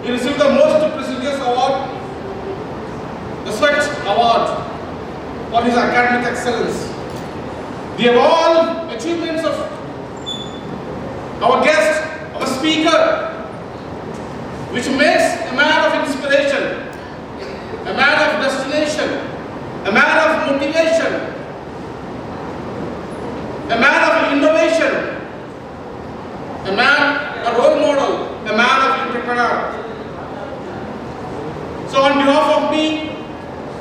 he received the most prestigious award, the Sweat Award, for his academic excellence. The evolved achievements of our guest, our speaker, which makes a man of inspiration, a man of destination, a man of motivation, a man of innovation, a man, a role model, a man of entrepreneur. So on behalf of me,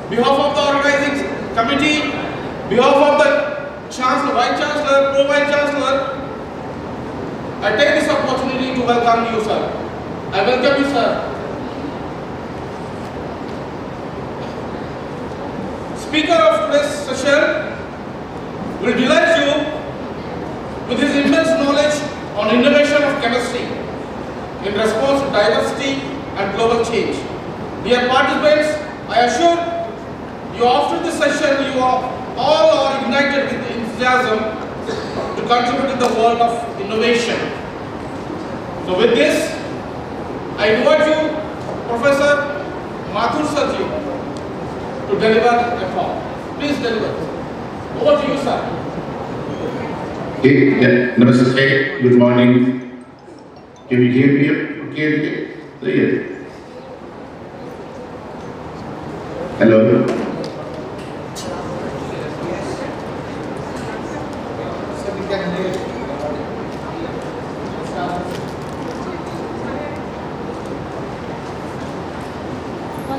behalf of the organizing committee, behalf of the Chancellor, Vice Chancellor, Pro-Vice Chancellor, I take this opportunity to welcome you, sir. I welcome you, sir. Speaker of today's session will delight you with his immense knowledge on innovation of chemistry in response to diversity and global change. Dear participants, I assure you after this session you all are ignited with enthusiasm to contribute to the world of innovation. So with this, I invite you, Professor Mathur Sarji, to deliver a talk. Please deliver. Over to you, sir. Namaste. Good morning. Can you hear me? Okay. Hello.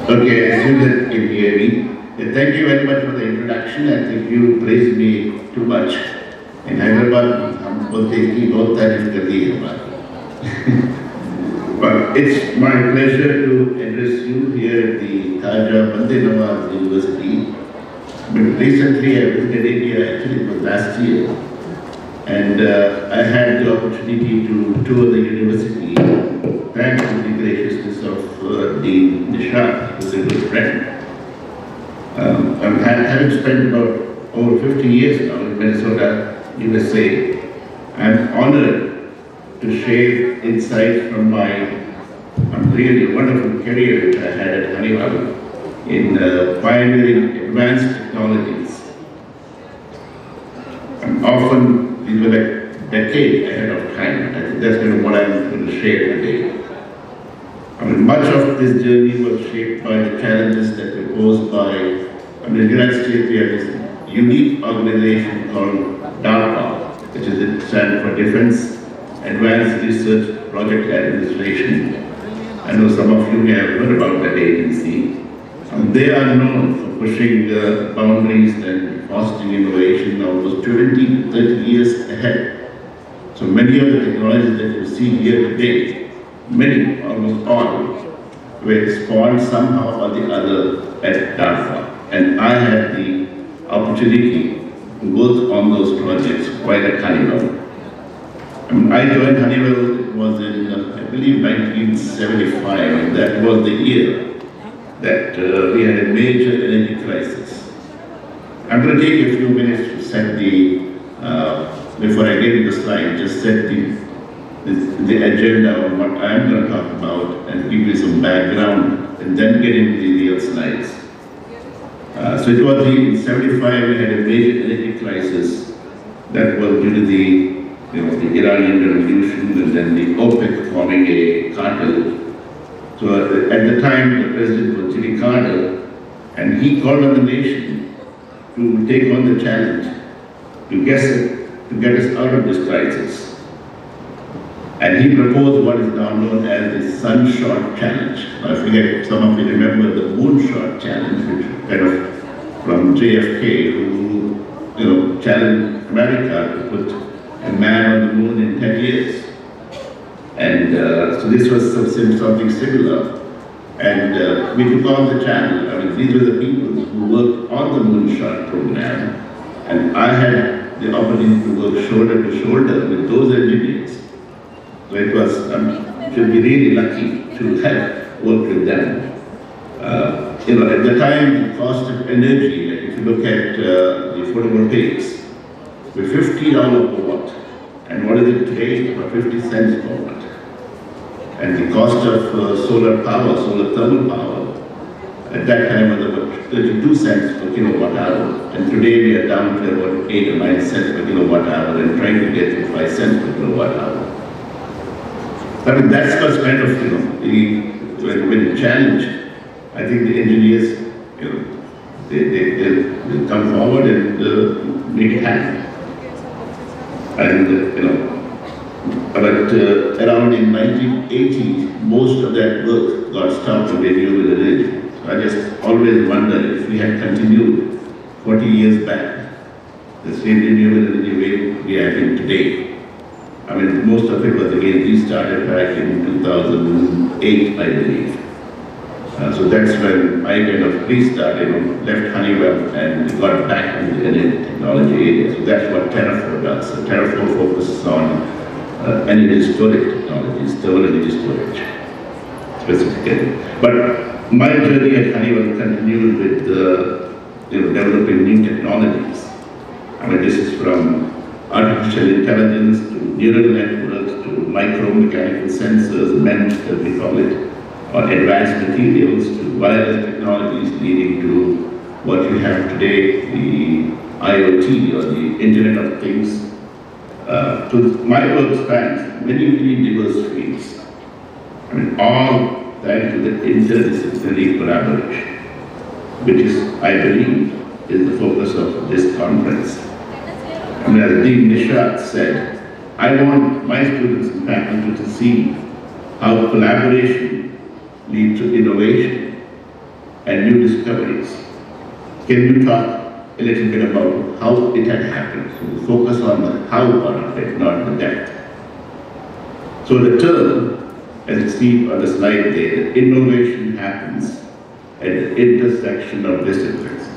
Okay, I assume that you can hear me. Thank you very much for the introduction. I think you praised me too much. In Hyderabad, हम बोलते हैं कि बहुत तारीफ कर दी है हमारी. But it's my pleasure to address you here at the Khaja Bandanawaz University. But recently I visited India, actually it was last year, and I had the opportunity to tour the university thanks to the graciousness of Dean Nishant, who is a good friend. Having spent about over 50 years now in Minnesota, USA, I'm honored to share insights from my really wonderful career which I had at Honeywell in pioneering advanced technologies. And often these were like decades ahead of time. I think that's kind of what I'm going to share today. Much of this journey was shaped by the challenges that were posed by, in the United States, we have this unique organization called DARPA, which is it stands for Defense Advanced Research Project Administration. I know some of you may have heard about that agency. They are known for pushing the boundaries and fostering innovation almost 20 to 30 years ahead. So many of the technologies that you see here today, many, almost all, were spawned somehow or the other at DARPA. And I had the opportunity to work on those projects while at Honeywell. I joined Honeywell, it was in, I believe, 1975, and that was the year that we had a major energy crisis. I'm going to take a few minutes to set the, before I get into the slide, just set the agenda on what I'm going to talk about and give you some background and then get into the real slides. So it was in 75 we had a major energy crisis that was due to the Iranian revolution and then the OPEC forming a cartel. So at the time the president was Jimmy Carter, and he called on the nation to take on the challenge to get us out of this crisis. And he proposed what is now known as the Sunshot Challenge. I forget, some of you remember the Moonshot Challenge, which kind of from JFK, who challenged America to put a man on the moon in 10 years. And so this was something similar. And we took on the challenge. I mean, these were the people who worked on the Moonshot program. And I had the opportunity to work shoulder to shoulder with those engineers. So it was, should be really lucky to have worked with them. At the time, the cost of energy, like if you look at the photovoltaics, were $50 per watt. And what is it today? About 50 cents per watt. And the cost of solar power, solar thermal power, at that time was about 32 cents per kilowatt hour. And today we are down to about 8 or 9 cents per kilowatt hour and trying to get to 5 cents per kilowatt hour. I mean, that's what's kind of, when you challenge, I think the engineers, they'll come forward and make it happen. And, but around in 1980, most of that work got stopped in renewable energy. So I just always wonder if we had continued 40 years back, the same renewable energy way we are having today. I mean, most of it was again restarted back in 2008, I believe. So that's when I kind of restarted, left Honeywell and got back into the energy technology area. So that's what Terraform does. So Terraform focuses on energy storage technologies, thermal energy storage specifically. But my journey at Honeywell continued with developing new technologies. I mean, this is from artificial intelligence to neural networks to micro-mechanical sensors, MEMS as we call it, or advanced materials to wireless technologies leading to what we have today, the IoT or the Internet of Things. So my work spans many, many diverse fields. I mean, all thanks to the interdisciplinary collaboration, which is, I believe, is the focus of this conference. I mean, as Dean Nishat said, I want my students and faculty to see how collaboration leads to innovation and new discoveries. Can you talk a little bit about how it had happened? So we focus on the how part of it, not the depth. So the term, as you see on the slide there, innovation happens at the intersection of disciplines.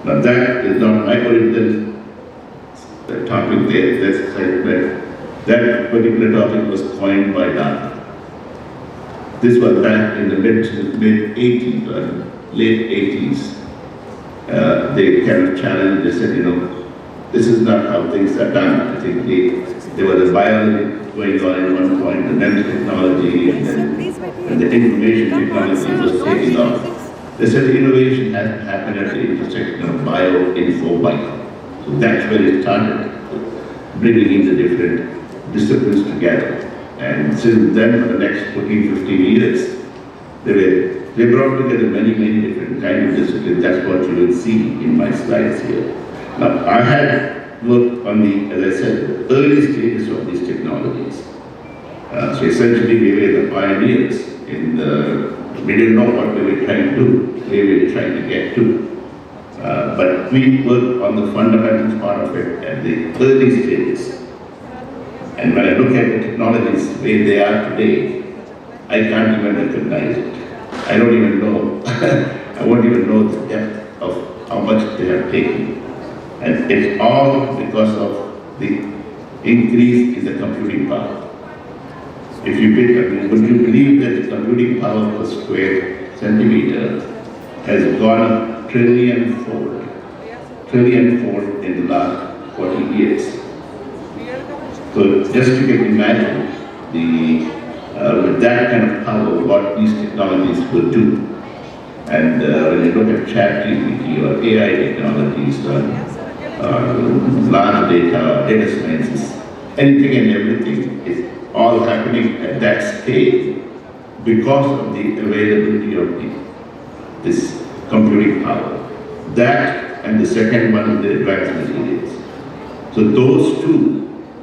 Now that is not my original topic there, that's that particular topic was coined by Data. This was back in the mid-80s or late 80s. They kind of challenged, they said, this is not how things are done. I think there was a biology going on at one point, the nanotechnology and the information technology was taking off. They said innovation has to happen at the intersection of bio, info, micro. So that's where it started, bringing in the different disciplines together. And since then, for the next 14, 15 years, they brought together many, many different kinds of disciplines. That's what you will see in my slides here. Now, I had worked on the, as I said, the early stages of these technologies. So essentially, we were the pioneers in we didn't know what we were trying to do, where we were trying to get to. But we worked on the fundamentals part of it at the early stages. And when I look at the technologies where they are today, I can't even recognize it. I don't even know. I won't even know the depth of how much they have taken. And it's all because of the increase in the computing power. If you would you believe that the computing power per square centimeter has gone up trillion-fold in the last 40 years. So just you can imagine with that kind of power, what these technologies will do. And when you look at ChatGPT or AI technologies, large data sciences, anything and everything is all happening at that scale because of the availability of this computing power. That and the second one is the advanced materials. So those two,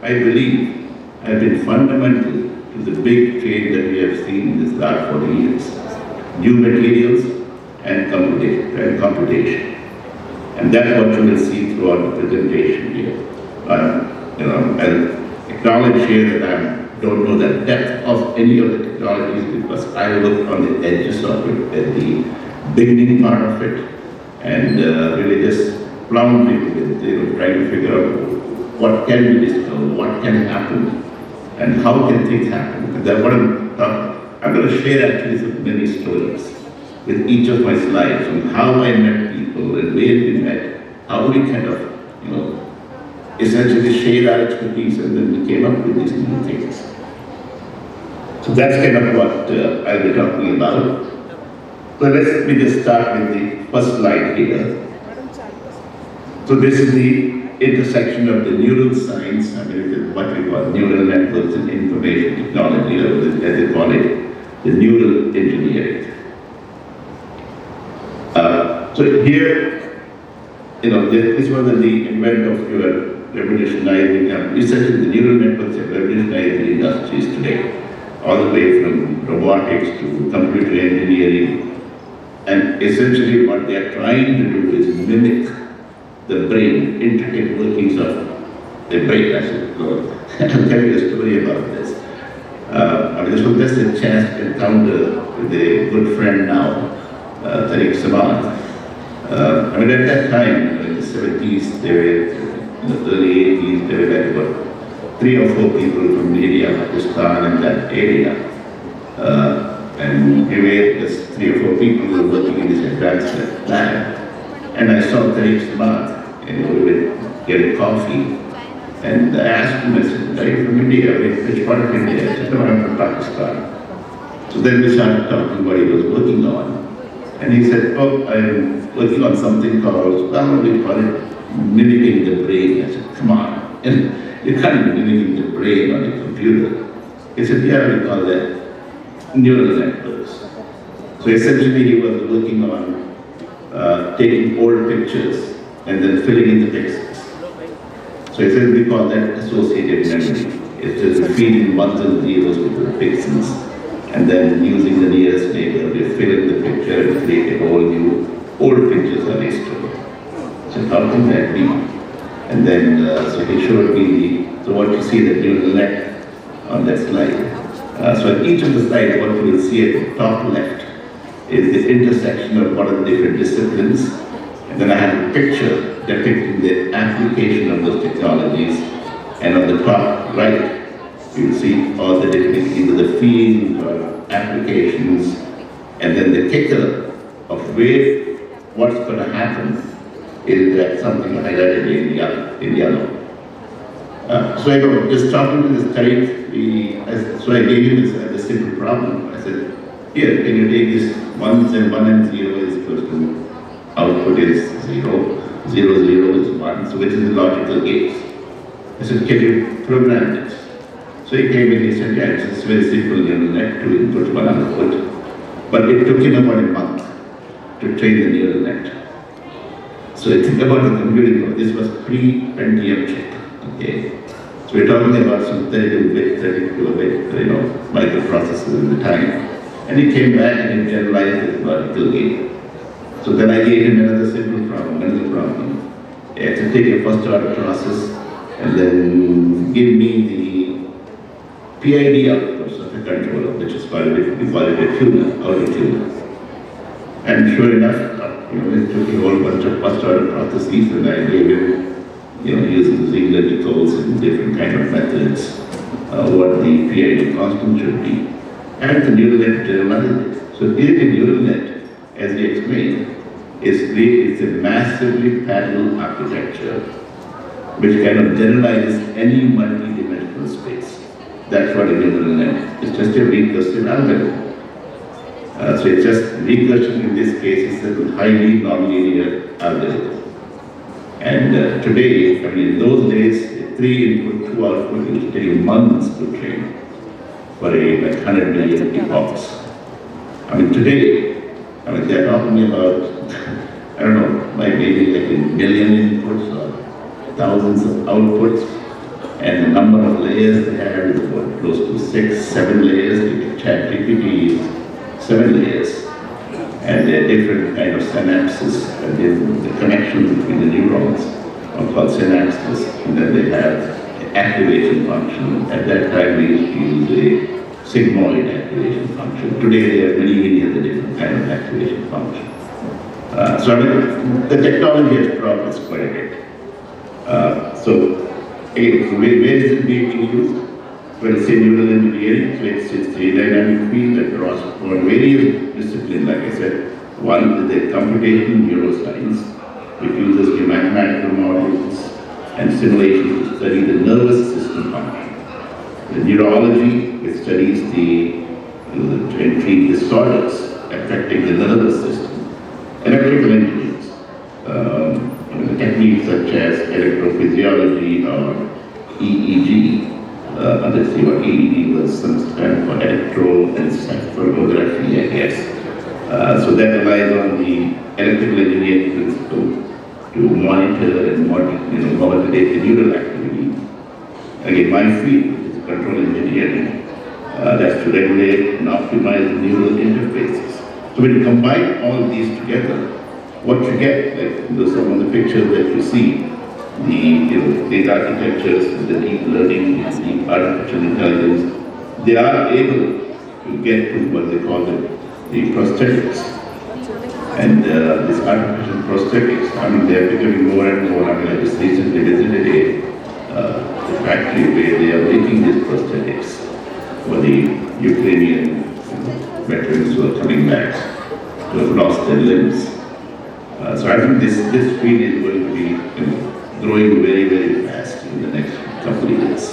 I believe, have been fundamental to the big change that we have seen in this last 40 years. New materials and computation. And that's what you will see throughout the presentation here. I'll acknowledge here that I don't know the depth of any of the technologies because I looked on the edges of it at the beginning part of it and really just plowed with trying to figure out what can be discovered, what can happen, and how can things happen. That's what I'm going to share actually some many stories with each of my slides on how I met people and where we met, how we kind of, essentially shared our expertise and then we came up with these new things. So that's kind of what I'll be talking about. So let me just start with the first slide here. So this is the intersection of the neural science, I mean, it is what we call neural networks and information technology, or as they call it, the neural engineering. So here, this was the invent of your revolutionizing, essentially the neural networks have revolutionized the industries today, all the way from robotics to computer engineering. And essentially what they are trying to do is mimic the brain, intricate workings of the brain. I should go. I'll tell you a story about this. This was just a chance encounter with a good friend now, Tariq Samad. At that time, in the 70s, they were, in the early 80s, there were like about 3 or 4 people from India, Pakistan, and that area. And we were just 3 or 4 people who were working in this advanced lab. And I saw Tariq Samad, and we were getting coffee. And I asked him, I said, are you from India? Which part of India? He said, no, I'm from Pakistan. So then we started talking what he was working on. And he said, oh, I'm working on something called, well, we call it mimicking the brain. I said, come on. And you can't be mimicking the brain on a computer. He said, yeah, we call that neural networks. So essentially he was working on taking old pictures and then filling in the pixels. So essentially we call that associated memory. It's just feeding ones and zeros with the pixels and then using the nearest neighbor to fill in the picture and create a whole new old pictures are restored. So how can that be? And then so he showed me so what you see the neural net on that slide. So at each of the slides, what you will see at the top left is the intersection of what are the different disciplines. And then I have a picture depicting the application of those technologies. And on the top right, you will see all the different, either the fields or applications. And then the kicker of what's going to happen is that something highlighted in yellow. So I was just talking to this Tariq, so I gave him this simple problem. I said, here, can you take this 1 and 1 and 0 is equal to output is 0, 0, 0 is 1, so which is the logical gate. I said, can you program it? So he came and he said, yeah, it's very simple neural net, 2 input, 1 output. But it took him about a month to train the neural net. So think about the computing, this was pre-Pentium chip, okay? So we're talking about some 32-bit, 32-bit, microprocessors at the time. And he came back and he generalized his logical gate. So then I gave him another simple problem, He had to take a first order process and then give me the PID outputs of a controller, which is called, we call it a tuner, auto tuner. And sure enough, it took a whole bunch of first order processes and I gave him, using Ziegler codes and different kind of methods, what the PID constant should be. And the neural net generalized it. So here the neural net, as we explained, it's a massively parallel architecture which kind of generalizes any multi-dimensional space. That's what a neural net is. It's just a recursive algorithm. So it's just recursion in this case is a highly nonlinear algorithm. And today, in those days, 3 input, 2 output used to take months to train for a 100 million epochs. Today, they're talking about, I don't know, maybe like a million inputs or thousands of outputs, and the number of layers they have is about close to 6, 7 layers. You can ChatGPT is 7 layers, and there are different kind of synapses, and the connection between the neurons are called synapses, and then they have an activation function. At that time, we used to use a sigmoid activation function. Today, there are many other different kind of activation functions. The technology has progressed quite a bit. Where is it being used? Well, it's in neural engineering, so it's a dynamic field across various disciplines. Like I said, one is the computational neuroscience, which uses mathematical models and simulation to study the nervous system function. The neurology it studies the entry disorders affecting the nervous system. Electrical engineers, techniques such as electrophysiology or EEG. Let's see what EEG was, some stand for electroencephalography, I guess. So that relies on the electrical engineering principle to monitor and modulate the neural activity. Again, my field is control engineering. That's to regulate and optimize the neural interfaces. So when you combine all these together, what you get, like some of the pictures that you see, the data architectures, the deep learning, the artificial intelligence, they are able to get to what they call the prosthetics. And this artificial prosthetics, they're becoming more and more. I just recently visited the factory where they are making these prosthetics for the Ukrainian veterans who are coming back to have lost their limbs. So I think this field is going to be growing very, very fast in the next couple of years.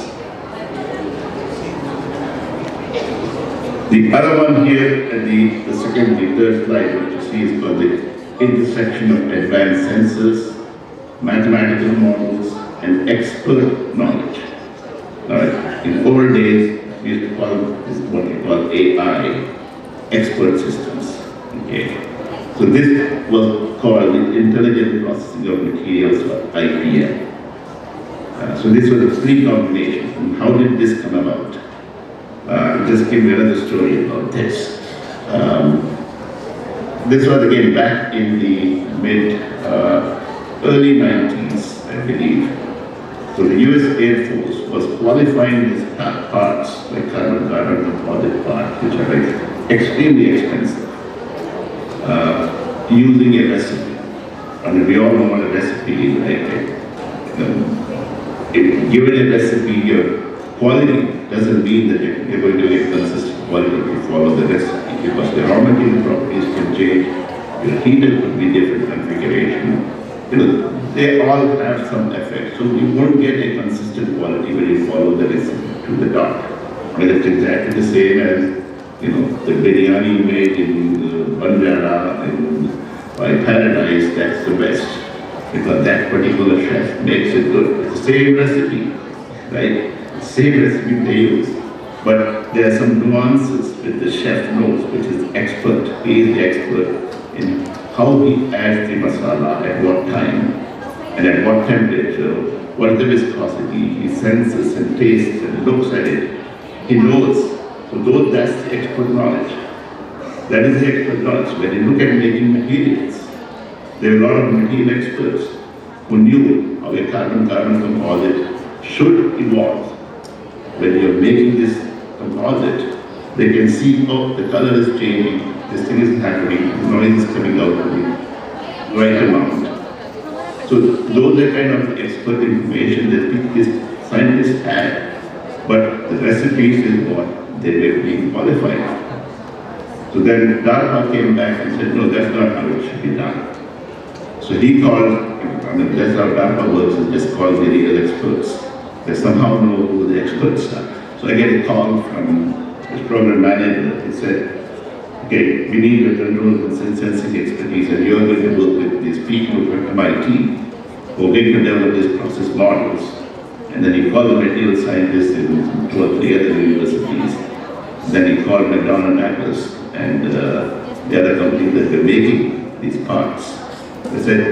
The other one here, the second, the third slide, which you see is called the intersection of advanced sensors, mathematical models, and expert knowledge. In old days, we used to call this what we call AI, expert systems. Okay. So this was called the intelligent processing of materials, or IPM. So this was a three combination. And how did this come about? I'll just give you another story about this. This was again back in the early 90s, I believe. So the US Air Force was qualifying these parts, like carbon composite parts, which are extremely expensive, using a recipe. We all know what a recipe is, right? If given a recipe, your quality doesn't mean that you're going to get consistent quality if you follow the recipe, because the raw material properties can change, your heater could be different configuration. They all have some effect. So you won't get a consistent quality when you follow the recipe to the dot. But it's exactly the same as the biryani made in Bandanawaz and by Paradise, that's the best. Because that particular chef makes it good. It's the same recipe, right? Same recipe they use. But there are some nuances that the chef knows, which is expert. He is the expert in how he adds the masala, at what time, and at what temperature, what is the viscosity. He senses and tastes and looks at it. He knows. So that's the expert knowledge. That is the expert knowledge. When you look at making materials, there are a lot of material experts who knew how a carbon-carbon composite should evolve. When you're making this composite, they can see, oh, the color is changing, this thing is happening, the noise is coming out of the right amount. So those are kind of expert information that these scientists had, but the recipes is what they were being qualified. So then DARPA came back and said, no, that's not how it should be done. So he called, that's how DARPA works, is just call the real experts. They somehow know who the experts are. So I get a call from this program manager. He said, okay, we need your control and sensing expertise, and you're going to work with these people from MIT who are going to develop these process models. And then he called the material scientists in 2 or 3 other universities. Then he called Bandanawaz and the other companies that were making these parts. They said,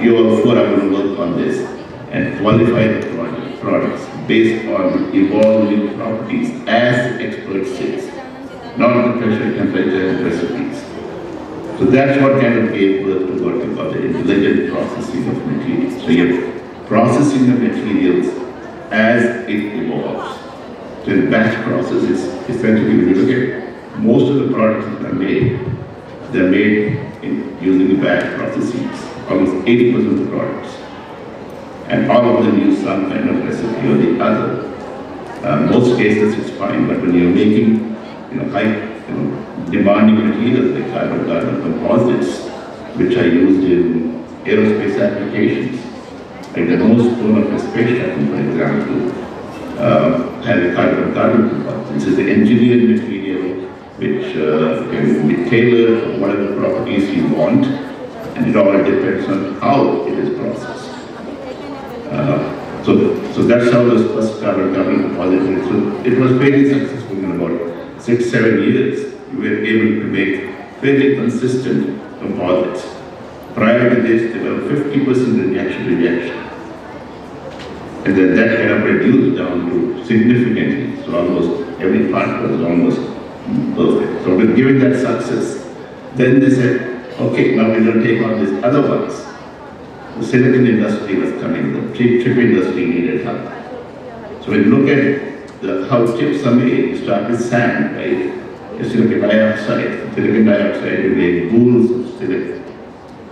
you all 4 are going to work on this and qualify the products based on evolving properties as the expert says, not the pressure, temperature, and recipes. So that's what kind of gave birth to what we call the intelligent processing of materials. So you're processing the materials as it evolves. So in batch processes, essentially when you look at most of the products that are made, they're made using batch processes, almost 80% of the products. And all of them use some kind of recipe or the other. Most cases it's fine, but when you're making high demanding materials like carbon composites, which are used in aerospace applications, like the nose cone of a space shuttle, for example, has a carbon composite. This is the engineered material which can be tailored for whatever properties you want, and it all depends on how it is processed. So that's how this first carbon composite. So it was very successful in about 6-7 years. We were able to make very consistent composites. Prior to this, there were 50% rejection. And then that kind of reduced down to significantly. So almost every part was almost perfect. So with giving that success, then they said, okay, now we're going to take on these other ones. The silicon industry was coming, the chip industry needed help. So when you look at how chips are made, you start with sand, right? Silicon dioxide. Silicon dioxide, you make boules of silicon.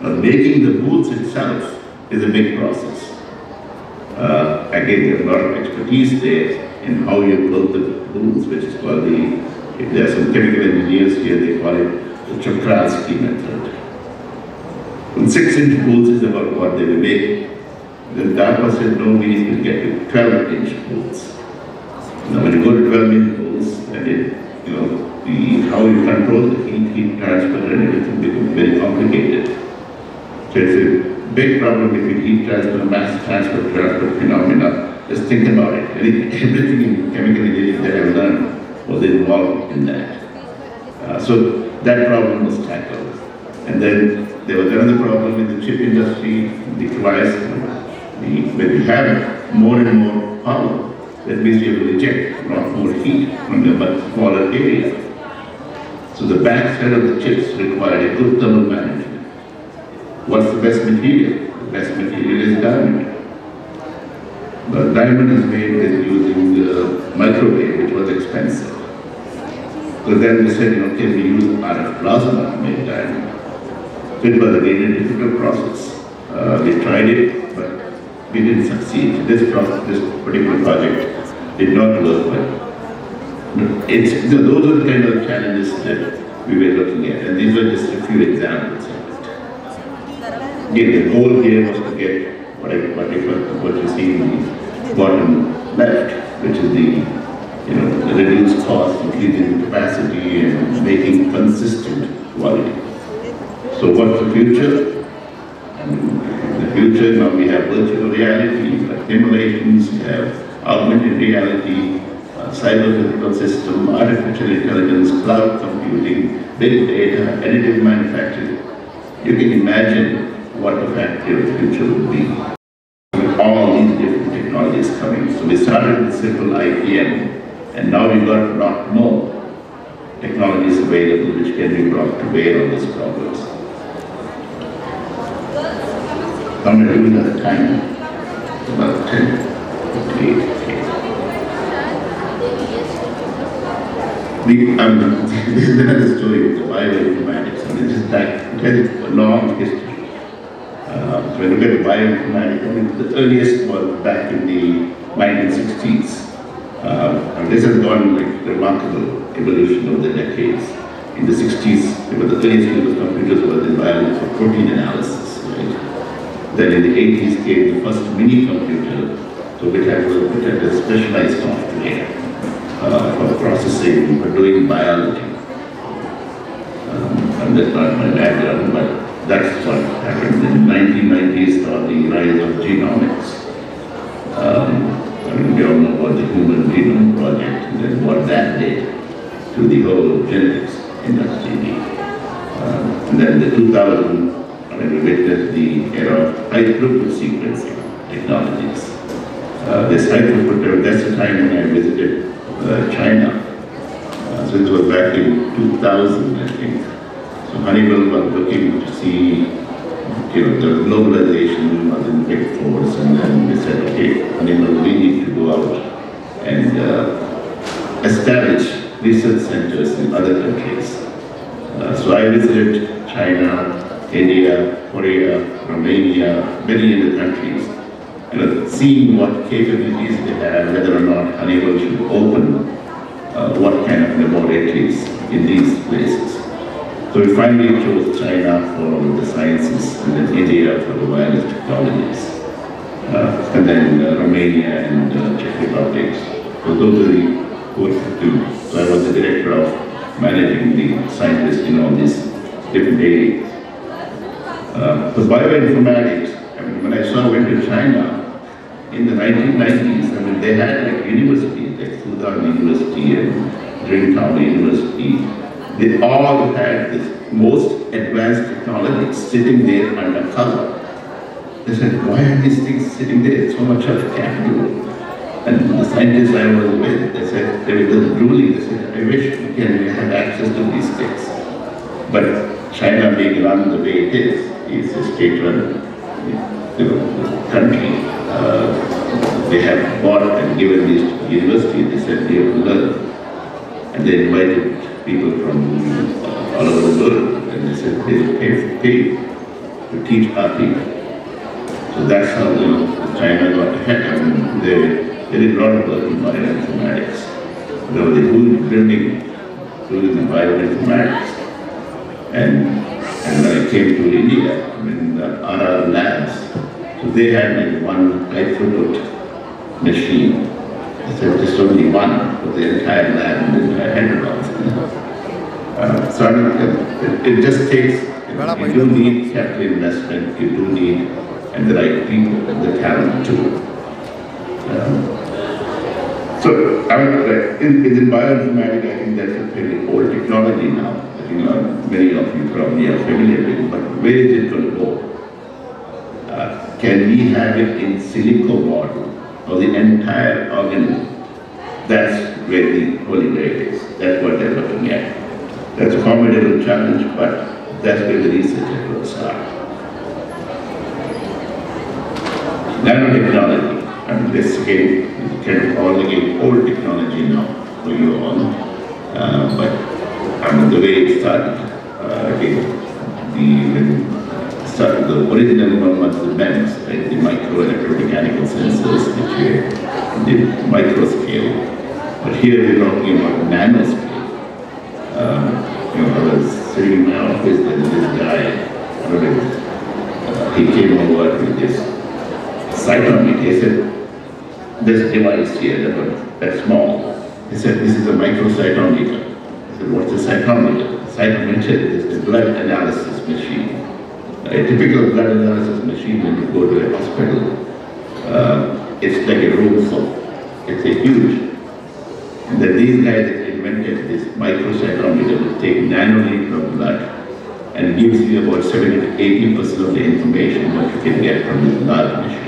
Now making the boules itself is a big process. Again, there's a lot of expertise there in how you build the boules, which is called if there are some chemical engineers here, they call it the Czochralski method. And 6-inch boules is about what they will make. Then DARPA said, no, we need to get to 12-inch boules. Now when you go to 12-inch boules, then how you control the heat transfer and everything becomes very complicated. So it's a big problem between heat transfer, mass transfer phenomena. Just think about it. Everything in chemical engineering that I've learned was involved in that. So that problem was tackled. And then there was another problem in the chip industry. It requires, when you have more and more power, that means you have to reject a lot more heat from a much smaller area. So the backside of the chips required a good thermal management. What's the best material? The best material is diamond. But diamond is made with using microwave, which was expensive. So then they said, okay, we use RF plasma to make diamond. So it was again a difficult process. We tried it, but we didn't succeed. This particular project did not work well. Those are the kind of challenges that we were looking at, and these were just a few examples of it. Again, the goal here was to get what you see in the bottom left, which is the reduced cost, increasing capacity, and making consistent quality. So what's the future? In the future, now we have virtual reality, we have simulations, we have augmented reality, cyber-physical system, artificial intelligence, cloud computing, big data, additive manufacturing. You can imagine what the factory of the future would be with all these different technologies coming. So we started with simple IPM, and now we've got a lot more technologies available which can be brought to bear on these problems. I'm going to do another time, about 10:58. This is another story of the bioinformatics. I mean, this is back, it has a long history. So when you look at bioinformatics, the earliest was back in the 1960s. And this has gone like remarkable evolution over the decades. In the 60s, it was the earliest use of computers was in biology for protein analysis. Right? Then in the 80s came the first mini computer, so which had a specialized software for processing, for doing biology. And that's not my background, but that's what happened. In the 1990s saw the rise of genomics. We all know about the Human Genome Project and then what that did to the whole genetics industry. And then in the 2000, we witnessed the era of high throughput sequencing technologies. This high throughput, that's the time when I visited China. So it was back in 2000, I think. So Honeywell was looking to see, the globalization was in big force, and then they said, okay, Honeywell, we need to go out and establish research centers in other countries. So I visited China, India, Korea, Romania, many other countries, and seeing what capabilities they have, whether or not Honeywell should open what kind of laboratories in these places. So we finally chose China for the sciences, and then India for the wireless technologies, and then Romania and Czech Republic So those are the core systems. So I was the director of managing the scientists in all these different areas. So bioinformatics, I mean, when I went to China in the 1990s, I mean, they had like universities, like Fudan University and Ringtown University. They all had this most advanced technology sitting there under cover. They said, why are these things sitting there? So much of capital. And the scientists I was with, they said, they were just drooling. They said, I wish we can have access to these things. But China being run the way it is, it's a state-run country. They have bought and given these to the university. They said they have to learn. And they invited people from all over the world. And they said they will pay to teach our people. So that's how China got ahead. I mean, they did a lot of work in bioinformatics. There was a huge building doing the bioinformatics. And when I came to India, I mean, the RR labs, so they had like one high-throughput machine. I said just only one for the entire lab and the entire Hyderabad. So I mean, it just takes, you do need capital investment, you do need, and the right people, and the talent too. So I mean, in bioinformatics, I think that's a very old technology now. I think many of you probably are familiar with it, but where is it going to go? Can we have it in silico model of the entire organism? That's where the holy grail is. That's what they're looking at. That's a formidable challenge, but that's where the research efforts are. Nanotechnology. I mean, this again is kind of all again old technology now for you all. But I mean, the way it started, again, the original one was the MEMS, right? The micro electromechanical sensors, which were the micro scale. But here we're talking about nanoscale. I was sitting in my office, there was this guy, he came over with this cytometer. He said, this device here, that's small. He said, this is a microcytometer. I said, what's a cytometer? Cytometer is the blood analysis machine. A typical blood analysis machine, when you go to a hospital, it's like a room full. It's a huge. And then these guys invented this microcytometer to take nanoliter of blood and gives you about 70 to 80% of the information what you can get from this large machine.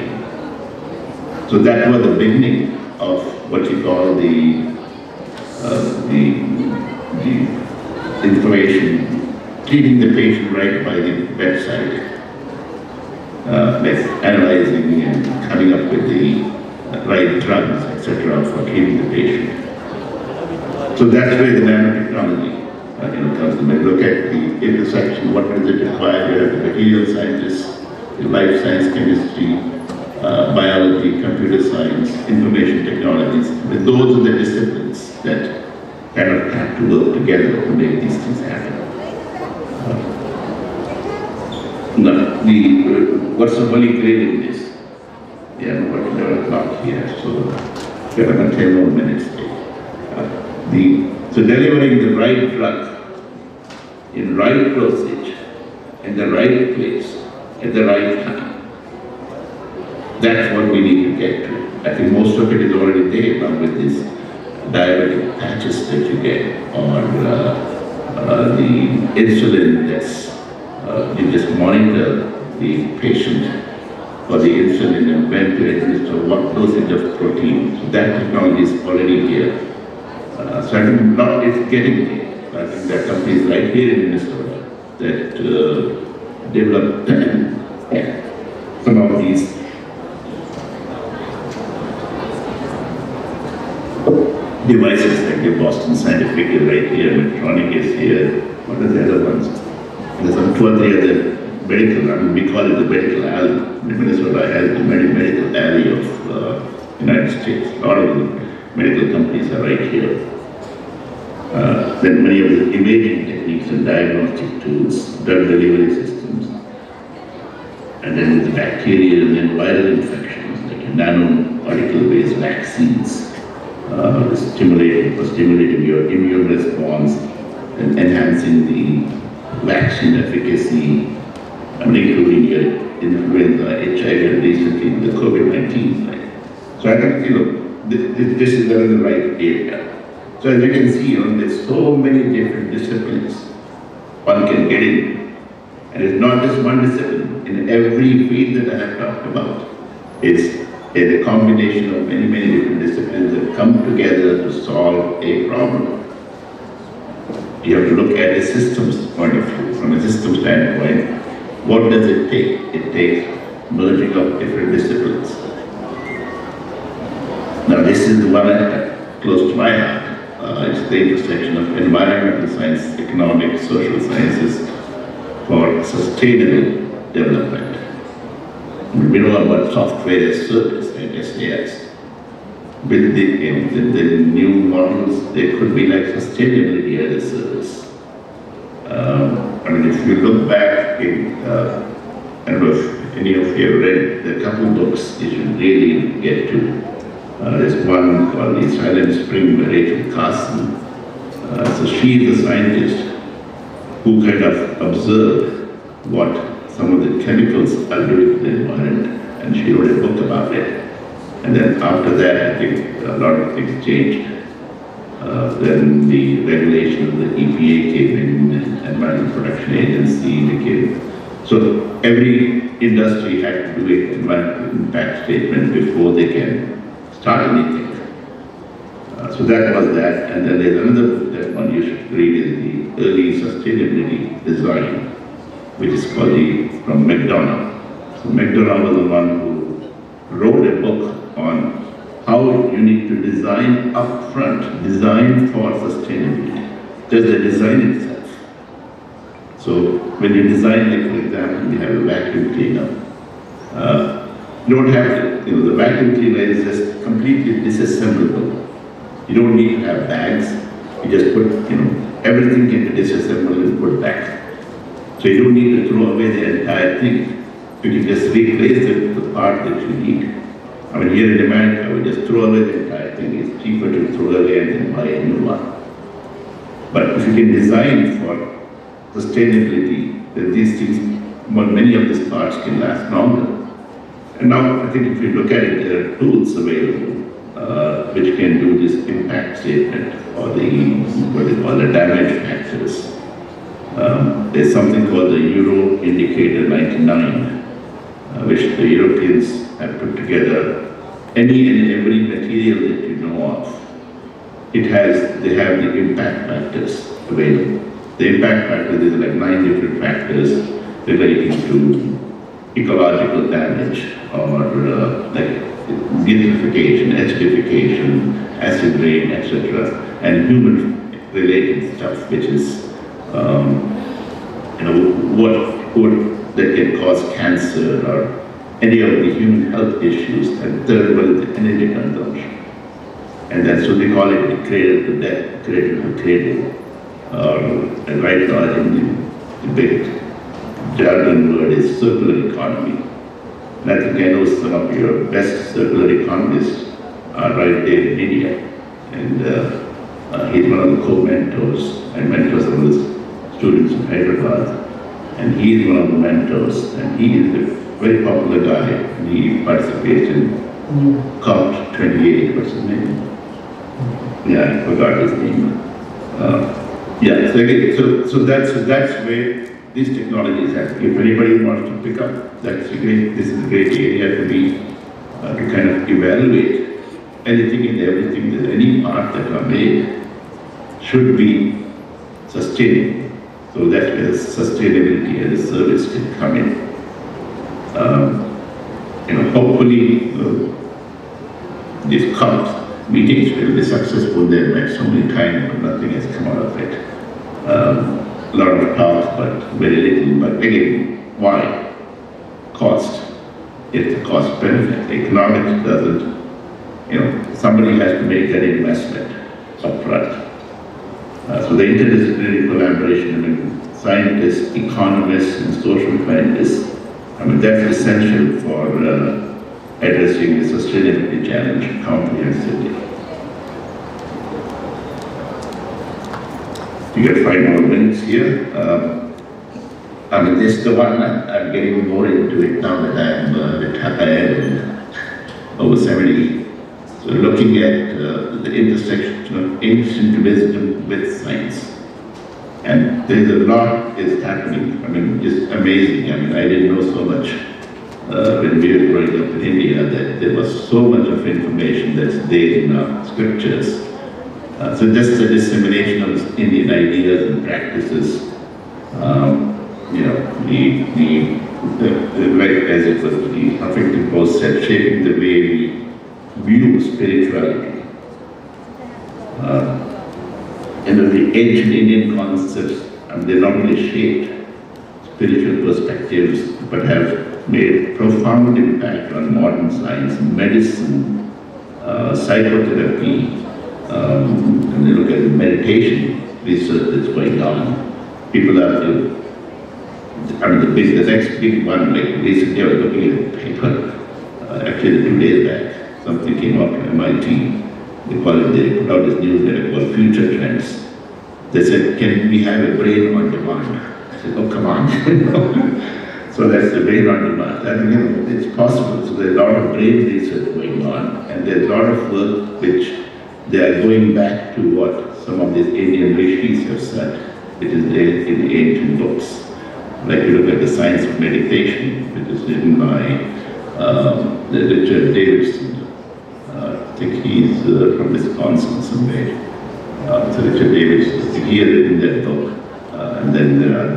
So that was the beginning of what you call the information, treating the patient right by the bedside, like analyzing and coming up with the right drugs, etc., for treating the patient. So that's where the nanotechnology comes in. Look at the intersection, what does it require? You have the material scientists, the life science, chemistry, biology, computer science, information technologies. But those are the disciplines that kind of have to work together to make these things happen. Now, what's the holy grail in this? Yeah, what 11 o'clock here, so we have about 10 more minutes. So delivering the right drug in right dosage, in the right place, at the right time. That's what we need to get to. I think most of it is already there now with these diabetic patches that you get, or the insulin that's, you just monitor the patient for the insulin and when to administer what dosage of protein. So that technology is already here. So I think not it's getting there. I think there are companies right here in Minnesota that develop some of these devices, like the Boston Scientific is right here, Medtronic is here. What are the other ones? There's some 2 or 3 other medical, I mean, we call it the medical alley. Minnesota has the medical alley of United States. A lot of the medical companies are right here. Then many of the imaging techniques and diagnostic tools, drug delivery systems, and then the bacterial and viral infections, like nanoparticle-based vaccines. stimulating your immune response and enhancing the vaccine efficacy, including your influenza, HIV, and recently the COVID-19. Right? So I think, this is the right area. So as you can see, there's so many different disciplines one can get in. And it's not just one discipline. In every field that I have talked about, it's a combination of many, many different disciplines that come together to solve a problem. You have to look at a systems point of view. From a system standpoint, what does it take? It takes merging of different disciplines. Now this is the one close to my heart. It's the intersection of environmental science, economics, social sciences for sustainable development. We know about software as service, right, SAS. With the new models, they could be like sustainability as a service. If you look back in, I don't know if any of you have read the couple books you should really get to. There's one called The Silent Spring by Rachel Carson. So she is a scientist who kind of observed what some of the chemicals are doing to the environment, and she wrote a book about it. And then after that, I think a lot of things changed. Then the regulation of the EPA came in, and Environmental Protection Agency became. So every industry had to do an environmental impact statement before they can start anything. So that was that. And then there's another book that one you should read is the Early Sustainability Design, which is called from McDonough. So McDonough was the one who wrote a book on how you need to design upfront, design for sustainability. Just the design itself. So when you design, like for example, you have a vacuum cleaner. You don't have to, the vacuum cleaner is just completely disassemblable. You don't need to have bags. You just put, everything can be disassembled and put back. So you don't need to throw away the entire thing. You can just replace the part that you need. Here in America, we just throw away the entire thing. It's cheaper to throw away and then buy a new one. But if you can design for sustainability, then these things, many of these parts can last longer. And now, I think if you look at it, there are tools available which can do this impact statement or what they call the damage factors. There's something called the Euro Indicator 99, which the Europeans have put together. Any and every material that you know of, they have the impact factors available. The impact factors, there's like 9 different factors relating to ecological damage or like desertification, acidification, acid rain, etc., and human-related stuff, which is what that can cause cancer or any of the human health issues. And third one is the energy consumption, and that's what they call it, the cradle to death, cradle to cradle. And right now, I think the big jargon word is circular economy. And I think I know some of your best circular economists are right there in India. And he's one of the co-mentors. I mentor some of the students in Hyderabad. And he is one of the mentors. And he is a very popular guy. He participates in COP28. What's his name? Yeah, I forgot his name. So that's where these technologies have. If anybody wants to pick up, this is a great area to be, to kind of evaluate anything and everything, that any part that are made should be sustainable. So that's where sustainability as a service can come in. Hopefully these COP meetings will be successful. They've met so many times, but nothing has come out of it. A lot of talk, but very little. But again, why? Cost. It's the cost benefit. Economics doesn't, somebody has to make that investment upfront. So the interdisciplinary collaboration, scientists, economists, and social scientists, that's essential for addressing the sustainability challenge comprehensively. You get 5 more minutes here. I mean, this is the one I'm getting more into it now that I'm retired and over 70. So looking at the intersection of ancient wisdom with science. And there's a lot is happening. I mean, just amazing. I mean, I didn't know so much when we were growing up in India that there was so much of information that's there in our scriptures. So just the dissemination of Indian ideas and practices, you know, like as it was the Huffington Post said, shaping the way we view spirituality. You know, the ancient Indian concepts, they not only shaped spiritual perspectives, but have made profound impact on modern science, medicine, psychotherapy, and they look at the meditation research that's going on. People are, the next big one, like recently I was looking at a paper, actually 2 days back, something came up at MIT. They put out this newsletter called Future Trends. They said, can we have a brain on demand? I said, oh, come on. So that's the brain on demand. I mean, it's possible. So there's a lot of brain research going on, and there's a lot of work which they are going back to what some of these Indian rishis have said, which is there in the ancient books. Like you look at the science of meditation, which is written by Richard Davidson. I think he's from Wisconsin somewhere. So Richard Davidson, he has written that book. And then there are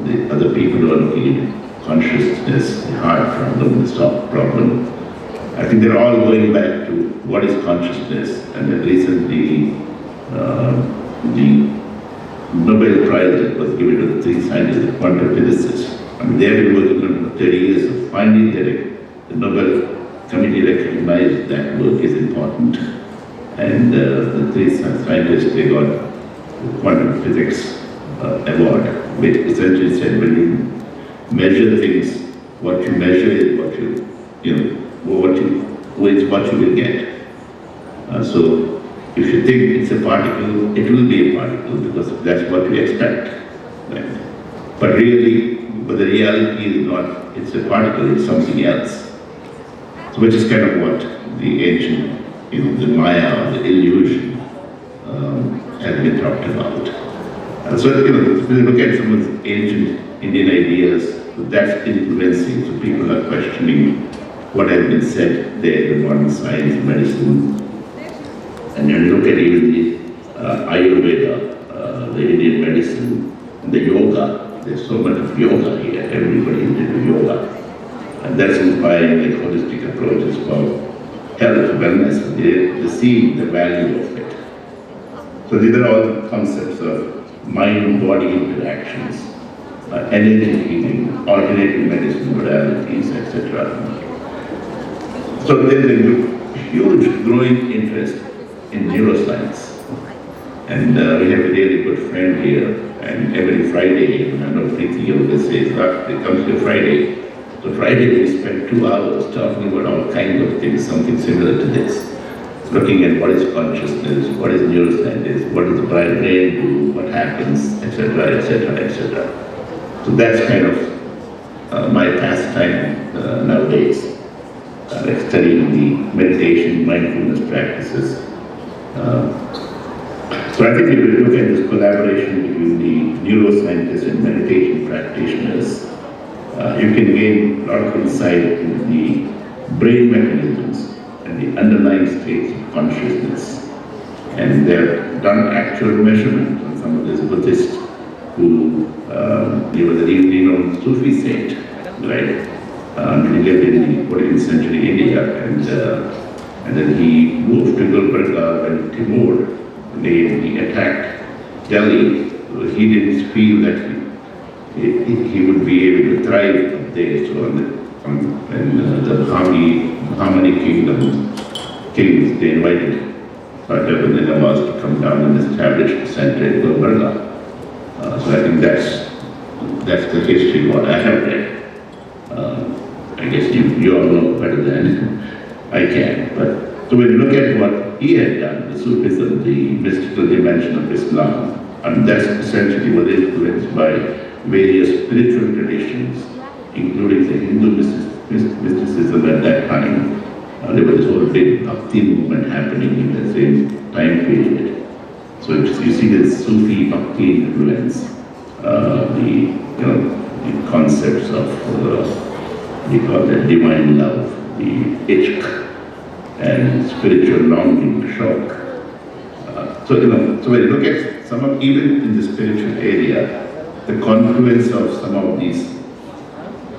the other people who are looking at consciousness, the heart problem, the soft problem. I think they're all going back to what is consciousness. And then recently, the Nobel Prize that was given to the 3 scientists, the quantum physicists. I mean, they've been working on for 30 years. So finally, the Nobel Committee recognized that work is important. And the 3 scientists, they got the quantum physics award, which essentially said when you measure things, what you measure is what you will get. So if you think it's a particle, it will be a particle because that's what we expect. Right? But the reality is not, it's a particle, it's something else. So which is kind of what the ancient, the Maya or the illusion has been talked about. So if you look at some of the ancient Indian ideas, that's influencing. So people are questioning what has been said there in modern science, medicine. And when you look at even the Ayurveda, the Indian medicine, the yoga, there's so much of yoga here, everybody is into yoga. And that's inspiring like holistic approaches for health, wellness, they see the value of it. So these are all the concepts of mind-body interactions, energy healing, alternative medicine modalities, etc. So there's a huge growing interest in neuroscience. And we have a really good friend here, and every Friday, I know Preeti always says, it comes to Friday. So Friday we spend 2 hours talking about all kinds of things, something similar to this. Looking at what is consciousness, what is neuroscience, what does the brain do, what happens, etc., etc., etc. So that's kind of my pastime nowadays, like studying the meditation, mindfulness practices. So I think if you look at this collaboration between the neuroscientists and meditation practitioners, you can gain a lot of insight into the brain mechanisms and the underlying states of consciousness. And they've done actual measurement on some of these Buddhists who, he was a renowned Sufi saint, right? He lived in the 14th century India, and then he moved to Gulbarga when Timur, he attacked Delhi. He didn't feel that he would be able to thrive up there. So when the Bahmani kings, they invited Khaja Bandanawaz to come down and establish the center in Gulbarga. So I think that's the history what I have read. I guess you all know better than I can. But so when you look at what he had done, the Sufism, the mystical dimension of Islam, And that's essentially was influenced by various spiritual traditions, including the Hindu mysticism at that time. There was this whole big bhakti movement happening in the same time period. So you see this Sufi bhakti influence, the concepts of we call that divine love, the ishq, and spiritual longing, shauq. So when you look at some of, even in the spiritual area, the confluence of some of these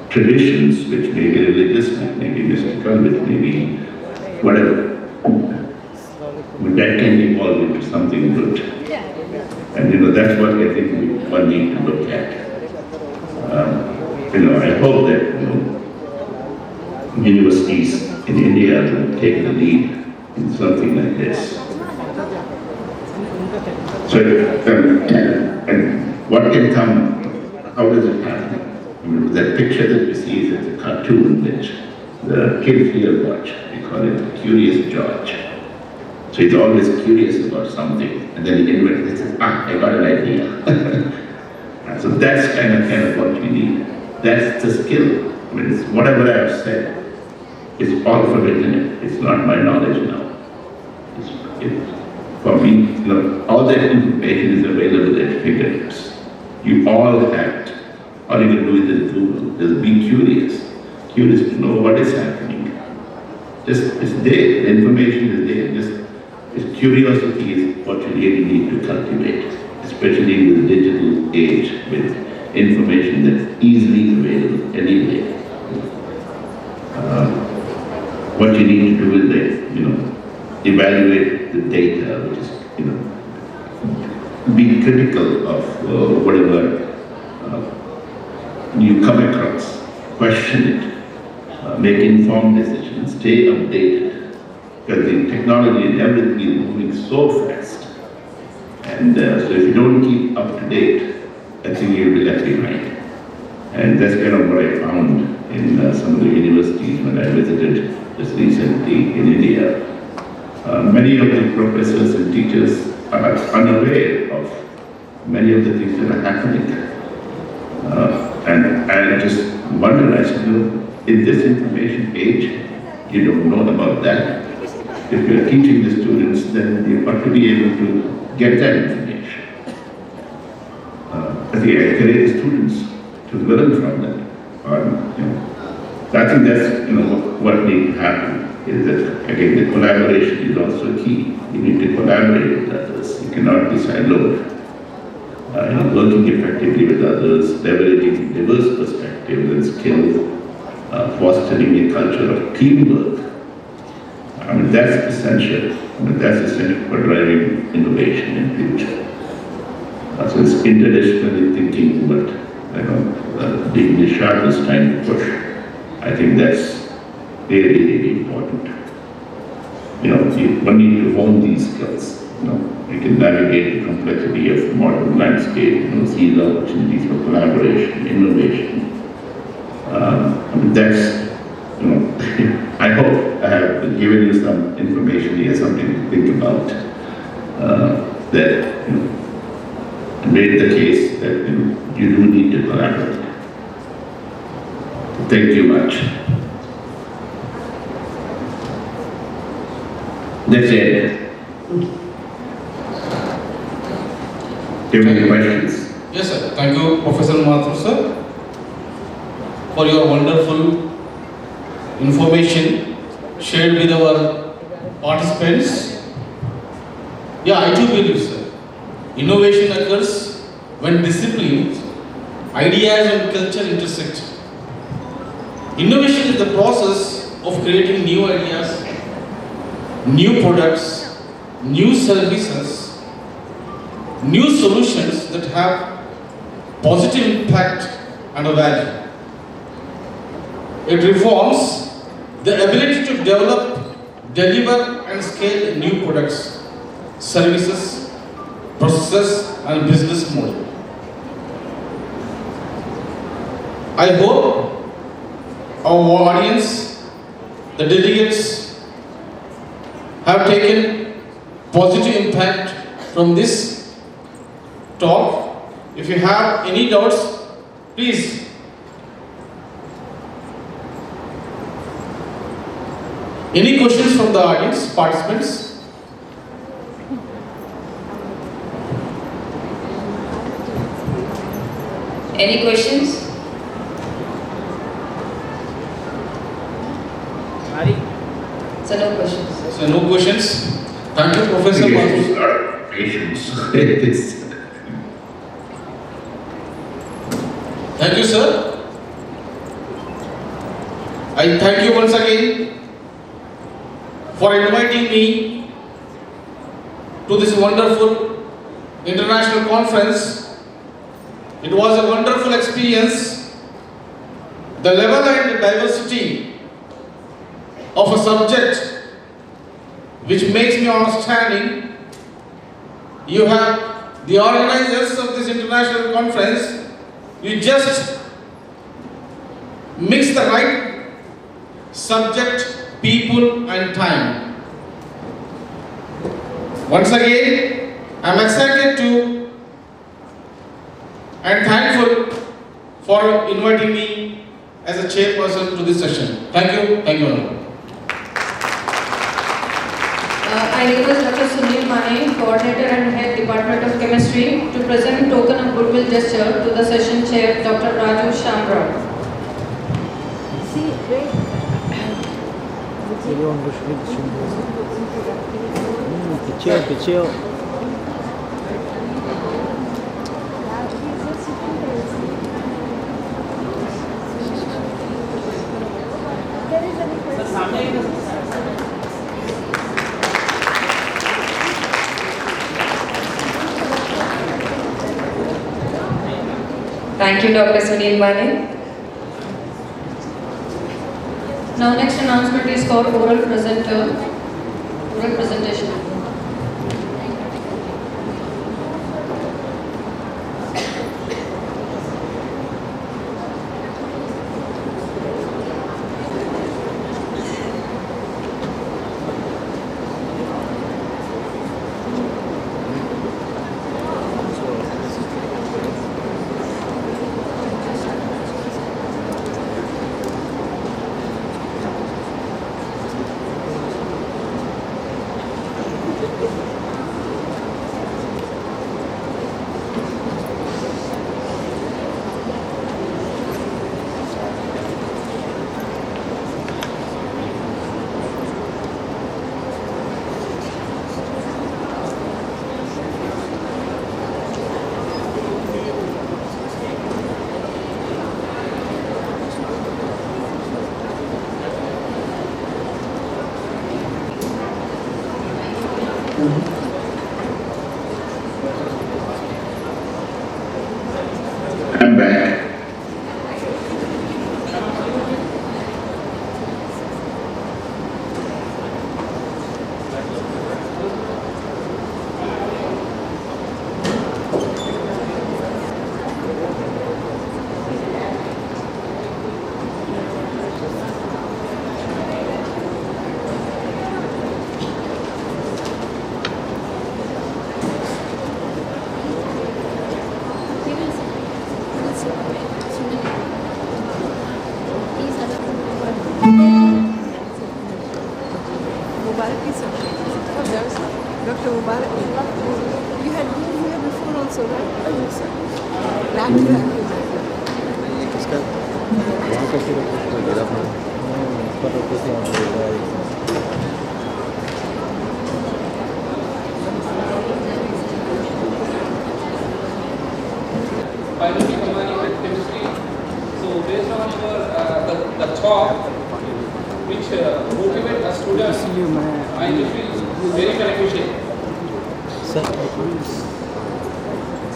traditions, which may be religious, which may be mystical, which may be whatever, but that can evolve into something good. And that's what I think one need to look at. I hope that universities in India will take the lead in something like this. So, and what can come? How does it happen? That picture that you see is a cartoon which the kids here watch. We call it Curious George. So he's always curious about something, and then he invents and says, I got an idea. So that's kind of what we need. That's the skill. It's whatever I have said, it's all for it. It's not my knowledge now. For me, all that information is available at fingertips. You all have it. All you can do is Google. Just be curious. Curious to know what is happening. Just it's there. The information is there. Just curiosity is what you really need to cultivate, especially in the digital age with information that's easily available anywhere. What you need to do is evaluate the data, which is be critical of whatever you come across, question it, make informed decisions, stay updated, because the technology and everything is moving so fast. And so if you don't keep up to date, I think you'll be left behind. And that's kind of what I found in some of the universities when I visited just recently in India. Many of the professors and teachers are unaware of many of the things that are happening. And I just wonder, I said, in this information age, you don't know about that. If you're teaching the students, then you ought to be able to get that information. I think I encourage the students to learn from them. I think that's what needs to happen. Is that again the collaboration is also key. You need to collaborate with others. You cannot be siloed. Working effectively with others, leveraging diverse perspectives and skills, fostering a culture of teamwork. That's essential. That's essential for driving innovation in future. So it's interdisciplinary thinking, but the sharpest time to push. I think that's really, really important. One need to hone these skills. You can navigate the complexity of modern landscape, see the opportunities for collaboration, innovation. That's, I hope I have given you some information here, something to think about, that made the case that you do need to collaborate. Thank you much. That's it. Do you have any questions? Yes, sir. Thank you, Professor Mathur, sir, for your wonderful information shared with our participants. Yeah, I do believe, sir, innovation occurs when disciplines, ideas and culture intersect. Innovation is the process of creating new ideas, new products, new services, new solutions that have positive impact and a value. It reforms the ability to develop, deliver and scale new products, services, processes and business model. I hope our audience, the delegates, have taken positive impact from this talk. If you have any doubts, please. Any questions from the audience, participants? Any questions? So no questions. So no questions. Thank you, Professor. Patience. Thank you, sir. I thank you once again for inviting me to this wonderful international conference. It was a wonderful experience. The level and diversity of a subject which makes me understanding. You have the organizers of this international conference. You just mix the right subject, people and time. Once again, I am excited to and thankful for inviting me as a chairperson to this session. Thank you. Thank you. I request Dr. Sunil Mane, Coordinator and Head Department of Chemistry, to present token of goodwill gesture to the session chair, Dr. Raju Shamrao. Thank you, Dr. Sunil Mane. Now, next announcement is for oral presentation. I'm back. Dr. Mubarak, you had been here before also, right? Yes, sir. Glad to have you. इसका वहाँ का सिर्फ गिरा था पर रोके थे Biology combining with chemistry. So based on your the talk which motivate a student, I feel very beneficial.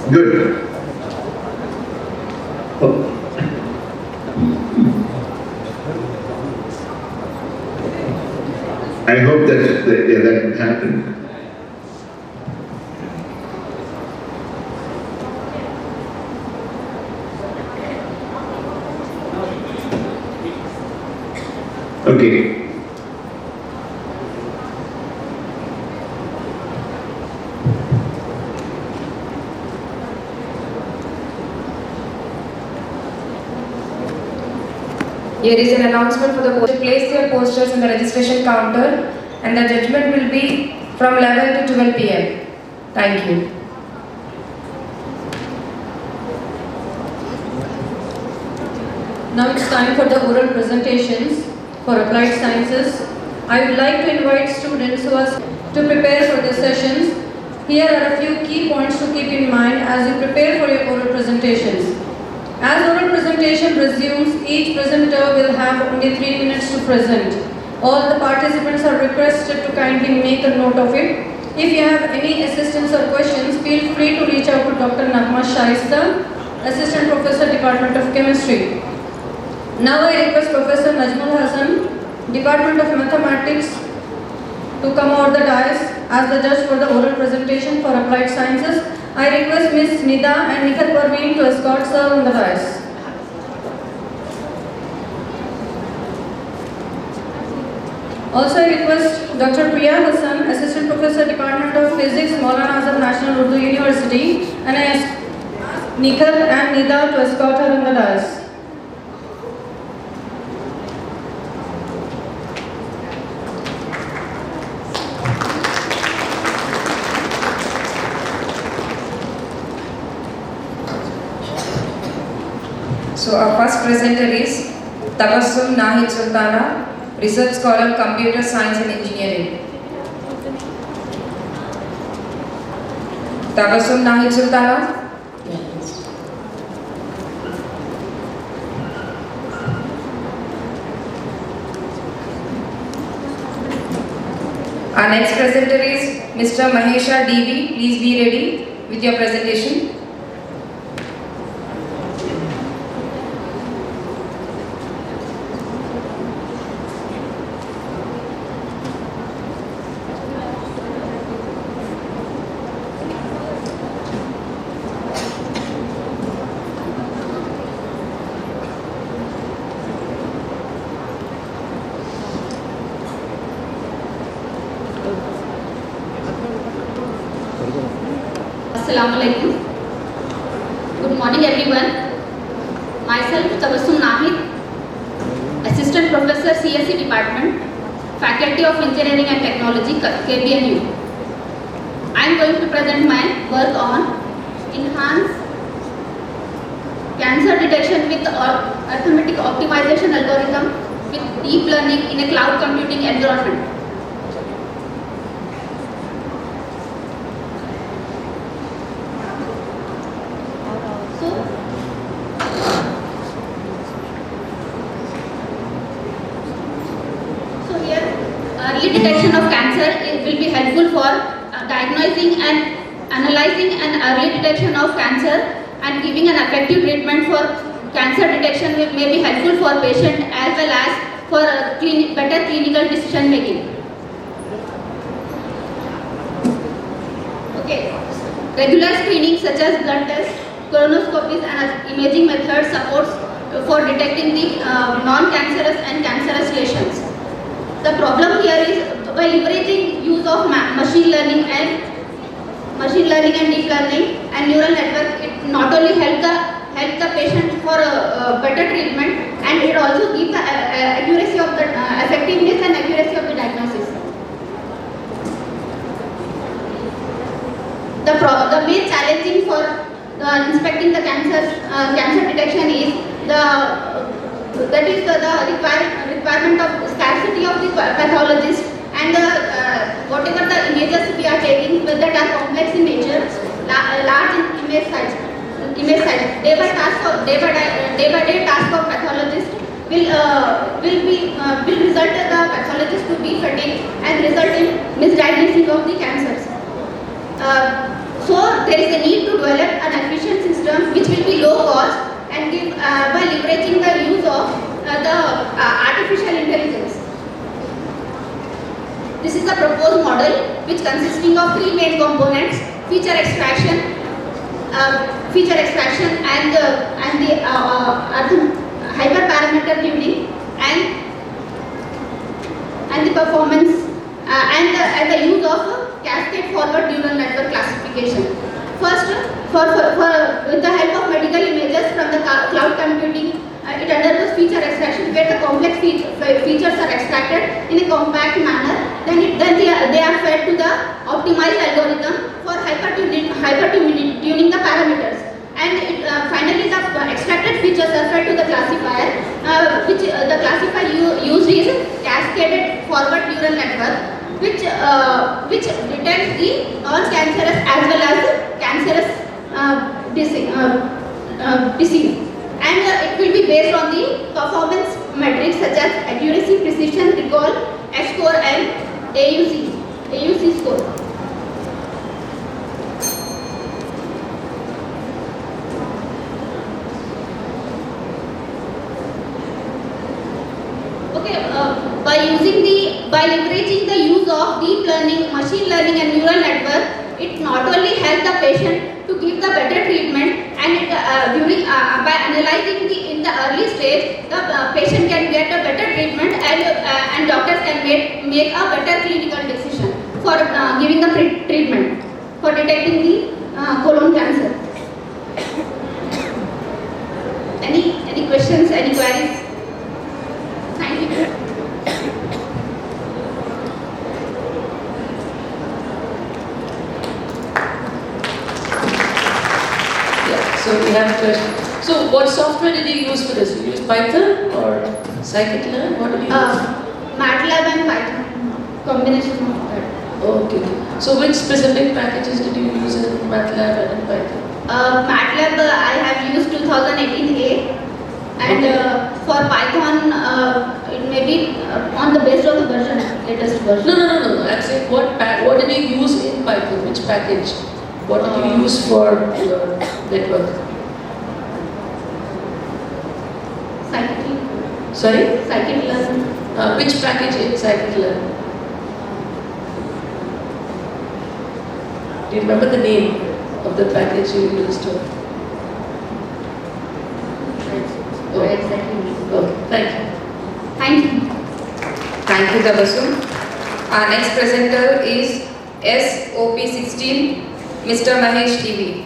Good. I hope that will happen. Okay. Here is an announcement for the poster. Place their posters in the registration counter and the judgment will be from 11 to 12 p.m. Thank you. Now it's time for the oral presentations for applied sciences. I would like to invite students who are to prepare for the sessions. Here are a few key points to keep in mind as you prepare for your oral presentations. As oral presentation resumes, each presenter will have only 3 minutes to present. All the participants are requested to kindly make a note of it. If you have any assistance or questions, feel free to reach out to Dr. Nagma Shaista, Assistant Professor, Department of Chemistry. Now I request Professor Najmul Hasan, Department of Mathematics, to come over the dais as the judge for the oral presentation for applied sciences. I request Ms. Nida and Nikhil Parveen to escort sir on the dais. Also I request Dr. Priya Hassan, Assistant Professor, Department of Physics, Maulana Azam National Urdu University, and I ask Nikhil and Nida to escort her on the dais. So our first presenter is Tabassum Nahid Sultana, Research Scholar, Computer Science and Engineering. Tabassum Nahid Sultana. Our next presenter is Mr. Mahesha DV. Please be ready with your presentation. Assalamualaikum. Good morning everyone. Myself Tabassum Nahid, Assistant Professor CSE Department, Faculty of Engineering and Technology, KBNU. I am going to present my work on enhanced cancer detection with arithmetic optimization algorithm with deep learning in a cloud computing environment. Early detection of cancer will be helpful for diagnosing and analyzing an early detection of cancer and giving an effective treatment for cancer detection may be helpful for patient as well as for better clinical decision making. Okay. Regular screening such as blood tests, colonoscopies and imaging methods supports for detecting the non-cancerous and cancerous lesions. The problem here is by leveraging use of machine learning and deep learning and neural network, it not only help the patient for a better treatment and it also gives the accuracy of the effectiveness and accuracy of the diagnosis. The main challenging for inspecting the cancer detection is the requirement of scarcity of the pathologist and whatever the images we are taking that are complex in nature, large in image size. Day by day task of pathologist will result in the pathologist to be fatigued and result in misdiagnosis of the cancers. So there is a need to develop an efficient system which will be low cost and give by leveraging the use of the artificial intelligence. This is the proposed model which consisting of 3 main components: feature extraction and the hyperparameter tuning and the performance and the use of cascade forward neural network classification. First, with the help of medical images from the cloud computing, it undergoes feature extraction where the features are extracted in a compact manner, then they are fed to the optimized algorithm for hyper-tuning the parameters. And finally, the extracted features are fed to the classifier, which the classifier used is cascaded forward neural network, which detects the non-cancerous as well as cancerous disease. And it will be based on the performance metrics such as accuracy, precision, recall, H-score and AUC score. Okay, by leveraging the use of deep learning, machine learning and neural network, it not only helps the patient to give the better treatment, and it, by analyzing in the early stage, the patient can get a better treatment, and doctors can make a better clinical decision for giving the treatment for detecting the colon cancer. Any questions? Any queries? Thank you. So we have a question. So what software did you use for this? You use Python or scikit-learn? What did you use? MATLAB and Python. Combination of that. Okay. So which specific packages did you use in MATLAB and in Python? MATLAB I have used 2018A, and for Python it may be on the basis of the version, latest version. No. I'm saying what did you use in Python? Which package? What did you use for your network? Scikit-learn. Sorry? Scikit-learn. Which package in scikit-learn? Do you remember the name of the package you used? Exactly. Okay, thank you. Thank you. Thank you, Tabassum. Our next presenter is SOP16, Mr. Mahesh TV.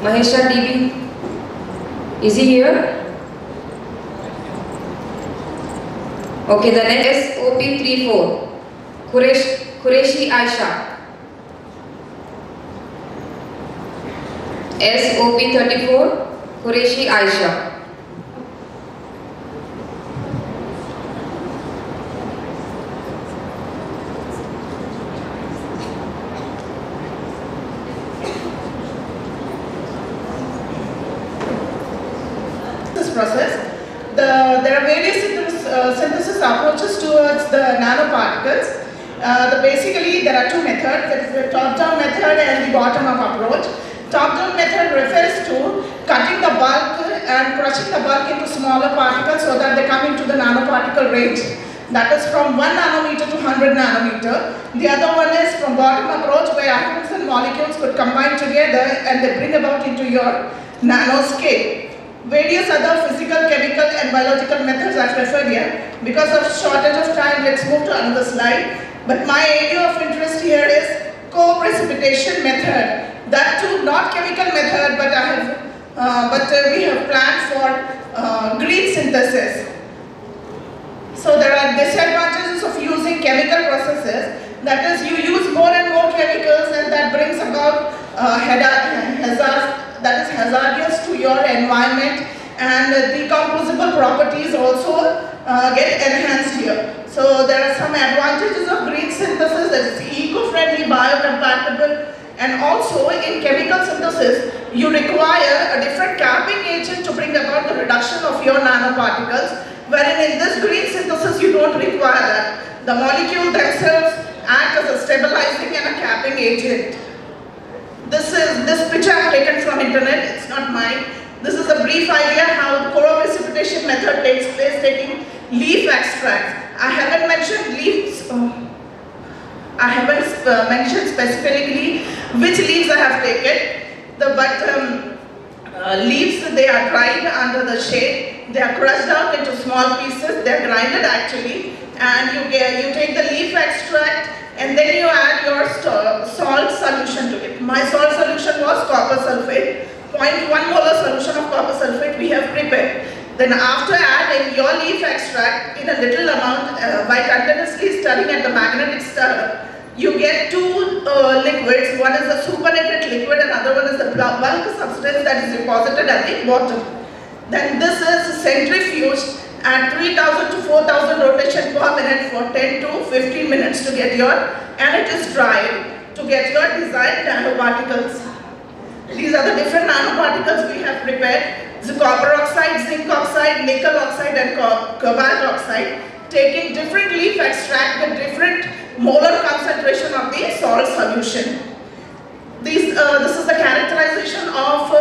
Mahesha TV, is he here? Okay, the next SOP34, Qureshi Aisha. SOP34, Qureshi Aisha. Process. There are various synthesis approaches towards the nanoparticles. Basically, there are two methods. There is the top-down method and the bottom-up approach. Top-down method refers to cutting the bulk and crushing the bulk into smaller particles so that they come into the nanoparticle range. That is from 1 nanometer to 100 nanometer. The other one is from bottom approach, where atoms and molecules could combine together and they bring about into your nanoscale. Various other physical, chemical and biological methods are referred here. Because of shortage of time, let's move to another slide. But my area of interest here is co-precipitation method. That too, not chemical method, but we have planned for green synthesis. So there are disadvantages of using chemical processes. That is, you use more and more chemicals, and that brings about hazards. That is hazardous to your environment, and decomposable properties also get enhanced here. So there are some advantages of green synthesis, that is eco-friendly, biocompatible, and also in chemical synthesis you require a different capping agent to bring about the reduction of your nanoparticles, wherein in this green synthesis you don't require that. The molecule themselves act as a stabilizing and a capping agent. This picture I have taken from internet, it's not mine. This is a brief idea how the co-precipitation method takes place, taking leaf extracts. I haven't mentioned leaves, I haven't mentioned specifically which leaves I have taken. Leaves, they are dried under the shade, they are crushed out into small pieces, they are grinded actually, and you take the leaf extract, and then you add your salt solution to it. My salt solution was copper sulfate, 0.1 molar solution of copper sulfate we have prepared. Then after adding your leaf extract in a little amount by continuously stirring at the magnetic stirrer, you get two liquids. One is the supernatant liquid and other one is the bulk substance that is deposited at the bottom. Then this is centrifuged at 3000 to 4000 rotation per minute for 10 to 15 minutes to get your, and it is dried to get your desired nanoparticles. These are the different nanoparticles we have prepared. The copper oxide, zinc oxide, nickel oxide and cobalt oxide, taking different leaf extract with different molar concentration of the salt solution. This is the characterization of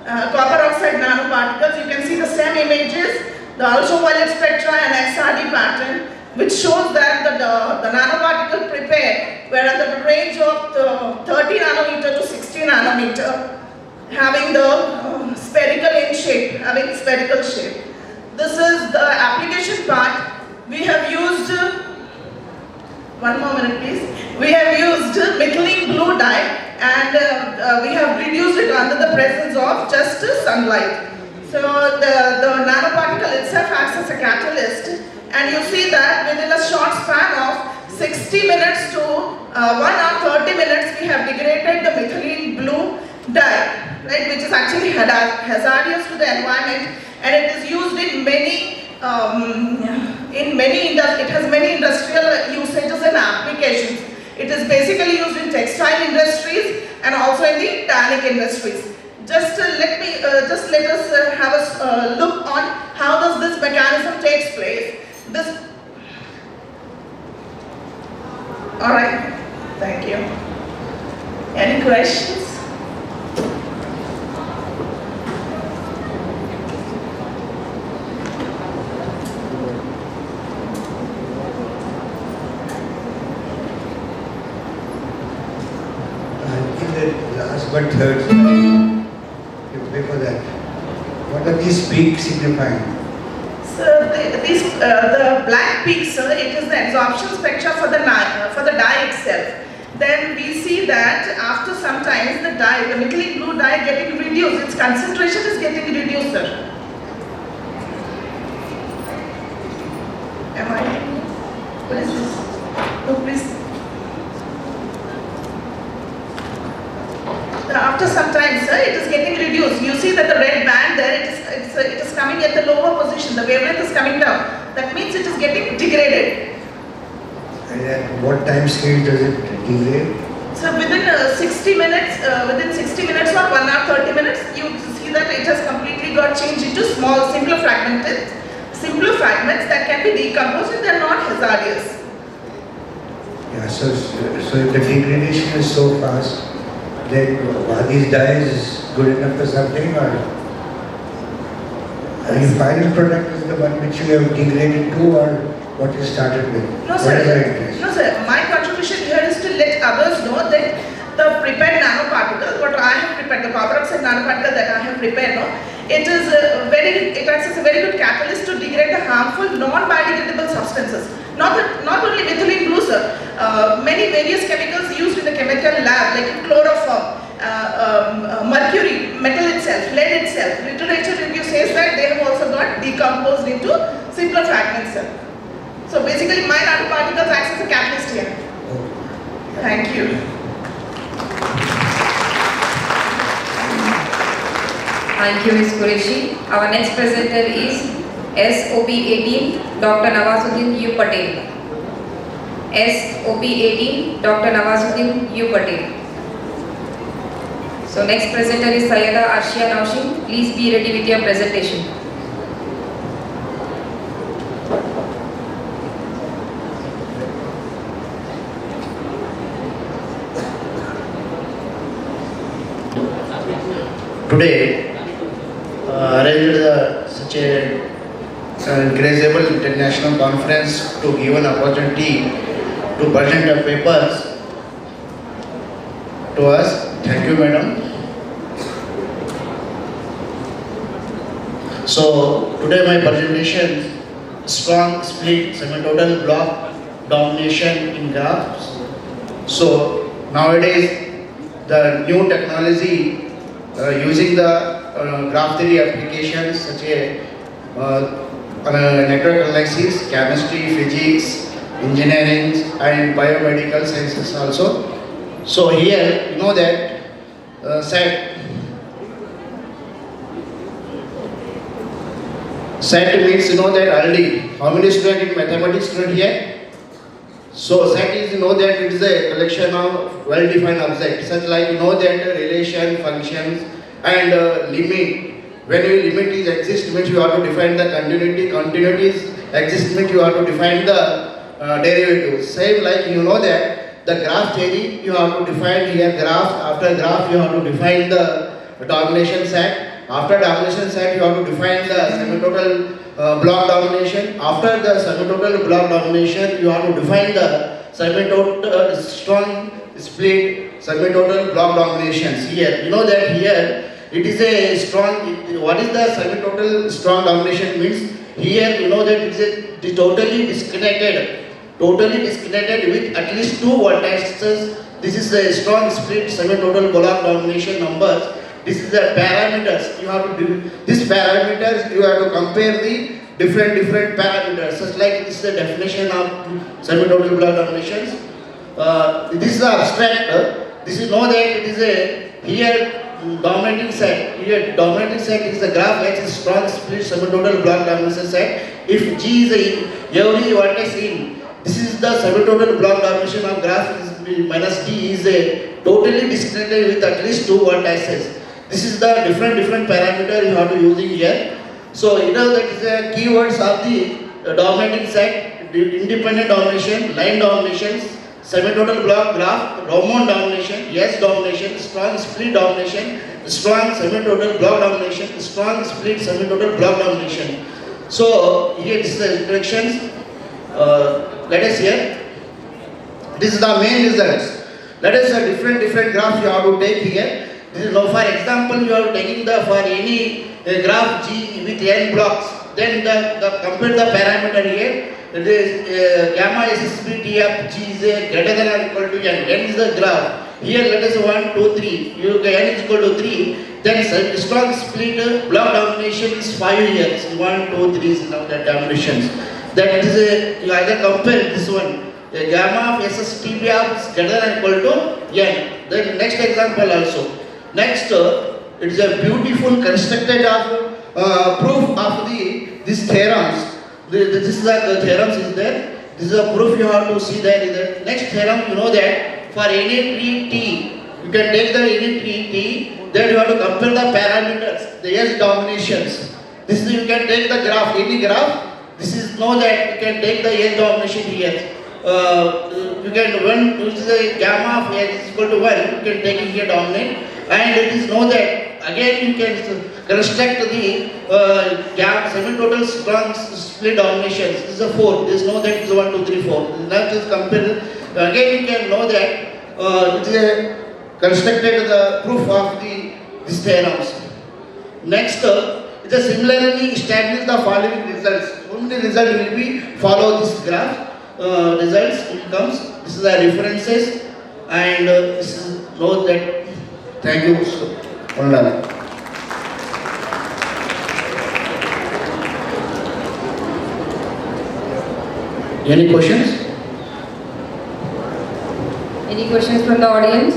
copper oxide nanoparticles. You can see the same images, the ultraviolet spectra and XRD pattern, which shows that the nanoparticle prepared were at the range of 30 nanometer to 60 nanometer, having the spherical in shape, having spherical shape. This is the application part. We have used, one more minute please, we have used methylene blue dye and we have reduced it under the presence of just sunlight. So the nanoparticle itself acts as a catalyst, and you see that within a short span of 60 minutes to 1 hour 30 minutes we have degraded the methylene blue dye, right, which is actually hazardous to the environment, and it is used in many it has many industrial usages and applications. It is basically used in textile industries and also in the tannic industries. Just let us have a look on how does this mechanism takes place. All right, thank you. Any questions? Last but third slide, you pay for that. What are these peaks signifying? So the black peaks, sir, it is the absorption spectra for the dye itself. Then we see that after some time the methylene blue dye getting reduced, its concentration is getting reduced, sir. Am I? What is this? Oh, please. After some time, sir, it is getting reduced. You see that the red band there, it is coming at the lower position. The wavelength is coming down. That means it is getting degraded. And at what time scale does it degrade? So within 60 minutes, or 1 hour 30 minutes, you see that it has completely got changed into small, simpler fragments that can be decomposed and they are not hazardous. Yeah. So if the degradation is so fast, then are these dyes good enough for something, or your final product is the one which you have degraded to, or what you started with? No sir, my contribution here is to let others know that the prepared nanoparticle, what I have prepared, the copper oxide nanoparticle that I have prepared, it acts as a very good catalyst to degrade the harmful non-biodegradable substances. Not only methylene blue, sir. Many various chemicals used in the chemical lab, like chloroform, mercury, metal itself, lead itself. Literature review says that they have also got decomposed into simpler fragments, sir. So basically, my nanoparticles acts as a catalyst here. Thank you. Thank you, Ms. Qureshi. Our next presenter is SOP 18, Dr. Nawazuddin U. Patel. SOP 18, Dr. Nawazuddin U. Patel. So next presenter is Sayyida Arshia Naushin. Please be ready with your presentation. Today, arranged such a incredible international conference to give an opportunity to present the papers to us. Thank you, madam. So today my presentation, strong split semi-total block domination in graphs. So nowadays the new technology using the graph theory applications such as network analysis, chemistry, physics, engineering and biomedical sciences also. So here you know that set means you know that already how many students in mathematics student here? So set is you know that it is a collection of well-defined objects such like you know that relation, functions and limit. When a limit is exist means you have to define the continuity. Continuity is exist means you have to define the derivatives. Same like you know that the graph theory you have to define here graph. After graph you have to define the domination set. After domination set you have to define the semi-total block domination. After the semi-total block domination you have to define the semi-total strong split semi-total block dominations. Here you know that here it is a strong. What is the semi-total strong domination means? Here you know that it is a totally disconnected with at least two vertices. This is the strong split semi-total block domination numbers. This is the parameters. You have to do these parameters. You have to compare the different parameters. Such like this is the definition of semi-total block dominations. This is the abstract. This is know that it is a here dominating set. Here dominating set is the graph H is strong split semi-total block domination set. If G is every vertex in, this is the semi-total block domination of graph is minus D is a totally disconnected with at least two vertices. This is the different parameter you have to using here. So you know that is the keywords of the dominating set: independent domination, line dominations, semi-total block graph, Raman domination, S domination, strong split domination, strong semi-total block domination, strong split semi-total block domination. So here this is the instructions. Let us hear. This is the main results. Let us different graphs you have to take here. This is now for example you are taking the for any graph G with n blocks. Then the compare the parameter here. It is gamma SSB T of G is greater than or equal to n. N is the graph. Here let us 1, 2, 3. You n is equal to 3. Then strong split block domination is 5 years. 1, 2, 3 is now the dominations. That is you either compare this one. The gamma of SSTB of greater than or equal to n. Then next example also. Next it is a beautiful constructed of proof of these theorems. This is the theorems is there. This is a proof you have to see there. The next theorem you know that for any tree T, you can take the any tree T, then you have to compare the parameters, the S dominations. This is you can take the graph, any graph. This is know that you can take the S domination here. You can when use the gamma of S is equal to 1, you can take it here dominant, and it is know that again you can construct the semi-total strong split dominations. This is a 4. This know that is 1, 2, 3, 4. Now just compare. Again you can know that it is a constructed the proof of these theorems. Next, it is similarly established the following results. Only result will be follow this graph. Results it comes. This is the references, and this is note that. Thank you. Any questions? Any questions from the audience?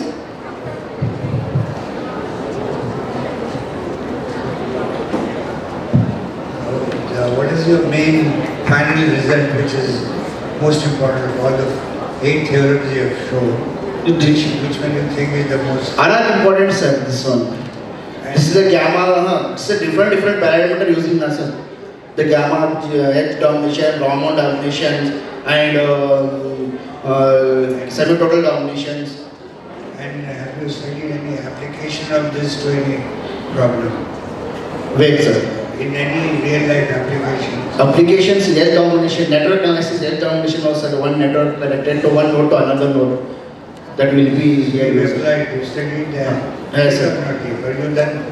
What is your main final result, which is most important of all the 8 theorems you have shown? Which one you think is the most? Another important, sir, this one. This is a gamma, it's a different parameter using that, sir. The gamma, H domination, Raman dominations, and semi-total dominations. And have you studied any application of this to any problem? Wait, sir. In any real life applications? Applications, H domination, network analysis, H domination was one network connected to one node to another node. That will be here. You applied, you studied that. Yes, sir. Not here, but you done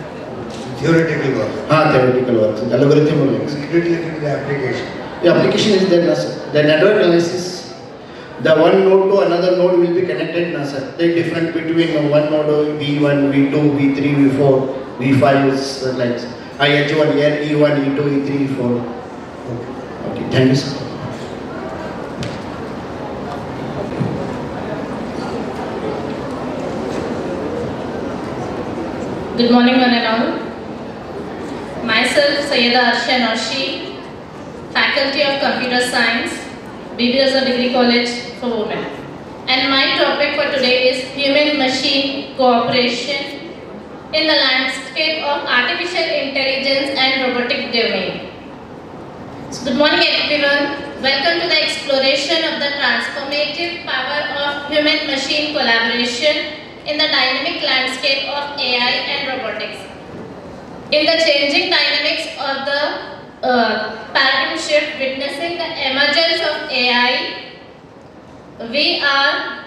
theoretical work. Theoretical work. Algorithm work. You did look into the application. The application is there, sir. The network analysis. the one node to another node will be connected, na sir. The difference between one node V1, V2, V3, V4, V5 is like IH1, E1, E2, E3, E4. Okay, thank you sir. Good morning, one and all. Myself, Sayyida Arsha Norshi, Faculty of Computer Science, BBS Degree College for Women. And my topic for today is Human-Machine Cooperation in the Landscape of Artificial Intelligence and Robotic Domain. So, good morning everyone. Welcome to the exploration of the transformative power of human-machine collaboration in the dynamic landscape of AI and robotics. In the changing dynamics of the paradigm shift, witnessing the emergence of AI, we are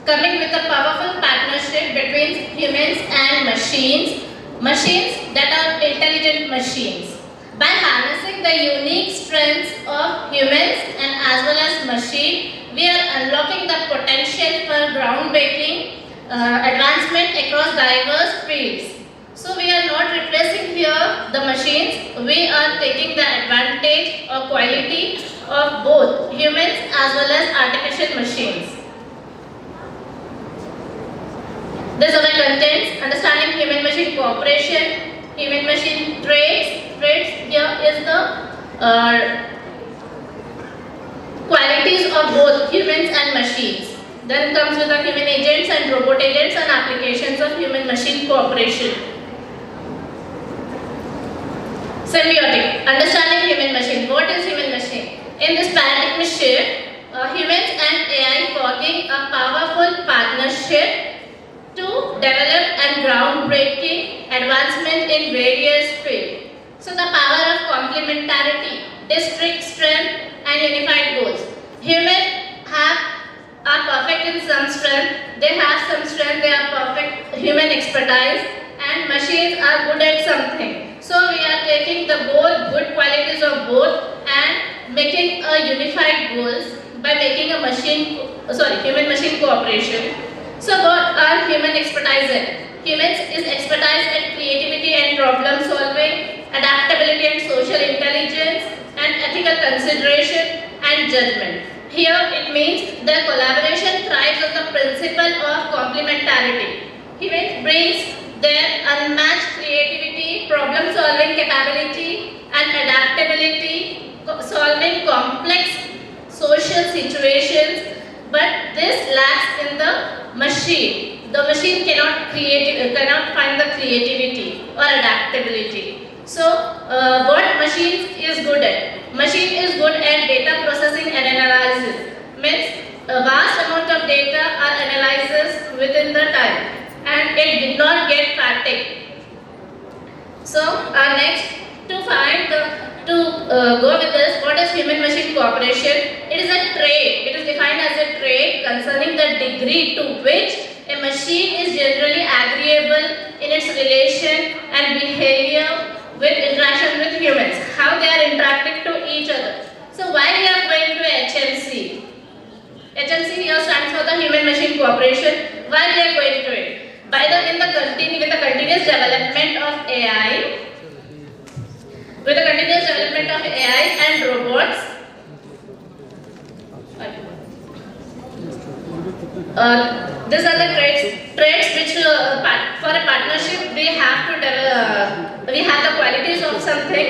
coming with a powerful partnership between humans and machines, machines that are intelligent machines. By harnessing the unique strengths of humans and as well as machine, we are unlocking the potential for groundbreaking advancement across diverse fields. So we are not replacing here the machines, we are taking the advantage or quality of both humans as well as artificial machines. These are the contents: understanding human-machine cooperation, human-machine traits. Traits here is the qualities of both humans and machines. Then comes with the human agents and robot agents and applications of human-machine cooperation. Symbiotic, understanding human-machine. What is human-machine? In this paradigm shift, humans and AI forging a powerful partnership to develop and groundbreaking advancement in various fields. So the power of complementarity, distinct strength and unified goals. Humans are perfect in some strength, they have some strength, they are perfect human expertise, and machines are good at something. So we are taking the both good qualities of both and making a unified goals by making a human-machine cooperation. So what are human expertise in? Humans is expertise in creativity and problem solving, adaptability and social intelligence, and ethical consideration and judgment. Here it means the collaboration thrives on the principle of complementarity. Humans brings their unmatched creativity, problem solving capability, and adaptability, solving complex social situations, but this lacks in the machine. The machine cannot find the creativity or adaptability. So, what machine is good at? Machine is good at data processing and analysis. Means a vast amount of data are analyzed within the time, and it did not get fatigue. So, next to go with this, what is human-machine cooperation? It is a trait. It is defined as a trait concerning the degree to which a machine is generally agreeable in its relation and behavior with interaction with humans. How they are interacting to each other. So why we are going to HMC? HMC here stands for the human-machine cooperation. Why we are going to it? With the continuous development of AI. With the continuous development of AI and robots, these are the traits which for a partnership we have to develop. We have the qualities of something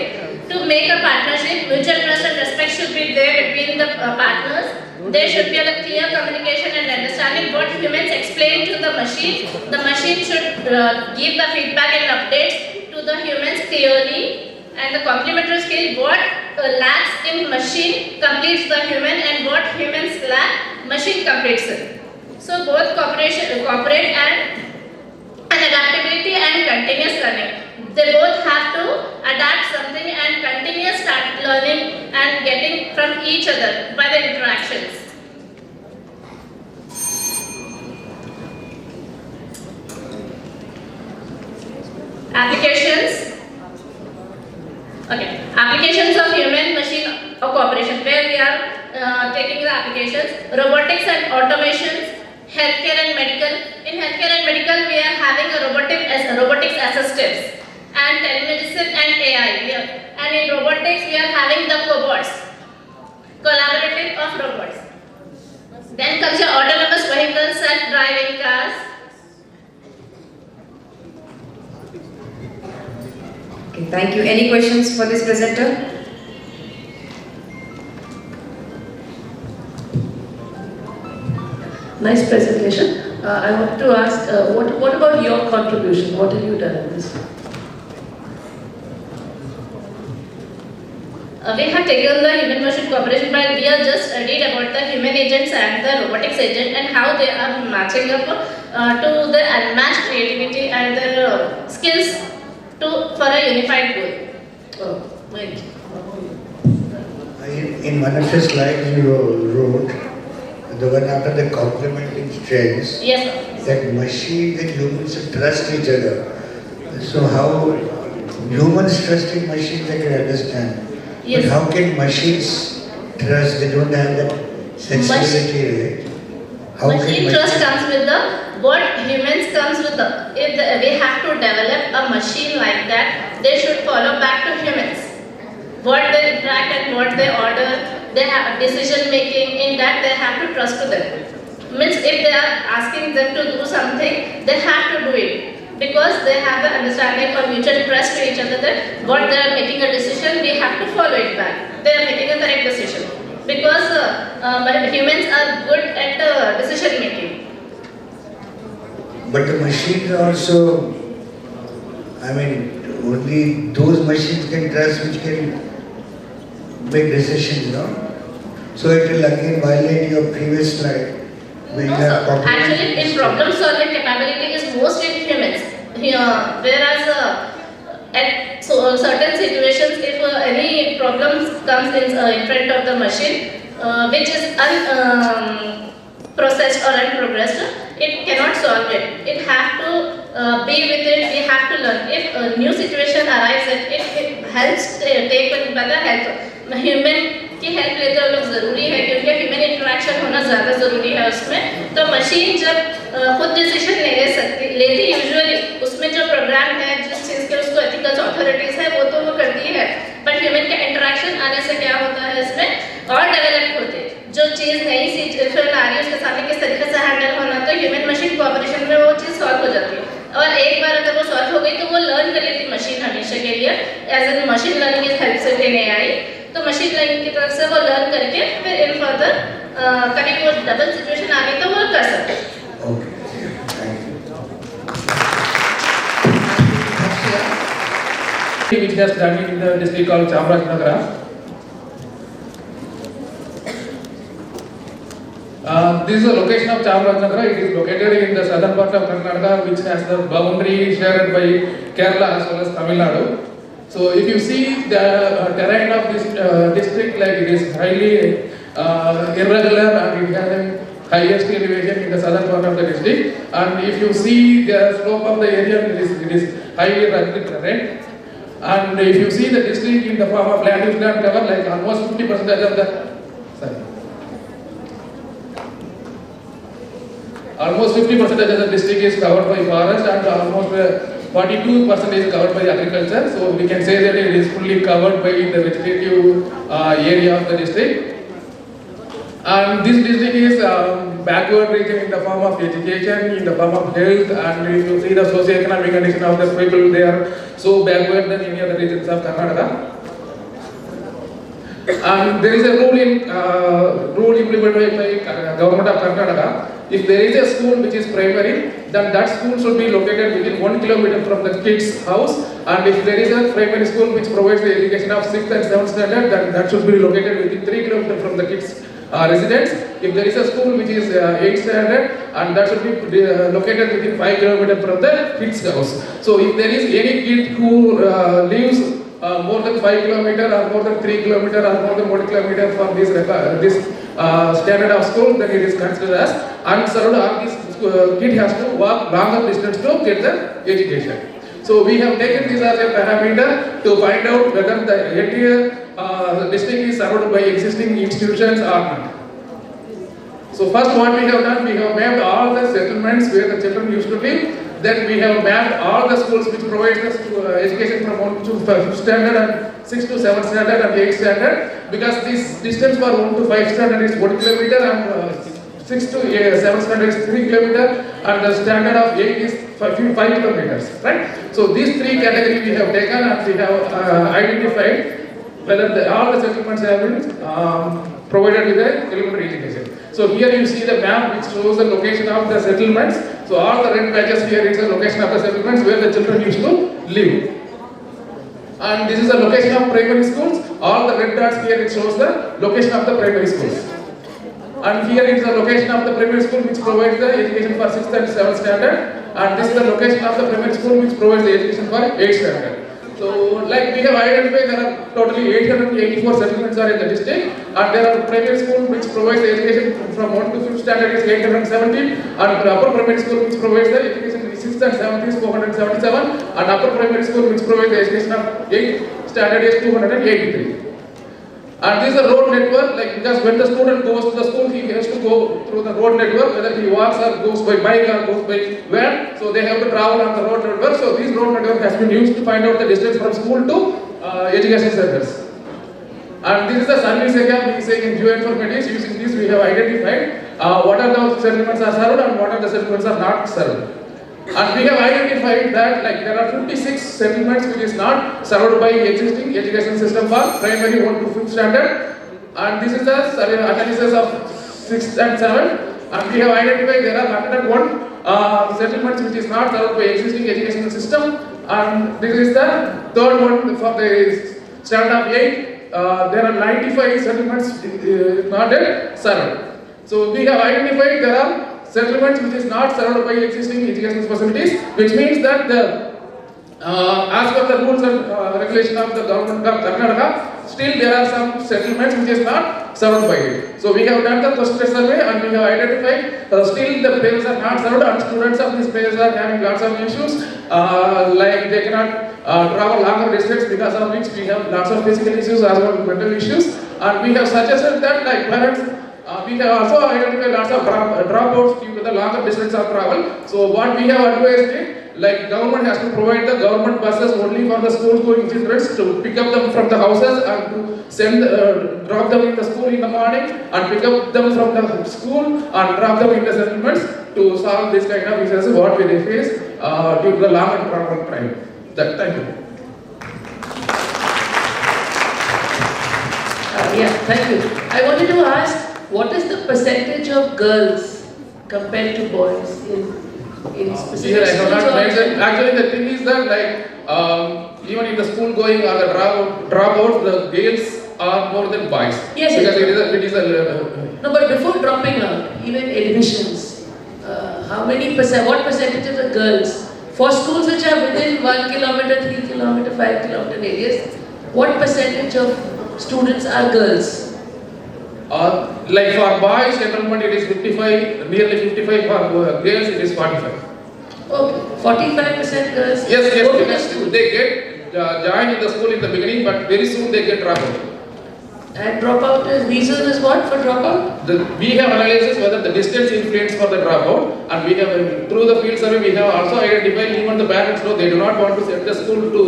to make a partnership. Mutual trust and respect should be there between the partners. There should be a clear communication and understanding what humans explain to the machine. The machine should give the feedback and updates to the humans clearly. And the complementary skill, what lacks in machine completes the human, and what humans lack, machine completes it. So both cooperate and adaptability and continuous learning. They both have to adapt something and continuous start learning and getting from each other by the interactions. Applications. Okay, applications of human-machine cooperation, where we are taking the applications, robotics and automations, healthcare and medical. In healthcare and medical, we are having robotics assistants and telemedicine and AI. And in robotics, we are having the cobots, collaborative of robots. Then comes your autonomous vehicles, self-driving cars. Okay, thank you. Any questions for this presenter? Nice presentation. I want to ask, what about your contribution? What have you done in this? We have taken the human machine cooperation, but we have just studied about the human agents and the robotics agent and how they are matching up to their unmatched creativity and their skills for a unified goal. Oh, thank you. In one of the slides you wrote, the one after the complementing strengths, yes, sir. that machines and humans should trust each other. So how humans trusting machines I can understand. Yes. But how can machines trust? They don't have that sensibility, right? How machine can trust comes with what humans comes with if we have to develop a machine like that, they should follow back to humans. What they interact and what they order, they have decision making, in that they have to trust to them. Means if they are asking them to do something, they have to do it. Because they have the understanding or mutual trust to each other that what they are making a decision, we have to follow it back. They are making a correct decision. Because humans are good at decision making. But the machines also, I mean, only those machines can trust which can make decisions, no? So it will again violate your previous slide. When you have Actually, in problem solving capability is most in humans. Whereas at certain situations, if any problems comes in front of the machine, which is unprocessed or unprogressed, it cannot solve it. It has to be with it. We have to learn. If a new situation arrives, it helps take better help. Human की help लेते हुए लोग ज़रूरी है क्योंकि human interaction होना ज़्यादा ज़रूरी है उसमें. तो मशीन जब खुद डिसीजन नहीं ले सकती लेती यूजुअली उसमें जो प्रोग्राम है जिस चीज़ के उसको एथिकल अथॉरिटीज़ है वो तो वो करती है, बट ह्यूमन का इंटरेक्शन आने से क्या होता है इसमें और डेवलप होते जो चीज़ नई सिचुएशन आ रही है उसके सामने किस तरीके से हैंडल होना, तो ह्यूमन मशीन कोऑपरेशन में वो चीज़ सॉल्व हो जाती है. और एक बार अगर वो सॉल्व हो गई तो वो लर्न कर लेती मशीन हमेशा के लिए. As an machine learning is helps in AI. तो मशीन लर्निंग की तरफ से वो लर्न करके फिर इन फर्दर कभी वो डबल सिचुएशन आ गई तो वो कर सकते हैं. Which has done in the district called Chamarajanagar. This is the location of Chamarajanagar. It is located in the southern part of Karnataka, which has the boundary shared by Kerala as well as Tamil Nadu. So if you see the terrain of this district, like it is highly irregular and it has a highest elevation in the southern part of the district. And if you see the slope of the area, it is highly rugged terrain. And if you see the district in the form of land use land cover, like almost 50% of the almost 50% of the district is covered by forest and almost 42% is covered by agriculture. So we can say that it is fully covered by the vegetative area of the district. And this district is backward region in the form of education, in the form of health, and if you see the socio-economic condition of the people, they are so backward than any other regions of Karnataka. And there is a rule implemented by government of Karnataka. If there is a school which is primary, then that school should be located within 1 kilometer from the kid's house. And if there is a primary school which provides the education of 6th and 7th standard, then that should be located within 3 kilometers from the kid's residence. If there is a school which is 8th standard, and that should be located within 5 kilometers from the kid's house. So if there is any kid who lives more than 5 kilometers or more than 3 kilometers or more than 1 kilometer from this standard of school, then it is considered as unserved, or this kid has to walk longer distance to get the education. So we have taken this as a parameter to find out whether the entire the district is surrounded by existing institutions or not. So first what we have done, we have mapped all the settlements where the children used to live. Then we have mapped all the schools which provide us education from 1 to 5 standard and 6 to 7 standard and 8 standard. Because this distance for 1 to 5 standard is 1 kilometer and 6 to 7 standard is 3 kilometer and the standard of 8 is 5 kilometers, right? So these three categories we have taken and we have identified whether all the settlements have been provided with a elementary education. So here you see the map which shows the location of the settlements. So all the red patches here is the location of the settlements where the children used to live. And this is the location of primary schools. All the red dots here it shows the location of the primary schools. And here is the location of the primary school which provides the education for 6th and 7th standard. And this is the location of the primary school which provides the education for 8th standard. So, like we have identified, there are totally 884 settlements are in the district, and there are primary school which provides the education from 1 to 5th standard is 870, and upper primary school which provides the education in 6th and 7th is 477, and upper primary school which provides the education of 8th standard is 283. And this is a road network, like because when the student goes to the school, he has to go through the road network, whether he walks or goes by bike or goes by van, so they have to travel on the road network. So this road network has been used to find out the distance from school to education centers. And this is the service area we say in geoinformatics. Using this we have identified what are the settlements are served and what are the settlements are not served. And we have identified that like there are 56 settlements which is not served by existing education system for primary 1 to 5th standard. And this is the analysis of 6th and 7th. And we have identified there are 101 settlements which is not served by existing education system. And this is the third one for the standard of 8. There are 95 settlements not yet served. So we have identified there are settlements which is not served by existing education facilities, which means that the as per the rules and regulation of the government of Karnataka, still there are some settlements which is not served by it. So we have done the cluster survey and we have identified still the places are not served and students of these places are having lots of issues like they cannot travel longer distance, because of which we have lots of physical issues as well as mental issues. And we have suggested that like parents, we have also identified lots of dropouts due to the longer distance of travel. So what we have advised is, like government has to provide the government buses only for the school going children to pick up them from the houses and to send, drop them in the school in the morning and pick up them from the school and drop them in the settlements to solve this kind of issues what we face due to the longer travel time. Thank you. Yeah, thank you. I wanted to ask, what is the percentage of girls compared to boys in specific Here I have not schools? mentioned. Actually, the thing is that like even in the school going or the dropouts, the girls are more than boys. Yes, because yes. it is a No, but before dropping out, even admissions, how many percent? What percentage of the girls for schools which are within 1 kilometer, 3 kilometer, 5 kilometer radius? What percentage of students are girls? Like for boys, enrollment it is 55, nearly 55. For girls, it is 45. Okay, 45% girls. Yes, go to the because school. they get join in the school in the beginning, but very soon they get dropped out. And dropout is, reason is what for dropout? We have analysis whether the distance influence for the dropout, and we have through the field survey we have also identified even the parents know they do not want to send the school to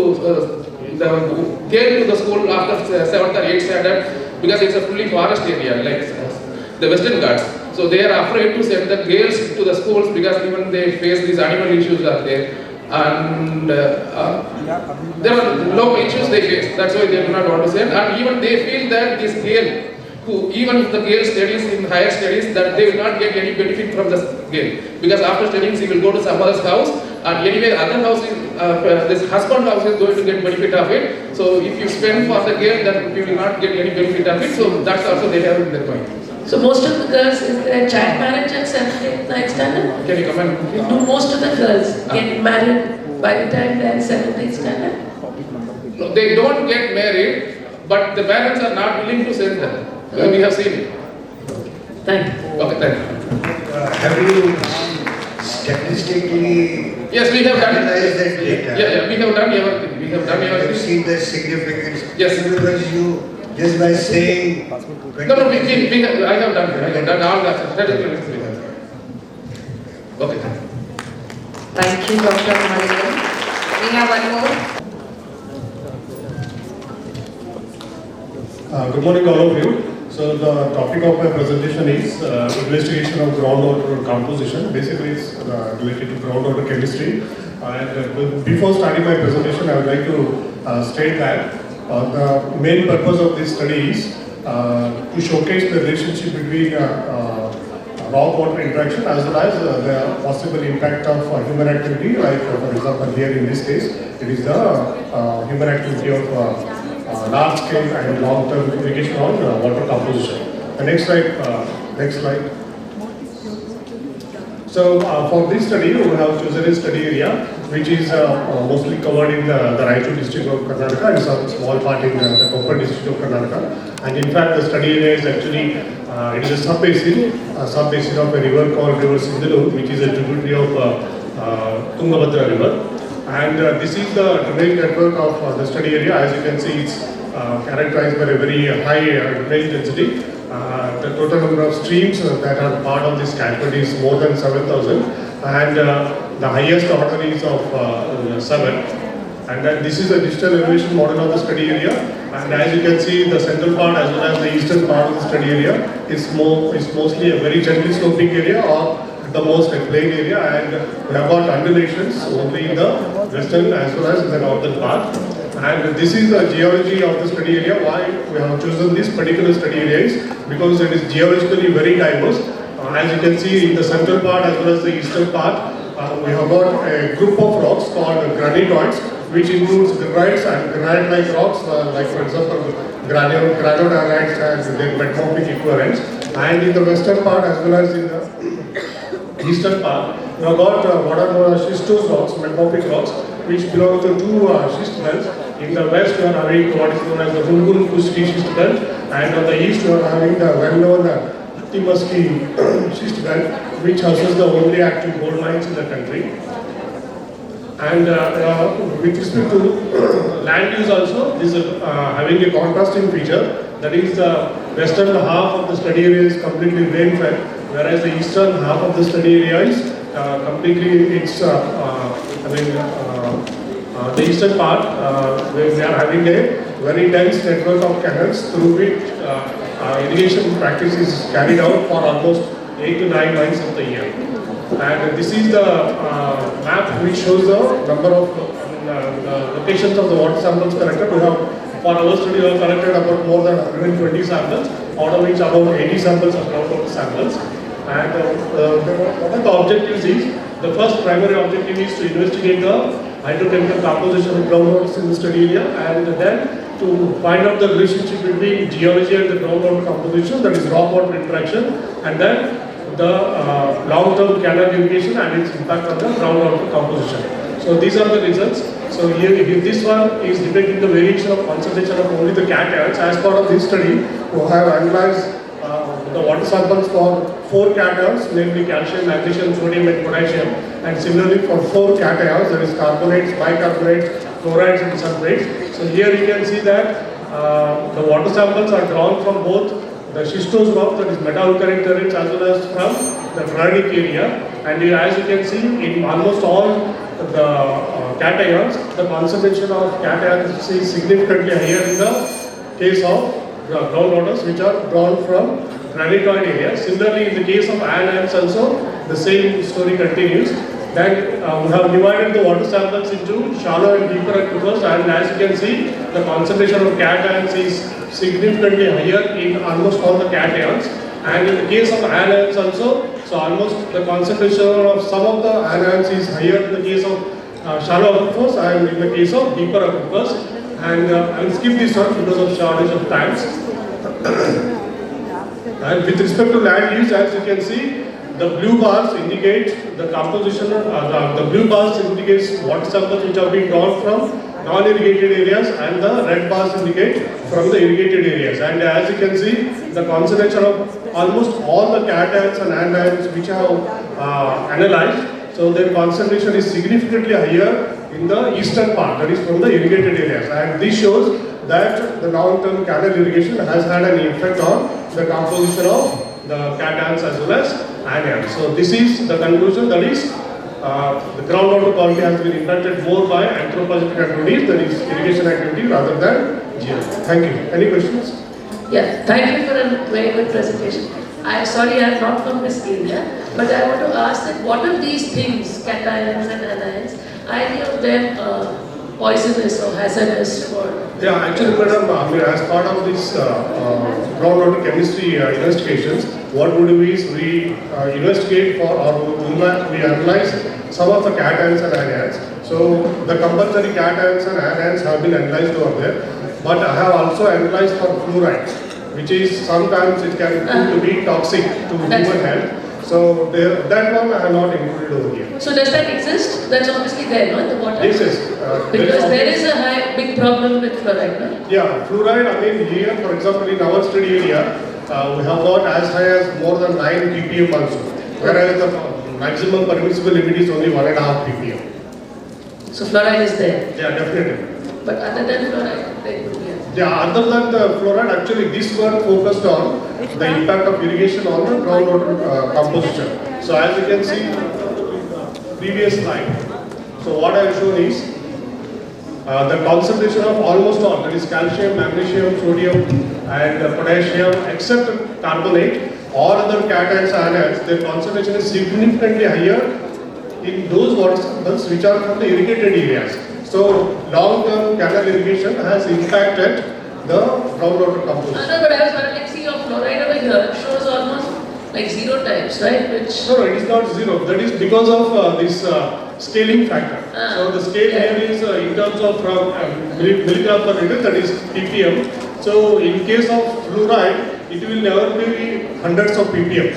the girl to the school after 7th or 8th standard because it's a fully forest area like the Western Ghats. So they are afraid to send the girls to the schools because even they face these animal issues are there. And there are local issues they face, that's why they do not want to send. And even they feel that this girl, who even if the girl studies in higher studies, that they will not get any benefit from the girl. Because after studying she will go to some other's house, and anyway other house is, this husband house is going to get benefit of it. So if you spend for the girl, then you will not get any benefit of it. So that's also they have in their mind. So most of the girls, is there a child marriage at 7th, 8th standard? Can you comment? Do most of the girls get married by the time they are 7th, 8th standard? No, they don't get married, but the parents are not willing to send them. We have seen it. Thank you. Okay, thank you. Have you statistically yes, we have done analyzed that data? Yeah, we have done everything. We have done everything. You've seen the significance. Yes. Because you just by saying. No, I have done all that. Okay. Thank you, Dr. Maligan. We have one more. Good morning, all of you. So the topic of my presentation is investigation of groundwater composition. Basically, it's related to groundwater chemistry. And before starting my presentation, I would like to state that the main purpose of this study is to showcase the relationship between rock-water interaction as well as the possible impact of human activity. Like for example, here in this case, it is the human activity of large-scale and long-term irrigation on water composition. The next slide. So for this study, we have chosen a study area which is mostly covered in the Raichur district of Karnataka and some small part in the Koppal district of Karnataka. And in fact, the study area is actually it is a sub-basin of a river called River Sindhu, which is a tributary of Tungabhadra river. And this is the drainage network of the study area. As you can see, it's characterized by a very high drainage density. The total number of streams that are part of this catchment is more than 7,000, and the highest order is of 7. And then this is a digital elevation model of the study area. And as you can see, the central part as well as the eastern part of the study area is mostly a very gently sloping area, or at the most a plain area, and we have got undulations only in the western as well as in the northern part. And this is the geology of the study area. Why we have chosen this particular study area is because it is geologically very diverse. As you can see in the central part as well as the eastern part, we have got a group of rocks called granitoids, which includes granites and granite-like rocks, like for example granodiorites and their metamorphic equivalents. And in the western part as well as in the eastern part, we have got what are known as schistose rocks, metamorphic rocks, which belong to two schist belts. In the west, we are having what is known as the Bulgul-Kuski schist belt, and on the east, we are having the well-known Timuski schist belt, which houses the only active gold mines in the country. And with respect to land use also, this is having a contrasting feature. That is, the western half of the study area is completely rain-fed, whereas the eastern half of the study area is completely, the eastern part, where we are having a very dense network of canals through which irrigation practice is carried out for almost 8 to 9 months of the year. And this is the map which shows the number of locations of the water samples collected. We have, for our study, we have collected about more than 120 samples, out of which about 80 samples are groundwater samples. And one of the objectives is, the first primary objective is to investigate the hydrochemical composition of groundwater in the study area, and then to find out the relationship between geology and the groundwater composition, that is rock water interaction, and then the long-term canal irrigation and its impact on the groundwater composition. So these are the results. So here this one is depicting the variation of concentration of only the cations. As part of this study, we have analyzed the water samples for 4 cations, namely calcium, magnesium, sodium and potassium, and similarly for 4 cations, that is carbonates, bicarbonates, chlorides and sulfates. So here you can see that the water samples are drawn from both the schistose rock, that is meta-alkaline terrains, as well as from the granitic area. And as you can see, in almost all the cations, the concentration of cations is significantly higher in the case of groundwaters which are drawn from granitoid area. Similarly, in the case of anions also, the same story continues. Then we have divided the water samples into shallow and deeper aquifers, and as you can see, the concentration of cations is significantly higher in almost all the cations. And in the case of anions also, so almost the concentration of some of the anions is higher in the case of shallow aquifers and in the case of deeper aquifers. And I will skip this one because of shortage of time. And with respect to land use, as you can see, the blue bars indicate the composition, the blue bars indicates water samples which have been drawn from non-irrigated areas, and the red bars indicate from the irrigated areas. And as you can see, the concentration of almost all the cations and anions which have analyzed, so their concentration is significantly higher in the eastern part, that is from the irrigated areas. And this shows that the long-term canal irrigation has had an effect on the composition of the cations as well as anions. So this is the conclusion, that is the groundwater quality has been impacted more by anthropogenic activities, that is irrigation activity, rather than GM. Thank you. Any questions? Yeah, thank you for a very good presentation. I'm sorry I am not from this area, but I want to ask that what are these things, cations and anions, are any of them poisonous or hazardous for? Yeah, actually, madam, as part of this groundwater chemistry investigations, what we do is we investigate for, or we analyze some of the cations and anions. So the compulsory cations and anions have been analyzed over there, but I have also analyzed for fluoride, which is sometimes it can prove to be toxic to human health. So that one I have not included over here. So does that exist? That's obviously there, no, in the water? Yes, yes. Because there is a big problem with fluoride, no? Yeah, fluoride, I mean here, for example, in our study area, we have got as high as more than 9 ppm also, whereas the maximum permissible limit is only 1.5 ppm. So fluoride is there? Yeah, definitely. But other than fluoride, there could be a... Yeah, other than the fluoride, actually this work focused on the impact of irrigation on the groundwater composition. So as you can see in the previous slide, so what I have shown is the concentration of almost all, that is calcium, magnesium, sodium and potassium, except carbonate, all other cations and anions, their concentration is significantly higher in those water samples which are from the irrigated areas. So long-term canal irrigation has impacted the groundwater composition. No, but I was wondering, see your fluoride over here shows almost like 0 types, right? Which... No, it is not 0. That is because of this scaling factor. So the scale here is in terms of from milligram per liter, that is ppm. So in case of fluoride, it will never be hundreds of ppm.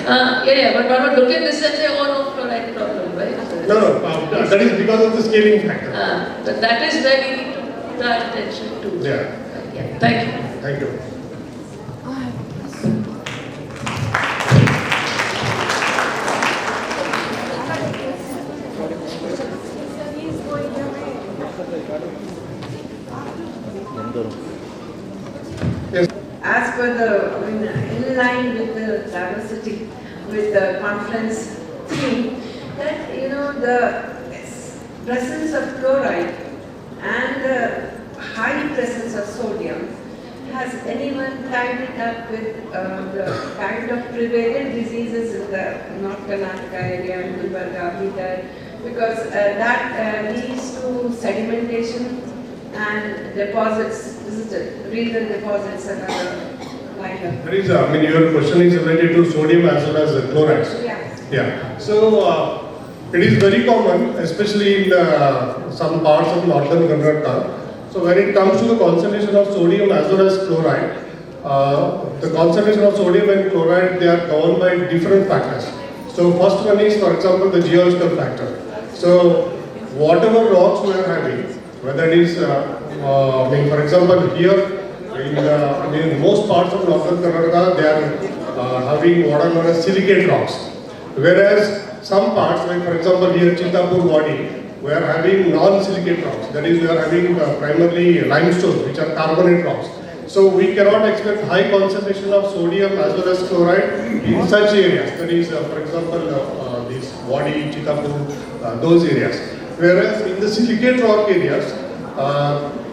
Yeah, but one would look at this and say, oh no, fluoride problem, right? No, that is because of the scaling factor. But that is where we need to put our attention to. Yeah. Thank you. Thank you. Yes. As per the, in line with the diversity, with the conference theme, that the presence of chloride and the high presence of sodium, has anyone tied it up with the kind of prevalent diseases in the North Karnataka area and Gulbarga, Bidar, because that leads to sedimentation and deposits, regional deposits and other kind of. That is, I mean, your question is related to sodium as well as chlorides. Yeah. Yeah. So it is very common, especially in some parts of northern Karnataka. So when it comes to the concentration of sodium as well as chloride, the concentration of sodium and chloride, they are governed by different factors. So first one is, for example, the geological factor. So whatever rocks we are having, whether it is, for example, here in most parts of northern Karnataka, they are having what are known as silicate rocks. Whereas some parts, like for example here Chitapur Wadi, we are having non-silicate rocks. That is, we are having primarily limestone, which are carbonate rocks. So we cannot expect high concentration of sodium as well as chloride in such areas. That is, for example, this Wadi, Chitapur, those areas. Whereas in the silicate rock areas,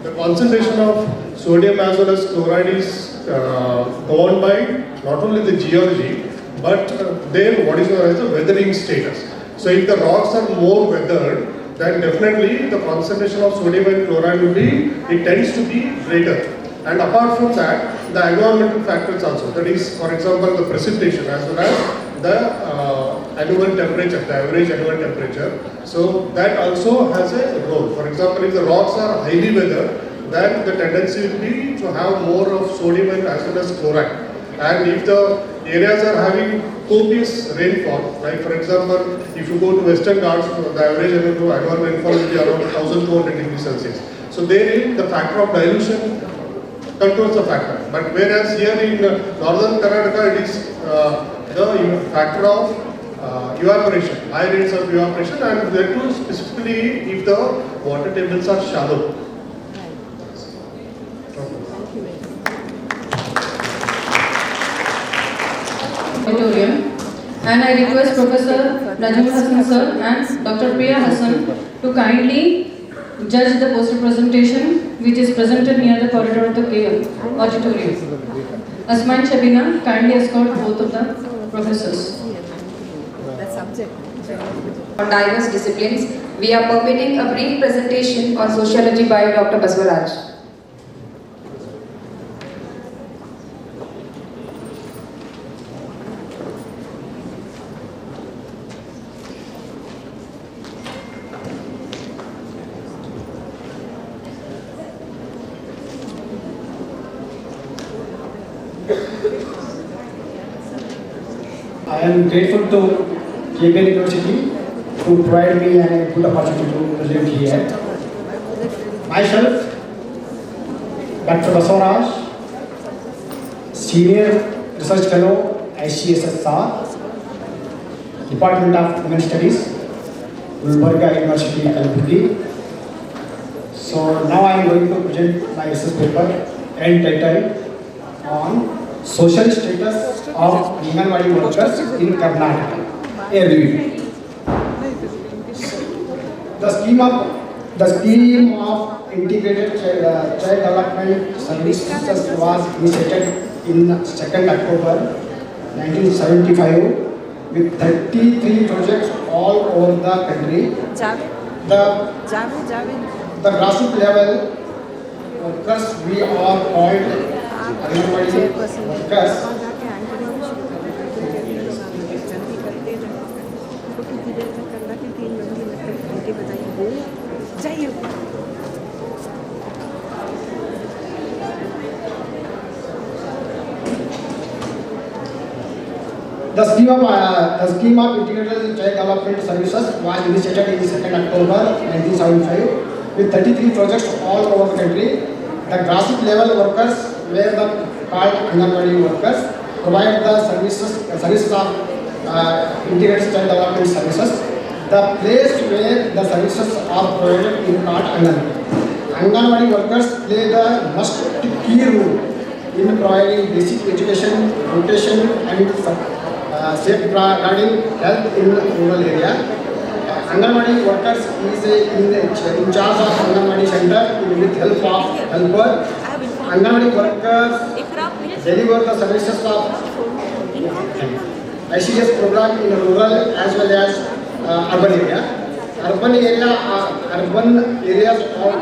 the concentration of sodium as well as chloride is governed by not only the geology, but then what is known as the weathering status. So if the rocks are more weathered, then definitely the concentration of sodium and chloride will be, it tends to be greater. And apart from that, the environmental factors also, that is, for example, the precipitation as well as the annual temperature, the average annual temperature. So that also has a role. For example, if the rocks are highly weathered, then the tendency will be to have more of sodium and as well as chloride. And if the areas are having copious rainfall, like for example, if you go to Western Ghats, the average annual rainfall will be around 1200 degrees Celsius. So therein the factor of dilution controls the factor. But whereas here in northern Karnataka, it is the factor of evaporation, high rates of evaporation, and that too specifically if the water tables are shallow. Auditorium. And I request Professor Najmul Hassan sir and Dr. Priya Hassan to kindly judge the poster presentation which is presented near the corridor of the auditorium. Asma and Shabina, kindly escort both of the professors. On diverse disciplines, we are permitting a brief presentation on sociology by Dr. Baswaraj. I am grateful to KBN University to provide me a good opportunity to present here. Myself, Dr. Baswaraj, Senior Research Fellow, ICSSR, Department of Human Studies, Gulbarga University, Kalburgi. So now I am going to present my research paper entitled on social status of Anganwadi workers in Karnataka. A review. The scheme of integrated child development services was initiated in 2nd October 1975 with 33 projects all over the country. The grassroots level workers we are called Anganwadi workers. The scheme of integrated child development services was initiated in 2nd October 1975 with 33 projects all over the country. The grassroots level workers were the called Anganwadi workers, provide the services of integrated child development services. The place where the services are provided is called Anganwadi. Anganwadi workers play the must key role in providing basic education, nutrition, and safeguarding health in rural area. Anganwadi workers is in charge of Anganwadi center with help of helper. Anganwadi workers deliver the services of ICS program in rural as well as urban area. Urban areas are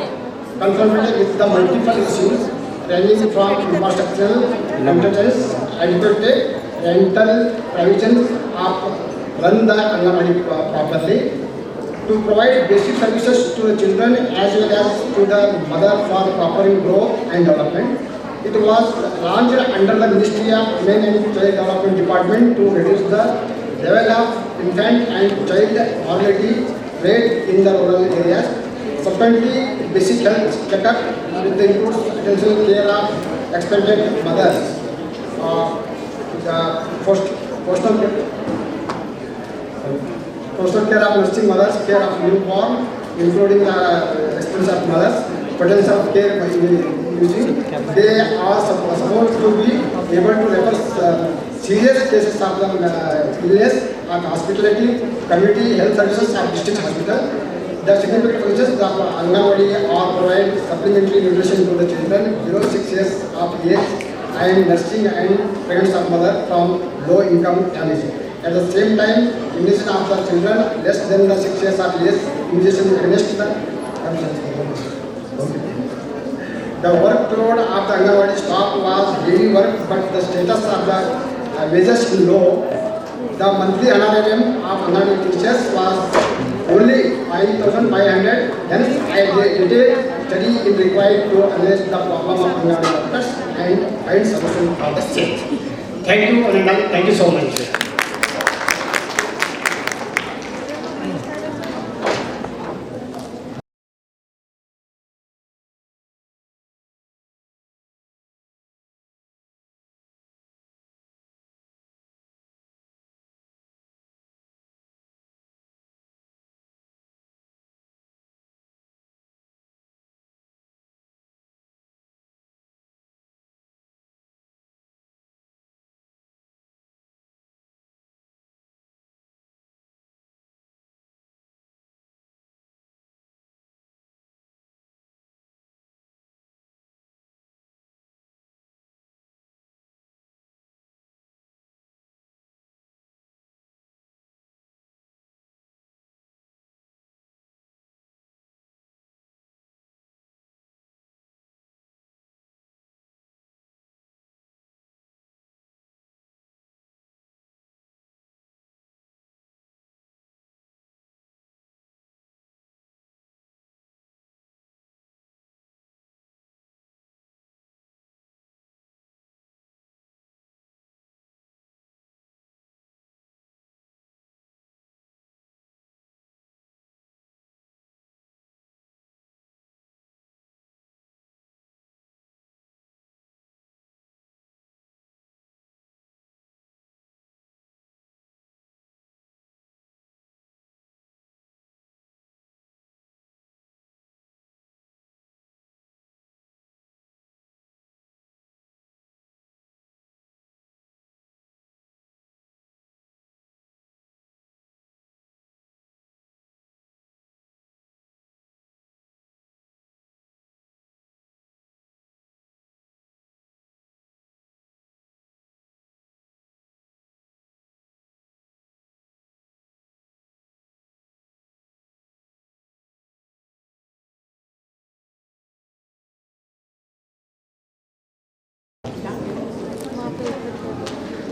confronted with the multiple issues ranging from infrastructural competence, adequate rental provisions of run the Anganwadi properly, to provide basic services to the children as well as to the mother for proper growth and development. It was launched under the Ministry of Women and Child Development Department to reduce the level of infant and child mortality rate in the rural areas. Subsequently, basic health checkup with the includes attention care of expectant mothers. Postal care of nursing mothers, care of newborn, including the expense of mothers, potential of care by using. They are supposed to be able to refer serious cases of the illness at hospitality, community health services at district hospital. The significant functions of Anganwadi are provide supplementary nutrition to the children below 6 years of age and nursing and pregnancy of mother from low income families. At the same time, immunization of the children less than the 6 years of age, immunization against the workload of the Anganwadi staff was daily work, but the status of the wages is low. The monthly honorarium of Anganwadi teachers was only 5,500. Hence, I did study is required to analyze the problem of Anganwadi workers and find solution for the same. Thank you, and thank you so much.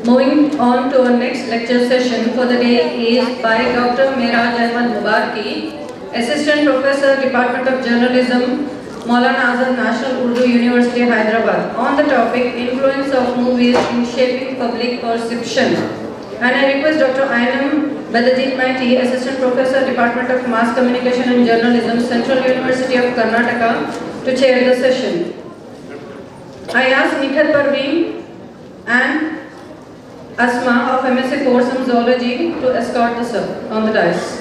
Moving on to our next lecture session for the day is by Dr. Miraj Ahmad Mubaraki, Assistant Professor, Department of Journalism, Maulana Azad National Urdu University, Hyderabad, on the topic Influence of Movies in Shaping Public Perception. And I request Dr. Ainam Badajit Maiti, Assistant Professor, Department of Mass Communication and Journalism, Central University of Karnataka, to chair the session. I ask Nikhat Parveen and Asma of MSc course in Zoology to escort the sir on the dais.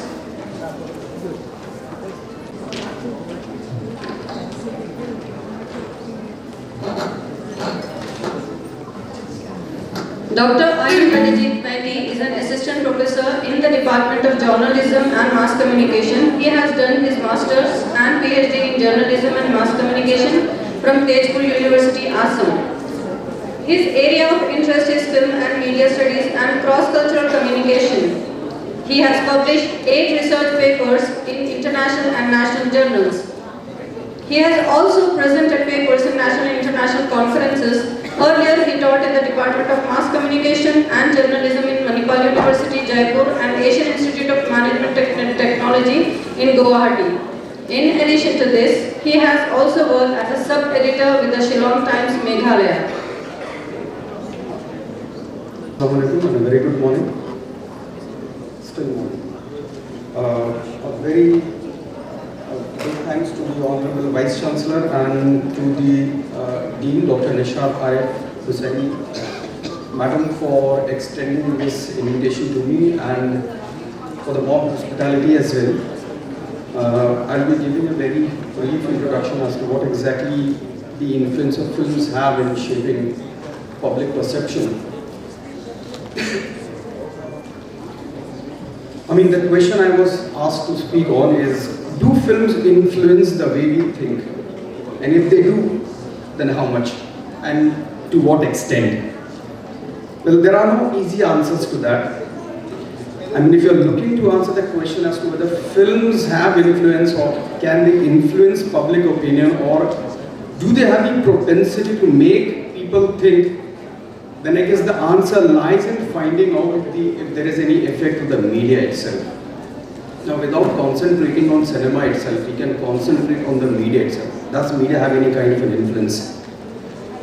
Dr. Ainam Badajit Maiti is an assistant professor in the Department of Journalism and Mass Communication. He has done his master's and PhD in Journalism and Mass Communication from Tejpur University, Assam. His area of interest is film and media studies and cross-cultural communication. He has published 8 research papers in international and national journals. He has also presented papers in national and international conferences. Earlier, he taught in the Department of Mass Communication and Journalism in Manipal University, Jaipur, and Asian Institute of Management and Technology in Guwahati. In addition to this, he has also worked as a sub-editor with the Shillong Times, Meghalaya. Assalamualaikum and a very good morning. Still morning. A very big thanks to the Honorable Vice Chancellor and to the Dean, Dr. Nishat Hussaini, Madam, for extending this invitation to me and for the warm hospitality as well. I'll be giving a very brief introduction as to what exactly the influence of films have in shaping public perception. I mean, the question I was asked to speak on is, do films influence the way we think? And if they do, then how much? And to what extent? Well, there are no easy answers to that. I mean, if you're looking to answer the question as to whether films have influence or can they influence public opinion, or do they have the propensity to make people think, then I guess the answer lies in finding out if there is any effect of the media itself. Now, without concentrating on cinema itself, we can concentrate on the media itself. Does media have any kind of an influence?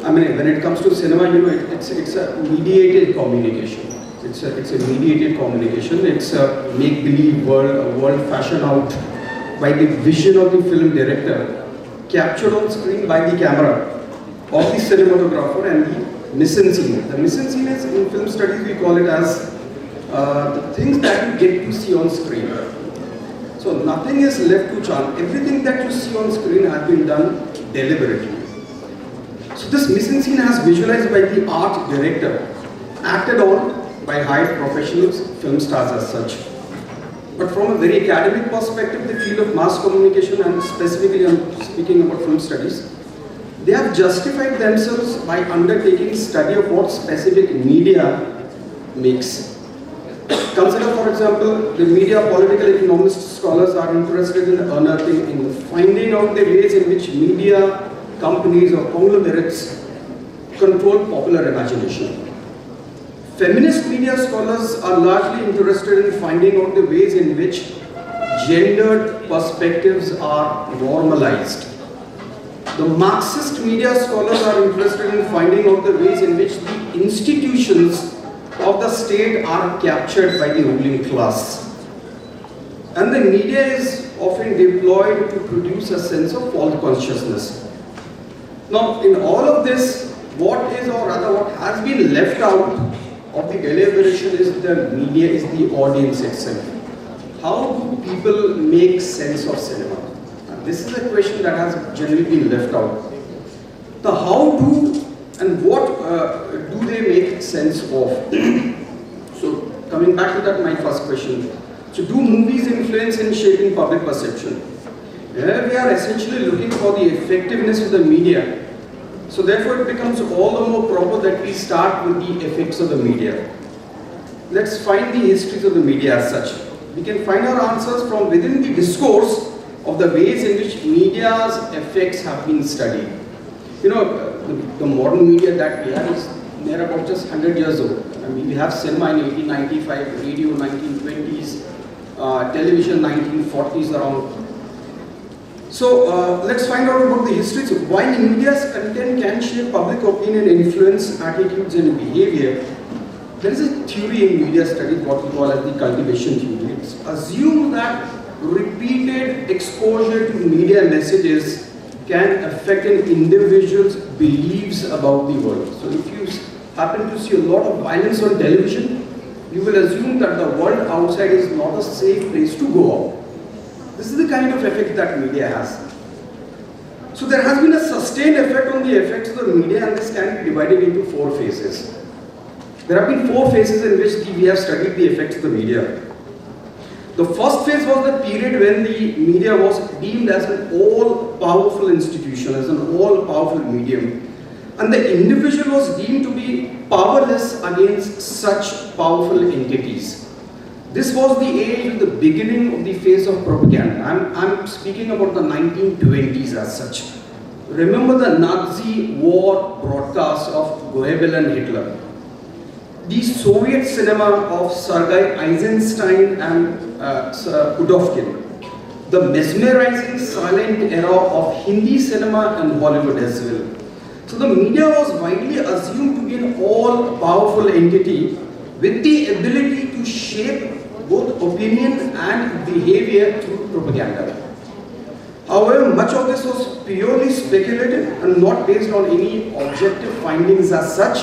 I mean, when it comes to cinema, you know, it's a mediated communication. It's a mediated communication. It's a make-believe world, a world fashioned out by the vision of the film director, captured on screen by the camera of the cinematographer and the mise-en-scene. The mise-en-scene is, in film studies, we call it as the things that you get to see on screen. So nothing is left to chance. Everything that you see on screen has been done deliberately. So this mise-en-scene has visualized by the art director, acted on by hired professionals, film stars as such. But from a very academic perspective, the field of mass communication, and specifically I'm speaking about film studies, they have justified themselves by undertaking study of what specific media makes. Consider, for example, the media political economist scholars are interested in unearthing, in finding out the ways in which media companies or conglomerates control popular imagination. Feminist media scholars are largely interested in finding out the ways in which gendered perspectives are normalized. The Marxist media scholars are interested in finding out the ways in which the institutions of the state are captured by the ruling class. And the media is often deployed to produce a sense of false consciousness. Now, in all of this, what is, or rather what has been left out of the deliberation is the media, is the audience itself. How do people make sense of cinema? And this is a question that has generally been left out. The how do and what do they make sense of? So coming back to that, my first question. So do movies influence in shaping public perception? Here we are essentially looking for the effectiveness of the media. So therefore it becomes all the more proper that we start with the effects of the media. Let's find the histories of the media as such. We can find our answers from within the discourse of the ways in which media's effects have been studied. You know, the modern media that we have is near about just 100 years old. I mean, we have cinema in 1895, radio 1920s, television 1940s around. So let's find out about the history. So while media's content can shape public opinion, influence attitudes and behavior, there is a theory in media studies, what we call as the cultivation theory. It's assumed that repeated exposure to media messages can affect an individual's beliefs about the world. So if you happen to see a lot of violence on television, you will assume that the world outside is not a safe place to go out. This is the kind of effect that media has. So there has been a sustained effect on the effects of the media, and this can be divided into 4 phases. There have been 4 phases in which we have studied the effects of the media. The first phase was the period when the media was deemed as an all-powerful institution, as an all-powerful medium, and the individual was deemed to be powerless against such powerful entities. This was the age of the beginning of the phase of propaganda. I'm speaking about the 1920s as such. Remember the Nazi war broadcasts of Goebbels and Hitler. The Soviet cinema of Sergei Eisenstein and Pudovkin. The mesmerizing silent era of Hindi cinema and Hollywood as well. So the media was widely assumed to be an all-powerful entity with the ability to shape both opinion and behavior through propaganda. However, much of this was purely speculative and not based on any objective findings as such.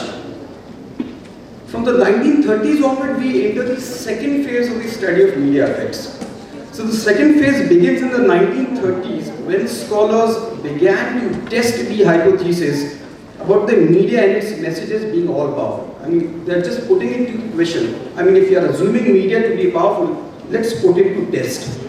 From the 1930s onward, we enter the second phase of the study of media effects. So the second phase begins in the 1930s when scholars began to test the hypothesis about the media and its messages being all powerful. I mean, they're just putting it to question. I mean, if you are assuming media to be powerful, let's put it to test.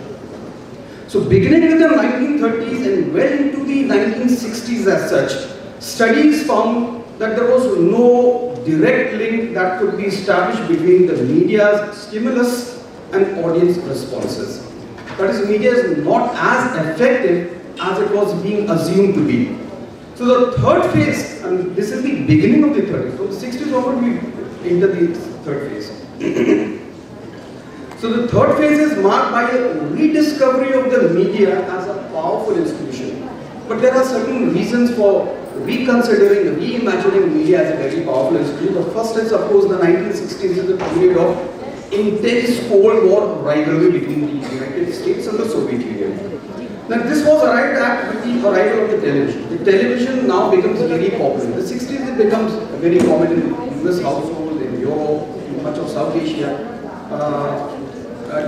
So beginning in the 1930s and well into the 1960s as such, studies found that there was no direct link that could be established between the media's stimulus and audience responses. That is, media is not as effective as it was being assumed to be. So the third phase, and this is the beginning of the third phase, from the 60s onward we enter the third phase. So the third phase is marked by a rediscovery of the media as a powerful institution. But there are certain reasons for reconsidering, reimagining media as a very powerful institution. The first is, of course, the 1960s is the period of intense Cold War rivalry between the United States and the Soviet Union. Now this was arrived at with the arrival of the television. The television now becomes very popular. In the 60s it becomes very common in US households, in Europe, in much of South Asia,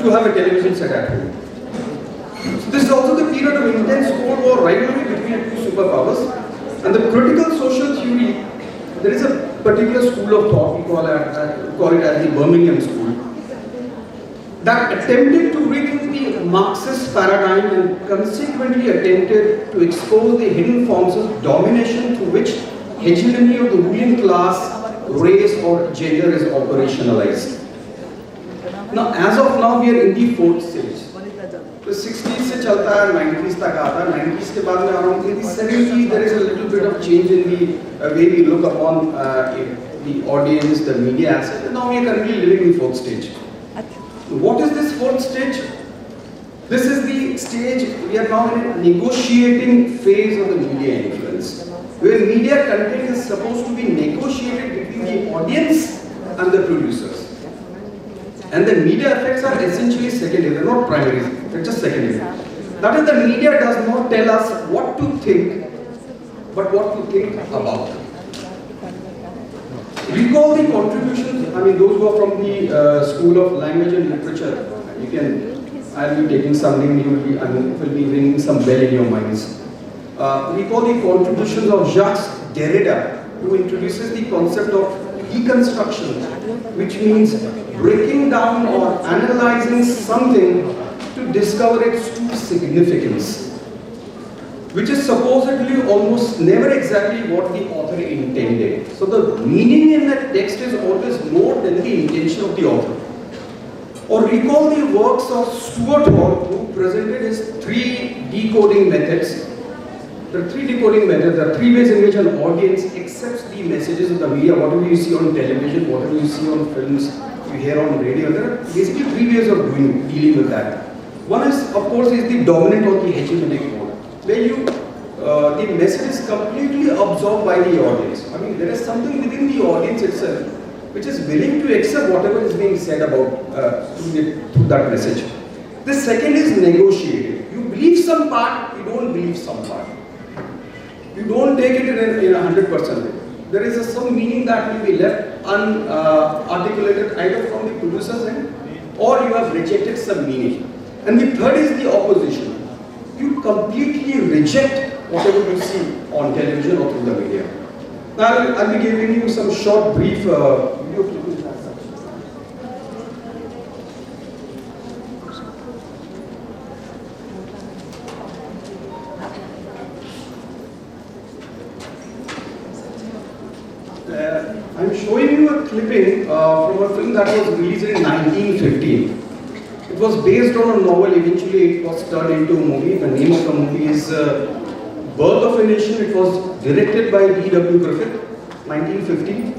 to have a television set at home. So this is also the period of intense Cold War rivalry between the two superpowers. And the critical social theory, there is a particular school of thought, we call it as the Birmingham School, that attempted to rethink the Marxist paradigm and consequently attempted to expose the hidden forms of domination through which hegemony of the ruling class, race or gender is operationalized. Now, as of now, we are in the fourth stage. The 60s se chalta hai, 90s tak aata hai, 90s ke baad mein around in the 70s there is a little bit of change in the way we look upon the audience, the media asset, and now we are currently living in the fourth stage. What is this fourth stage? This is the stage we are now in a negotiating phase of the media influence, where media content is supposed to be negotiated between the audience and the producers. And the media effects are essentially secondary, they're not primary, they're just secondary. That is, the media does not tell us what to think, but what to think about. Recall the contributions, I mean those who are from the School of Language and Literature, you can, I'll be taking something, you will be, will be ringing some bell in your minds. Recall the contributions of Jacques Derrida, who introduces the concept of deconstruction, which means breaking down or analyzing something to discover its true significance, which is supposedly almost never exactly what the author intended. So the meaning in that text is always more than the intention of the author. Or recall the works of Stuart Hall, who presented his 3 decoding methods. There are three decoding methods. There are three ways in which an audience accepts the messages of the media. Whatever you see on television, whatever you see on films, you hear on radio. There are basically three ways of dealing with that. One is, of course, is the dominant or the hegemonic mode, where the message is completely absorbed by the audience. I mean, there is something within the audience itself which is willing to accept whatever is being said about through that message. The second is negotiated. You believe some part, you don't believe some part. You don't take it in 100%. There is some meaning that will be left unarticulated either from the producer's end, or you have rejected some meaning. And the third is the opposition. You completely reject whatever you see on television or through the media. Now I'll be giving you some short brief video clips. I'm showing you a clipping from a film that was released in 1915. It was based on a novel. Eventually it was turned into a movie. The name of the movie is Birth of a Nation. It was directed by D.W. Griffith, 1950.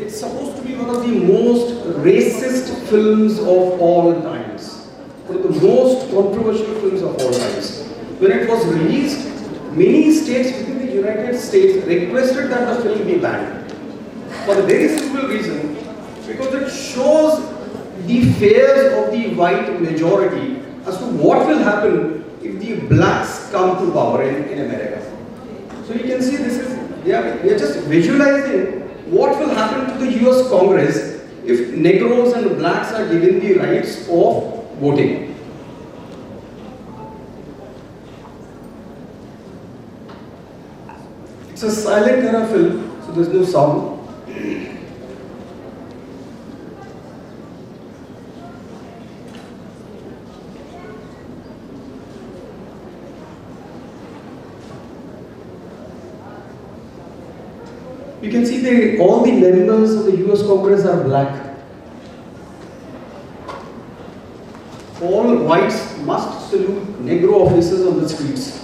It's supposed to be one of the most racist films of all times. One of the most controversial films of all times. When it was released, many states within the United States requested that the film be banned. For the very simple reason, because it shows the fears of the white majority as to what will happen if the blacks come to power in America. So you can see this is, we are just visualizing what will happen to the US Congress if Negroes and blacks are given the rights of voting. It's a silent era film, so there's no sound. You can see all the members of the US Congress are black. All whites must salute Negro officers on the streets.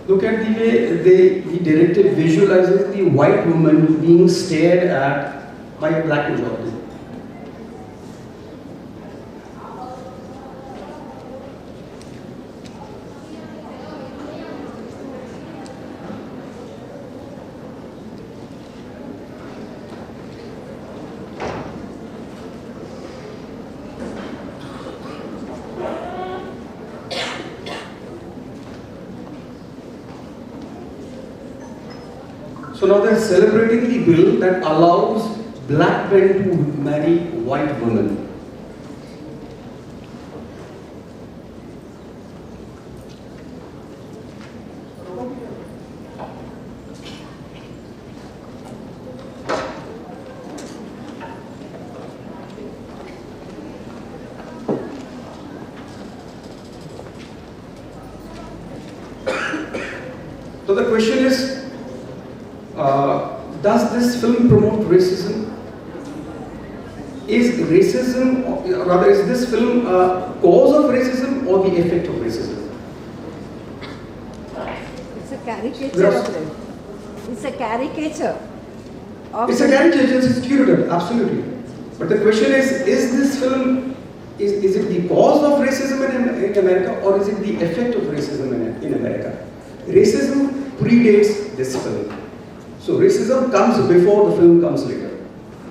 Look at the way the directive visualizes the white woman being stared at by a black majority. So now they're celebrating the bill that allows black men to marry white women. So the question is, does this film promote racism? Is racism, or rather is this film a cause of racism or the effect of racism? It's a caricature of them. It's a caricature. It's a caricature, it's stereotype, absolutely. But the question is this film, is it the cause of racism in America or is it the effect of racism in America? Racism predates this film. So racism comes before the film comes later.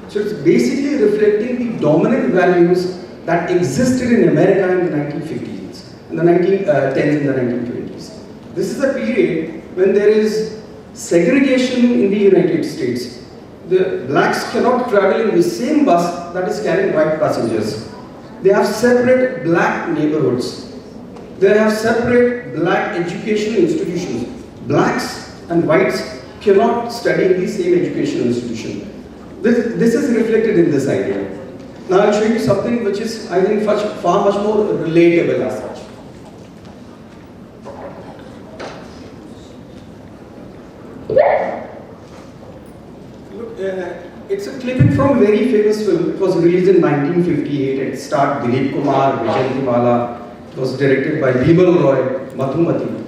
So it's basically reflecting the dominant values that existed in America in the 1950s, in the 1910s and the 1920s. This is a period when there is segregation in the United States. The blacks cannot travel in the same bus that is carrying white passengers. They have separate black neighborhoods. They have separate black educational institutions. Blacks and whites cannot study in the same educational institution. This is reflected in this idea. Now I'll show you something which is, I think, far much more relatable as such. Look, it's a clipping from a very famous film. It was released in 1958. It starred Dilip Kumar, Vijayantimala. It was directed by Bimal Roy, Madhumati.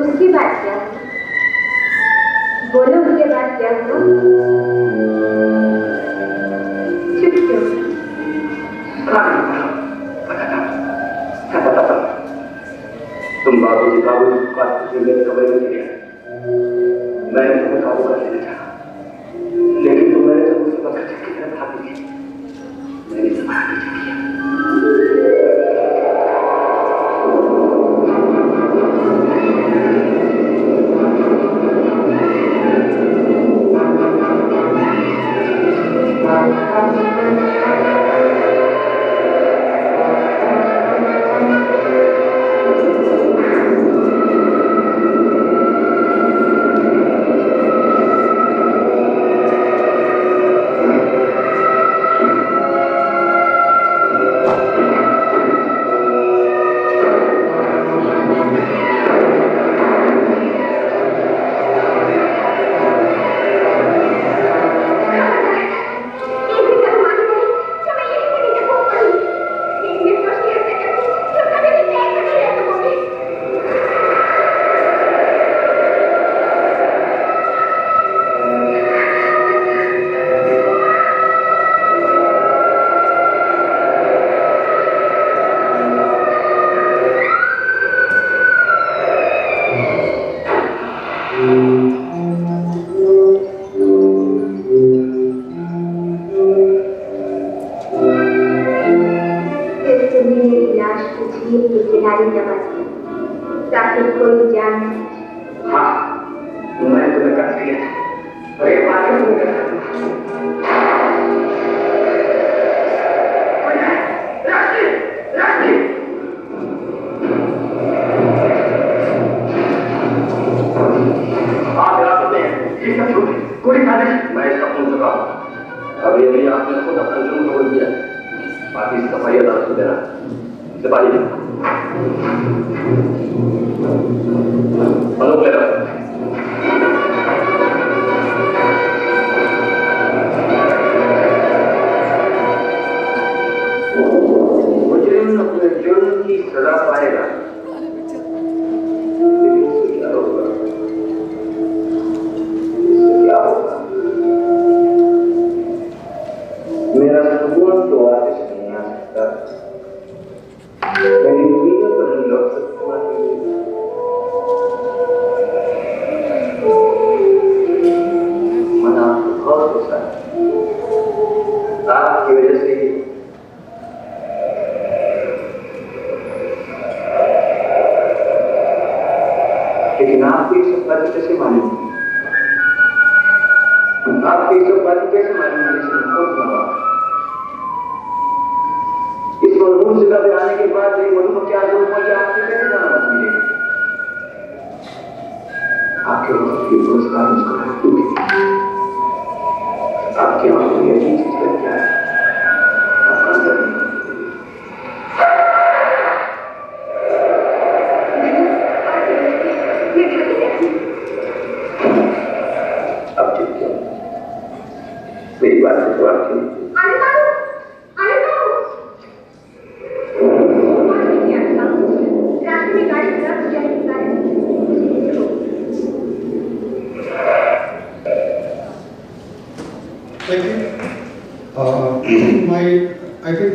उसके बाद क्या हुआ? बोलो उसके बाद क्या हुआ? चुप क्यों? तुम बाबूजी का मेरे कमरे में गिरे। मैंने तुम्हें काबू कर लेना चाहा, लेकिन तुम मेरे से मुझसे बचकर की तरफ भागी थी। मैंने तुम्हारा पीछा किया। लेकिन आपको ये सब बातें कैसे मालूम? आपको ये सब बातें कैसे मालूम? इस मरहूम जगह पे आने के बाद मरहूम क्या आपसे कैसे जाना मिलेगा? आपके वक्त की पुरस्कार मुस्कुराहट टूटी, आपके आंखों में अजीब चीज कर क्या है? आपका अंदर अब चुप क्यों? मेरी बात से जवाब क्यों? आई थिंक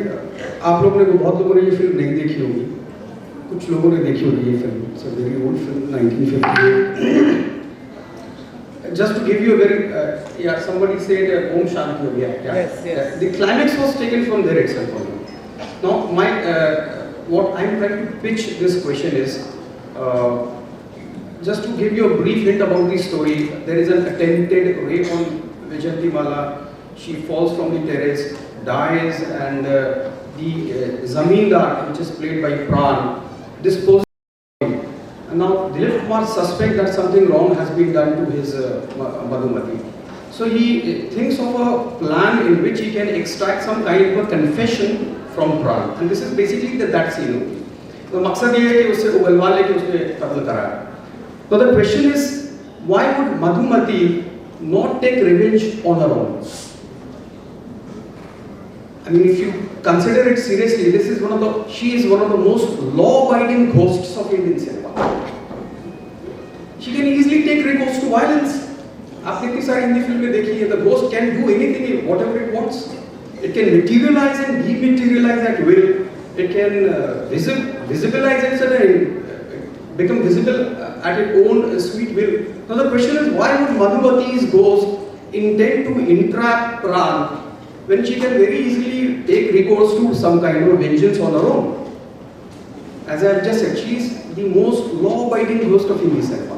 आप लोगों ने बहुत लोगों ने ये फिल्म नहीं देखी होगी, कुछ लोगों ने देखी होगी ये film. It's a very old film 1958. Just to give you a very somebody said Om Shanti ho gaya. Yes. The climax was taken from there itself only. Now my what I'm trying to pitch this question is just to give you a brief hint about the story. There is an attempted rape on Vijayantimala. She falls from the terrace, dies, and the Zamindar, which is played by Pran, disposes of him. And now Dilip Kumar suspects that something wrong has been done to his Madhumati. So he thinks of a plan in which he can extract some kind of a confession from Pran. And this is basically that scene. The maqsad ये है कि उससे उगलवा लेके उसने कत्ल कराया. So the question is, why would Madhumati not take revenge on her own? I mean, if you consider it seriously, she is one of the most law-abiding ghosts of Indian cinema. she can easily take recourse to violence. आपने कितनी सारी हिंदी फिल्में देखी है, the ghost can do anything, whatever it wants. It can materialize and dematerialize at will. It can visibilize itself and become visible at its own sweet will. Now the question is, why would Madhumati's ghost intend to entrap Pran when she can very easily take recourse to some kind of vengeance on her own? As I have just said, she is the most law-abiding ghost of Hindi cinema.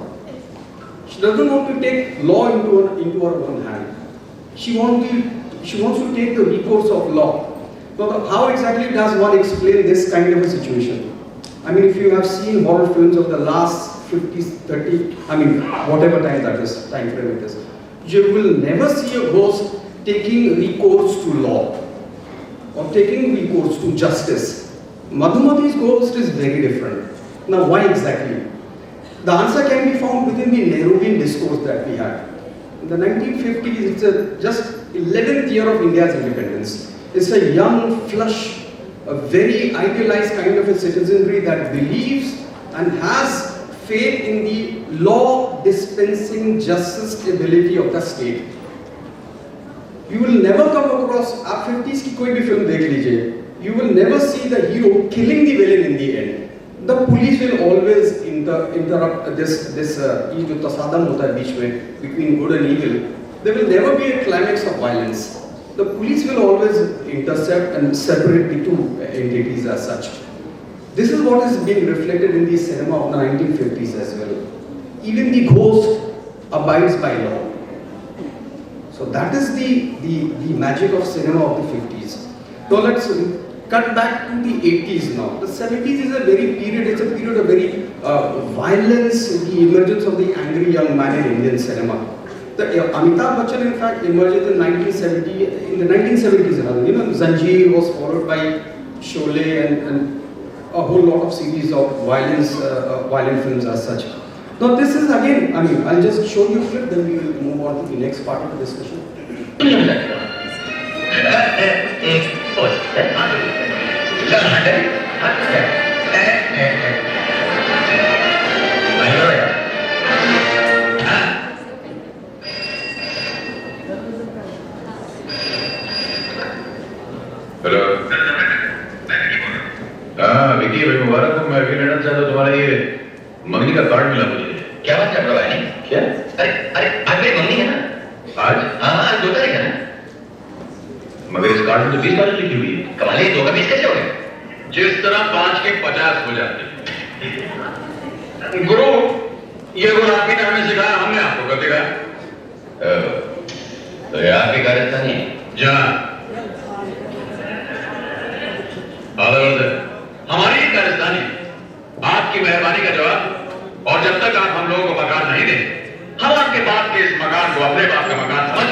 She doesn't want to take law into her own hand. She wants to take the recourse of law. Now, how exactly does one explain this kind of a situation? I mean, if you have seen horror films of the last 50, 30, I mean, whatever time that is, time frame it is, you will never see a ghost taking recourse to law or taking recourse to justice. Madhumati's ghost is very different. Now, why exactly? The answer can be found within the Nehruvian discourse that we had. In the 1950s, it's just 11th year of India's independence. It's a young, flush, a very idealized kind of a citizenry that believes and has faith in the law dispensing justice ability of the state. You will never come across, आप 50s की कोई भी film देख लीजिए, you will never see the hero killing the villain in the end. The police will always interrupt this ये जो तसादम होता है बीच में between good and evil. There will never be a climax of violence. The police will always intercept and separate the two entities as such. This is what is being reflected in the cinema of the 1950s as well. Even the ghost abides by law. So that is the magic of cinema of the 50s. Now let's cut back to the 80s now. The 70s is a it's a period of very violence, the emergence of the angry young man in Indian cinema. Amitabh Bachchan in fact emerged in the 1970s rather. You know, Zanjeer was followed by Sholay and a whole lot of series of violent films as such. Now this is again, I mean, I'll just show you a clip, then we will move on to the next part of the discussion. Hello हाँ विकी भाई मुबारक हो। मैं भी लेना चाहता तुम्हारा ये मंगनी का कार्ड मिला मुझे। क्या बात कर रहा है? क्या? अरे आज मेरी मंगनी है ना? आज? हाँ 2 तारीख है ना? मगर इस कार्ड में तो 20 तारीख लिखी हुई है। कमाल है, 2 का 20 कैसे हो गया? जिस तरह 5 के 50 हो जाते हैं। गुरु ये गुण आपकी ने हमें सिखाया, हमने आपको कर दिखाया। तो ये आपकी कारस्तानी है? जहाँ हमारी कारस्तानी, आपकी मेहरबानी का जवाब। और जब तक आप हम लोगों को मकान नहीं दें, हम आपके बाप के इस मकान को अपने बाप का मकान समझ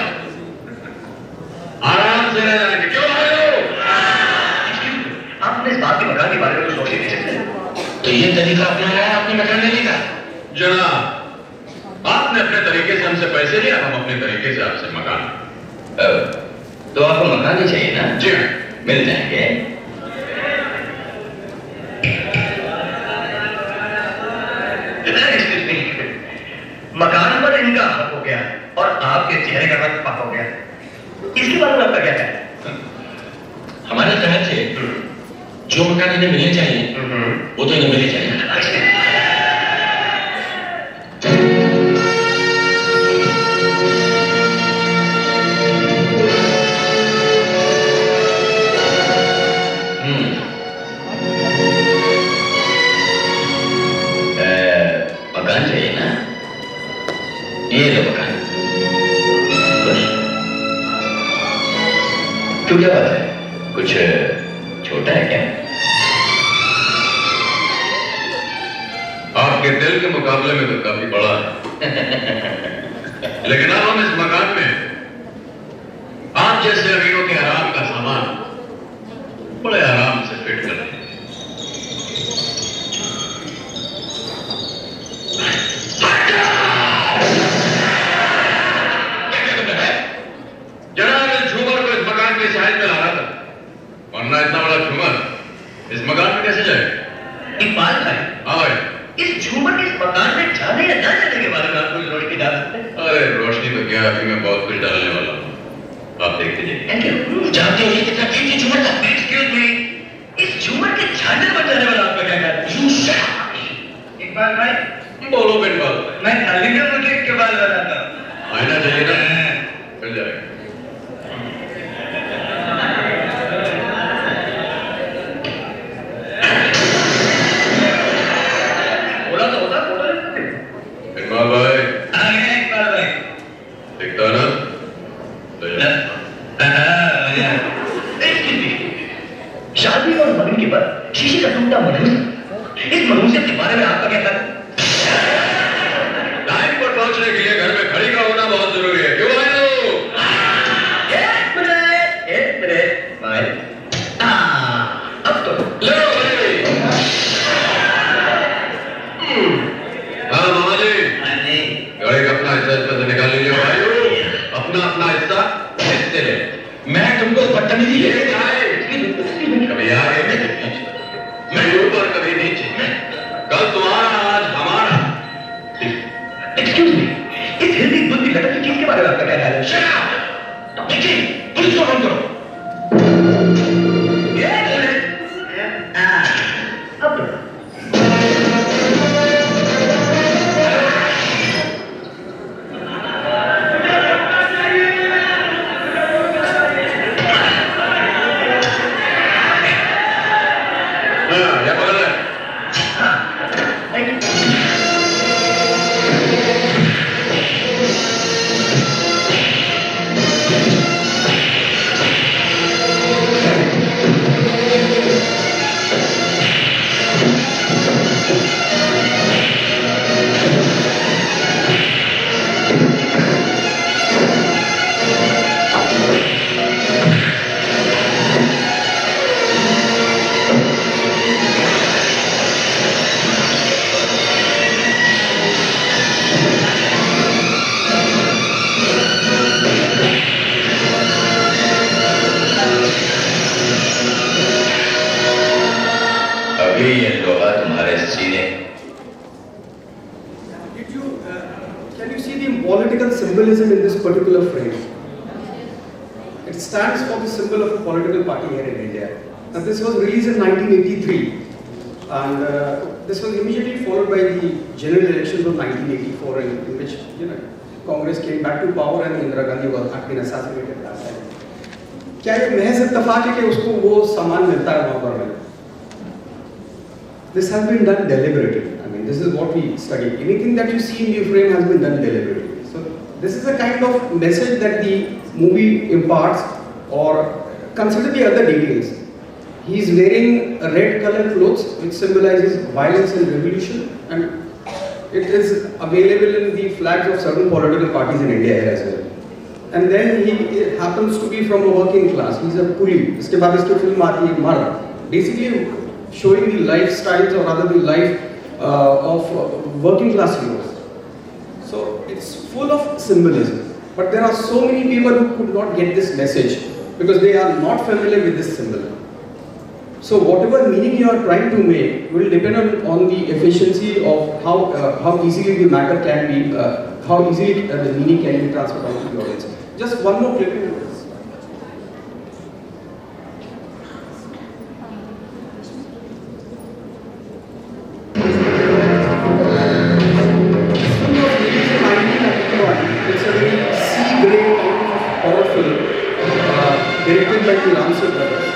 आराम से रह जाएंगे। क्यों आए हो? आपने इस बात के मकान के बारे में सोच ही नहीं सकते। तो ये तरीका अपनाया है आपने मकान लेने का? जनाब, आपने अपने तरीके से हमसे पैसे लिए, हम अपने तरीके से आपसे मकान। तो आपको मकान ही चाहिए ना? जी हाँ, मिल जाएंगे। मकान पर इनका हक हो गया और आपके चेहरे का रंग पाक हो गया। इसके बारे में आपका क्या है? हमारे तरह से जो मकान इन्हें मिलने चाहिए वो तो इन्हें मिलने चाहिए। मकान चाहिए ना? ये लो मकान। क्यों, क्या बात है? कुछ छोटा है क्या? आपके दिल के मुकाबले में तो काफी बड़ा है। लेकिन अब हम इस मकान में आप जैसे अमीरों के आराम का सामान बड़े आराम से फिट कर रहे हैं। जनाब, इस झूमर को इस मकान के साइड में ला रहा था, वरना इतना बड़ा झूमर इस मकान में कैसे जाएगा? एक बात है। हाँ भाई। इस झूमर के इस मकान में जाने या ना जाने के बारे में आप कोई रोशनी डाल सकते हैं? अरे रोशनी तो क्या, अभी मैं बहुत कुछ डालने वाला हूँ, आप देखते जाइए। Thank you. जानते हो ये कितना कीमती झूमर था? एक्सक्यूज मी, इस झूमर के झांझर बन जाने वाला आपका क्या ख्याल है? एक बार भाई बोलो बिनबाल, मैं खाली में मुझे के बाल बनाता आना चाहिए ना, मिल जाएगा। बोला तो होता, फोटो बिनबाल भाई, आ गया इकबाल भाई। दिखता ना? शादी और मगन के बाद शीशे का टूटा मधुर, इस मनुष्य के बारे में आपका क्या ख्याल? टाइम पर पहुंचने के लिए घर में खड़ी का होना बहुत जरूरी है, क्यों भाई लोग? एक मिनट भाई, अब तो लो भाई। हाँ मामा जी, गाड़ी का अपना हिस्सा इसमें से निकाल लीजिए भाई, अपना अपना हिस्सा हिस्से ले। मैं तुमको बदतमीजी ये आए कभी आगे कभी पीछे, मैं ऊपर कभी नीचे, कल तुम्हारा आज हमारा। एक्सक्यूज मी, इस हिलती बुद्धि लटकती चीज के बारे में आपका क्या ख्याल है? देखिए, पुलिस को फोन करो। अब political symbolism in this particular frame. It stands for the symbol of a political party here in India. And this was released in 1983, and this was immediately followed by the general elections of 1984, in which Congress came back to power and Indira Gandhi had been assassinated last time. क्या ये महज इत्तेफाक है कि उसको वो सम्मान मिलता है वहाँ पर? This has been done deliberately. I mean, this is what we study. Anything that you see in the frame has been done deliberately. So this is a kind of message that the movie imparts, or consider the other details. He is wearing red colored clothes, which symbolizes violence and revolution, and it is available in the flags of certain political parties in India as well. And then he happens to be from a working class. He's a coolie. इसके बाद इसकी film आती है मर्द, basically showing the lifestyles, or rather the life of working class heroes. So it's full of symbolism. But there are so many people who could not get this message because they are not familiar with this symbol. So whatever meaning you are trying to make will depend on the efficiency of how easily the matter can be, how easily the meaning can be transferred onto the audience. Just one more clip. It's a very C-grade kind of horror film, directed by the Ramsey brothers.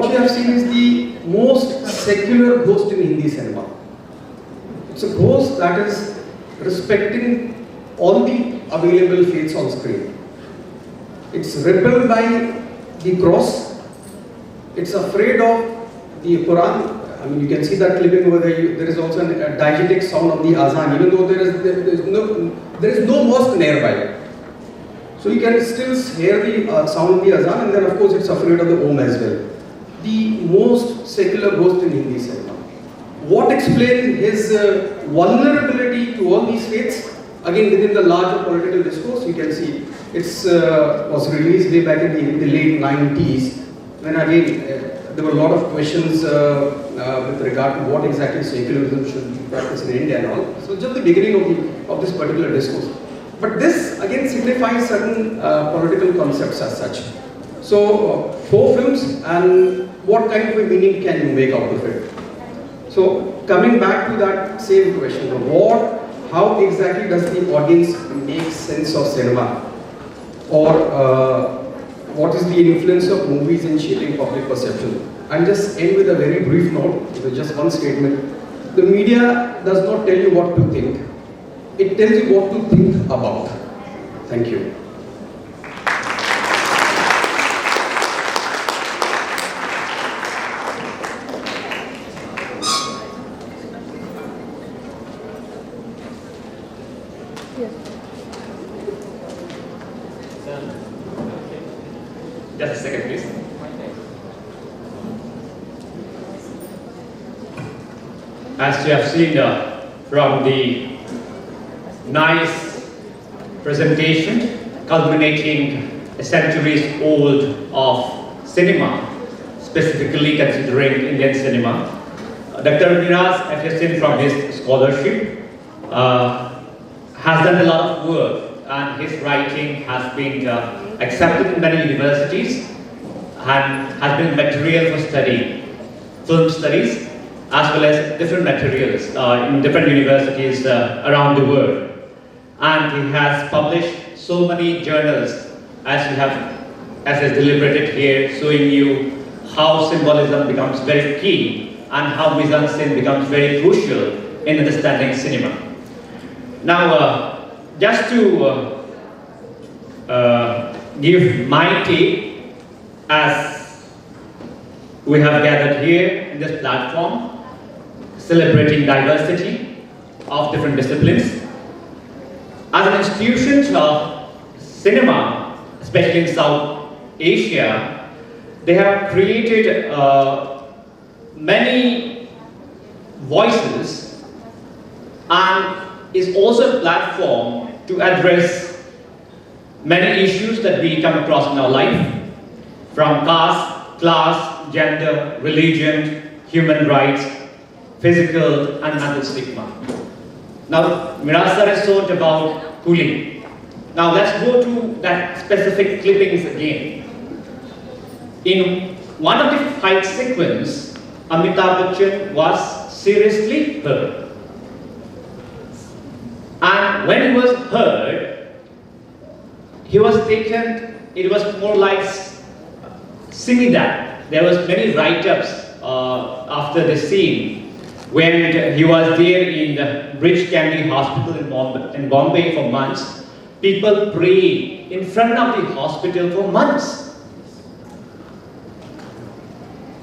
what you have seen is the most secular ghost in Hindi cinema. It's a ghost that is respecting all the available faiths on screen. It's repelled by the cross. It's afraid of the Quran. I mean, you can see that clipping over there. There is also a diegetic sound of the azan, even though there is no mosque nearby. So you can still hear the sound of the azan, and then of course it's afraid of the om as well. The most secular ghost in Hindi cinema. What explains his vulnerability to all these faiths? Again, within the larger political discourse, you can see it's was released way back in the late 90s, when again there were a lot of questions with regard to what exactly secularism should be practiced in India and all. So just the beginning of this particular discourse. But this again signifies certain political concepts as such. So 4 films, and what kind of a meaning can you make out of it? So coming back to that same question, how exactly does the audience make sense of cinema? Or what is the influence of movies in shaping public perception? I'll just end with a very brief note, with just one statement. The media does not tell you what to think. It tells you what to think about. Thank you. Just a second, please. As you have seen from the nice presentation culminating a centuries old of cinema, specifically considering Indian cinema, Dr. Miraz, as you have seen from his scholarship, has done a lot of work, and his writing has been accepted in many universities and has been material for study, film studies, as well as different materials in different universities around the world. And he has published so many journals, as is deliberated here, showing you how symbolism becomes very key and how mise-en-scène becomes very crucial in understanding cinema. Now, just to give my take, as we have gathered here in this platform, celebrating diversity of different disciplines. As an institution of cinema, especially in South Asia, they have created many voices and is also a platform to address many issues that we come across in our life, from caste, class, gender, religion, human rights, physical and mental stigma. Now, Miraz sir has talked about cooling. Now let's go to that specific clippings again. In one of the fight sequence, Amitabh Bachchan was seriously hurt. And when he was hurt, he was taken, it was more like Simidat. There was many write-ups after the scene when he was there in the Bridge Candy Hospital in Bombay for months. People prayed in front of the hospital for months.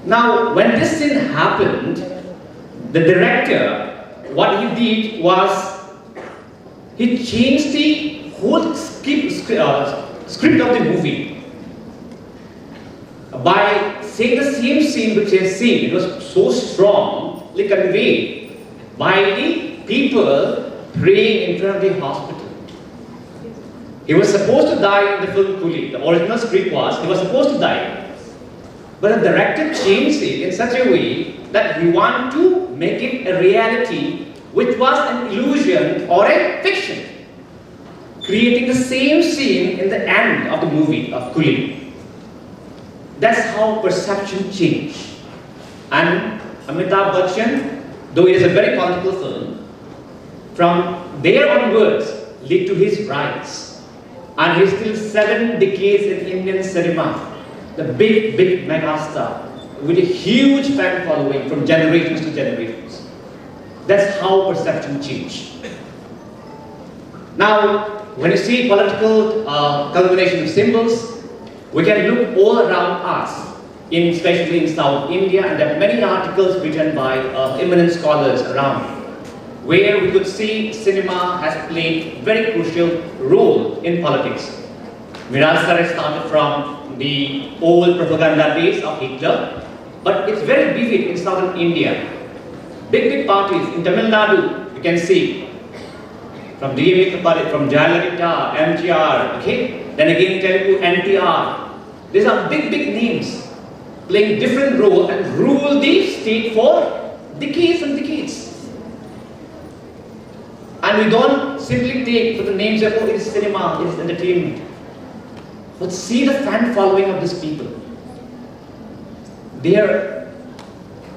Now, when this scene happened, the director, what he did was, he changed the whole script of the movie by saying the same scene which he has seen. It was so strongly conveyed by the people praying in front of the hospital. He was supposed to die in the film Coolie. The original script was, he was supposed to die. But the director changed it in such a way that we want to make it a reality which was an illusion or a fiction, creating the same scene in the end of the movie of Coolie. That's how perception changed. And Amitabh Bachchan, though it is a very political film, from there onwards led to his rise. And he's still 7 decades in Indian cinema, the big megastar, with a huge fan following from generations to generations. That's how perception changed. Now, when you see political culmination of symbols, we can look all around us, especially in South India, and there are many articles written by eminent scholars around, where we could see cinema has played very crucial role in politics. Miraz Sar started from the old propaganda days of Hitler, but it's very vivid in southern India. Big parties in Tamil Nadu, you can see, from DMK party, from Jayalalitha, MGR, okay? Then again Telugu, NTR. These are big names playing different role and rule the state for decades and decades. And we don't simply take for the names of, oh, it is cinema, it is entertainment. But see the fan following of these people. They are,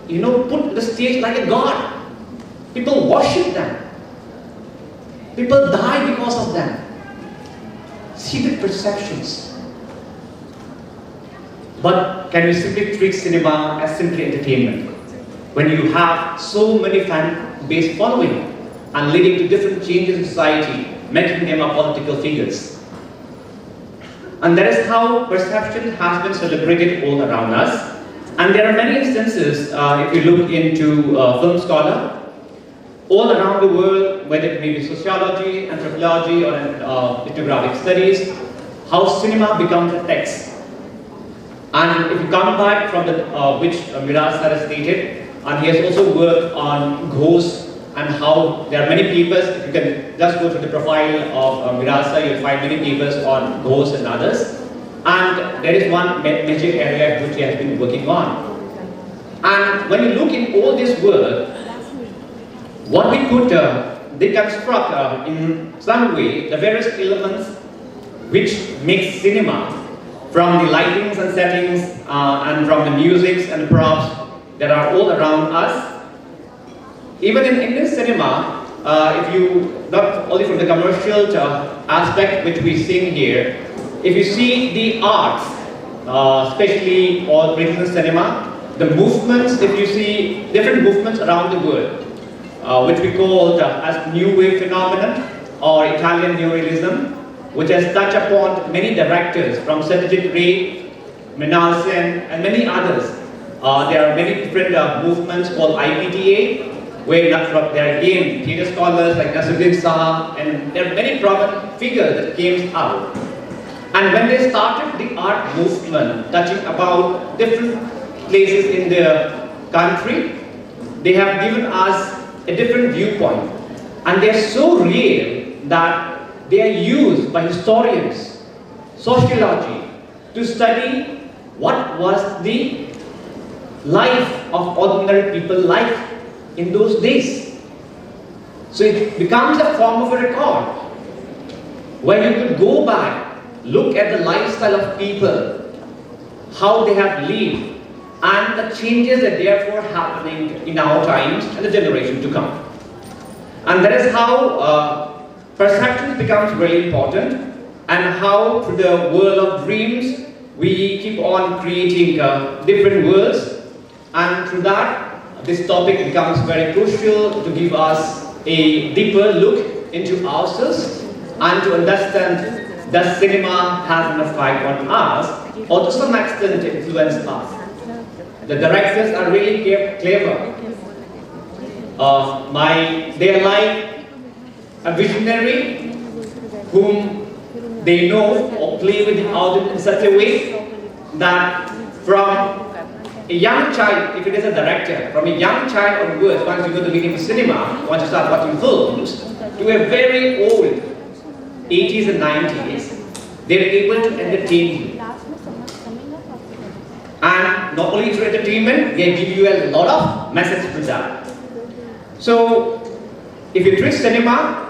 put on the stage like a god. People worship them. People die because of them. See the perceptions. But can we simply treat cinema as simply entertainment? When you have so many fan-based following and leading to different changes in society, making them a political figures. And that is how perception has been celebrated all around us. And there are many instances, if you look into film scholar, all around the world, whether it may be sociology, anthropology, or ethnographic studies, how cinema becomes a text. And if you come back from the which Miraz Sar has stated, and he has also worked on ghosts and how there are many papers. If you can just go to the profile of Miraz Sar, you'll find many papers on ghosts and others. And there is one major area which he has been working on. And when you look in all this work, what we could deconstruct in some way the various elements which make cinema, from the lightings and settings and from the musics and the props that are all around us. Even in Indian cinema, if you, not only from the commercial aspect which we see here, if you see the arts, especially all regional cinema, the movements, if you see different movements around the world, which we call as New Wave phenomenon or Italian Neorealism, which has touched upon many directors from Satyajit Ray, Mrinal Sen, and many others. There are many different movements called IPTA, where there are again theatre scholars like Nasruddin Shah, and there are many prominent figures that came out. And when they started the art movement, touching about different places in the country, they have given us a different viewpoint. And they are so real that they are used by historians, sociology, to study what was the life of ordinary people like in those days. So it becomes a form of a record where you could go back, look at the lifestyle of people, how they have lived, and the changes that therefore happening in our times and the generation to come. And that is how perception becomes really important, and how through the world of dreams we keep on creating different worlds, and through that this topic becomes very crucial to give us a deeper look into ourselves and to understand that cinema has an effect on us, or to some extent influence us. The directors are really clever. They are like a visionary whom they know or play with the audience in such a way that from a young child, if it is a director, from a young child onwards, once you go to leading cinema, once you start watching films, to a very old 80s and 90s, they're able to entertain you. And not only through entertainment, they give you a lot of message through that. So, if you treat cinema,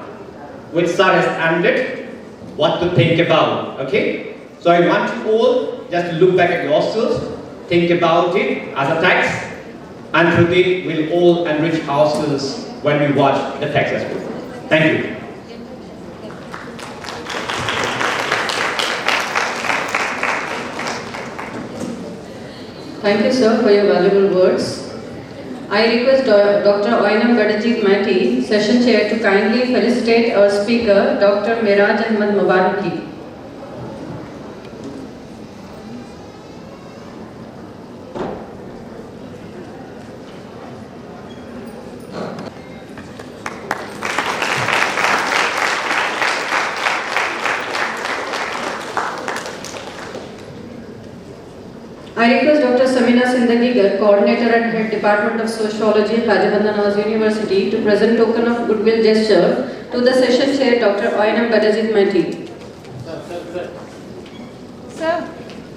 which Sir has ended, what to think about, okay? So I want you all just to look back at yourselves, think about it as a text, and through it we'll all enrich ourselves when we watch the text as well. Thank you. Thank you, sir, for your valuable words. I request Dr. Oinam Badajit Mati, Session Chair, to kindly felicitate our speaker, Dr. Miraj Ahmed Mubaraki. I request Dr. Samina Sindagigar, Coordinator and Head Department of Sociology, Khaja Bandanawaz University, to present token of goodwill gesture to the Session Chair, Dr. Oinam Badajit Mati. Sir,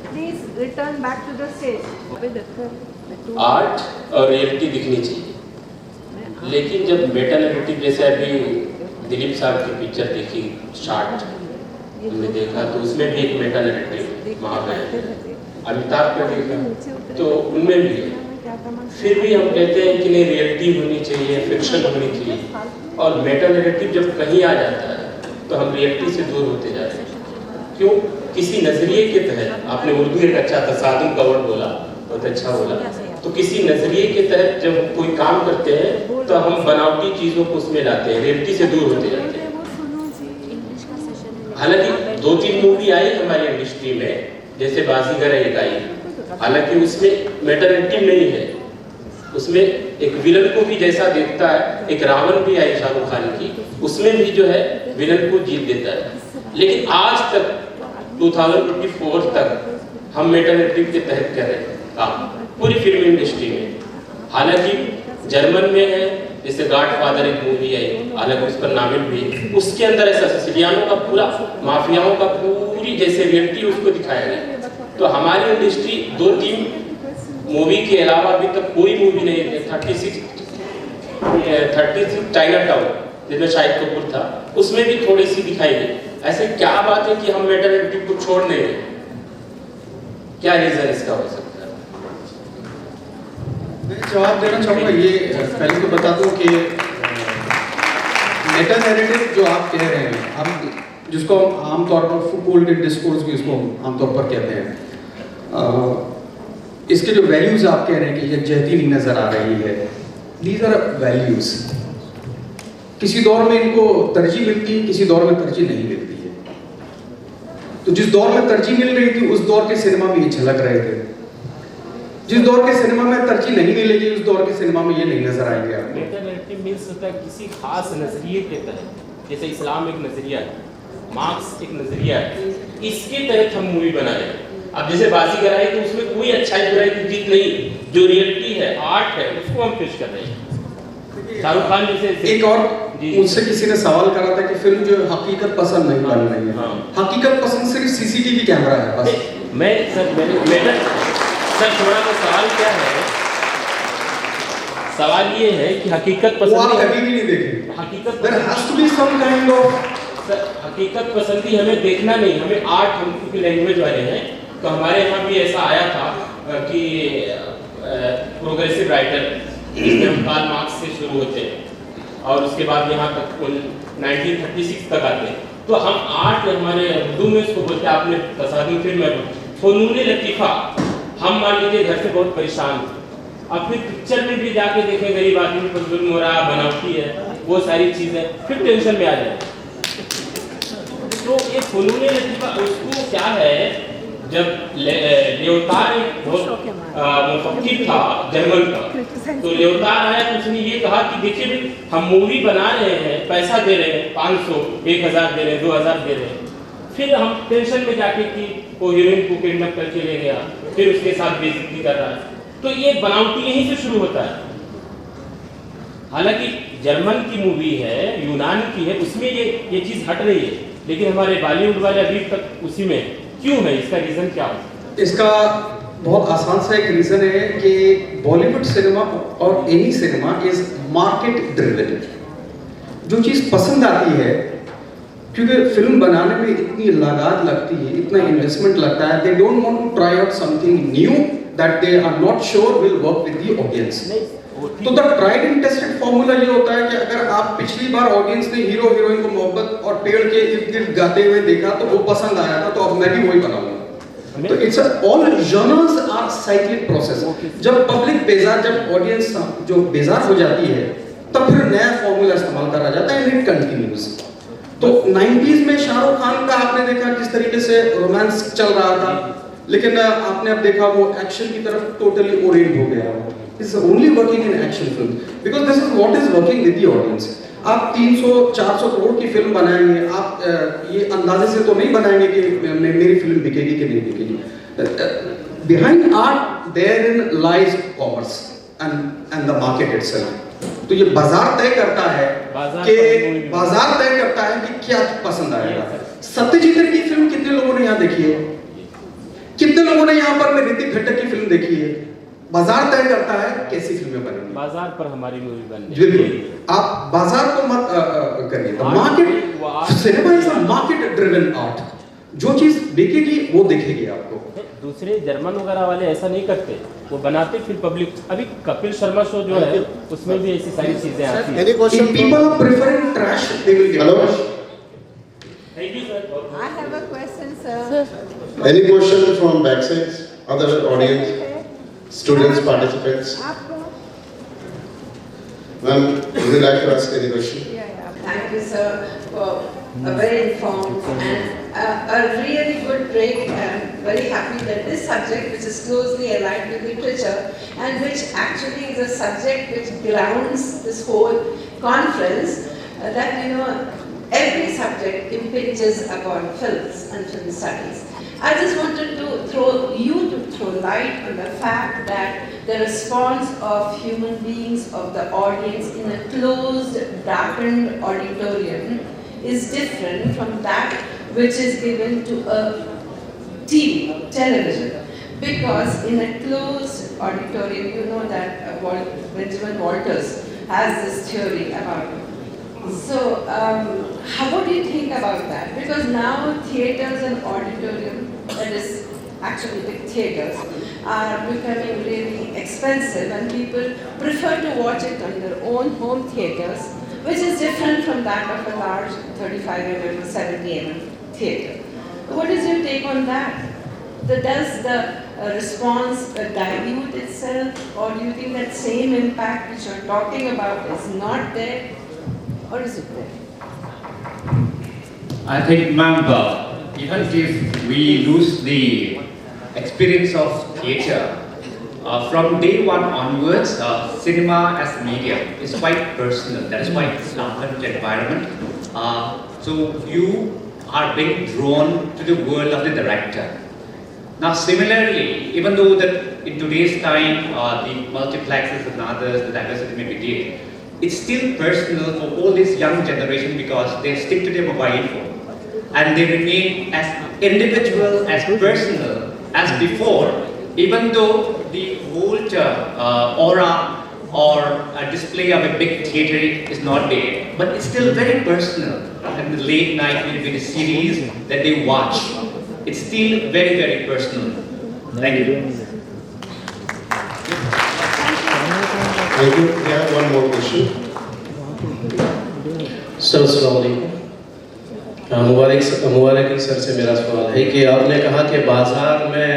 please return back to the stage. Art और reality दिखनी चाहिए, लेकिन जब Meta narrative जैसे अभी दिलीप साहब की picture देखी शार्ट हमने देखा तो उसमें भी एक मेटा नैरेटिव महागया, अमिताभ का देखा तो उनमें भी है। फिर भी हम कहते हैं कि नहीं रियलिटी होनी चाहिए, फिक्शन होनी चाहिए, और मेटा नैरेटिव जब कहीं आ जाता है तो हम रियलिटी से दूर होते जाते हैं। क्यों? किसी नजरिए के तहत, आपने उर्दू एक अच्छा तसादुम का वर्ड बोला, बहुत अच्छा बोला, तो किसी नजरिए के तहत जब कोई काम करते हैं तो हम बनावटी चीजों को उसमें लाते हैं, रियलिटी से दूर होते जाते हैं। हालांकि 2-3 मूवी आई हमारी इंडस्ट्री में, जैसे बाजीगर एक आई, हालांकि उसमें मेटा नैरेटिव नहीं है, उसमें एक विलन को भी जैसा देखता है, एक रावण भी आई शाहरुख खान की, उसमें भी जो है विलन को जीत देता है। लेकिन आज तक 2024 तक हम मेटा नैरेटिव के तहत कर रहे हैं काम पूरी फिल्म इंडस्ट्री में। हालांकि जर्मन में है, जैसे गॉडफादर एक मूवी है, हालांकि उस पर नामिल भी, उसके अंदर ऐसा सिसिलियानों का पूरा माफियाओं का पूरी जैसे रियलिटी उसको दिखाया गया। तो हमारी इंडस्ट्री 2-3 मूवी के अलावा अभी तक कोई मूवी नहीं है। 36 चाइना टाउन जिसमें शाहिद कपूर था, उसमें भी थोड़ी सी दिखाई गई। ऐसे क्या बात है कि हम मेटा नैरेटिव को छोड़ नहीं रहे? क्या रीजन इसका हो सकता है? मैं जवाब देना चाहूँगा। ये पहले तो बता दूँ कि मेटा नैरेटिव जो आप कह रहे हैं, हम जिसको हम आमतौर पर फुकोल्ड डिस्कोर्स भी इसको आमतौर पर कहते हैं, इसके जो वैल्यूज आप कह रहे हैं कि ये जहती नहीं नजर आ रही है, दीज आर वैल्यूज। किसी दौर में इनको तरजीह मिलती है, किसी दौर में तरजीह नहीं मिलती है। तो जिस दौर में तरजीह मिल रही थी उस दौर के सिनेमा में ये झलक रहे थे, जिस दौर के सिनेमा में तरजीह नहीं मिलेगी उस दौर के सिनेमा में ये नहीं नजर आएंगे। मेटा नैरेटिव मींस होता है किसी खास नजरिए के तहत, जैसे इस्लाम एक नजरिया है, मार्क्स एक नजरिया है, इसके तहत हम मूवी बना रहे हैं। अब जैसे बाजीगर आई तो उसमें कोई अच्छाई बुराई की जीत नहीं, जो रियलिटी है, आर्ट है, उसको हम पेश कर रहे हैं। शाहरुख खान जैसे एक और मुझसे किसी ने सवाल करा था कि फिल्म जो हकीकत पसंद नहीं बन रही है। हकीकत पसंद सिर्फ सीसीटीवी कैमरा है बस। मैं सर थोड़ा सा सवाल क्या है, सवाल ये है कि हकीकत पसंद आप कभी भी नहीं देखें। हकीकत there has to be some kind of, हकीकत पसंदी हमें देखना नहीं, हमें आर्ट, हम क्योंकि लैंग्वेज वाले हैं तो हमारे यहाँ भी ऐसा आया था कि प्रोग्रेसिव राइटर जिसमें हम कार्ल मार्क्स से शुरू होते हैं और उसके बाद यहाँ तक 1936 तक आते हैं। तो हम आर्ट हमारे उर्दू में उसको बोलते हैं, आपने तसादुम फिल्म में फनून लतीफ़ा, हम मान लीजिए घर से बहुत परेशान थे, अब फिर पिक्चर में भी जाके देखें गरीब आदमी पर जुल्म हो रहा, बनावटी है, वो सारी चीज़ें, फिर टेंशन में आ जाए। तो ये फनून लतीफ़ा उसको क्या है, जब लेवतार एक बहुत मुफक्किर था जर्मन का, तो लेवतार आया तो उसने ये कहा कि देखिए भाई हम मूवी बना रहे हैं, पैसा दे रहे हैं, 500, 1000 दे रहे हैं, 2000 दे रहे हैं, फिर हम टेंशन में जाके कि वो हीरोइन को किडनैप करके ले गया, फिर उसके साथ बेइज्जती कर रहा है। तो ये बनावटी यहीं से शुरू होता है। हालांकि जर्मन की मूवी है, यूनान की है, उसमें ये चीज़ हट रही है, लेकिन हमारे बॉलीवुड वाले अभी तक उसी में क्यों है? इसका रीज़न क्या हो? इसका बहुत आसान सा एक रीज़न है कि बॉलीवुड सिनेमा और any cinema is market driven. जो चीज़ पसंद आती है, क्योंकि फिल्म बनाने में इतनी लागत लगती है, इतना इन्वेस्टमेंट लगता है, they don't want to try out something new that they are not sure will work with the audience. तो the tried and tested formula ये होता है कि अगर आप पिछली बार ऑडियंस ने हीरो हीरोइन को मोहब्बत और पेड़ के इर्द गिर्द गाते हुए देखा तो वो पसंद आया था, तो अब मैं भी वही बनाऊंगा। तो it's all journals are cyclic process. जब पब्लिक बेजार, जब ऑडियंस जो बेजार हो जाती है, तब फिर नया फॉर्मूला इस्तेमाल करा जाता है, एंड इट कंटिन्यूज। तो 90s में शाहरुख खान का आपने देखा किस तरीके से रोमांस चल रहा था, लेकिन आपने अब देखा वो एक्शन की तरफ टोटली ओरिएंट हो गया। It's only working in action film because this is what is working with the audience. आप 300-400 करोड़ की फिल्म बनाएंगे, आप ये अंदाजे से तो नहीं बनाएंगे कि मेरी फिल्म बिकेगी कि नहीं बिकेगी। Behind art there in lies commerce and the market itself. तो ये बाजार तय करता है कि क्या पसंद आएगा। सत्यजीत रे की फिल्म कितने लोगों ने यहाँ देखी है? कितने लोगों ने यहाँ पर ऋतिक घटक की फिल्म देखी है? बाजार तय करता है कैसी फिल्में बनेंगी। बाजार पर हमारी मूवी बने। आप बाजार को मत करिए। Market cinema is a market driven art. जो चीज बिकेगी वो दिखेगी आपको। दूसरे जर्मन वगैरह वाले ऐसा नहीं करते, वो बनाते फिर पब्लिक। अभी कपिल शर्मा शो जो है उसमें भी ऐसी सारी चीजें आती हैं। People are preferring trash, they will get trash. Thank you sir. I have a question, sir. Any question from backside, other audience, students, participants? Ma'am, would you like to ask any question? Thank you, sir, for a very informed and a really good break. I'm very happy that this subject, which is closely allied with literature and which actually is a subject which grounds this whole conference, that every subject impinges upon films and film studies. I just wanted to throw light on the fact that the response of human beings, of the audience in a closed, darkened auditorium is different from that which is given to a television. Because in a closed auditorium, you know that Benjamin Walters has this theory about it. So, what do you think about that? Because now theatres and auditorium, that is actually big theatres, are becoming really expensive, and people prefer to watch it on their own home theatres, which is different from that of a large 35 mm or 70 mm theatre. What is your take on that? Does the response dilute itself, or do you think that same impact which you're talking about is not there? Or is it there? I think, ma'am, even if we lose the experience of theatre, from day one onwards, cinema as media is quite personal. That is why it's an open environment. So you are being drawn to the world of the director. Now, similarly, even though that in today's time the multiplexes and others, the diversity may be there, it's still personal for all this young generation because they stick to their mobile phone and they remain as individual, as personal as before, even though the whole aura or a display of a big theatre is not there, but it's still very personal. And the late night will be the series that they watch. It's still very, very personal. Thank you. Thank you. We have one more question. Sir अस्सलाम वालेकुम। मुबारक sir से मेरा सवाल है कि आपने कहा कि बाज़ार में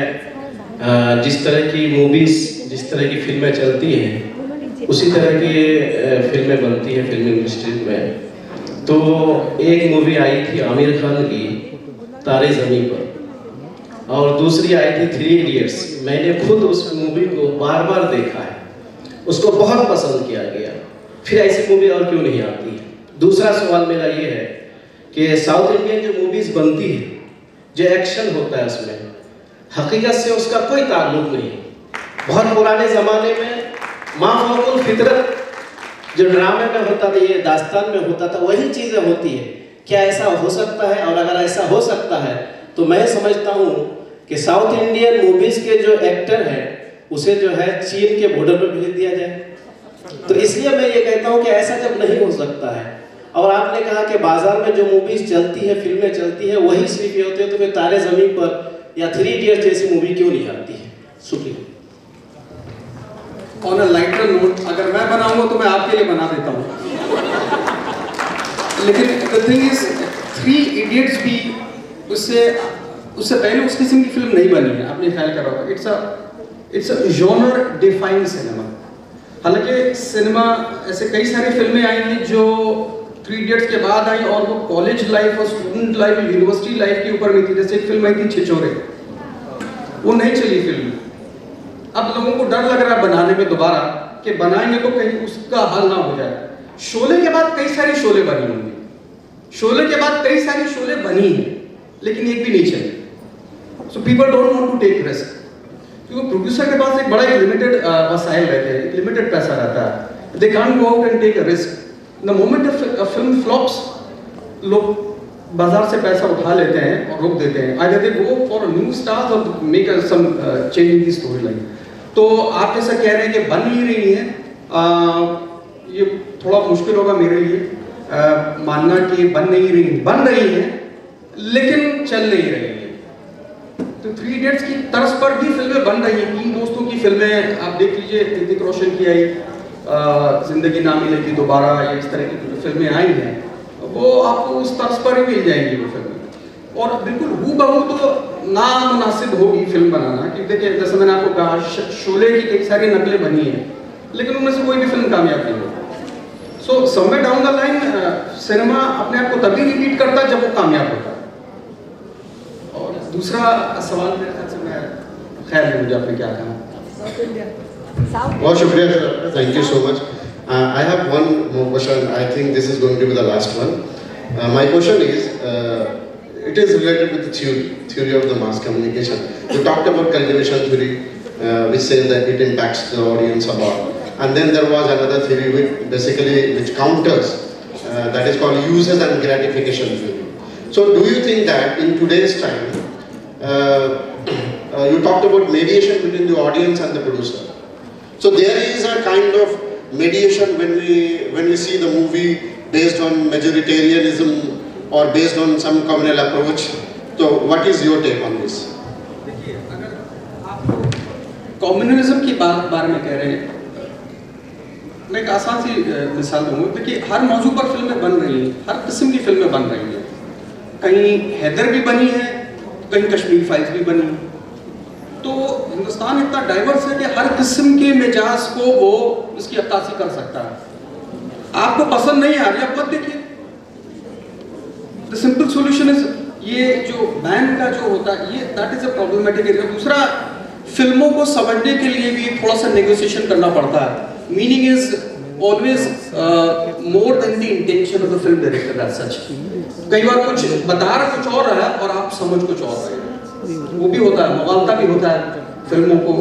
जिस तरह की मूवीज़, जिस तरह की फिल्में चलती हैं, उसी तरह की फिल्में बनती हैं फिल्म इंडस्ट्री में। तो एक मूवी आई थी आमिर खान की तारे ज़मीं पर, और दूसरी आई थी 3 इडियट्स। मैंने खुद उस मूवी को बार बार देखा है, उसको बहुत पसंद किया गया। फिर ऐसी मूवी और क्यों नहीं आती है? दूसरा सवाल मेरा ये है कि साउथ इंडियन जो मूवीज़ बनती है, जो एक्शन होता है उसमें हकीकत से उसका कोई ताल्लुक नहीं। बहुत पुराने ज़माने में माफ़ौकुल फितरत जो ड्रामे में होता था, ये दास्तान में होता था, वही चीज़ें होती है। क्या ऐसा हो सकता है? और अगर ऐसा हो सकता है तो मैं समझता हूँ कि साउथ इंडियन मूवीज़ के जो एक्टर हैं उसे जो है चीन के बॉर्डर पर भेज दिया जाए। तो इसलिए मैं ये कहता हूँ कि ऐसा जब नहीं हो सकता है, और आपने कहा कि बाजार में जो मूवीज चलती है, फिल्में चलती है, वही सिर्फ ये होते हैं, तो फिर तारे ज़मीन पर या 3 इडियट्स जैसी मूवी क्यों नहीं आती है? शुक्रिया। ऑन अ लाइटर नोट, अगर मैं बनाऊंगा तो मैं आपके लिए बना देता हूँ, लेकिन द थिंग इज 3 इडियट्स भी उससे उससे पहले उस किस्म की फिल्म नहीं बनी है, आपने ख्याल करा होगा। It's a genre defined cinema. हालांकि सिनेमा ऐसे कई सारी फिल्में आई हैं जो 3 इडियट्स के बाद आई और वो कॉलेज लाइफ और स्टूडेंट लाइफ और यूनिवर्सिटी लाइफ के ऊपर नहीं थी। जैसे एक फिल्म आई थी छिछोरे, वो नहीं चली फिल्म। अब लोगों को डर लग रहा है बनाने में दोबारा कि बनाएंगे तो कहीं उसका हल ना हो जाए। शोले के बाद कई सारी शोले बनी होंगी, शोले के बाद कई सारी शोले बनी हैं, लेकिन एक भी नहीं चली। So people don't want to take risk, क्योंकि प्रोड्यूसर के पास एक बड़ा लिमिटेड वसाइल रहते हैं, लिमिटेड पैसा रहता है। They can't go out and take a risk. The moment a film flops, लोग बाजार से पैसा उठा लेते हैं और रोक देते हैं। Either they go for new stars और make some change in the story line. तो आप जैसा कह रहे हैं कि बन नहीं रही है, ये थोड़ा मुश्किल होगा मेरे लिए मानना कि बन रही है लेकिन चल नहीं रही है। तो 3 इडियट्स की तर्ज पर भी फिल्में बन रही हैं। 3 दोस्तों की फिल्में आप देख लीजिए, ऋतिक रोशन की आई जिंदगी ना मिलेगी दोबारा, या इस तरह की फिल्में आई हैं, वो आपको उस तर्ज पर ही मिल जाएंगी वो फिल्में। और बिल्कुल हूबहू तो नामुनासिब होगी फिल्म बनाना, क्योंकि देखिए जैसे मैंने आपको कहा शोले की कई सारी नकलें बनी हैं, लेकिन उनमें से कोई भी फिल्म कामयाब नहीं होगी। So somewhere down the line cinema अपने आप को तभी रिपीट करता है जब वो कामयाब होता है। और दूसरा सवाल मेरे ख्याल से मैं खैर नहीं, मुझे आपने क्या कहा। बहुत शुक्रिया sir, thank you so much. I have one more question. I think this is going to be the last one. My question is, it is related with the theory of the mass communication. You talked about cultivation theory, which says that it impacts the audience a lot. And then there was another theory which counters, that is called uses and gratification theory. So do you think that in today's time, you talked about mediation between the audience and the producer. So there is a kind of mediation when we see the movie based on majoritarianism or based on some communal approach. So what is your take on this? देखिए, अगर आप communalism की बारे में कह रहे हैं, मैं एक आसान सी मिसाल दूंगा। देखिए हर मौजू पर फिल्में बन रही हैं, हर किस्म की फिल्में बन रही हैं। कहीं हैदर भी बनी है, कहीं कश्मीर फाइल्स भी बनी। तो हिंदुस्तान इतना डाइवर्स है कि हर किस्म के मिजाज को वो इसकी अक्कासी कर सकता है। आपको पसंद नहीं आ रही, आप मत देखिए। द सिंपल सॉल्यूशन इज, ये जो बैन का जो होता है, ये that is a problematic area. दूसरा, फिल्मों को समझने के लिए भी थोड़ा सा नेगोशिएशन करना पड़ता है। Meaning is always more than the intention of the film director as such. कई बार कुछ बता रहा कुछ और रहा है और आप समझ कुछ और रहे हैं, वो भी होता है। मुगालता भी होता है। फिल्मों को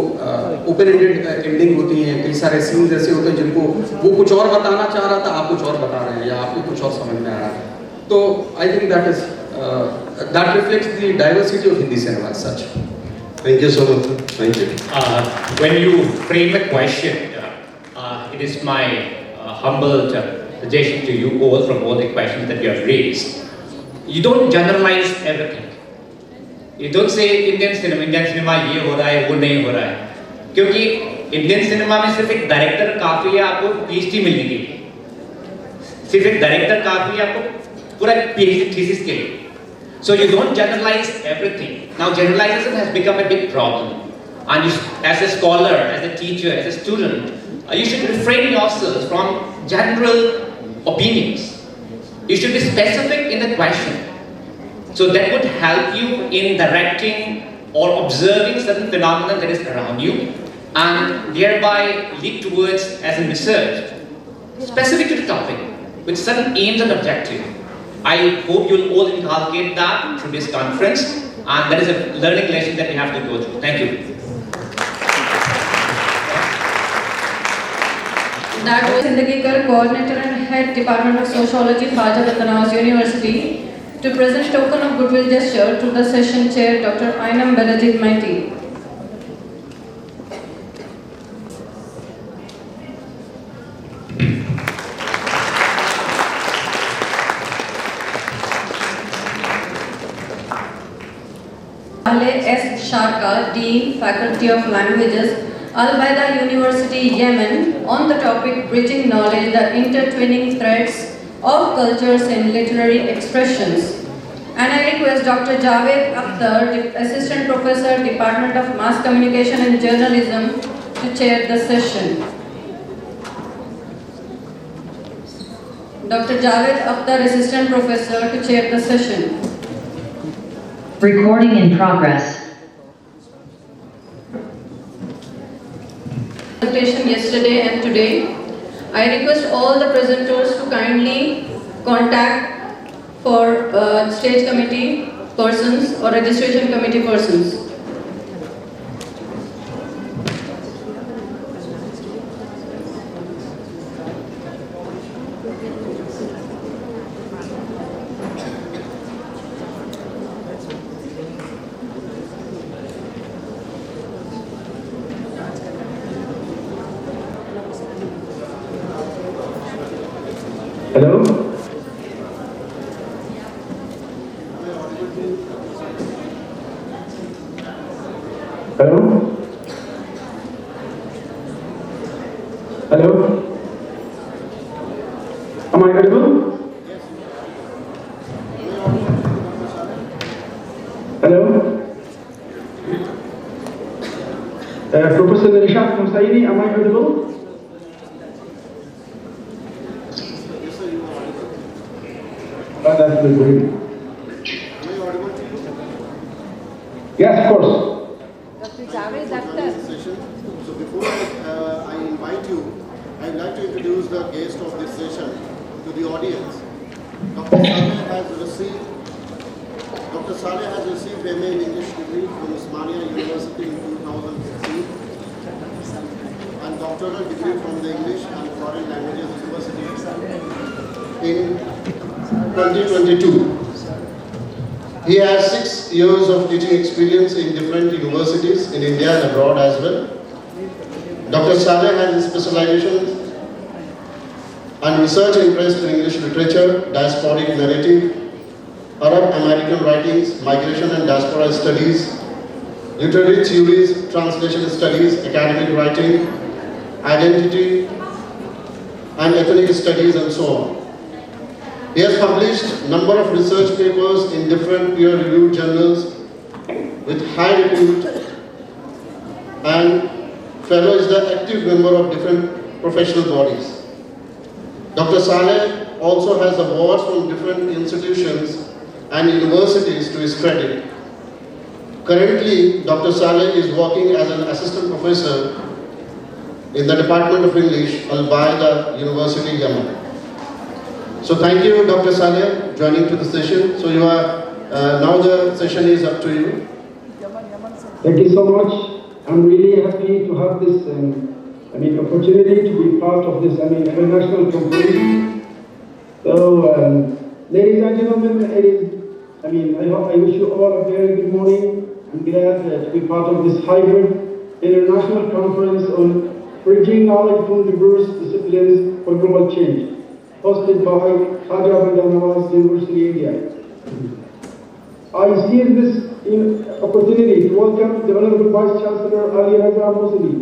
ओपन एंडेड एंडिंग होती हैं, कई सारे सीन्स ऐसे होते हैं जिनको वो कुछ और बताना चाह रहा था, आप कुछ और बता रहे हैं, या आपको कुछ और समझ में आ रहा है। तो I think that reflects the diversity of Hindi cinema as such. Thank you so much. Thank you. When you frame a question, it is my humble suggestion to you all from all the questions that you have raised. You don't generalize everything. You don't say Indian cinema ये हो रहा है, वो नहीं हो रहा है, क्योंकि इंडियन सिनेमा में सिर्फ एक डायरेक्टर काफी है आपको PhD मिलने के लिए। सिर्फ एक डायरेक्टर काफी है आपको पूरा PhD थीसिस के लिए। So you don't generalize everything. Now generalization has become a big problem, and you, as a scholar, as a teacher, as a student, you should refrain yourselves from general opinions. You should be specific in the question. So that would help you in directing or observing certain phenomena that is around you, and thereby lead towards as a research specific to the topic with certain aims and objectives. I hope you'll all inculcate that through this conference, and that is a learning lesson that we have to go through. Thank you. That was Zindagikar, Coordinator and Head Department of Sociology, Khaja, Bandanawaz University, to present token of goodwill gesture to the session chair, Dr. Ainam Benajid Maiti. S. Sharka, Dean, Faculty of Languages, Al-Baida University, Yemen, on the topic Bridging Knowledge, the Intertwining Threads of Cultures and Literary Expressions. And I request Dr. Javed Akhtar, Assistant Professor, Department of Mass Communication and Journalism, to chair the session. Dr. Javed Akhtar, Assistant Professor, to chair the session. Recording in progress. Presentation yesterday and today. I request all the presenters to kindly contact for stage committee persons or registration committee persons. Hello? Hello? Hello? Am I audible? Hello? Professor Rishad Musaini, am I audible? That's great. Yes, of course. Dr. Javed Akhtar. So before I invite you, I'd like to introduce the guest of this session to the audience. Dr. Saleh has received MA in English degree from Osmania University in 2016 and doctoral degree from the English and Foreign Languages University in 2022. He has 6 years of teaching experience in different universities in India and abroad as well. Dr. Saleh has specializations and research interest in English literature, diasporic narrative, Arab American writings, migration and diaspora studies, literary theories, translation studies, academic writing, identity and ethnic studies, and so on. He has published a number of research papers in different peer-reviewed journals with high repute, and fellow is the active member of different professional bodies. Dr. Saleh also has awards from different institutions and universities to his credit. Currently, Dr. Saleh is working as an assistant professor in the Department of English, Al-Baida University, Yemen. So thank you, Dr. Saleh, joining to the session. So you are, now the session is up to you. Thank you so much. I'm really happy to have this opportunity to be part of this international conference. So, ladies and gentlemen, I wish you all a very good morning. I'm glad to be part of this hybrid international conference on bridging knowledge from diverse disciplines for global change, hosted by Khaja Bandanawaz University, India. I see this opportunity to welcome the Honorable Vice Chancellor Ali Raza Musli,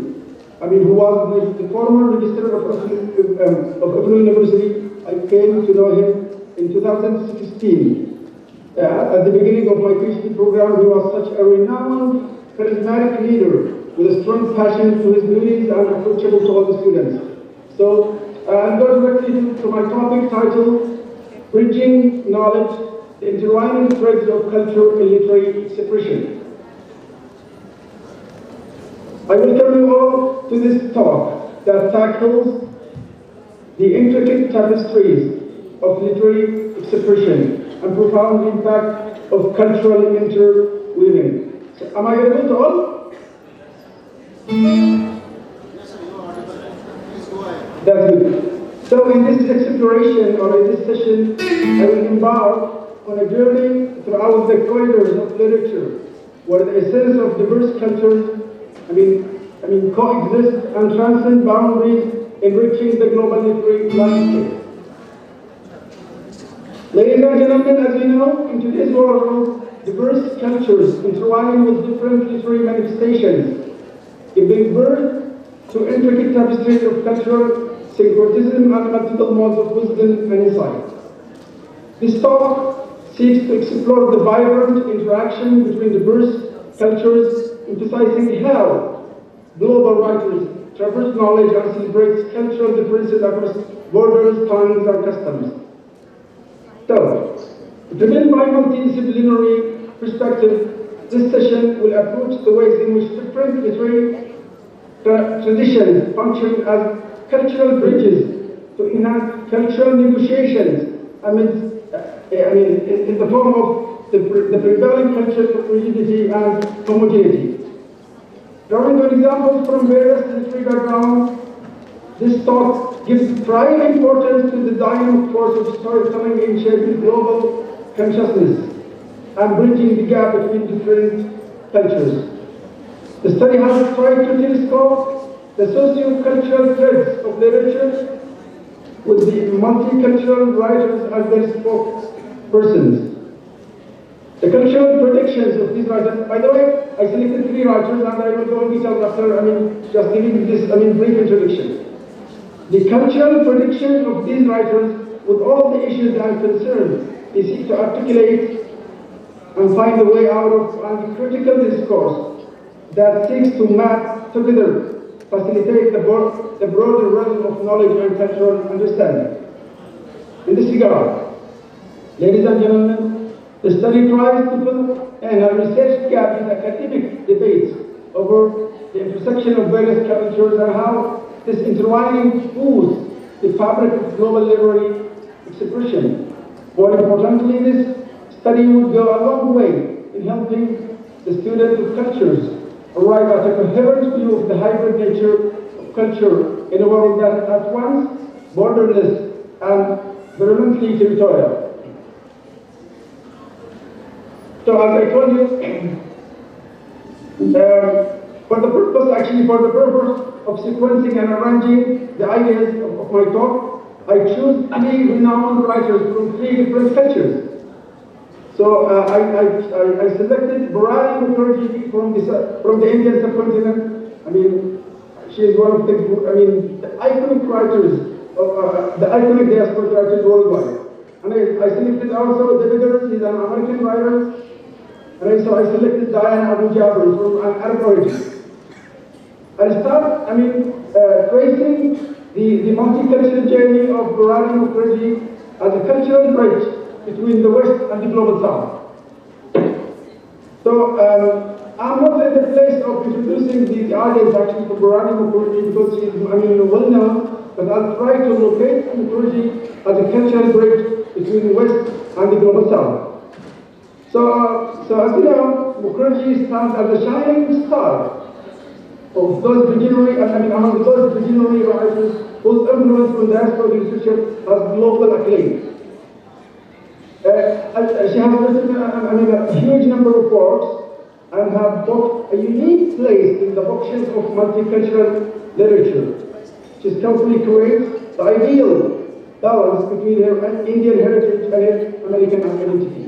who was the former Registrar of Open University. I came to know him in 2016. At the beginning of my PhD program, he was such a renowned, charismatic leader with a strong passion to his duties and approachable to all the students. So, I'll go directly to my topic titled, Bridging Knowledge, the Intertwining Threads of Culture and Literary Expression. I welcome you all to this talk that tackles the intricate tapestries of literary expression and profound impact of cultural interweaving. So, am I able to all? That's good. So in this exploration or in this session, I will embark on a journey throughout the corridors of literature, where the essence of diverse cultures, coexist and transcend boundaries, enriching the global literary landscape. Ladies and gentlemen, as we know, in today's world, diverse cultures intertwine with different literary manifestations, giving birth to intricate tapestries of cultural syncretism and multiple modes of wisdom and insight. This talk seeks to explore the vibrant interaction between diverse cultures, emphasizing how global writers traverse knowledge and celebrates cultural differences across borders, tongues, and customs. So, driven by multidisciplinary perspective, this session will approach the ways in which different literary traditions function as cultural bridges to enhance cultural negotiations in the form of the prevailing cultural rigidity and homogeneity. Drawing on examples from various literary backgrounds, this talk gives prime importance to the dynamic force of storytelling in shaping global consciousness and bridging the gap between different cultures. The study has tried to telescope the socio-cultural threads of literature with the multicultural writers as their spokespersons. The cultural predictions of these writers, by the way, I selected 3 writers and I will go in detail after, just giving this, brief introduction. The cultural predictions of these writers with all the issues and concerns they seek to articulate and find a way out of and critical discourse that seeks to map together, facilitate the broader realm of knowledge and cultural understanding. In this regard, ladies and gentlemen, the study tries to fill in a research gap in academic debates over the intersection of various cultures and how this intertwining foods the fabric of global literary expression. More importantly, this study would go a long way in helping the student of cultures arrive at a coherent view of the hybrid nature of culture in a world that is at once borderless and virulently territorial. So as I told you, for the purpose of sequencing and arranging the ideas of my talk, I choose 3 renowned writers from 3 different cultures. So I selected Bharati Mukherjee from the Indian subcontinent. She is one of the iconic writers, the iconic diaspora writers worldwide. And I selected also David Earls, he's an American writer. And so I selected Diane Abu Jabir from Arab origin. I'll start, tracing the multicultural journey of Bharati Mukherjee as a cultural bridge between the West and the global South. So I'm not in the place of introducing the audience actually for Bharati Mukherjee because she's well known, but I'll try to locate Mukherjee as a cultural bridge between the West and the global South. So as you know, Mukherjee stands as a shining star of those among those visionary writers whose influence on diaspora literature has global acclaim. She has written a huge number of works and have booked a unique place in the bookshelf of multicultural literature. She skillfully creates the ideal balance between her Indian heritage and her American identity.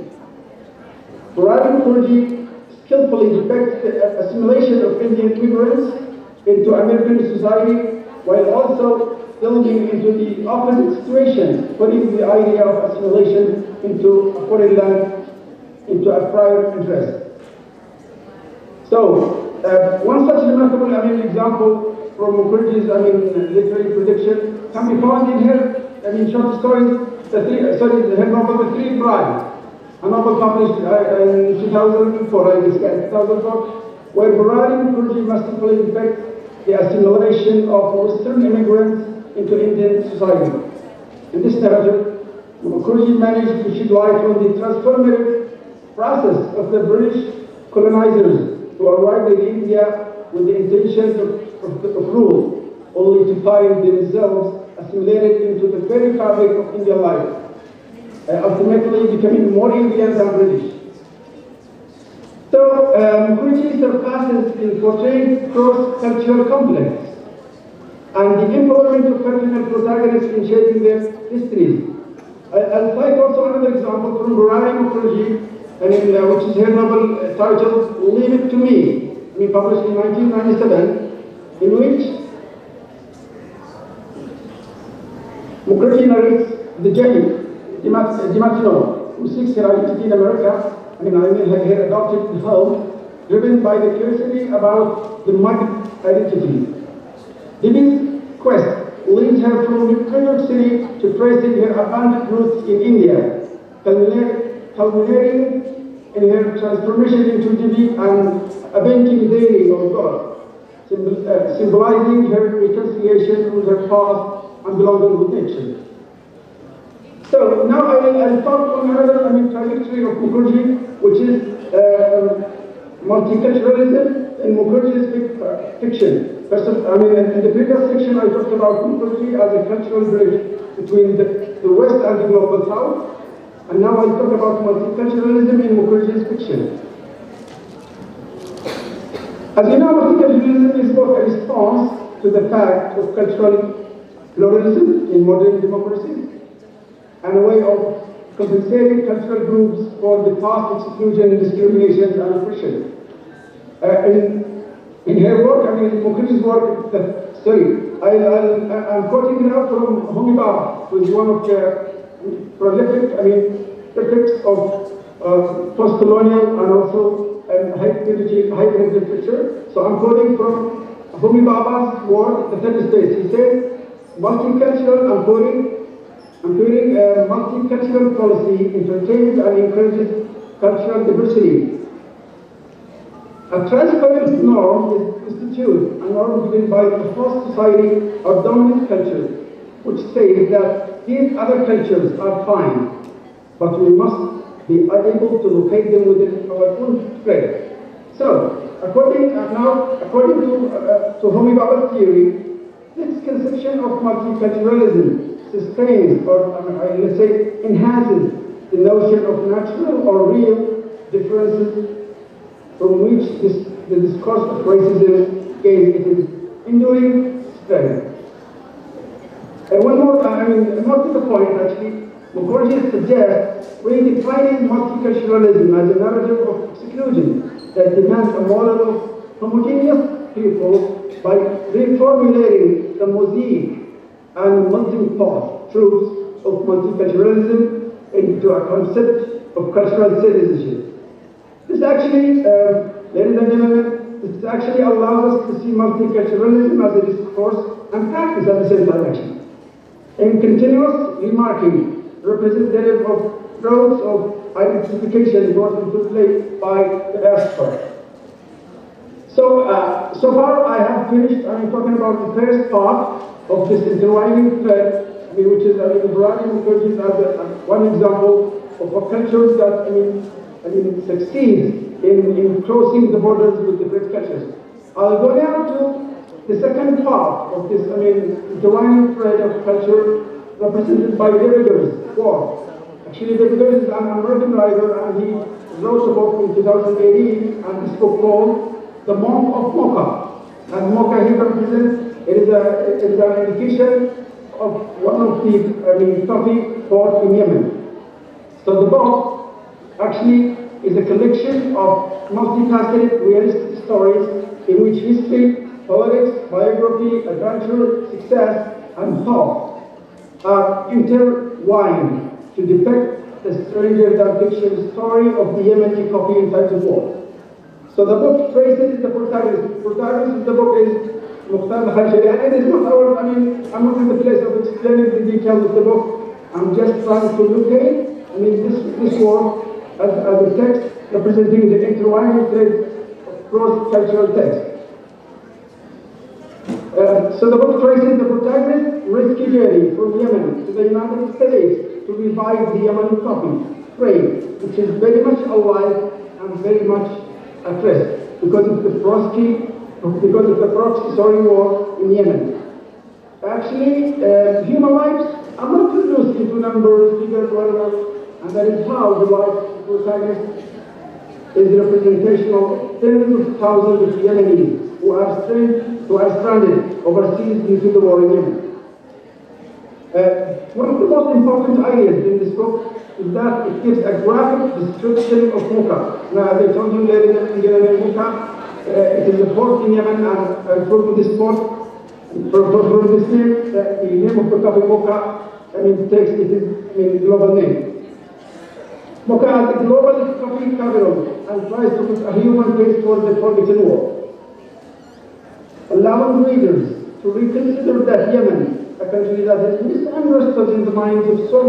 Bharati Mukherjee skillfully depicts the assimilation of Indian immigrants into American society while also delving into the opposite situation, putting the idea of assimilation into a foreign land, into a prior interest. So, one such remarkable example from Mukherjee's literary prediction can be found in her short stories, her novel The Three Brides, a novel published in 2004, where Bharati Mukherjee masterfully depicts the assimilation of Western immigrants into Indian society. In this narrative, Mukherjee managed to shed light on the transformative process of the British colonizers who arrived in India with the intentions of rule, only to find themselves assimilated into the very fabric of Indian life, ultimately becoming more Indian than British. So, Mukherjee surpasses in portraying cross-cultural conflicts and the involvement of fictional protagonists in shaping their histories. I'll cite also another example from Bharati Mukherjee, which is her novel titled Leave It to Me, published in 1997, in which Mukherjee narrates the journey, who seeks her identity in America, I mean her adopted home, driven by the curiosity about the migrant identity. Debbie's quest leads her from New York City to tracing her abandoned roots in India, culminating in her transformation into Debbie and avenging daily of God, symbolizing her reconciliation with her past and belonging with nature. So now I'll talk on another trajectory of Mukherjee, which is multiculturalism in Mukherjee's fiction. First, in the previous section I talked about Mukherjee as a cultural bridge between the West and the global South, and now I'll talk about multiculturalism in Mukherjee's fiction. As you know, multiculturalism is both a response to the fact of cultural pluralism in modern democracies and a way of compensating cultural groups for the past exclusion, discrimination, and oppression. In her work, Mukherjee's work, I'm quoting now from Homi Bhabha, who is one of the prolific, critics of post-colonial and also hybrid literature. So I'm quoting from Homi Bhabha's work, The Third Space. He says, multicultural, multicultural policy entertains and encourages cultural diversity. A transparent norm is constituted, a norm given by a host society or dominant culture, which says that these other cultures are fine, but we must be able to locate them within our own thread. So, according to Homi Bhabha's theory, this conception of multiculturalism sustains, or let's say enhances, the notion of natural or real differences from which the discourse of racism gains its enduring strength. And one more, not to the point actually, Mukherjee suggests redefining multiculturalism as a narrative of exclusion that demands a model of homogeneous people by reformulating the mosaic and melting pot truths of multiculturalism into a concept of cultural citizenship. This actually, ladies and gentlemen, this actually allows us to see multiculturalism as a discourse and practice at the same time actually. In continuous remarking, representative of roads of identification brought into play by the diaspora. So far I have finished, talking about the first part of this intertwining thread, which is, the variety of cultures as one example of a culture that, succeeds in crossing the borders with different cultures. I'll go now to the second part of this, intertwining thread of culture represented by David War. Actually, David is an American writer, and he wrote a book in 2018, and this book called The Monk of Mocha. And Mocha here represents, it is an indication of one of the coffee ports in Yemen. So the book actually is a collection of multifaceted realistic stories in which history, politics, biography, adventure, success, and thought are intertwined to depict the stranger than fiction story of the Yemeni coffee inside the war. So the book traces the protagonist. The protagonist of the book is Mukhtar Khaja. And it is not I'm not in the place of explaining the details of the book. I'm just trying to locate, this work as a text representing the intertwining thread of cross-cultural text. So the book traces the protagonist's risky journey from Yemen to the United States to revive the Yemeni coffee trade, which is very much alive and very much at rest because of the proxy war in Yemen. Actually, human lives are not reduced into numbers, figures, whatever, and that is how the life of the protagonist is the representation of tens of thousands of Yemenis who are stranded overseas due to the war in Yemen. One of the most important ideas in this book is that it gives a graphic description of Mocha. Now, as I told you, ladies and gentlemen, Mocha, it is a port in Yemen, and from this port, from this name, the name of the coffee Mocha, takes it is global name. Mocha as the global coffee capital and tries to put a human face towards the forgotten war. Allowing readers to reconsider that Yemen, a country that is misunderstood in the minds of so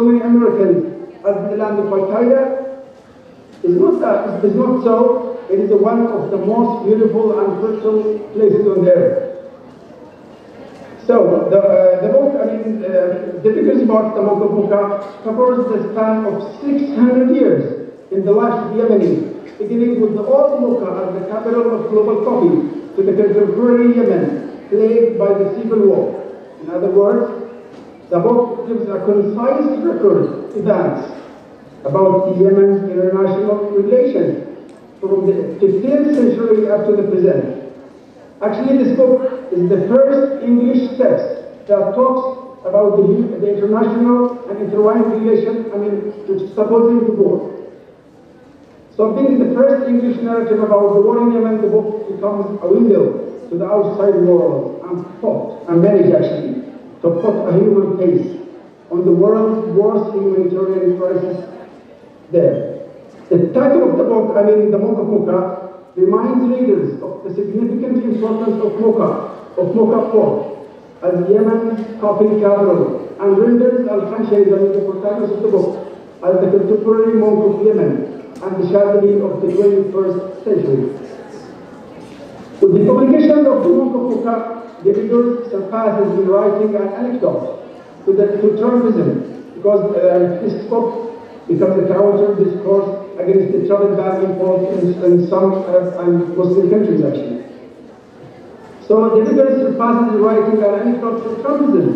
many Americans as the land of Al-Qaeda, is not so. It is one of the most beautiful and fertile places on the earth. So, the book, the biggest part, the Monk of Mocha, covers the span of 600 years in the life of Yemenis, beginning with the old Mocha as the capital of global coffee, to the contemporary Yemen, plagued by the civil war. In other words, the book gives a concise record of events about the Yemen's international relations from the 15th century up to the present. Actually, this book is the first English text that talks about the international and intertwined relation, which is supporting the war. So being the first English narrative about the war in Yemen, the book becomes a window to the outside world and managed actually to put a human face on the world's worst humanitarian crisis there. The title of the book, The Monk of Mocha, reminds readers of the significant importance of Mocha port as Yemen's coffee capital, and renders Al-Khaja, the protagonist of the book, as the contemporary monk of Yemen and the Shadri of the 21st century. With the publication of the Monk of Mocha, the reader surpasses in writing an anecdote to Trumpism, because this book becomes a counter discourse against the travel ban imposed in some Muslim countries actually. So the reader surpasses in writing an anecdote to Trumpism,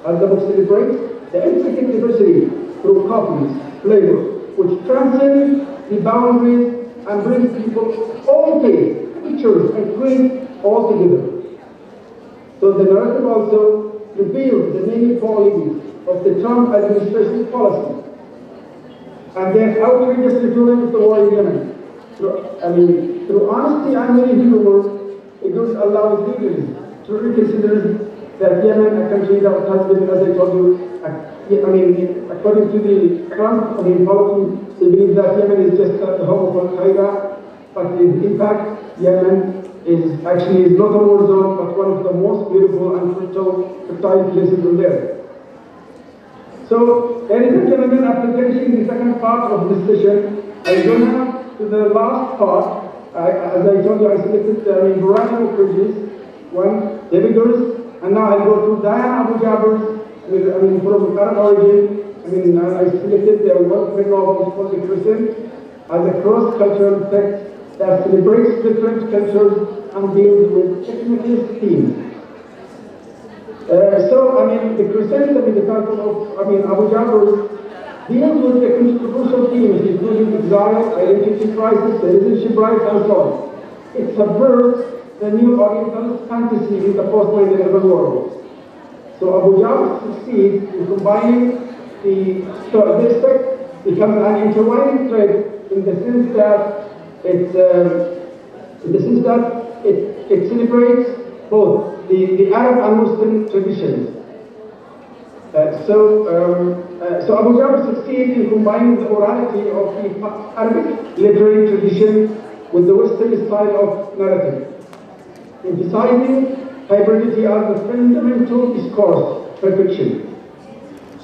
as the book celebrates the intricate diversity through coffee's flavor, which transcends the boundaries and brings people all tastes, pictures, and creeds all together. So the narrative also reveals the many qualities of the Trump administration policy and their outrageous return of the war in Yemen. Through honesty and many humor, it does allow readers to reconsider that Yemen, a country that has been, as I told you, according to the Trump policy, they believe that Yemen is just the home of Al-Qaeda, but in fact, Yemen is not a war zone, but one of the most beautiful and fertile places on earth. So, ladies and gentlemen, after finishing the second part of this session, I go now to the last part. As I told you, I selected a variety of countries. One, David, and now I go to Diane Abu Jaber's, from Arab origin. I selected the work novel called The Crescent as a cross-cultural text that celebrates different cultures and deals with ethnic themes. The Crescent, the title of, Abu Jaber deals with the controversial themes, including exile, identity crisis, citizenship rights, and so on. It subverts the new Orientalist fantasy in the post-9/11 world. So Abu Jaber succeeds in combining this text becomes an intertwining thread in the sense that it celebrates both the Arab and Muslim traditions. So Abu Jaber succeeds in combining the orality of the Arabic literary tradition with the Western style of narrative, emphasizing hybridity as the fundamental discourse for fiction.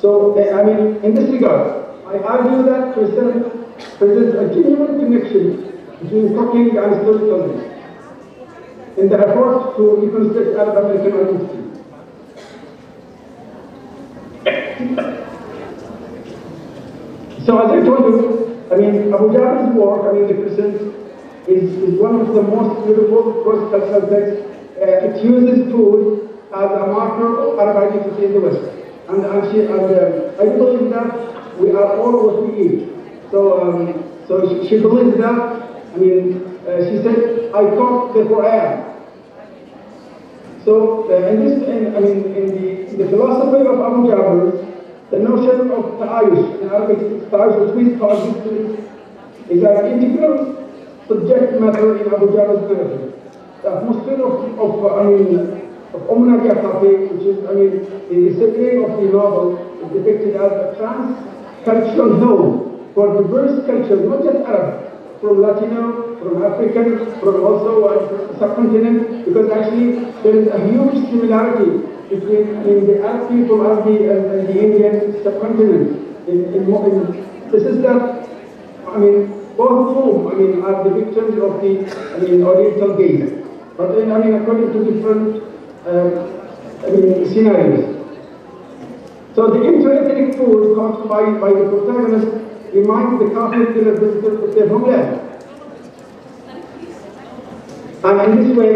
So, in this regard, I argue that Crescent presents a genuine connection between cooking and storytelling in the effort to reconstruct Arab American identity. So as I told you, Abu Jaber's work, The Crescent, is one of the most beautiful cross-cultural texts. It uses food as a marker of Arab identity in the West. And I believe that we are all what we eat. So she believes that, she said, I cook the Quran. So in the philosophy of Abu Jaber, the notion of ta'ayush, in Arabic ta'ayush, which means coexistence, is an integral subject matter in Abu Jaber's narrative. The atmosphere of Nadia Cafe, which is, the setting of the novel, is depicted as a trans-cultural home for diverse cultures, not just Arab, from Latino, from African, from also subcontinent, because actually there is a huge similarity between the Arab people and the Indian subcontinent. This is that, both of whom, are the victims of the, Oriental gaze. But according to different, scenarios. So the inter-ethnic food caused by the protagonist reminds the Catholic visitors of their homeland. And in this way,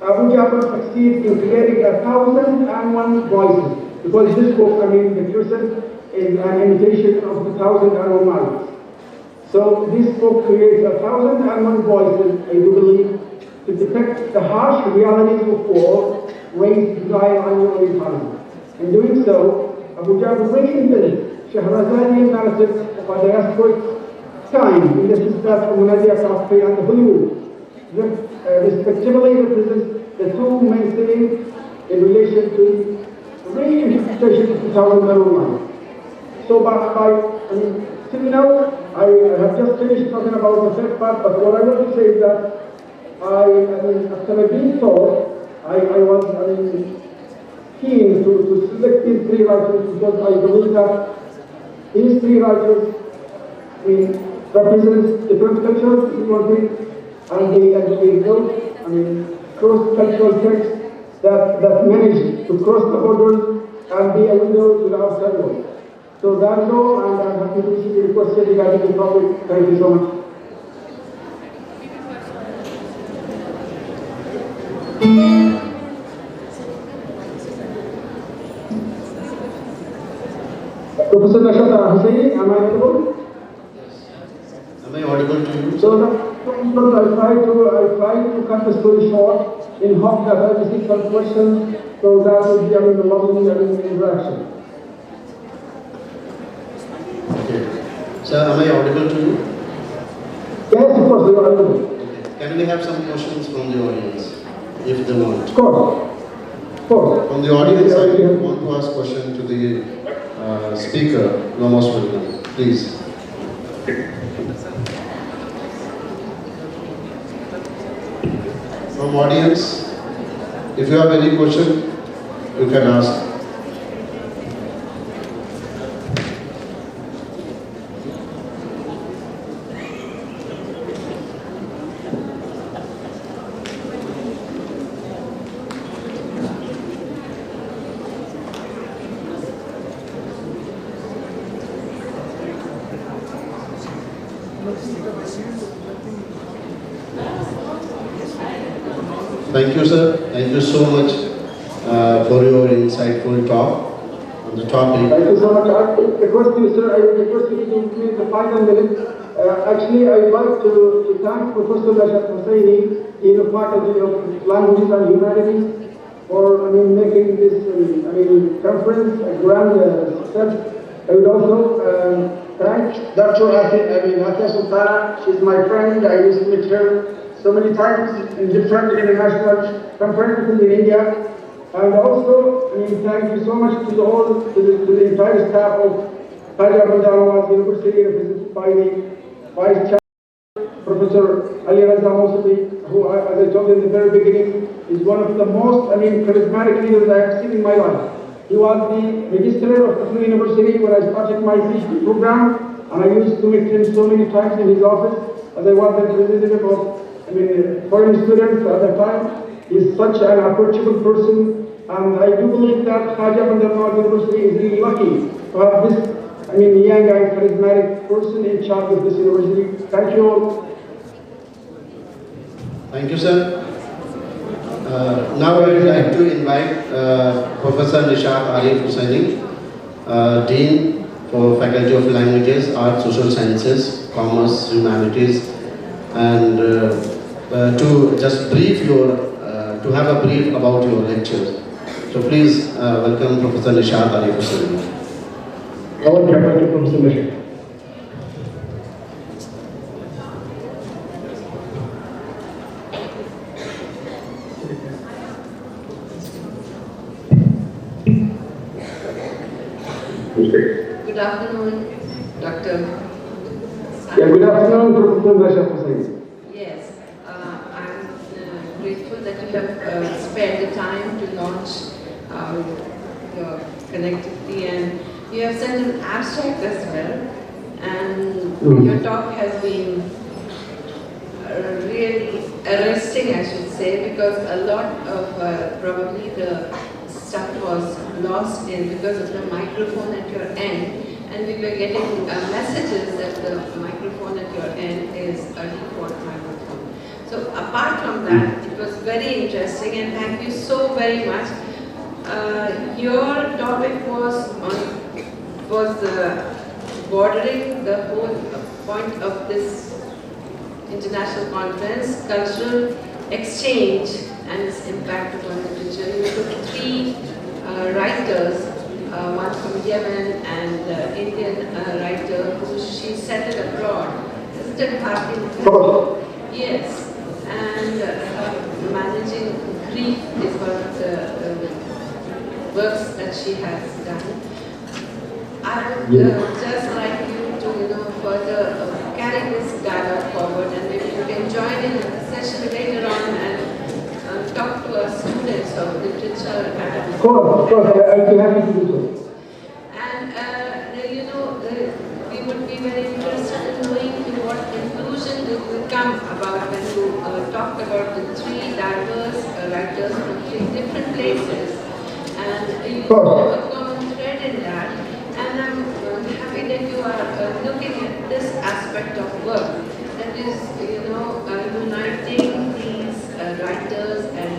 Abu Ja'far succeeds in creating 1,001 voices, because this book, the Crusade, is an imitation of the 1,001 Miles. So this book creates 1,001 voices, I do believe, to depict the harsh realities of war, race, desire, and Orientalism. In doing so, Abu Ja'far reinvented Shahrazadian narrative of a diasporic time in the sisters of Munadia Kafri and Hollywood, respectively represents the two main themes in relation to the reinterpretation of 2001. So till now, I have just finished talking about the third part, but what I want to say is that after I being taught, I was keen to select these three writers, because I believe that these three writers represent different cultures, this is one thing, and they wrote, cross-cultural texts that manage to cross the borders and be a window to the outside world. So that's all, and I'm happy to see the question regarding the topic. Thank you so much. Professor Nashata Hussaini, am I audible? Am I audible to you? So I try to cut the story short in hope that I receive some questions, so that would be a lovely interaction. Okay. Sir, am I audible to you? Yes, of course, you are audible. Okay. Can we have some questions from the audience, if they want? Of course. Of course. From the audience, I want to ask a question to the speaker. You're most welcome. Please. From audience, if you have any question, you can ask. Thank you, sir. Thank you so much for your insightful talk on the topic. Thank you so much. I request you, sir, to give me the final minute. Actually, I would like to thank Professor Rashad Hussaini, Dean of Faculty of Languages and Humanities, for making this conference a grand success. I would also thank Dr. Atia Sultana. She's my friend. I used to meet her so many times in different international conferences in India. And also, thank you so much to the entire staff of Khaja Bandanawaz University, represented by the Vice Chancellor, Professor Ali Raza Mousavi, who, as I told you in the very beginning, is one of the most charismatic leaders I have seen in my life. He was the registrar of the university when I started my PhD program, and I used to meet him so many times in his office, as I was the representative of foreign students at the time. He's such an approachable person, and I do believe that Khaja Bandanawaz University is really lucky to have this, young and charismatic person in charge of this university. Thank you all. Thank you, sir. Now I would like to invite Professor Nishat Arif Hussaini, Dean for Faculty of Languages, Arts, Social Sciences, Commerce, Humanities, and to just brief to have a brief about your lecture. So please welcome Professor Nishat Arif Hussaini. Our faculty, Professor Nishat. Good afternoon, Dr. Yeah, good afternoon, Professor Hussain. Yes, I'm grateful that you have spared the time to launch your connectivity, and you have sent an abstract as well. And your talk has been really arresting, I should say, because a lot of probably the stuff was lost in because of the microphone at your end, and we were getting messages that the microphone at your end is a default microphone. So apart from that, it was very interesting, and thank you so very much. Your topic was bordering the whole point of this international conference, cultural exchange and its impact upon literature. You took three writers, one from Yemen and Indian writer who she settled abroad. Sister Khaja. Yes, and managing grief is one of the works that she has done. I would just like you to, further carry this dialogue forward, and maybe you can join in a session later on and talk to our students of literature. Of course, I'll be happy to do so. And we would be very interested in knowing what conclusion did you come about when you talked about the three diverse writers from three different places, and you saw a common thread in that. And I'm happy that you are looking at this aspect of work, that is, uniting these writers and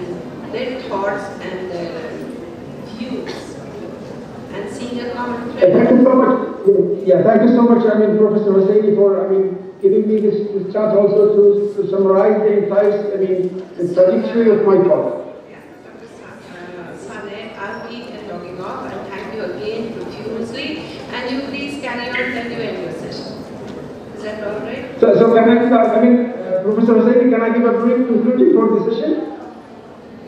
their thoughts and their views, and seeing a common thread. Thank you so much. Yeah, thank you so much, Professor Hussaini, for, giving me this chance also to summarize the insights, the trajectory of my talk. I'll be logging off, and thank you again profusely. And you please carry on, then you end your session. Is that all right? So can Professor Hussaini, can I give a brief conclusion for the session?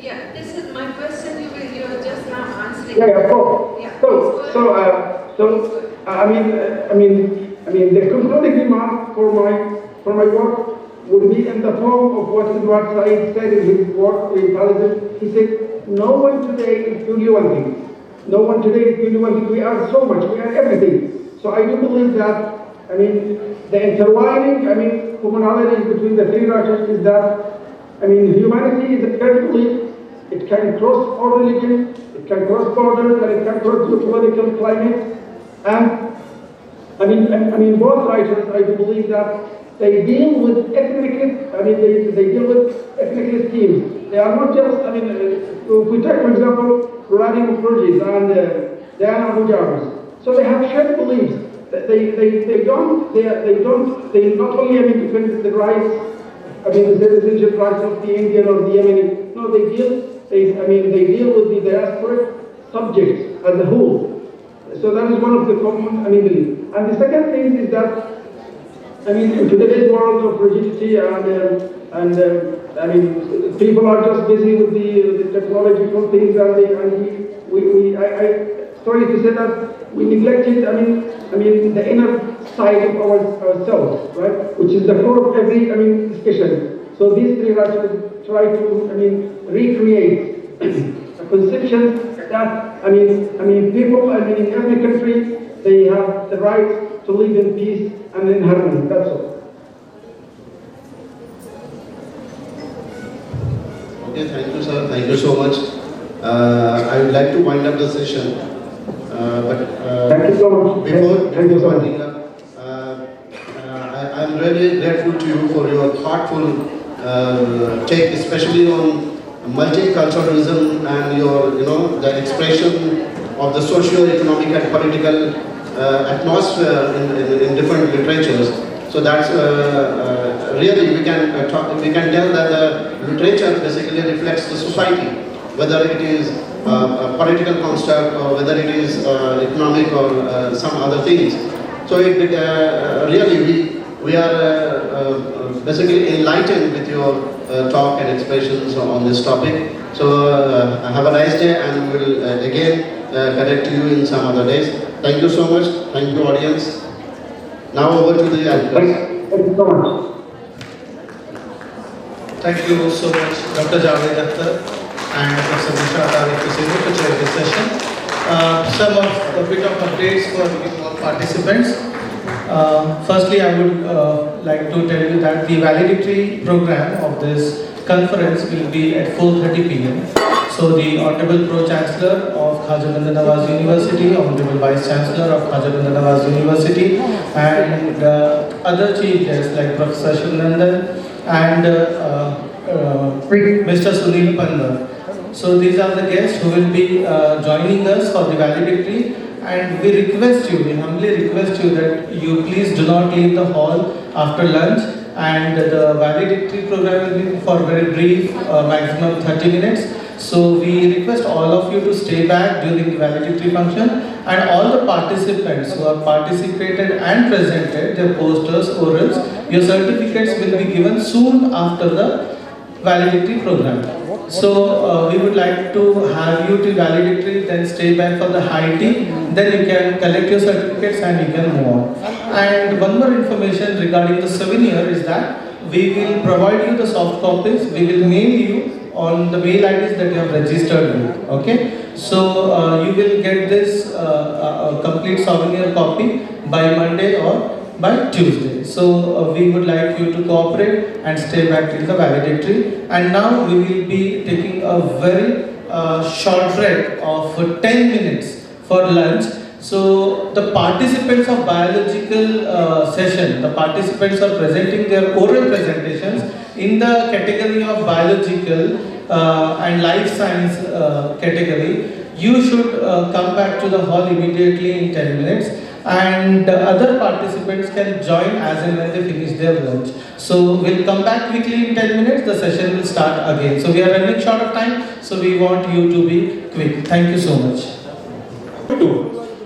Yeah, this is my question. You're just now answering. Yeah, of course. Yeah, the concluding remark for my work would be in the form of what Edward Said said in his work in Palestine. He said, "No one today is purely one thing. No one today is purely one thing. We are so much. We are everything." So I do believe that. The intertwining, commonality between the three writers is that, humanity is a great belief. It can cross all religions, it can cross borders, and it can cross geopolitical climate. And both writers, I do believe that they deal with ethnic, they deal with ethnic themes. They are not just, if we take, for example, Rani Mukherjee and Diana Abu Jabers. So they have shared beliefs. They not only defend the rights, the citizenship rights of the Indian or the Yemeni. No, they deal with the diasporic subjects as a whole. So that is one of the common beliefs. And the second thing is that in today's world of rigidity and people are just busy with the technological things, sorry to say that we neglected the inner side of ourselves, right? Which is the core of every discussion. So these three writers try to recreate a conception that people in every country, they have the right to live in peace and in harmony. That's all. Okay, thank you, sir. Thank you so much. I would like to wind up the session. Thank you so much. Before winding up, I'm really grateful to you for your thoughtful take, especially on multiculturalism and your, the expression of the socio-economic and political atmosphere in different literatures. So that's really we can tell that the literature basically reflects the society, whether it is a political construct or whether it is economic or some other things. So really we are basically enlightened with your talk and expressions on this topic. So have a nice day, and we will again connect to you in some other days. Thank you so much. Thank you, audience. Now over to the anchors. Thank you so much. Thank you so much, Dr. Javed Akhtar and Professor Mishra Tariq to chair this session. Some of the bit of updates for all participants. Firstly, I would like to tell you that the valedictory program of this conference will be at 4:30 p.m. So the Honorable Pro-Chancellor of Khaja Bandanawaz University, Honorable Vice-Chancellor of Khaja Bandanawaz University, and other chief guests like Professor Shivnandan and Mr. Sunil Pandar. So these are the guests who will be joining us for the valedictory, and we request you, we humbly request you that you please do not leave the hall after lunch, and the valedictory program will be for very brief, maximum 30 minutes. So we request all of you to stay back during the valedictory function, and all the participants who have participated and presented their posters, orals, your certificates will be given soon after the valedictory program. So we would like to have you till valedictory, then stay back for the high tea, then you can collect your certificates and you can move on. And one more information regarding the souvenir is that we will provide you the soft copies, we will mail you on the mail IDs that you have registered with. Okay, so you will get this complete souvenir copy by Monday or by Tuesday. So we would like you to cooperate and stay back till the valedictory. And now we will be taking a very short break of 10 minutes for lunch. So the participants of biological session, the participants are presenting their oral presentations in the category of biological and life science category. You should come back to the hall immediately in 10 minutes, and other participants can join as and when they finish their lunch. So we'll come back quickly in 10 minutes, the session will start again. So we are running short of time, so we want you to be quick. Thank you so much.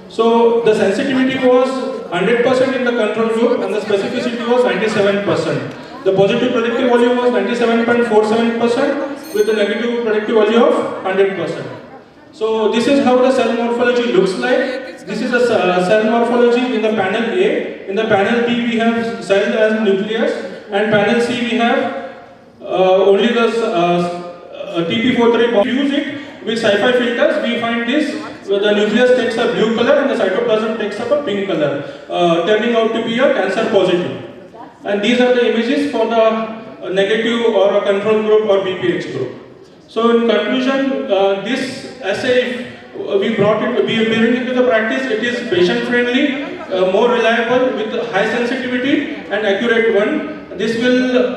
So the sensitivity was 100% in the control group and the specificity was 97%. The positive predictive value was 97.47% with the negative predictive value of 100%. So this is how the cell morphology looks like. This is a cell morphology in the panel A. In the panel B we have cell as nucleus, and panel C we have only the TP43. Use it with sci-fi filters, we find this. The nucleus takes a blue color and the cytoplasm takes up a pink color, turning out to be a cancer positive. And these are the images for the negative or a control group or BPH group. So in conclusion, this assay, we bring it into the practice. It is patient friendly, more reliable with high sensitivity and accurate one. This will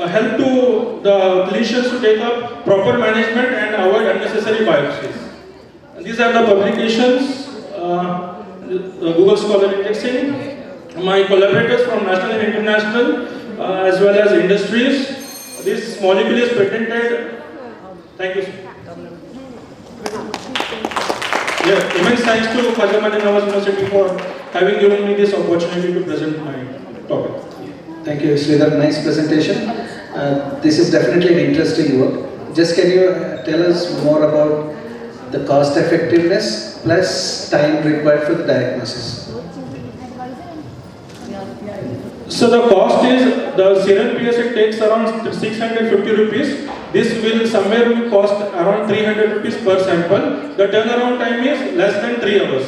help to the clinicians to take up proper management and avoid unnecessary biopsies. And these are the publications, Google Scholar Indexing. My collaborators from national and international, as well as industries. This molecule is patented. Thank you. Yeah, immense thanks to Khaja Bandanawaz University for having given me this opportunity to present my topic. Thank you, Sridhar. Nice presentation. This is definitely an interesting work. Just can you tell us more about the cost effectiveness plus time required for the diagnosis? So the cost is, the serum PSA takes around 650 rupees. This will somewhere cost around 300 rupees per sample. The turnaround time is less than 3 hours.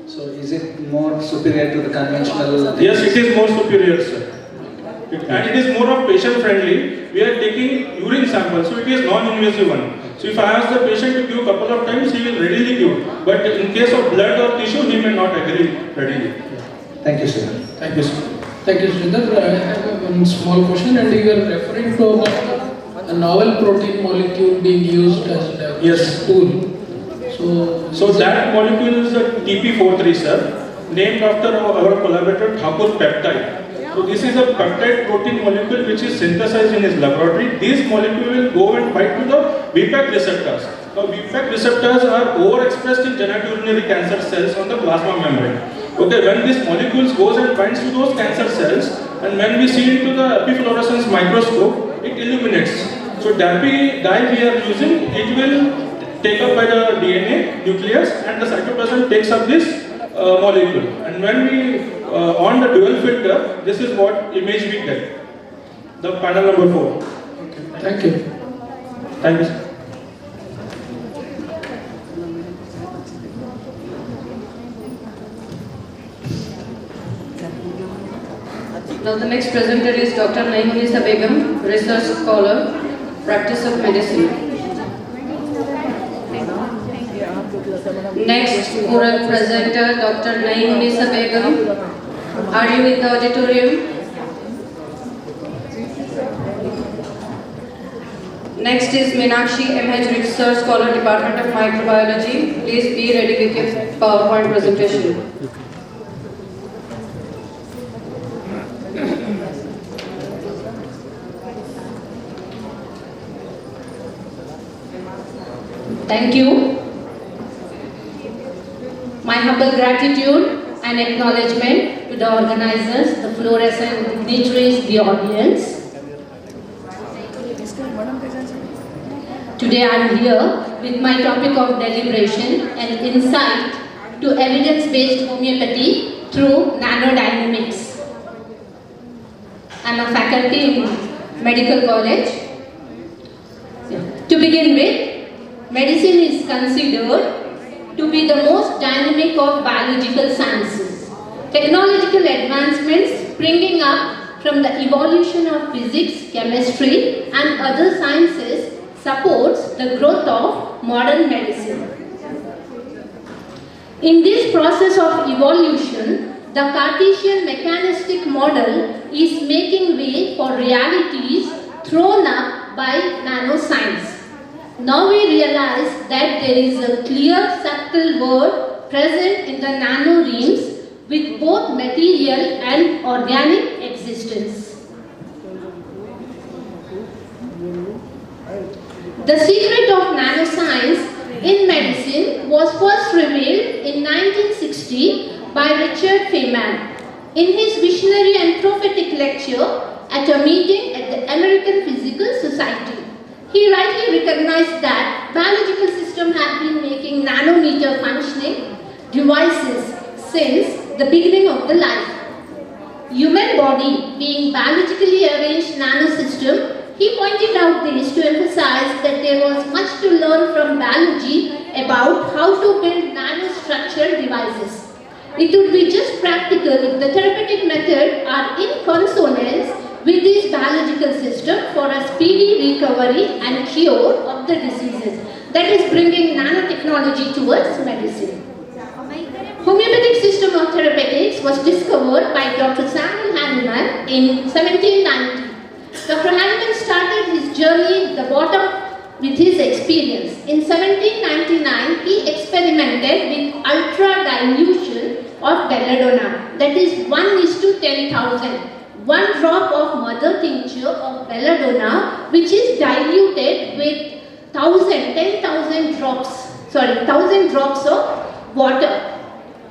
So is it more superior to the conventional? Yes, it is more superior, sir. And it is more of patient friendly. We are taking urine samples, so it is non-invasive one. So if I ask the patient to give a couple of times, he will readily give. But in case of blood or tissue, he may not agree readily. Thank you, sir. Thank you, sir. Thank you, Sridhar. I have one small question, and you are referring to about a novel protein molecule being used as a tool. So that molecule is a TP43, sir, named after our collaborator Thakur peptide. So this is a peptide protein molecule which is synthesized in his laboratory. This molecule will go and bind to the VPAC receptors. Now VPAC receptors are overexpressed in genitourinary cancer cells on the plasma membrane. Okay, when this molecule goes and binds to those cancer cells, and when we see into the epifluorescence microscope, it illuminates. So DAPI dye we are using, it will take up by the DNA nucleus, and the cytoplasm takes up this molecule. And when we on the dual filter, this is what image we get. The panel number 4. Okay. Thank you. Thank you, sir. Now the next presenter is Dr. Naimulisa Begum, research scholar, practice of medicine. Next oral presenter, Dr. Naimulisa Begum. Are you in the auditorium? Next is Meenakshi MH, research scholar, Department of Microbiology. Please be ready with your PowerPoint presentation. Thank you. My humble gratitude and acknowledgement to the organizers, the fluorescent dignitaries, the audience. Today I am here with my topic of deliberation and insight to evidence-based homeopathy through nanodynamics. I am a faculty in medical college. To begin with, medicine is considered to be the most dynamic of biological sciences. Technological advancements springing up from the evolution of physics, chemistry and other sciences supports the growth of modern medicine. In this process of evolution, the Cartesian mechanistic model is making way for realities thrown up by nanoscience. Now we realize that there is a clear subtle world present in the nanorealms with both material and organic existence. The secret of nanoscience in medicine was first revealed in 1960 by Richard Feynman in his visionary and prophetic lecture at a meeting at the American Physical Society. He rightly recognized that biological systems have been making nanometer functioning devices since the beginning of the life. Human body being biologically arranged nanosystem, he pointed out this to emphasize that there was much to learn from biology about how to build nanostructured devices. It would be just practical if the therapeutic methods are in consonance with this biological system for a speedy recovery and cure of the diseases. That is bringing nanotechnology towards medicine. Homeopathic system of therapeutics was discovered by Dr. Samuel Hahnemann in 1790. Dr. Hahnemann started his journey at the bottom with his experience. In 1799, he experimented with ultra dilution of belladonna, that is 1:10,000. One drop of mother tincture of belladonna, which is diluted with 10,000 drops of water.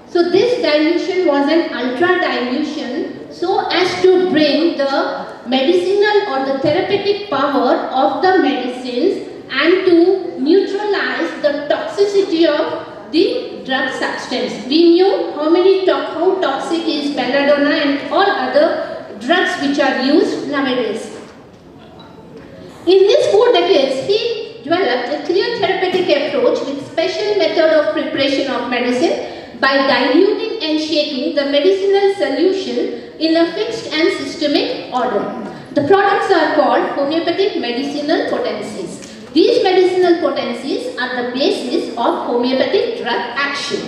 So this dilution was an ultra dilution so as to bring the medicinal or the therapeutic power of the medicines and to neutralize the toxicity of the drug substance. We knew how toxic is belladonna and all other drugs which are used nowadays. In these 4 decades, he developed a clear therapeutic approach with special method of preparation of medicine by diluting and shaking the medicinal solution in a fixed and systemic order. The products are called homeopathic medicinal potencies. These medicinal potencies are the basis of homeopathic drug action.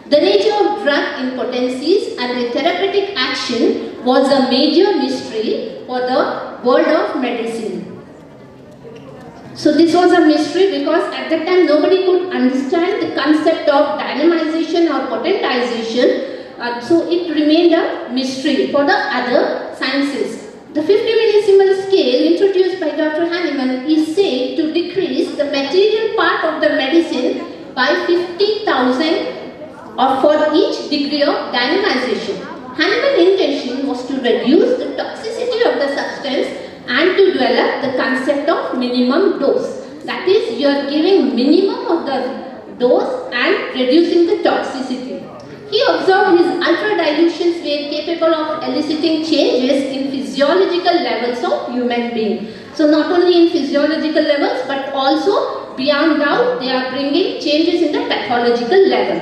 The nature of drug in potencies and the therapeutic action was a major mystery for the world of medicine. So this was a mystery because at that time nobody could understand the concept of dynamization or potentization. So it remained a mystery for the other sciences. The 50 millisimal scale introduced by Dr. Hahnemann is said to decrease the material part of the medicine by 50,000 or for each degree of dynamization. Hahnemann's intention was to reduce the toxicity of the substance and to develop the concept of minimum dose. That is, you are giving minimum of the dose and reducing the toxicity. He observed his ultra dilutions were capable of eliciting changes in physiological levels of human being. So not only in physiological levels, but also beyond doubt, they are bringing changes in the pathological level.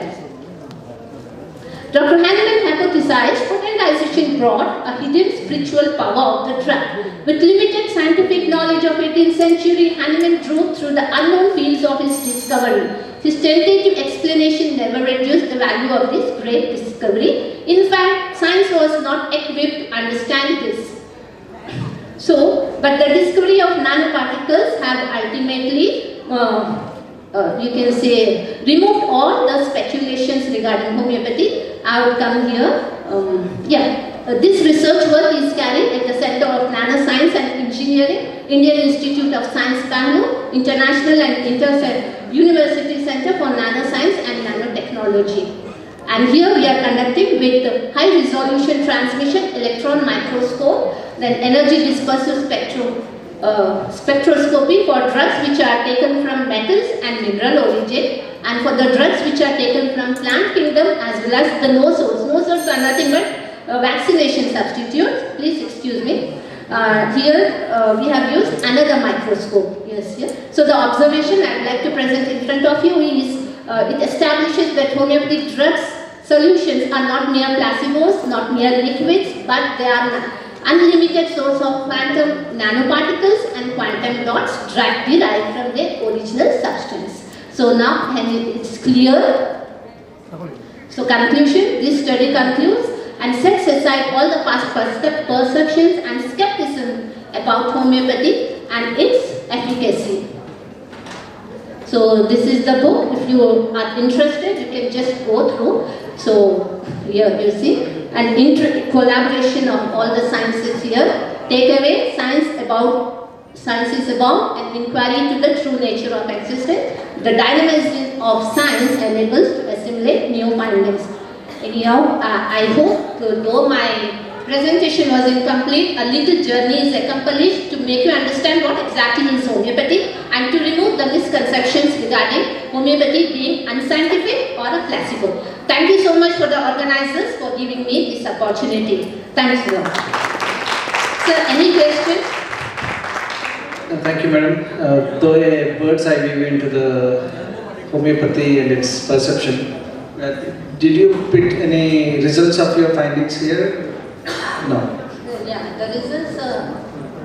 Dr. Hahnemann hypothesized potentization brought a hidden spiritual power of the drug. With limited scientific knowledge of 18th century, Hahnemann drove through the unknown fields of his discovery. His tentative explanation never reduced the value of this great discovery. In fact, science was not equipped to understand this. But the discovery of nanoparticles have ultimately you can say, removed all the speculations regarding homeopathy. I would come here. This research work is carried at the Center of Nanoscience and Engineering, Indian Institute of Science, Bangalore, International and University Center for Nanoscience and Nanotechnology. And here we are conducting with high resolution transmission electron microscope, then energy dispersive spectroscopy for drugs which are taken from metals and mineral origin, and for the drugs which are taken from plant kingdom as well as the nosodes. Nosodes are nothing but vaccination substitutes. Please excuse me. Here we have used another microscope. Yes, here. So the observation I would like to present in front of you is it establishes that homeopathic drugs solutions are not mere placebos, not mere liquids, but they are unlimited source of quantum nanoparticles and quantum dots derived from their original substance. So now it's clear. So conclusion, this study concludes and sets aside all the past perceptions and skepticism about homeopathy and its efficacy. So this is the book. If you are interested, you can just go through. So here you see an collaboration of all the sciences here. Takeaway: science is about an inquiry into the true nature of existence. The dynamism of science enables to assimilate new findings. Anyhow, I hope, though my presentation was incomplete, a little journey is accomplished to make you understand what exactly is homeopathy and to remove the misconceptions regarding homeopathy being unscientific or a placebo. Thank you so much for the organizers for giving me this opportunity. Thanks a lot. Sir, any questions? Thank you, madam. Though a bird's eye view into the homeopathy and its perception, did you put any results of your findings here? No. Yeah, the results,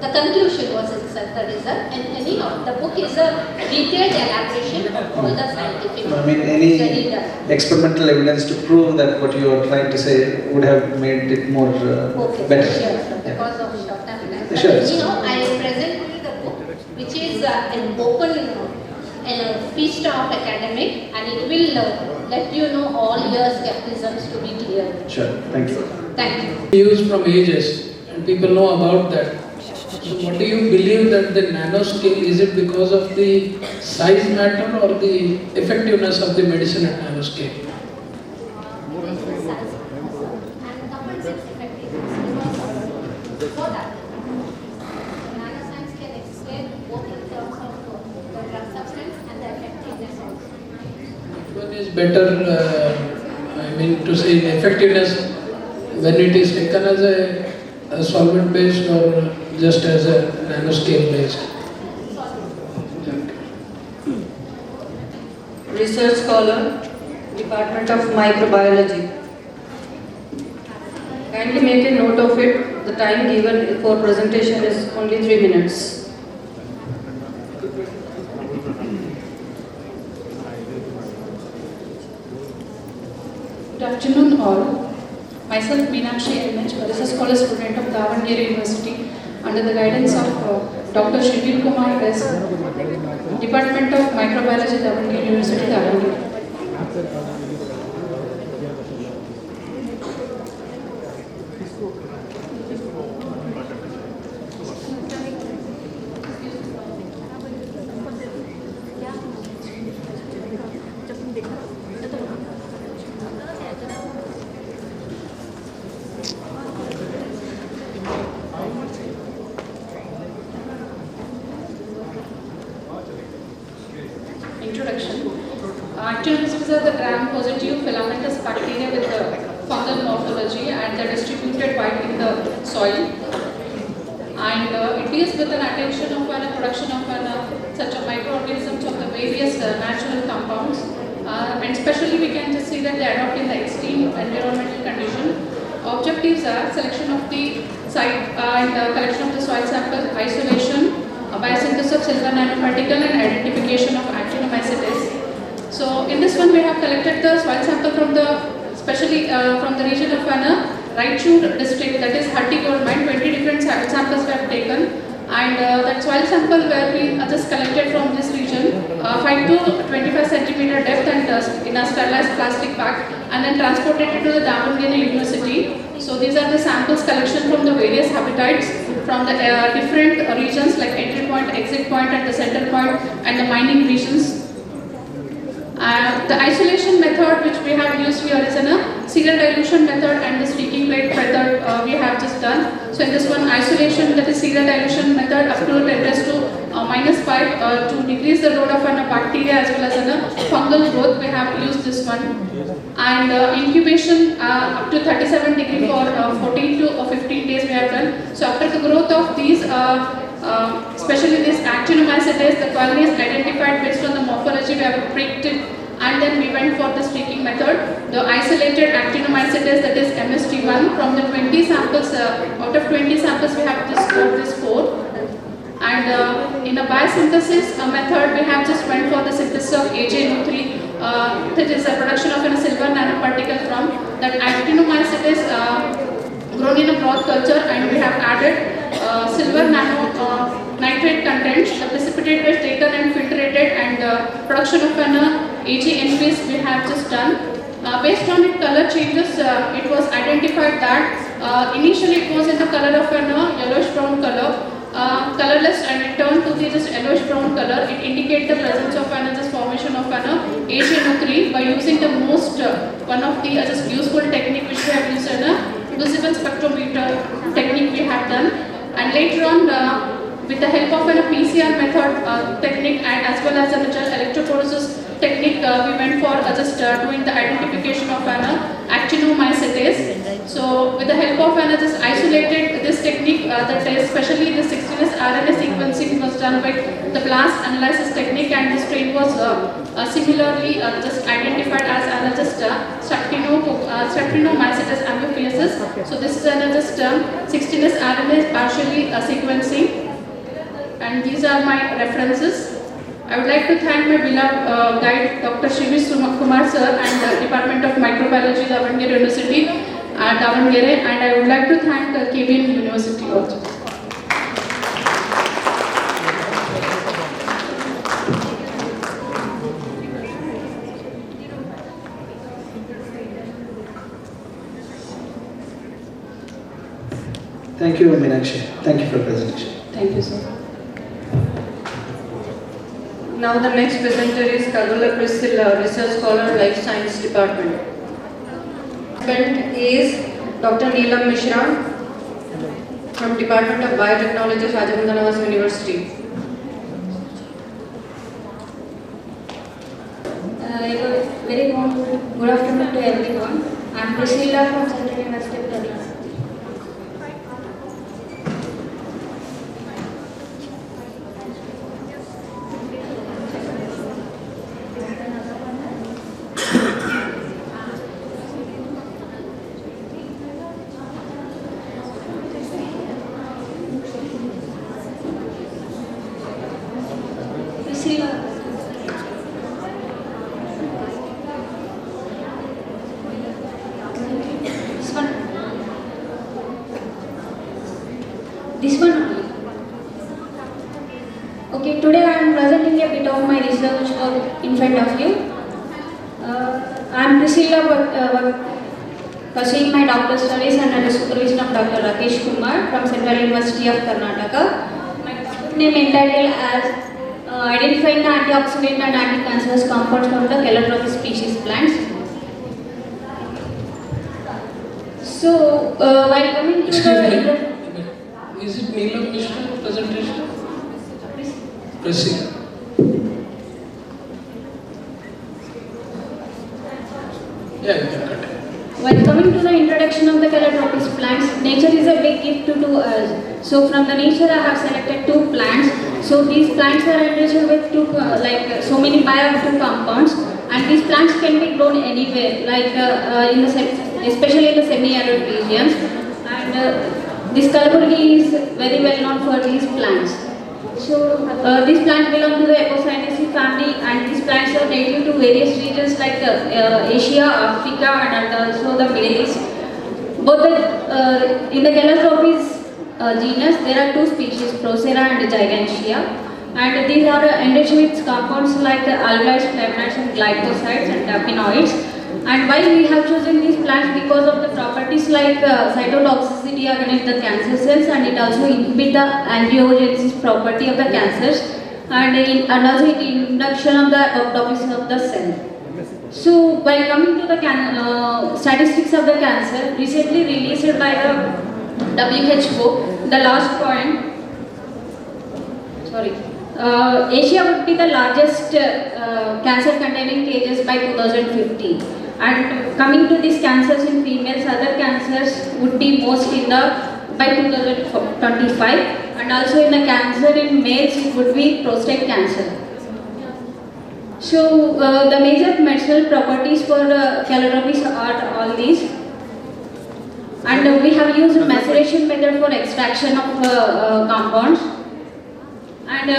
the conclusion was itself the result, and the book is a detailed elaboration of all the scientific any experimental evidence to prove that what you are trying to say would have made it more better. Sure, because of short time. Sure. I present you the book, which is an open feast of academic, and it will let you know all your skepticisms to be clear. Sure, thank you. Thank you. Used from ages, and people know about that. So what do you believe that the nanoscale, is it because of the size matter or the effectiveness of the medicine at nanoscale? One is better, I mean to say effectiveness when it is taken as a solvent based or just as a nanoscale based. Research scholar, Department of Microbiology. Kindly make a note of it. The time given for presentation is only 3 minutes. Good afternoon all. Myself Meenakshi MH, a research scholar student of Davangere University under the guidance of Dr. Shivil Kumar S, Department of Microbiology, Davangere University, Davangere. Introduction. Actinocysts are the gram-positive filamentous bacteria with the fungal southern morphology, and they're distributed wide in the soil. And it is with an attention of production of such a microorganisms of the various natural compounds. And especially we can just see that they adopt in the extreme environmental condition. Objectives are selection of the site and collection of the soil sample, isolation, biosynthesis of silver nanoparticle, and identification of actinomycetes. So in this one we have collected the soil sample from especially from the region of Raichur district, that is Hatti gold mine. 20 different samples we have taken, and that soil sample where we just collected from this region, 5 to 25 centimeter depth and in a sterilized plastic bag, and then transported it to the Davangere University. So these are the samples collection from the various habitats from the different regions like entry point, exit point, and the center point, and the mining regions. The isolation method which we have used here is a serial dilution method and the streaking plate method we have just done. So in this one, isolation, that is serial dilution method, up to 10 to -5 to decrease the load of bacteria as well as fungal growth, we have used this one. And incubation up to 37 degree for 14 to 15 days we have done. So after the growth of these, especially this actinomycetes, the colony is identified based on the morphology, we have pricked it, and then we went for the streaking method. The isolated actinomycetes, that is MST1, from the 20 samples, out of 20 samples we have just scored this 4. And in a biosynthesis method, we have just went for the synthesis of AgNO3, that is a production of a silver nanoparticle from that actinomycetes grown in a broth culture, and we have added silver nitrate content. The precipitate was taken and filtrated, and production of an AgNPs we have just done. Based on its color changes, it was identified that initially it was in the color of an yellowish brown color, colorless, and it turned to the just yellowish brown color. It indicates the presence of just formation of an AgNO3 by using the most one of the just useful technique which we have used, visible spectrometer technique we have done. And later on, with the help of a PCR method technique and as well as a electrophoresis technique, we went for just doing the identification of an actinomycetes. So with the help of just isolated this technique, that is especially the 16S RNA sequencing was done with the blast analysis technique, and this strain was similarly just identified as just Streptonomycetes amphiphysis. So this is just 16S RNA partially sequencing, and these are my references. I would like to thank my beloved guide, Dr. Shivish Kumar sir, and the Department of Microbiology, Davangere University, Davangere, and I would like to thank KBN University also. Thank you, Meenakshi. Thank you for the presentation. Thank you, sir. Now the next presenter is Khaja Priscilla, Research Scholar, Life Science Department. Participant is Dr. Neelam Mishra from Department of Biotechnology, Khaja Bandanawaz University. Very warm good afternoon to everyone. I am Priscilla from Central University of Delhi. This one only. Okay, today I am presenting a bit of my research work in front of you. I am Priscilla pursuing my doctoral studies under the supervision of Dr. Rakesh Kumar from Central University of Karnataka. My doctoral name entitled as Identifying the Antioxidant and Anti-Cancerous Compounds from the Calotropis species plants. So, while coming to the... Is it Neelam Mishra presentation? Priscilla. Yeah, you can continue. While coming to the introduction of the calotropis plants, nature is a big gift to us. So from the nature I have selected 2 plants. So these plants are enriched with so many bioactive compounds, and these plants can be grown anywhere, like especially in the semi-arid regions. And this Kalburgi is very well known for these plants. So these plants belong to the Epocinaceae family, and these plants are native to various regions like Asia, Africa, and also the Middle East. Both in the Calotropis genus, there are 2 species, Procera and Gigantea, and these are enriched with compounds like alkaloids, flavonoids, and glycosides and terpenoids. And why we have chosen these plants? Because of the properties like cytotoxicity against the cancer cells, and it also inhibit the angiogenesis property of the cancers, and also it induction of the apoptosis of the cell. So while coming to the statistics of the cancer, recently released by the WHO, the last point, Asia would be the largest cancer containing cages by 2050. And coming to these cancers in females, other cancers would be most in the by 2025, and also in the cancer in males it would be prostate cancer. So the major medicinal properties for calotropis are all these, and we have used maceration method for extraction of compounds. And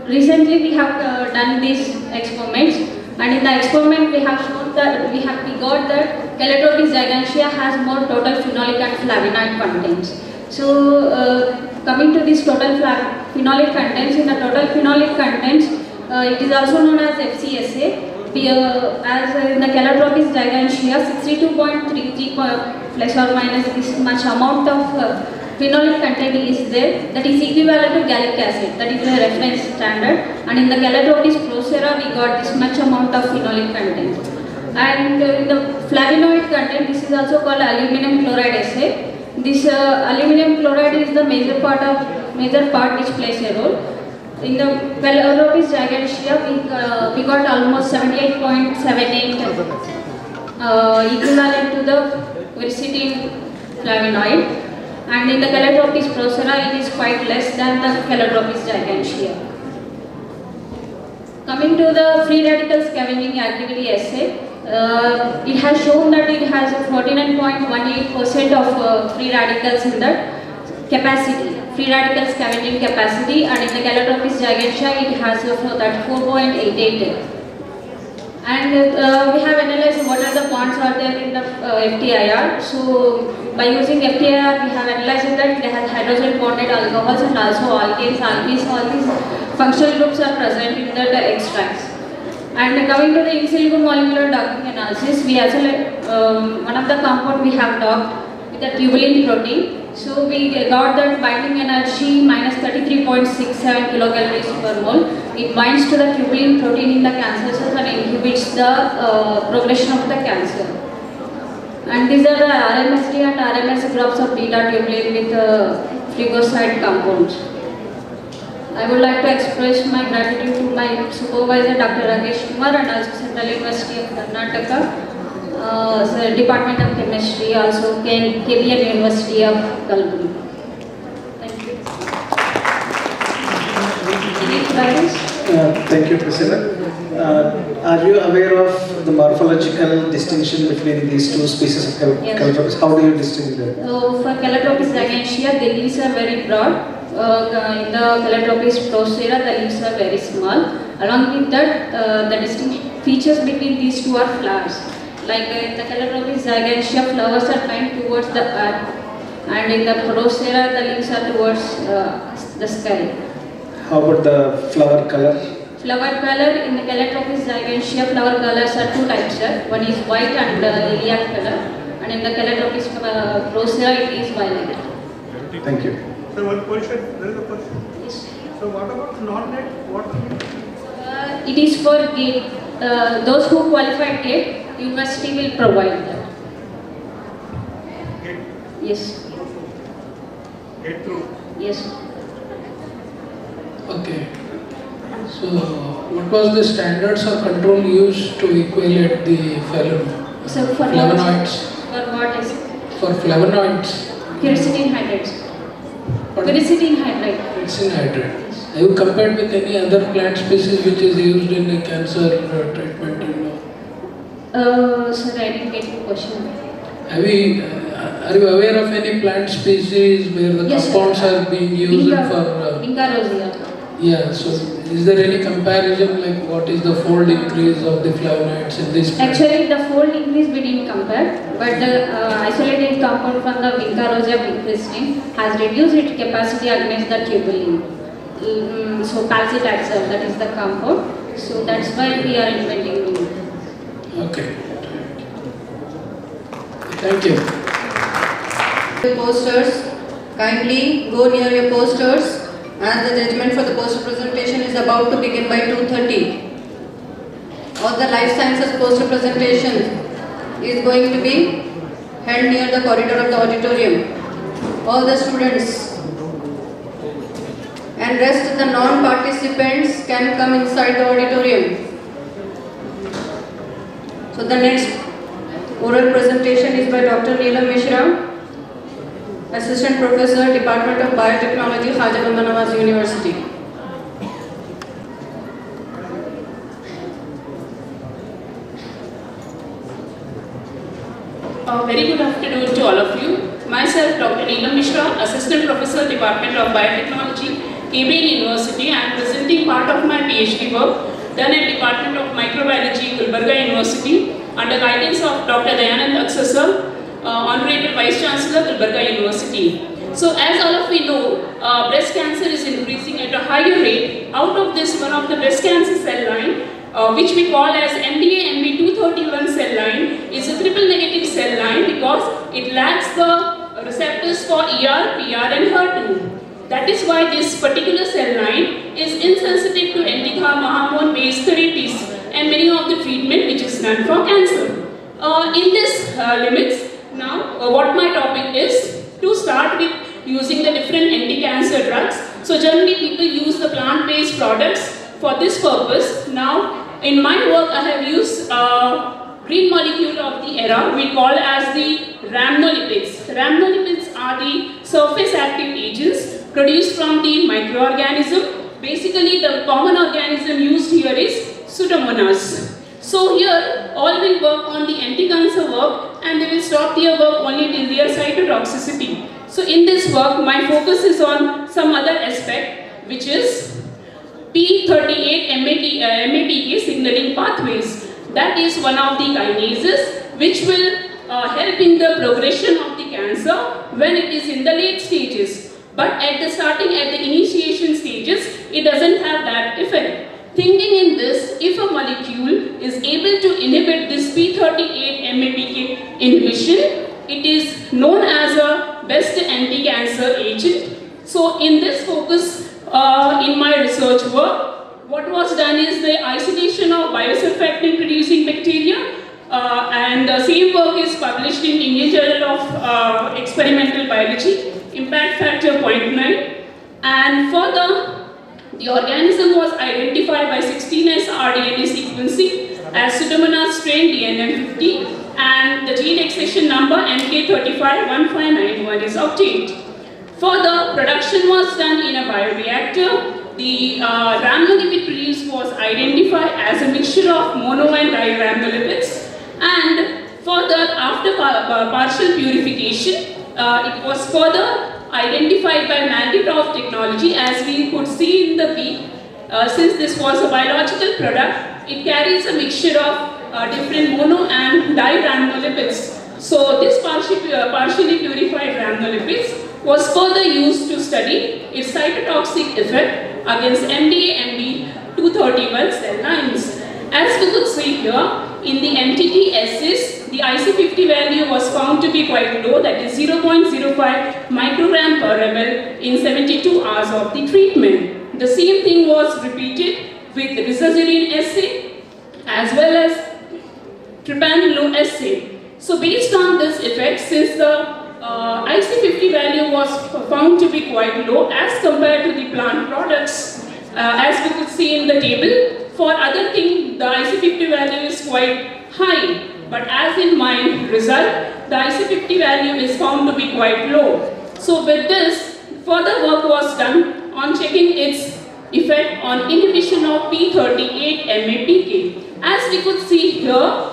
recently we have done these experiments, and in the experiment we have shown that we got that Calotropis gigantea has more total phenolic and flavonoid contents. So coming to this total phenolic contents, in the total phenolic contents, it is also known as FCSA. As in the Calotropis gigantea, 62.33 plus or minus this much amount of phenolic content is there, that is equivalent to gallic acid, that is the reference standard. And in the Calotropis procera we got this much amount of phenolic content. And in the flavonoid content, this is also called aluminum chloride assay. This aluminum chloride is the major part which plays a role. In the Calotropis gigantea we got almost 78.78 equivalent to the quercetin flavonoid. And in the Calotropis procera it is quite less than the Calotropis gigantea. Coming to the free radical scavenging activity assay, it has shown that it has 49.18% of free radicals in the capacity, free radical scavenging capacity, and in the Calotropis gigantea it has 4.88. And we have analyzed what are the bonds are there in the FTIR. So by using FTIR we have analyzed that they have hydrogen bonded alcohols and also alkanes, alkenes, all these functional groups are present in the extracts. And coming to the in silico molecular docking analysis, we also one of the compound we have docked with the tubulin protein. So we got that binding energy minus 33.67 kilocalories per mole. It binds to the tubulin protein in the cancer cells and inhibits the progression of the cancer. And these are the RMSD and RMS groups of beta tubulin with frigoside compounds. I would like to express my gratitude to my supervisor Dr. Rakesh Kumar and also Central University of Karnataka. Department of Chemistry, also KBN University of Kalburgi. Thank you. Any questions? Thank you, Priscilla. Are you aware of the morphological distinction between these 2 species of Calotropis? How do you distinguish them? For Calotropis gigantea, the leaves are very broad. In the Calotropis procera, the leaves are very small. Along with that, the distinct features between these 2 are flowers. Like in the Calotropis gigantea, flowers are bent towards the earth, and in the procera, the leaves are towards the sky. How about the flower color? Flower color in the Calotropis gigantea, flower colors are 2 types. One is white and lilac color, and in the Calotropis procera, it is violet. Thank you. So one question, there is a question. Yes. So what about non-net? What? It is for GATE. Those who qualified GATE, university will provide that. GATE? Yes. GATE through? Yes. Okay. So what was the standards of control used to evaluate the fellow So for flavonoids. For what is it? For flavonoids. Quercetin hydrate. Quercetin hydrate. Quercetin hydrate. Have you compared with any other plant species which is used in the cancer treatment? Sir, I didn't get your question. Are you aware of any plant species where the compounds are being used for? Vinca rosea. Yeah, so is there any comparison, like what is the fold increase of the flavonoids in this plant? Actually, the fold increase we didn't compare, but the isolated compound from the Vinca rosea vincristine has reduced its capacity against the tubulin. So calcitaxel, that is the compound. So that's why we are inventing new. Okay. Thank you. Posters, kindly go near your posters, as the judgment for the poster presentation is about to begin by 2:30. All the life sciences poster presentation is going to be held near the corridor of the auditorium. All the students and rest of the non-participants can come inside the auditorium. So the next oral presentation is by Dr. Neelam Mishra, Assistant Professor, Department of Biotechnology, Khaja Bandanawaz University. Very good afternoon to all of you. Myself, Dr. Neelam Mishra, Assistant Professor, Department of Biotechnology, KBN University. I am presenting part of my PhD work done at Department of Microbiology, Gulbarga University, under guidance of Dr. Dayanand Aksasa, Honorable Vice Chancellor, Gulbarga University. So as all of you know, breast cancer is increasing at a higher rate. Out of this, one of the breast cancer cell line, which we call as MDA-MB231 cell line, is a triple negative cell line because it lacks the receptors for ER, PR and HER2. That is why this particular cell line is insensitive to anti-hormone based therapies and many of the treatment which is done for cancer. In this limits, now what my topic is to start with using the different anti-cancer drugs. So generally people use the plant-based products for this purpose. Now in my work I have used green molecule of the era we call as the rhamnolipids. Rhamnolipids are the surface active agents produced from the microorganism. Basically the common organism used here is Pseudomonas. So here all will work on the anti-cancer work and they will stop their work only till their cytotoxicity. So in this work my focus is on some other aspect which is P38 MAPK signaling pathways. That is one of the kinases which will help in the progression of the cancer when it is in the late stages. But at the initiation stages, it doesn't have that effect. Thinking in this, if a molecule is able to inhibit this P38 MAPK inhibition, it is known as a best anti-cancer agent. So in this focus, in my research work, what was done is the isolation of biosurfactant producing bacteria, and the same work is published in Indian Journal of Experimental Biology, impact factor 0.9, and further the organism was identified by 16S rDNA sequencing as Pseudomonas strain DNM50 and the gene accession number MK351591 is obtained. Further, production was done in a bioreactor. The rhamnolipid produced was identified as a mixture of mono and di-rhamnolipids, and further after partial purification it was further identified by Mandelbrot technology. As we could see in the beak, since this was a biological product, it carries a mixture of different mono and di-rhamnolipids. So this partially purified rhamnolipids was further used to study its cytotoxic effect against MDA-MB231 cell lines. As we could see here, in the MTT assays, the IC50 value was found to be quite low, that is 0.05 microgram per ml in 72 hours of the treatment. The same thing was repeated with rizazirin assay as well as trypanolone assay. So based on this effect, since the IC50 value was found to be quite low as compared to the plant products, as we could see in the table, for other things the IC50 value is quite high. but as in my result, the IC50 value is found to be quite low. So with this, further work was done on checking its effect on inhibition of P38 MAPK. As we could see here,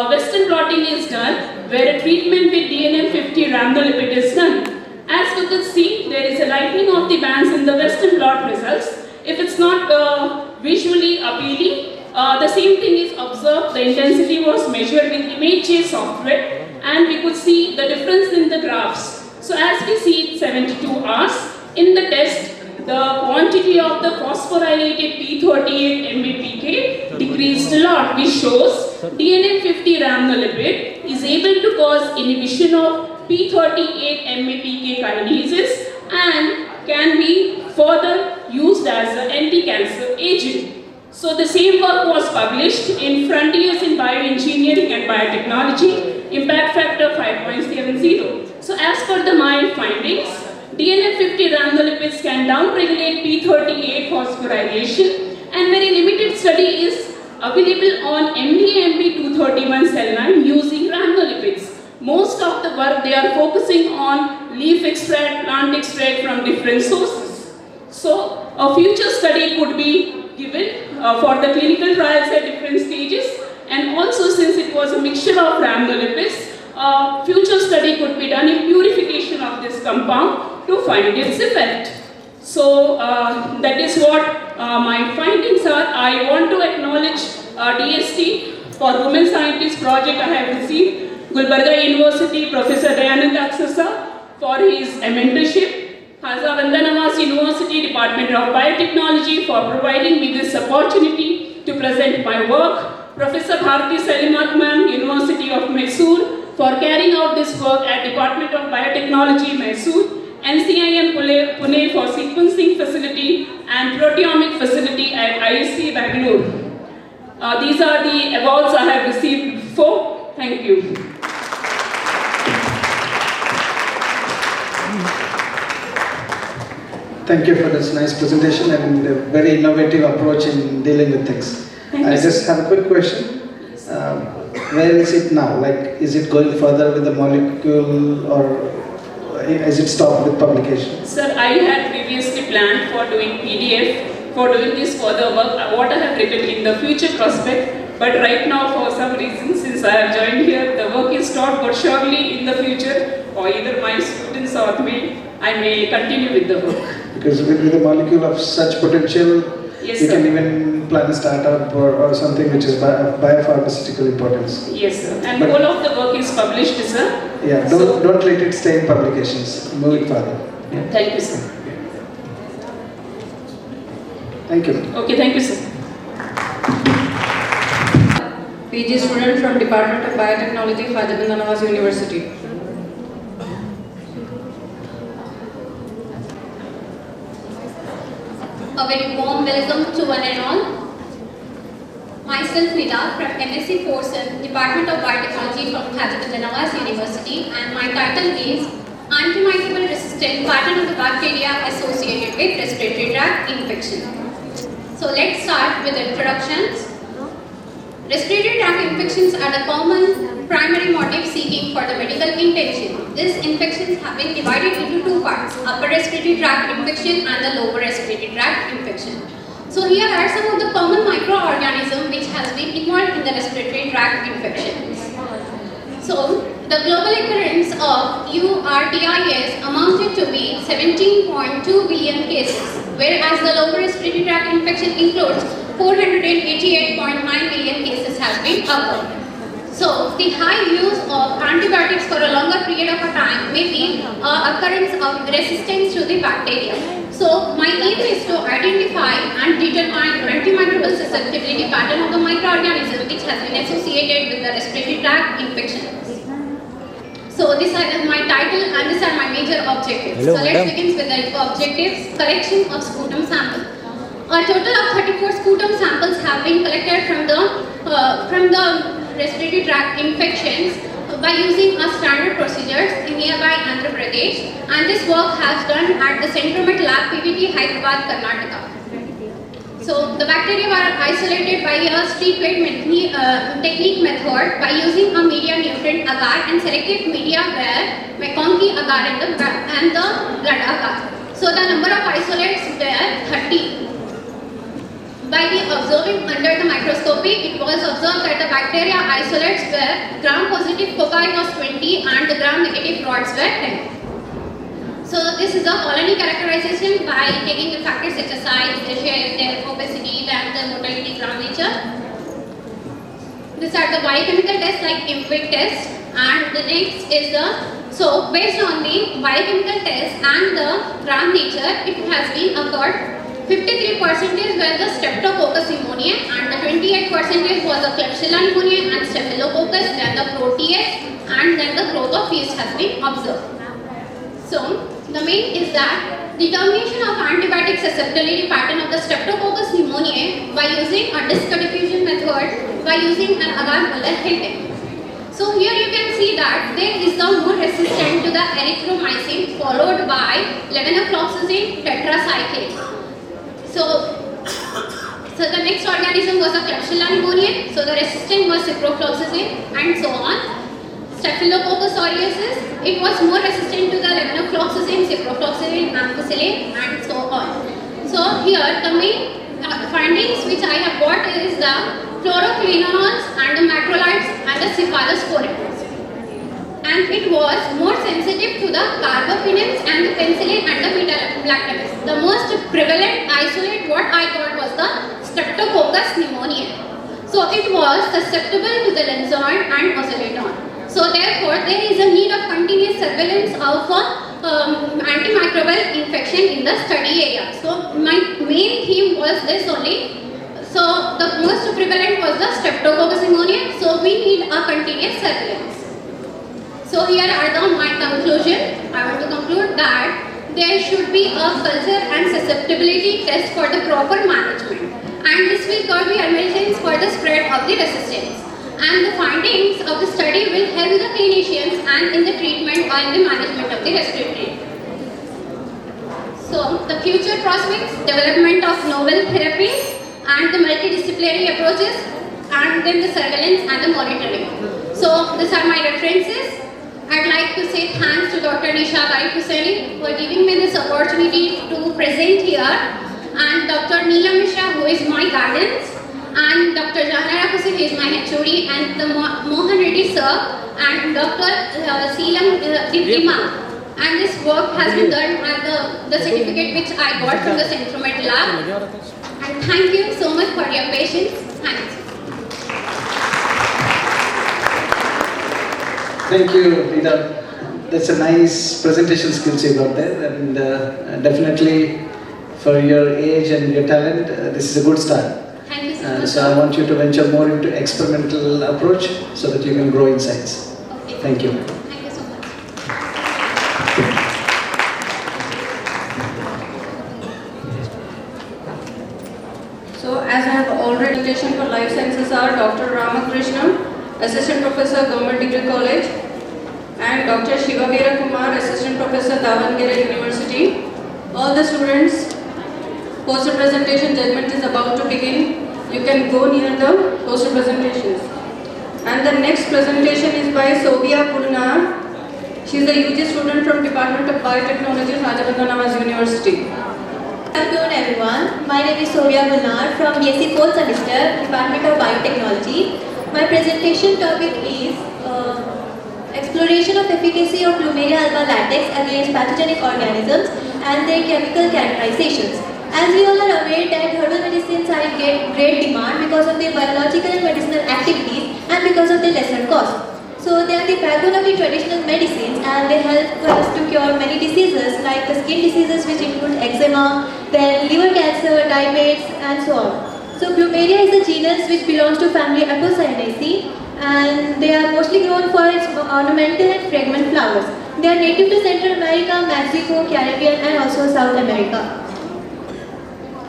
Western blotting is done where a treatment with DNM50 rhamnolipid is done. As we could see, there is a lightening of the bands in the Western blot results. If it's not visually appealing, the same thing is observed. The intensity was measured with ImageJ software and we could see the difference in the graphs. So as we see 72 hours, in the test, the quantity of the phosphorylated P38 MAPK decreased a lot, which shows DNM50 rhamnolipid is able to cause inhibition of P38 MAPK kinases and can be further used as an anti-cancer agent. So the same work was published in Frontiers in Bioengineering and Biotechnology, impact factor 5.70. So as per my findings, DNM50 rhamnolipids can downregulate P38 phosphorylation and very limited study is available on MDMB231 cell line using rhamnolipids. Most of the work they are focusing on leaf extract, plant extract from different sources. So a future study could be given for the clinical trials at different stages, and also since it was a mixture of rhamnolipids, future study could be done in purification of this compound to find its effect. So that is what my findings are. I want to acknowledge DST for Women Scientists project I have received, Gulbarga University, Professor Dayanand Aksasa for his mentorship, Khaja Bandanawaz University, Department of Biotechnology for providing me this opportunity to present my work, Professor Bharti Salimat Ma'am, University of Mysore for carrying out this work at Department of Biotechnology, Mysore, NCIM Pune for sequencing facility and proteomic facility at ISC Bangalore. These are the awards I have received before. Thank you. Thank you for this nice presentation and a very innovative approach in dealing with things. I just have a quick question. Where is it now? Like, is it going further with the molecule or is it stopped with publication? Sir, I had previously planned for doing PDF, for doing this further work, what I have written in the future prospect, but right now for some reason, since I have joined here, the work is stopped, but surely in the future, or either my students or me, I may continue with the work. Because with a molecule of such potential, yes, you sir. can even plan a startup or something which is biopharmaceutical importance. Yes, sir. And But all of the work is published, sir. yeah, don't let it stay in publications. Move it further. Yeah. Thank you, sir. Thank you. Okay, thank you, sir. PG student from Department of Biotechnology, Khaja Bandanawaz University. A very warm welcome to one and all. Myself Nida from MSc Porson, Department of Biotechnology from Khaja Bandanawaz University, and my title is Antimicrobial Resistant Pattern of the Bacteria Associated with Respiratory Tract Infection. So let's start with introductions. Respiratory tract infections are the common primary motive seeking for the medical intention. These infections have been divided into two parts, upper respiratory tract infection and the lower respiratory tract infection. So here are some of the common microorganisms which has been involved in the respiratory tract infections. So the global occurrence of URTIs amounted to be 17.2 billion cases, whereas the lower respiratory tract infection includes 488.9 million cases have been occurred. So the high use of antibiotics for a longer period of time may be occurrence of resistance to the bacteria. So my aim is to identify and determine antimicrobial susceptibility pattern of the microorganism which has been associated with the respiratory tract infections. So this is my title and these are my major objectives. So let's begin with the objectives. Collection of sputum sample. A total of 34 sputum samples have been collected from the respiratory tract infections by using a standard procedures in nearby Andhra Pradesh, and this work has done at the Centromet Lab, PVT, Hyderabad, Karnataka. So the bacteria were isolated by a street-weight technique method by using a media nutrient agar and selected media where McConkey agar and the blood agar. So the number of isolates were 30. By the observing under the microscopy, it was observed that the bacteria isolates were gram-positive foci was 20 and the gram-negative rods were 10. So this is a colony characterization by taking the factors such as size, their shape, their opacity, and the motility gram nature. These are the biochemical tests like IMPIC test, and the next is so based on the biochemical test and the gram nature, it has been occurred 53% were the Streptococcus pneumoniae and the 28% was the Klebsiella pneumoniae and Staphylococcus, then the Proteus, and then the growth of yeast has been observed. So the main is that determination of antibiotic susceptibility pattern of the Streptococcus pneumoniae by using a disc diffusion method by using an agar-Muller Hilton. So here you can see that there is the more resistant to the erythromycin followed by levonorfloxacin tetracycline. So the next organism was a Klebsiella pneumoniae. So the resistant was ciprofloxacin and so on. Staphylococcus aureus, it was more resistant to the levonorfloxacin, ciprofloxacin, ampicillin and so on. So here the main findings which I have got is the chloroquinones and the macrolides and the cephalosporins. And it was more sensitive to the carbapenems and the penicillin and the beta-lactamase. The most prevalent isolate what I got was the Streptococcus pneumoniae. So it was susceptible to the linezolid and oxaliton. So therefore there is a need of continuous surveillance of antimicrobial infection in the study area. So my main theme was this only. So the most prevalent was the Streptococcus pneumoniae. So we need a continuous surveillance. So here are my conclusion. I want to conclude that there should be a culture and susceptibility test for the proper management, and this will curb the emergence for the spread of the resistance. And the findings of the study will help the clinicians and in the treatment or in the management of the respiratory. So the future prospects, development of novel therapies and the multidisciplinary approaches, and then the surveillance and the monitoring. So these are my references. I'd like to say thanks to Dr. Nisha Hussaini for giving me this opportunity to present here, and Dr. Neela Mishra, who is my guidance, and Dr. Janara Hussain, who is my HOD, and the Mohan Reddy sir, and Dr. Seelam Diptima. And this work has been done at the certificate which I got from the Centromed lab. And thank you so much for your patience. Thanks. Thank you, Rita. That's a nice presentation skills you got there, and definitely for your age and your talent, this is a good start. Thank you so much. So I want you to venture more into experimental approach so that you can grow in science. Okay. Thank you. Thank you so much. So as I have already presentation for life sciences are Dr. Ramakrishna, Assistant Professor, Government Degree College, and Dr. Shivagera Kumar, Assistant Professor, Davangere University. All the students, poster presentation judgment is about to begin. You can go near the poster presentations. And the next presentation is by Sobia Purnar. She is a UG student from Department of Biotechnology, Khaja Bandanawaz University. Good afternoon everyone. My name is Sobia Purnar from BSc 4th semester, Department of Biotechnology. My presentation topic is exploration of efficacy of Plumeria alba latex against pathogenic organisms and their chemical characterizations. As we all are aware that herbal medicines are in great demand because of their biological and medicinal activities and because of their lesser cost. So they are the backbone of the traditional medicines, and they help us to cure many diseases like the skin diseases which include eczema, then liver cancer, diabetes and so on. So Plumeria is a genus which belongs to family Apocynaceae, and they are mostly grown for its ornamental and fragrant flowers. They are native to Central America, Mexico, Caribbean and also South America.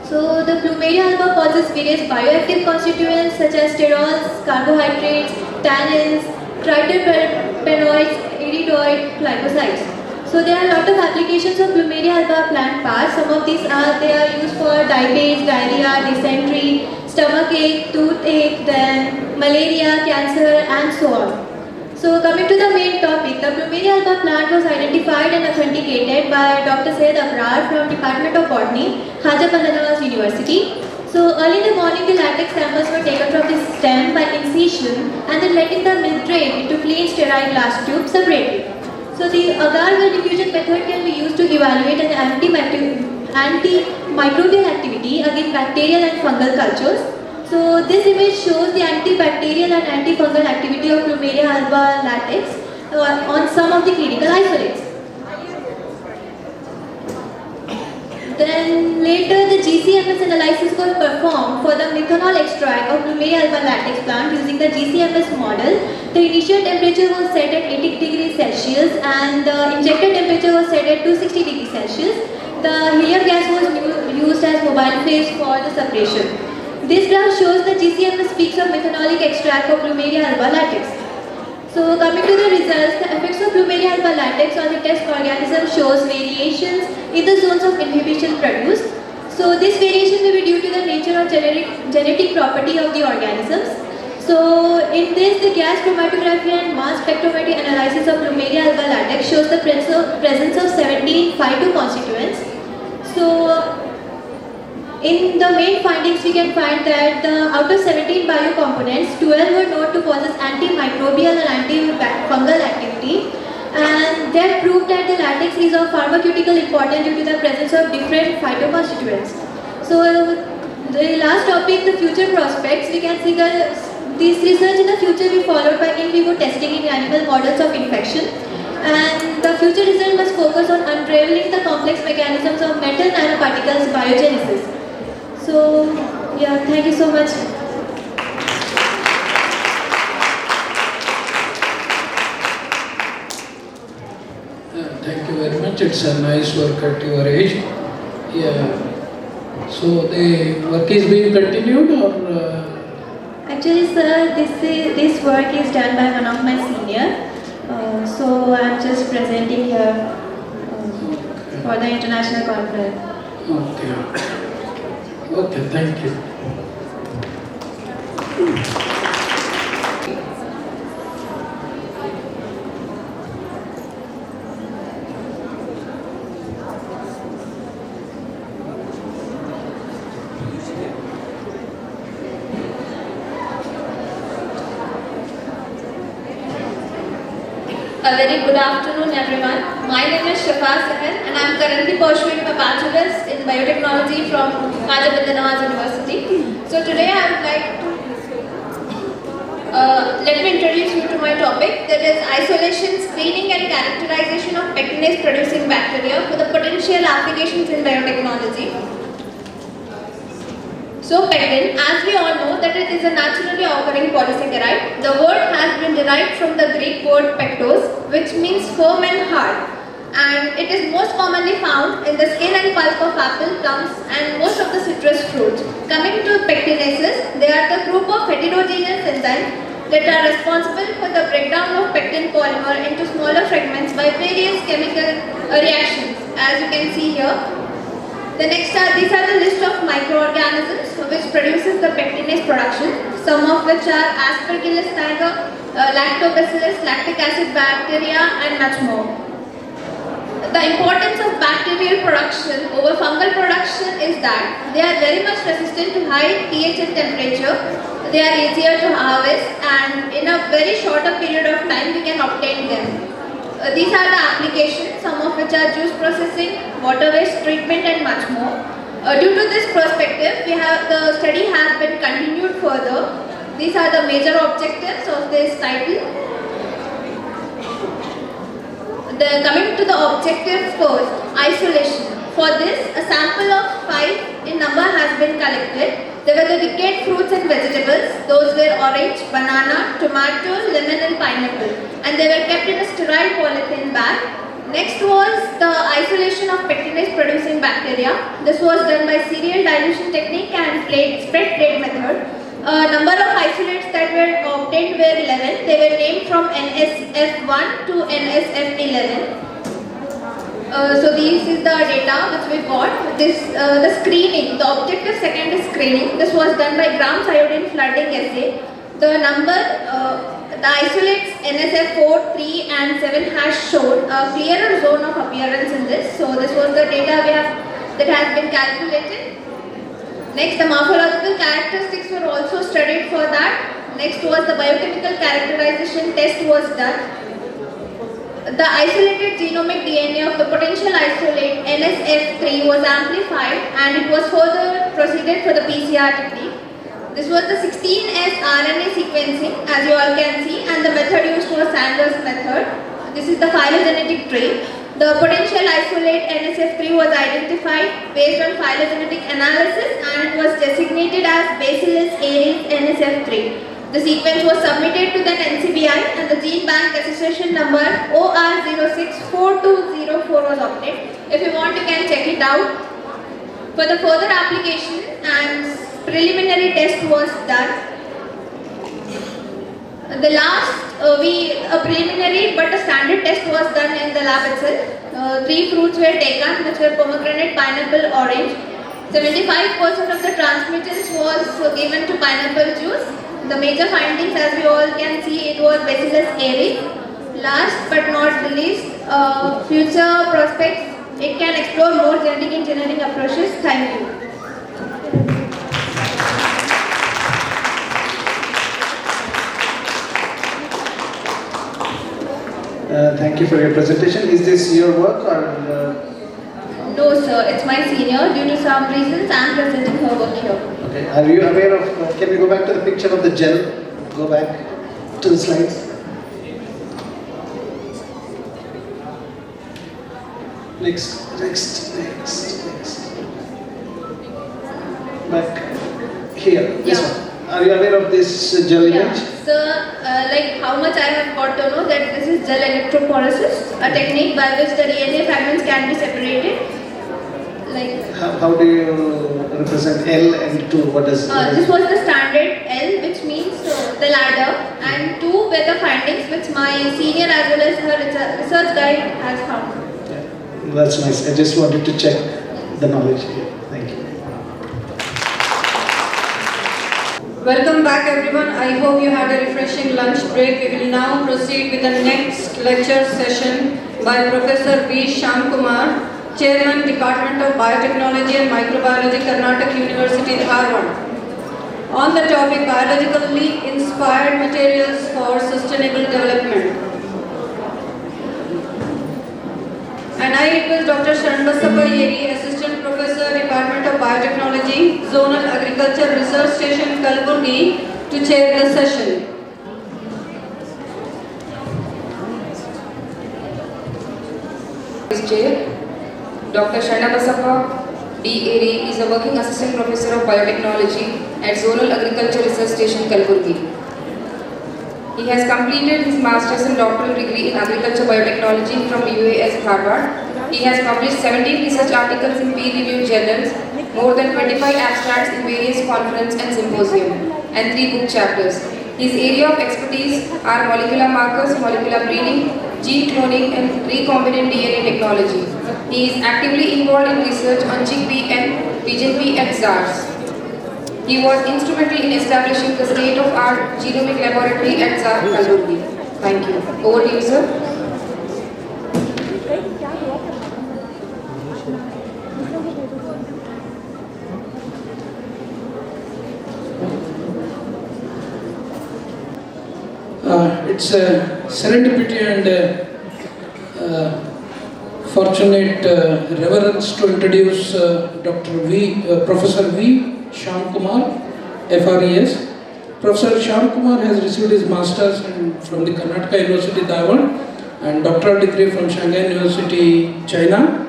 So the Plumeria alba possesses various bioactive constituents such as sterols, carbohydrates, tannins, triterpenoids, iridoid, glycosides. So there are a lot of applications of Plumeria alba plant parts. Some of these they are used for diabetes, diarrhea, dysentery, stomach ache, toothache, then malaria, cancer, and so on. So coming to the main topic, the Plumeria alba plant was identified and authenticated by Dr. Syed Abrar from Department of Botany, Khaja Bandanawaz University. So early in the morning, the latex samples were taken from the stem by incision and then let in the milk drain into clean sterile glass tube separately. So the agar-well diffusion method can be used to evaluate an antimicrobial activity against bacterial and fungal cultures. So this image shows the antibacterial and antifungal activity of Plumeria alba latex on some of the clinical isolates. Then later the GCMS analysis was performed for the methanol extract of Plumeria alba latex plant using the GCMS model. The initial temperature was set at 80 degrees Celsius and the injected temperature was set at 260 degrees Celsius. The helium gas was used as mobile phase for the separation. This graph shows the GCMS peaks of methanolic extract of Plumeria alba latex. So coming to the results, the effects of Plumeria alba latex on the test organism shows variations in the zones of inhibition produced. So this variation may be due to the nature or genetic property of the organisms. So in this, the gas chromatography and mass spectrometry analysis of Plumeria alba latex shows the presence of 17 phyto constituents. So in the main findings, we can find that out of 17 biocomponents, 12 were known to possess antimicrobial and antifungal activity, and they have proved that the latex is of pharmaceutical importance due to the presence of different phytoconstituents. So the last topic, the future prospects, we can see that this research in the future will be followed by in vivo testing in animal models of infection. And the future result must focus on unraveling the complex mechanisms of metal nanoparticles biogenesis. So, yeah, thank you so much. Thank you very much. It's a nice work at your age. Yeah. So the work is being continued or? Actually, sir, this work is done by one of my seniors. So I'm just presenting here for the international conference. Okay. Okay, thank you. A very good afternoon, everyone. My name is Shifa Sahar and I am currently pursuing my bachelor's in biotechnology from Khaja Bandanawaz University. So today I would like to let me introduce you to my topic, that is isolation, screening and characterization of pectinase producing bacteria for the potential applications in biotechnology. So pectin, as we all know that it is a naturally occurring polysaccharide. The word has been derived from the Greek word pectos, which means firm and hard. And it is most commonly found in the skin and pulp of apple, plums and most of the citrus fruits. Coming to pectinases, they are the group of heterogeneous enzymes that are responsible for the breakdown of pectin polymer into smaller fragments by various chemical reactions, as you can see here. These are the list of microorganisms which produces the pectinase production, some of which are Aspergillus niger, lactobacillus, lactic acid bacteria and much more. The importance of bacterial production over fungal production is that they are very much resistant to high pH and temperature, they are easier to harvest and in a very shorter period of time we can obtain them. These are the applications, some of which are juice processing, water waste treatment and much more. Due to this perspective, the study has been continued further. These are the major objectives of this title. Coming to the objective first, isolation. For this, a sample of 5 in number has been collected. There were the decayed fruits and vegetables. Those were orange, banana, tomato, lemon and pineapple. And they were kept in a sterile polythene bag. Next was the isolation of pectinase producing bacteria. This was done by serial dilution technique and spread plate method. Number of isolates that were obtained were 11. They were named from NSF1 to NSF11. So this is the data which we got. The screening, the objective second is screening. This was done by Grams iodine flooding assay. The number, the isolates NSF 4, 3 and 7 has showed a clearer zone of appearance in this. So this was the data that has been calculated. Next, the morphological characteristics were also studied for that. Next was the biochemical characterization test was done. The isolated genomic DNA of the potential isolate NSF3 was amplified and it was further proceeded for the PCR technique. This was the 16S RNA sequencing, as you all can see, and the method used was Sanders method. This is the phylogenetic tree. The potential isolate NSF3 was identified based on phylogenetic analysis and it was designated as Bacillus aedes NSF3. The sequence was submitted to the NCBI and the gene bank registration number OR064204 was obtained. If you want, you can check it out. For the further application and preliminary test was done. The last, a preliminary but a standard test was done in the lab itself. 3 fruits were taken, which were pomegranate, pineapple, orange. 75% of the transmittance was given to pineapple juice. The major findings, as we all can see, it was Bacillus aedes. Last but not the least, future prospects, it can explore more genetic engineering approaches. Thank you. Thank you for your presentation. Is this your work or? No, sir. It's my senior. Due to some reasons, I am presenting her work here. Okay. Are you aware of? Can we go back to the picture of the gel? Go back to the slides. Next. Back here. This one. Are you aware of this gel image? Sir, like how much I have got to know that this is gel electrophoresis, a technique by which the DNA fragments can be separated. Like how do you represent L and 2? What does? This was the standard L, which means the ladder, and 2 were the findings which my senior as well as her research guide has found. Yeah, that's nice. I just wanted to check the knowledge here. Thank you. Welcome back everyone. I hope you had a refreshing lunch break. We will now proceed with the next lecture session by Professor V. Shyamkumar, Chairman, Department of Biotechnology and Microbiology, Karnataka University, Dharwad, on the topic biologically inspired materials for sustainable development. And I request Dr. Shanbasappa Yeri, Assistant Professor, Department of Biotechnology, Zonal Agriculture Research Station, Kalburgi, to chair the session. Chair, Dr. Shanbasappa D.A.D. is a working assistant professor of biotechnology at Zonal Agriculture Research Station, Kalburgi. He has completed his master's and doctoral degree in agriculture biotechnology from UAS Harvard. He has published 17 research articles in peer-reviewed journals, more than 25 abstracts in various conferences and symposium, and 3 book chapters. His area of expertise are molecular markers, molecular breeding, gene cloning, and recombinant DNA technology. He is actively involved in research on chickpea and pigeonpea and SARS. He was instrumental in establishing the state-of-art genomic laboratory at ZAR Kalburgi. Thank you. Over to you, sir. It's a serendipity and fortunate reverence to introduce Professor V. Shyamkumar, FRES. Professor Shyamkumar has received his master's from the Karnataka University, Dharwad, and doctoral degree from Shanghai University, China.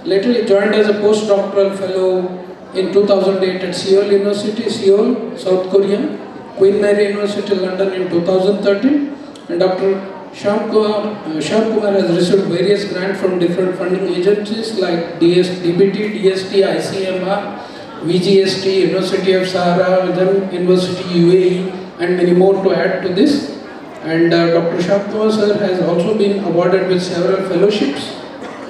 Later he joined as a postdoctoral fellow in 2008 at Seoul University, Seoul, South Korea, Queen Mary University, London in 2013, and Dr. Shyamkumar has received various grants from different funding agencies like DBT, DST, ICMR, VGST, University of Sahara, then University UAE, and many more to add to this. And Dr. Shyamkumar sir has also been awarded with several fellowships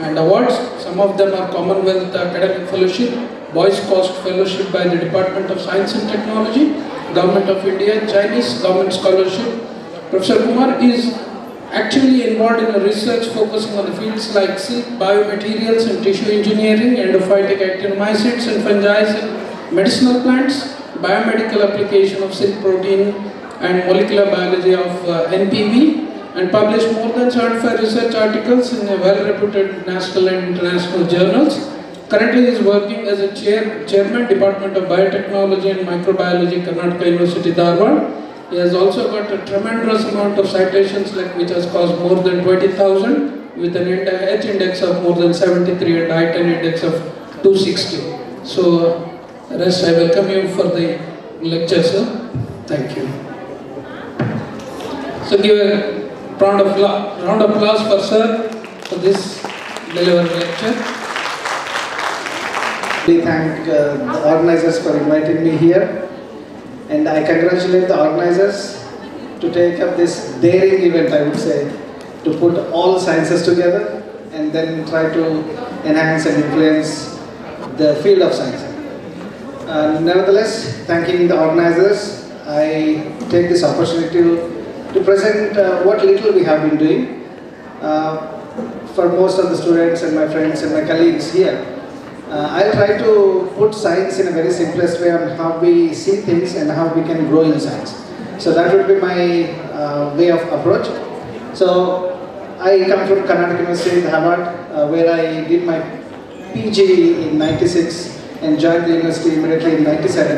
and awards. Some of them are Commonwealth Academic Fellowship, Boyce Coast Fellowship by the Department of Science and Technology, Government of India, Chinese Government Scholarship. Professor Kumar is actually involved in a research focusing on the fields like silk, biomaterials and tissue engineering, endophytic actinomycetes and fungi and medicinal plants, biomedical application of silk protein and molecular biology of NPV, and published more than 75 research articles in well-reputed national and international journals. Currently he is working as a chairman, Department of Biotechnology and Microbiology, Karnataka University, Dharwad. He has also got a tremendous amount of citations which has caused more than 20,000 with an H index of more than 73 and I-10 index of 260. So, rest I welcome you for the lecture, sir. Thank you. So give a round of applause for sir for this delivered lecture. We thank the organizers for inviting me here, and I congratulate the organizers to take up this daring event, I would say, to put all sciences together and then try to enhance and influence the field of science. Nevertheless, thanking the organizers, I take this opportunity to present what little we have been doing for most of the students and my friends and my colleagues here. I'll try to put science in a very simplest way on how we see things and how we can grow in science. So that would be my way of approach. So I come from Karnataka University, Dharwad, where I did my PG in '96 and joined the university immediately in '97,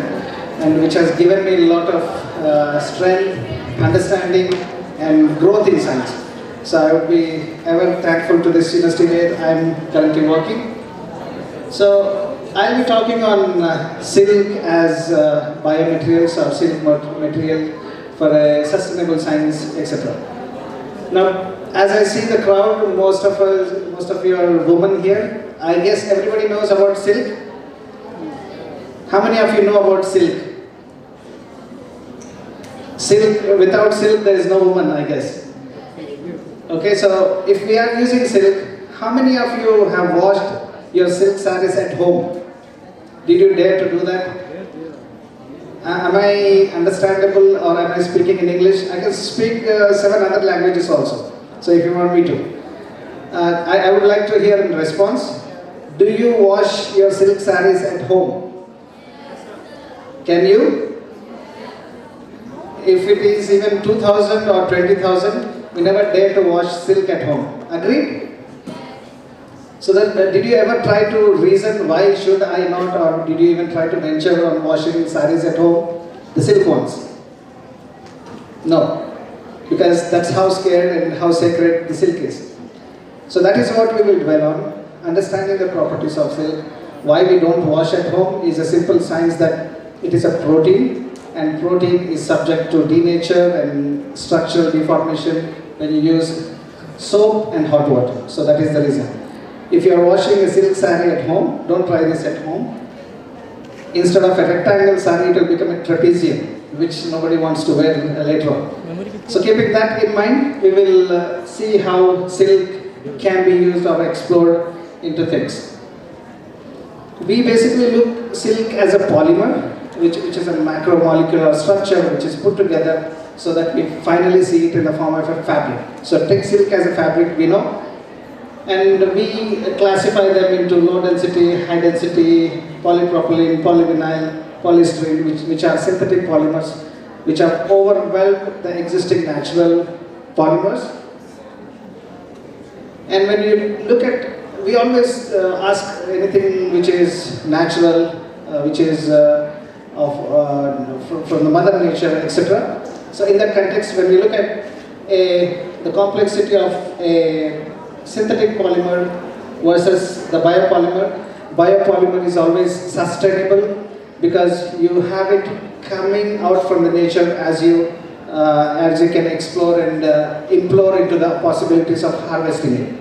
and which has given me a lot of strength, understanding and growth in science. So I would be ever thankful to this university where I am currently working. So I'll be talking on silk as biomaterials or silk material for a sustainable science, etc. Now, as I see the crowd, most of you are women here. I guess everybody knows about silk. How many of you know about silk? Silk, without silk there is no woman, I guess. Okay, so if we are using silk, how many of you have washed your silk sarees at home? Did you dare to do that? Am I understandable or am I speaking in English? I can speak 7 other languages also. So if you want me to. I would like to hear in response. Do you wash your silk sarees at home? Can you? If it is even 2,000 or 20,000, we never dare to wash silk at home. Agreed? So that, did you ever try to reason why should I not, or did you even try to venture on washing sarees at home? The silk ones? No. Because that's how scared and how sacred the silk is. So that is what we will dwell on. Understanding the properties of silk. Why we don't wash at home is a simple science that it is a protein, and protein is subject to denature and structural deformation when you use soap and hot water. So that is the reason. If you are washing a silk saree at home, don't try this at home. Instead of a rectangle saree, it will become a trapezium, which nobody wants to wear later on. So keeping that in mind, we will see how silk can be used or explored into things. We basically look silk as a polymer, which is a macromolecular structure which is put together so that we finally see it in the form of a fabric. So take silk as a fabric, we know. And we classify them into low density, high density, polypropylene, polyvinyl, polystyrene, which are synthetic polymers, which have overwhelmed the existing natural polymers. And when you look at, we always ask anything which is natural, which is from the mother nature, etc. So in that context, when we look at the complexity of a synthetic polymer versus the biopolymer is always sustainable because you have it coming out from the nature as you can explore and implore into the possibilities of harvesting it.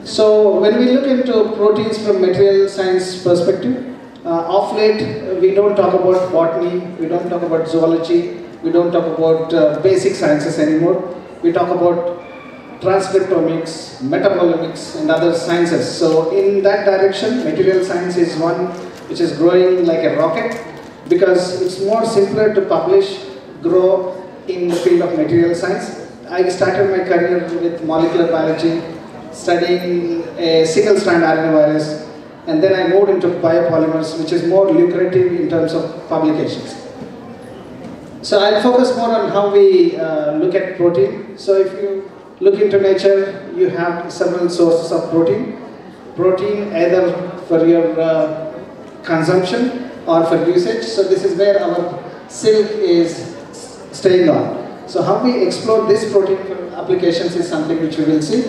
So when we look into proteins from material science perspective, of late we don't talk about botany, we don't talk about zoology, we don't talk about basic sciences anymore. We talk about transcriptomics, metabolomics, and other sciences. So in that direction, material science is one which is growing like a rocket, because it's more simpler to publish, grow in the field of material science. I started my career with molecular biology, studying a single-strand RNA virus, and then I moved into biopolymers, which is more lucrative in terms of publications. So I'll focus more on how we look at protein. So if you look into nature, you have several sources of protein. Protein either for your consumption or for usage. So this is where our silk is staying on. So how we explore this protein for applications is something which we will see.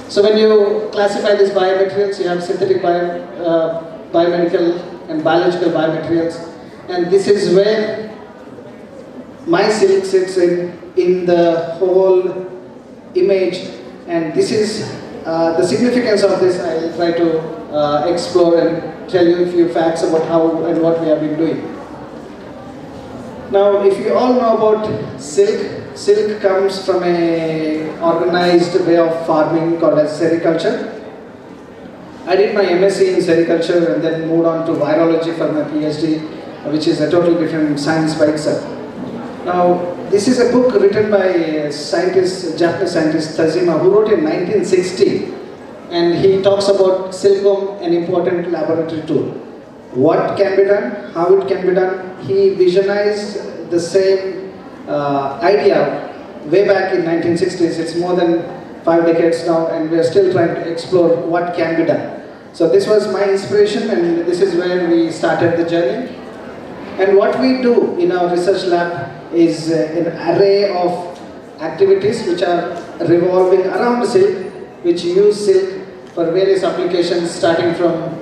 So when you classify these biomaterials, you have synthetic biomedical and biological biomaterials, and this is where my silk sits in the whole image, and this is the significance of this. I'll try to explore and tell you a few facts about how and what we have been doing. Now, if you all know about silk, silk comes from an organized way of farming called as sericulture. I did my MSc in sericulture and then moved on to virology for my PhD, which is a totally different science by itself. Now, this is a book written by a scientist, Japanese scientist Tajima, who wrote in 1960, and he talks about silkworm, an important laboratory tool. What can be done, how it can be done. He visionized the same idea way back in 1960s. It's more than 5 decades now, and we are still trying to explore what can be done. So this was my inspiration, and this is where we started the journey. And what we do in our research lab is an array of activities which are revolving around silk, which use silk for various applications, starting from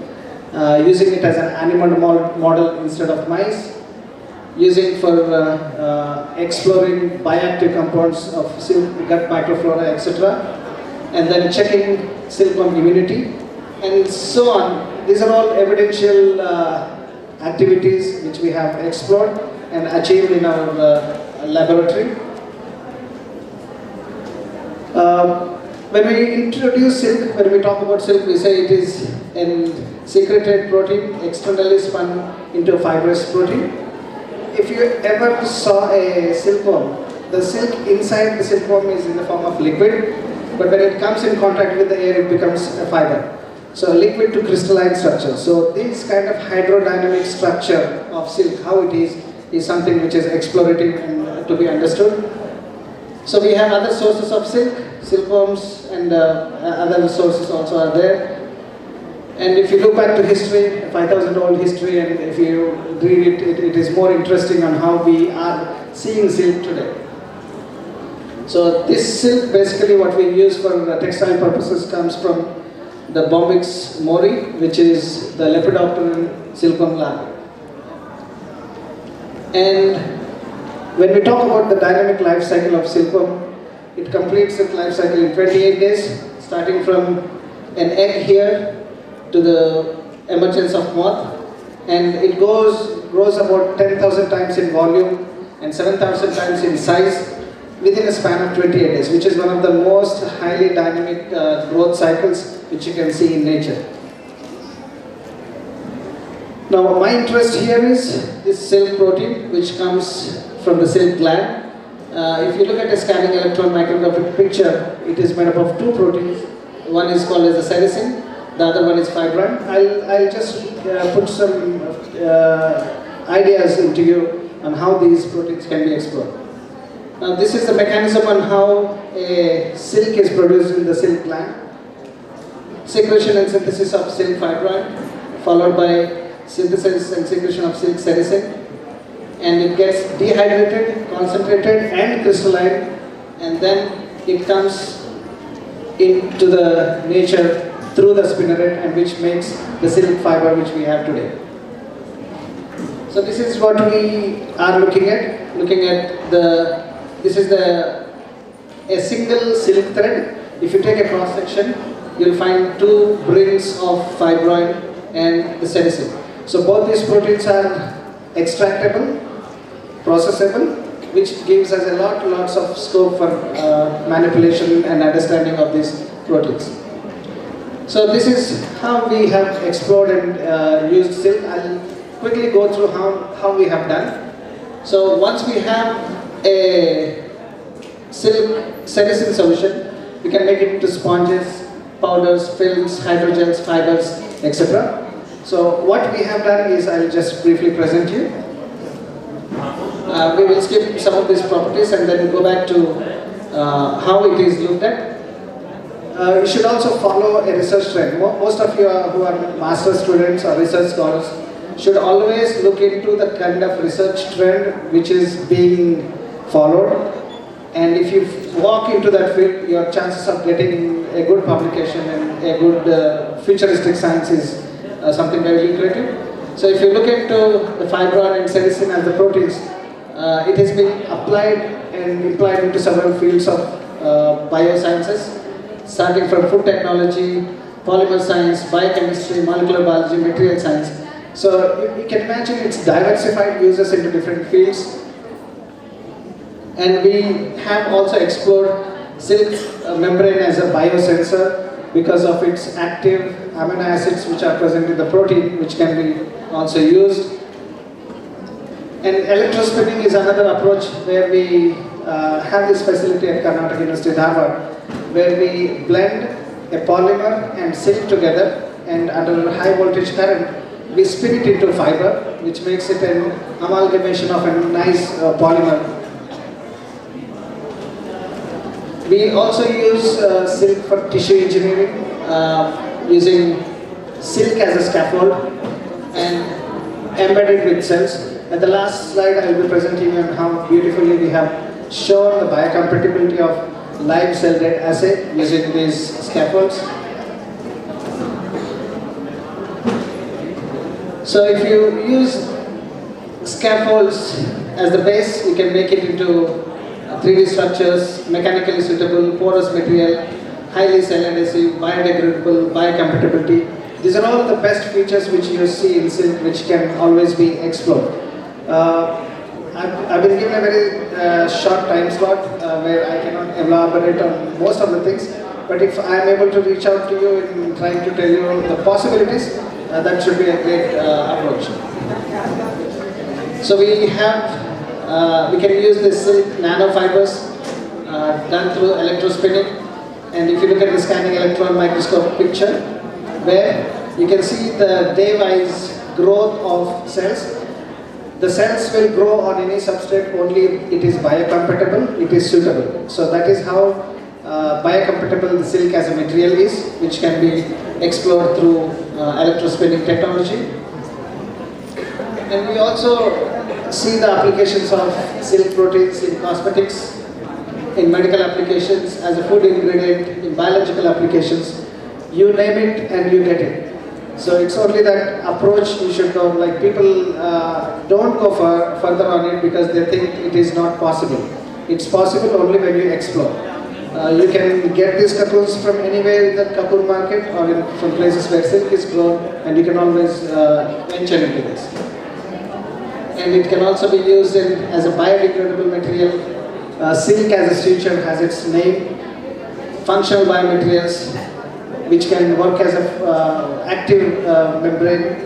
using it as an animal model instead of mice, using for exploring bioactive compounds of silk, gut microflora, etc., and then checking silkworm immunity, and so on. These are all evidential activities which we have explored and achieved in our laboratory. When we introduce silk, when we talk about silk, we say it is a secreted protein externally spun into a fibrous protein. If you ever saw a silkworm, the silk inside the silkworm is in the form of liquid, but when it comes in contact with the air, it becomes a fiber. So liquid to crystalline structure. So this kind of hydrodynamic structure of silk, how it is something which is explorative and to be understood. So we have other sources of silk, silkworms, and other sources also are there. And if you look back to history, 5,000-old history, and if you read it, it is more interesting on how we are seeing silk today. So this silk, basically what we use for textile purposes, comes from the Bombyx mori, which is the Lepidopteran silkworm larvae. And when we talk about the dynamic life cycle of silkworm, it completes its life cycle in 28 days, starting from an egg here to the emergence of moth, and it grows about 10,000 times in volume and 7,000 times in size within a span of 28 days, which is one of the most highly dynamic growth cycles which you can see in nature. Now, my interest here is this silk protein, which comes from the silk gland. If you look at a scanning electron microscopic picture, it is made up of two proteins. One is called as the sericin, the other one is fibrin. I'll just put some ideas into you on how these proteins can be explored. Now, this is the mechanism on how a silk is produced in the silk gland. Secretion and synthesis of silk fibrin, followed by synthesis and secretion of silk sericin, and it gets dehydrated, concentrated, and crystalline, and then it comes into the nature through the spinneret, and which makes the silk fiber which we have today. So this is what we are looking at. This is a single silk thread. If you take a cross section, you'll find two rings of fibrin and the sericin. So both these proteins are extractable, processable, which gives us lots of scope for manipulation and understanding of these proteins. So this is how we have explored and used silk. I'll quickly go through how we have done. So once we have a silk sericin solution, we can make it into sponges, powders, films, hydrogels, fibers, etc. So what we have done is, I'll just briefly present you. We will skip some of these properties and then go back to how it is looked at. You should also follow a research trend. Most of you who are master's students or research scholars should always look into the kind of research trend which is being followed. And if you walk into that field, your chances of getting a good publication and a good futuristic science is something very lucrative. So if you look into the fibron and sericin as the proteins, it has been applied and implied into several fields of biosciences, starting from food technology, polymer science, biochemistry, molecular biology, material science. So you can imagine it's diversified uses into different fields. And we have also explored silk membrane as a biosensor because of its active amino acids which are present in the protein, which can be also used. And electrospinning is another approach where we have this facility at Karnataka University, Dharwad, where we blend a polymer and silk together, and under high voltage current, we spin it into fiber, which makes it an amalgamation of a nice polymer. We also use silk for tissue engineering, using silk as a scaffold and embedded with cells. At the last slide, I will be presenting you on how beautifully we have shown the biocompatibility of live cell death assay using these scaffolds. So if you use scaffolds as the base, you can make it into 3D structures, mechanically suitable, porous material, highly cell adhesive, biodegradable, biocompatibility. These are all the best features which you see in silk, which can always be explored. I've been given a very short time slot where I cannot elaborate on most of the things, but if I am able to reach out to you in trying to tell you the possibilities, that should be a great approach. So we can use the silk nanofibers done through electrospinning, and if you look at the scanning electron microscope picture, where you can see the day-wise growth of cells. The cells will grow on any substrate only if it is biocompatible, it is suitable. So that is how biocompatible the silk as a material is, which can be explored through electrospinning technology. And we also see the applications of silk proteins in cosmetics, in medical applications, as a food ingredient, in biological applications. You name it and you get it. So it's only that approach you should go. Like people don't go further on it because they think it is not possible. It's possible only when you explore. You can get these cocoons from anywhere in the cocoon market or from places where silk is grown, and you can always venture into this. And it can also be used as a biodegradable material. Silk as a suture has its name. Functional biomaterials, which can work as a active membrane,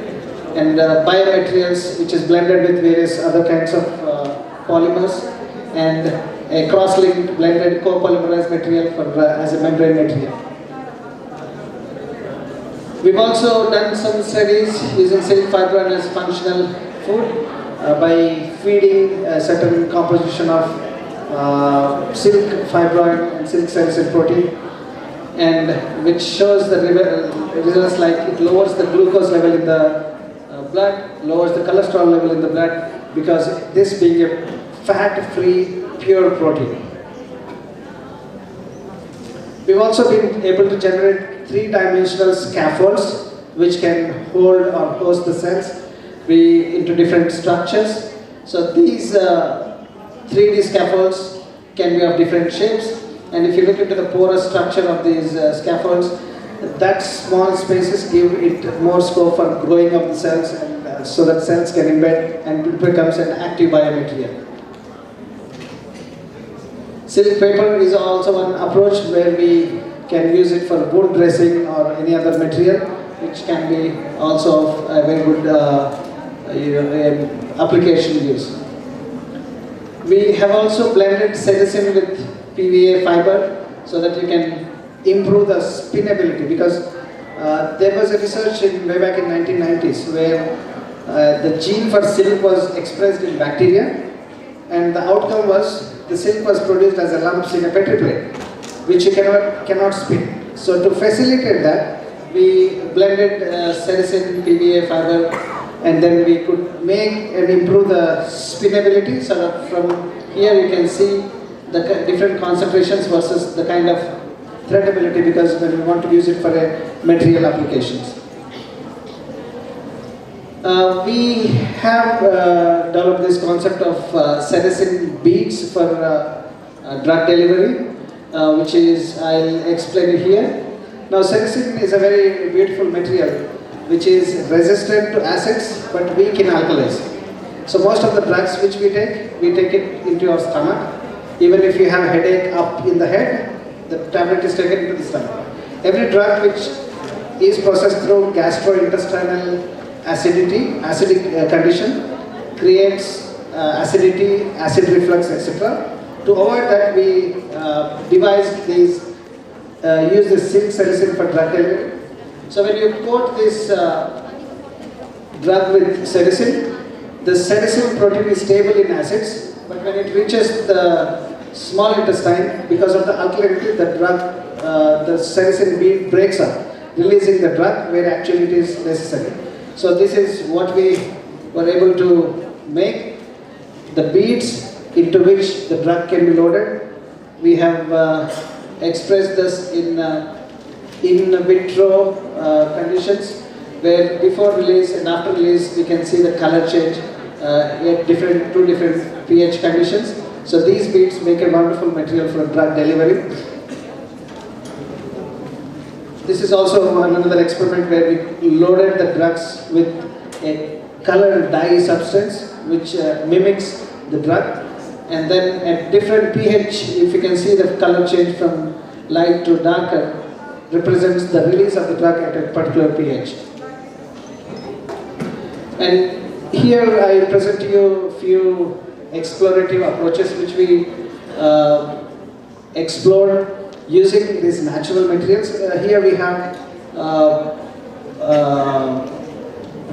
and biomaterials, which is blended with various other kinds of polymers, and a cross-linked blended copolymerized material as a membrane material. We've also done some studies using silk fiber as functional food by feeding a certain composition of silk fibroid and silk sericin protein, and which shows the results like it lowers the glucose level in the blood, lowers the cholesterol level in the blood, because this being a fat-free, pure protein. We've also been able to generate three-dimensional scaffolds which can hold or host the cells into different structures. So these 3D scaffolds can be of different shapes. And if you look into the porous structure of these scaffolds, that small spaces give it more scope for growing of the cells, and so that cells can embed and it becomes an active biomaterial. Silk paper is also one approach where we can use it for wood dressing or any other material, which can be also a very good application use. We have also blended cetizen with PVA fiber so that you can improve the spinability, because there was a research way back in 1990s where the gene for silk was expressed in bacteria, and the outcome was the silk was produced as a lumps in a petri plate, which you cannot spin. So to facilitate that, we blended cetizen, PVA fiber, and then we could make and improve the spinability. So that from here you can see the different concentrations versus the kind of threadability, because when we want to use it for a material applications. We have developed this concept of cetizen beads for drug delivery, which is, I'll explain it here. Now, cetizen is a very beautiful material which is resistant to acids but weak in alkalis. So most of the drugs which we take it into your stomach. Even if you have a headache up in the head, the tablet is taken into the stomach. Every drug which is processed through gastrointestinal acidic condition creates acidity, acid reflux, etc. To avoid that, we devised these, use this silk cetizen for drug delivery. So when you coat this drug with cetizen, the cetizen protein is stable in acids, but when it reaches the small intestine, because of the alkalinity, the drug, the cetizen bead breaks up, releasing the drug where actually it is necessary. So this is what we were able to make, the beads into which the drug can be loaded. We have expressed this in vitro conditions, where before release and after release we can see the color change at two different pH conditions. So these beads make a wonderful material for drug delivery. This is also another experiment where we loaded the drugs with a color dye substance which mimics the drug, and then at different pH, if you can see the color change from light to darker, represents the release of the drug at a particular pH. And here I present to you a few explorative approaches which we explored using these natural materials. Here we have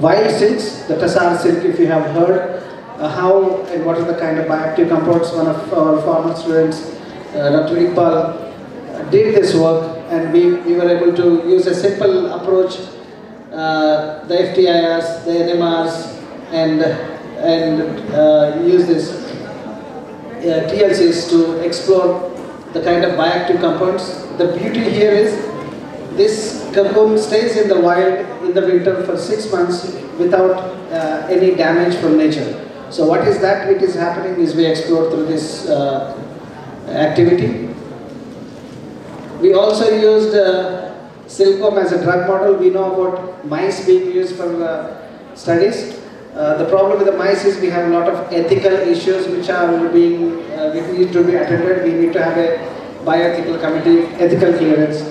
wild silks, the tassar silk, if you have heard how and what are the kind of bioactive compounds. One of our former students, Dr. Iqbal, did this work, and we were able to use a simple approach, the FTIRs, the NMRs, and use this TLCs to explore the kind of bioactive compounds. The beauty here is this cocoon stays in the wild in the winter for 6 months without any damage from nature. So what is that? It is happening is we explore through this activity. We also used silkworm as a drug model. We know about mice being used for studies. The problem with the mice is we have a lot of ethical issues which are being need to be attended. We need to have a bioethical committee, ethical clearance.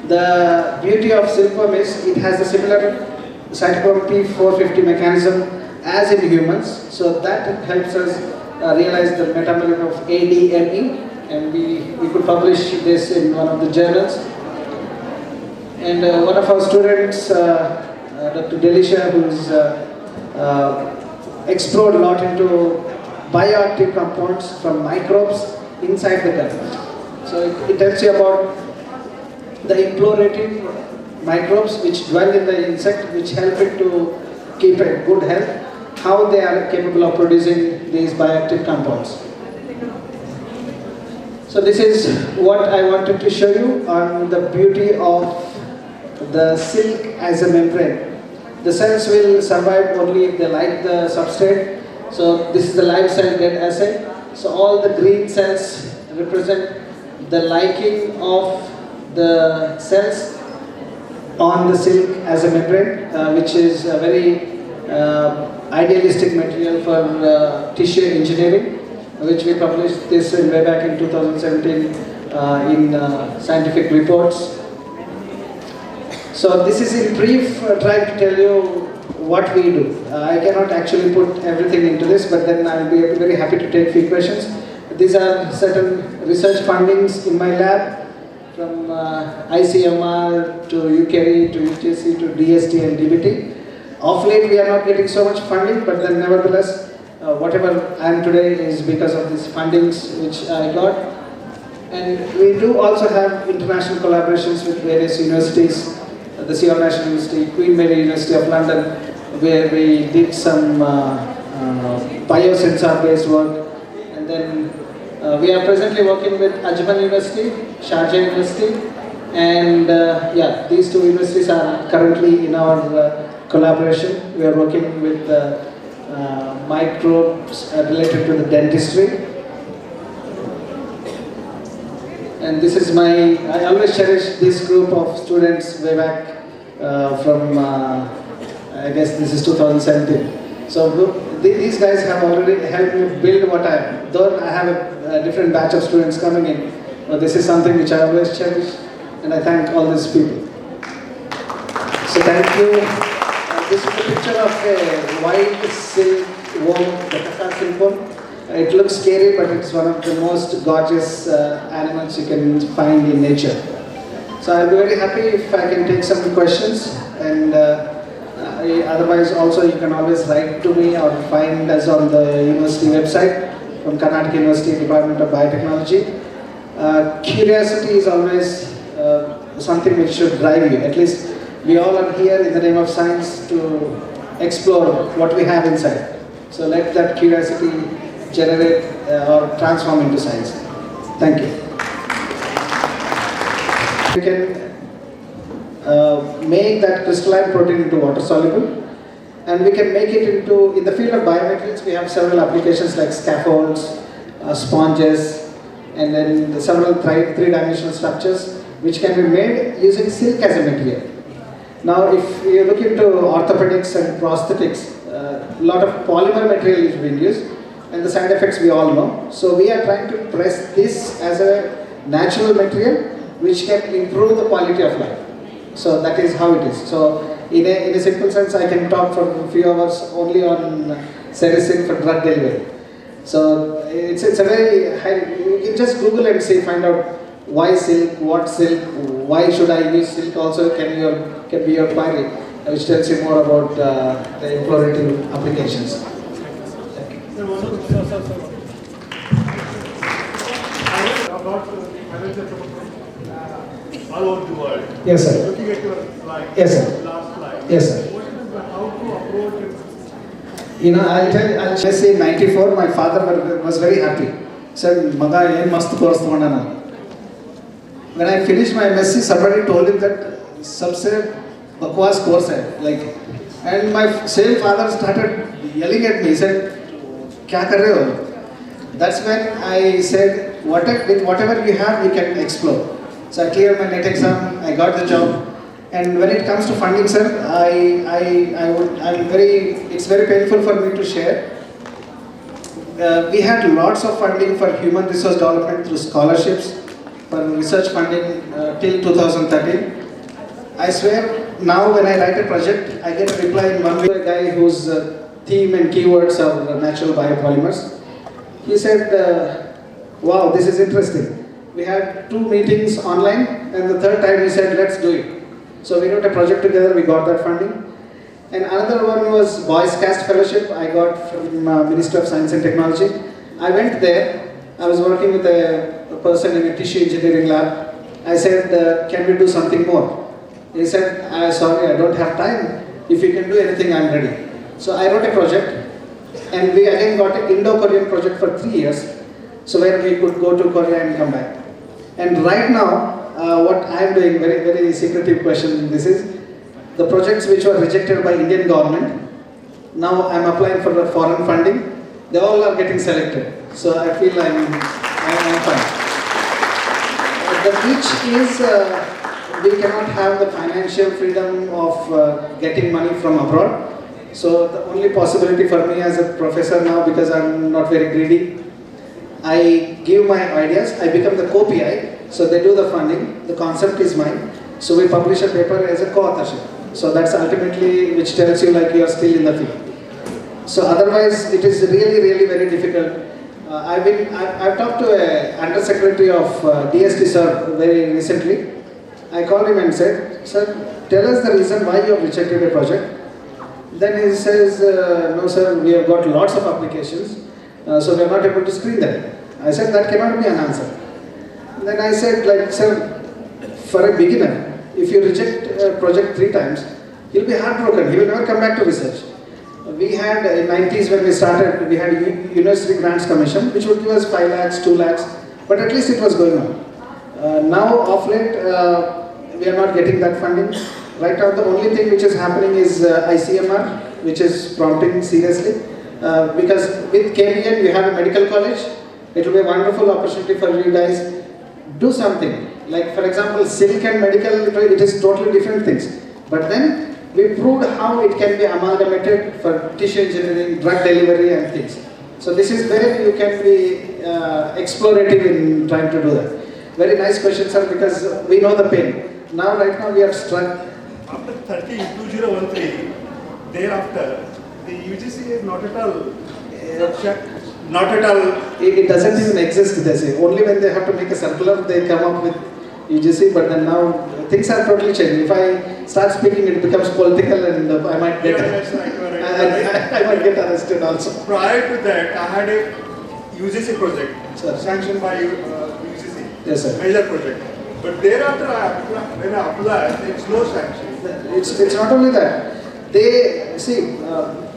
The beauty of silkworm is it has a similar cytochrome P450 mechanism as in humans, so that helps us realize the metabolism of ADME, and we could publish this in one of the journals. And one of our students, Dr. Delisha, who's explored a lot into bioactive compounds from microbes inside the gut. So it tells you about the implorative microbes which dwell in the insect, which help it to keep a good health, how they are capable of producing these bioactive compounds. So this is what I wanted to show you on the beauty of the silk as a membrane. The cells will survive only if they like the substrate. So this is the live cell dead assay. So all the green cells represent the liking of the cells on the silk as a membrane, which is a very idealistic material for tissue engineering. which we published this in way back in 2017 in Scientific Reports. So this is in brief trying to tell you what we do. I cannot actually put everything into this, but then I will be very happy to take few questions. These are certain research fundings in my lab, from ICMR to UKRI to UTC to DST and DBT. Of late we are not getting so much funding, but then nevertheless, whatever I am today is because of these fundings which I got. And we do also have international collaborations with various universities, the Seoul National University, Queen Mary University of London, where we did some biosensor based work. And then we are presently working with Ajman University, Sharjah University, and yeah, these two universities are currently in our collaboration. We are working with microbes related to the dentistry. And this is I always cherish this group of students way back from, I guess this is 2017. So these guys have already helped me build what I am. Though I have a different batch of students coming in, but this is something which I always cherish, and I thank all these people. So thank you. This is a picture of a white silk worm, the Khaja silk worm. It looks scary, but it's one of the most gorgeous animals you can find in nature. So I'll be very happy if I can take some questions, and otherwise also you can always write to me or find us on the university website from Karnataka University Department of Biotechnology. Curiosity is always something which should drive you. At least we all are here in the name of science to explore what we have inside. So let that curiosity generate or transform into science. Thank you. We can make that crystalline protein into water soluble, and we can make it into, in the field of biometrics, we have several applications like scaffolds, sponges, and then several three-dimensional structures which can be made using silk as a material. Now if you look into orthopedics and prosthetics, a lot of polymer material is being used, and the side effects we all know. So we are trying to press this as a natural material which can improve the quality of life. So that is how it is. So in a simple sense, I can talk for a few hours only on sericin for drug delivery. So it's a very high, you can just Google and see, find out why silk, what silk, why should I use silk also can be your query, which tells you more about the explorative applications. All over the world. Yes, sir. Looking at your slide. Yes, sir. Last slide. Yes, sir. What is how to approach it? You know, I'll just say in 94, my father was very happy. He said, "Maga, yen mast course tondana." When I finished my MSc, somebody told him that sabse bakwas course hai, like, and my same father started yelling at me. He said, "Kya kar rahe ho?" That's when I said, with whatever we have, we can explore. So I cleared my NET exam, I got the job, and when it comes to funding, sir, it's very painful for me to share. We had lots of funding for human resource development through scholarships, for research funding till 2013. I swear, now when I write a project, I get a reply in one way. A guy whose theme and keywords are natural biopolymers. He said, wow, this is interesting. We had 2 meetings online, and the third time he said, let's do it. So we wrote a project together, we got that funding. And another one was Boys Cast Fellowship I got from Ministry of Science and Technology. I went there, I was working with a person in a tissue engineering lab. I said, can we do something more? He said, sorry, I don't have time. If you can do anything, I'm ready. So I wrote a project, and we again got an Indo-Korean project for 3 years. So where we could go to Korea and come back. And right now, what I am doing, very, very secretive question, this is, the projects which were rejected by Indian government, now I am applying for the foreign funding, they all are getting selected. So I feel I am fine. The reach is, we cannot have the financial freedom of getting money from abroad. So the only possibility for me as a professor now, because I am not very greedy, I give my ideas, I become the co-PI, so they do the funding, the concept is mine, so we publish a paper as a co-authorship. So that's ultimately which tells you like you are still in the field. So otherwise it is really very difficult. I've talked to a Undersecretary of DST sir very recently. I called him and said, sir, tell us the reason why you have rejected a project. Then he says, no sir, we have got lots of applications, so we are not able to screen them. I said, that cannot be an answer. Then I said, like, sir, for a beginner, if you reject a project 3 times, he'll be heartbroken, he will never come back to research. We had, in 90s when we started, we had University Grants Commission, which would give us 5 lakhs, 2 lakhs, but at least it was going on. Now, of late, we are not getting that funding. Right now, the only thing which is happening is ICMR, which is prompting seriously. Because with KBN, we have a medical college. It will be a wonderful opportunity for you guys. Do something. Like, for example, silk and medical, it is totally different things. But then, we proved how it can be amalgamated for tissue engineering, drug delivery and things. So this is where you can be explorative in trying to do that. Very nice question, sir, because we know the pain. Now, right now, we are struck. After 2013, thereafter, the UGC is not at all, It doesn't even exist, they say. Only when they have to make a circular, they come up with UGC, but then now, things are totally changing. If I start speaking, it becomes political and I might get, I might get arrested also. Prior to that, I had a UGC project sanctioned by UGC. Yes, sir. Major project. But thereafter, when I applied, there is no sanction. It's not only that. They, see,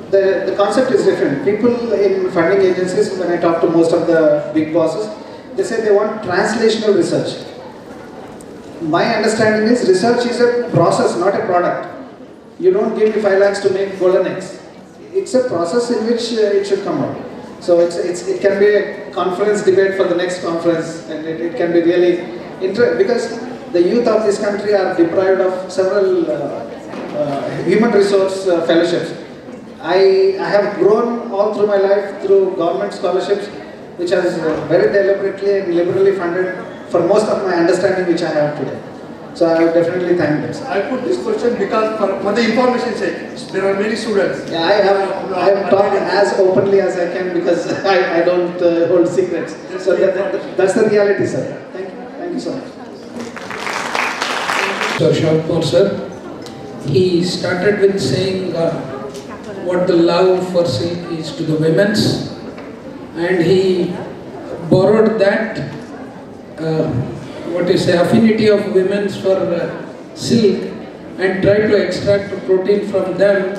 the concept is different. People in funding agencies, when I talk to most of the big bosses, they say they want translational research. My understanding is research is a process, not a product. You don't give me 5 lakhs to make golden eggs. It's a process in which it should come out. So it can be a conference debate for the next conference, and it can be really interesting because the youth of this country are deprived of several human resource fellowships. I have grown all through my life through government scholarships, which has very deliberately and liberally funded for most of my understanding which I have today. So I would definitely thank them. I put this question because for the information sake, there are many students. Yeah, I have talked as openly as I can because I don't hold secrets. So that's the reality, sir. Thank you so much. Sir Shankar sir, he started with saying what the love for silk is to the women's, and he borrowed that affinity of women's for silk and tried to extract the protein from them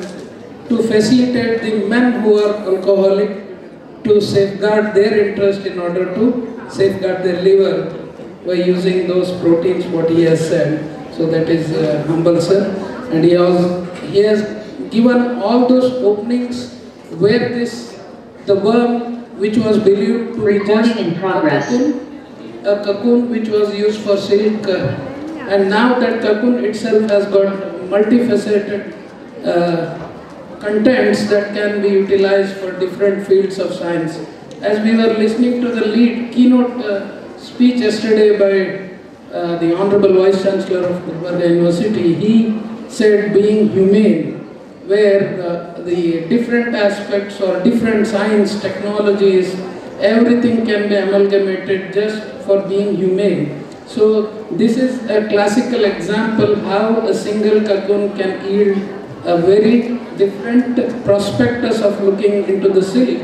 to facilitate the men who are alcoholic to safeguard their interest in order to safeguard their liver by using those proteins what he has said. So that is humble sir, and he has given all those openings where the worm which was believed to be just a cocoon which was used for silk, and now that cocoon itself has got multifaceted contents that can be utilized for different fields of science. As we were listening to the keynote speech yesterday by the Honorable Vice Chancellor of Gulbarga University, he said being humane, where the different aspects or different science, technologies, everything can be amalgamated just for being humane. So this is a classical example how a single cocoon can yield a very different prospectus of looking into the silk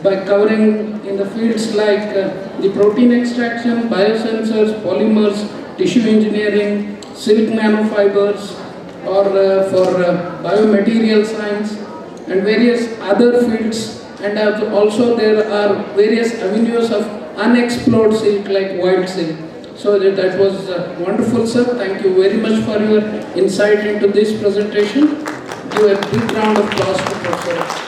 by covering in the fields like the protein extraction, biosensors, polymers, tissue engineering, silk nanofibers, or for biomaterial science and various other fields. And also there are various avenues of unexplored silk like wild silk. So that was wonderful, sir. Thank you very much for your insight into this presentation. Give a big round of applause to Professor.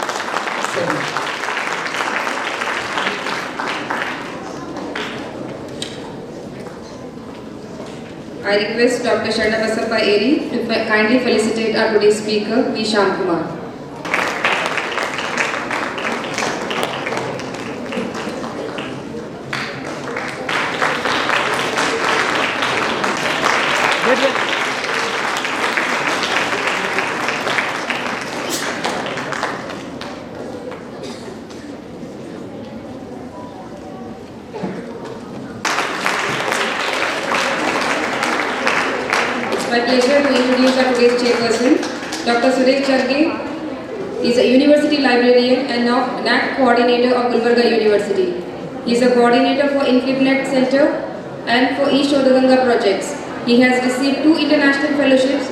I request Dr. Sharnabasappa Eri to kindly felicitate our today's speaker, V. Shyamkumar. It's my pleasure to introduce our today's chairperson, Dr. Suresh Charge. He is a university librarian and now NAC coordinator of Gulbarga University. He is a coordinator for InfibNet Center and for East Odaganga projects. He has received 2 international fellowships,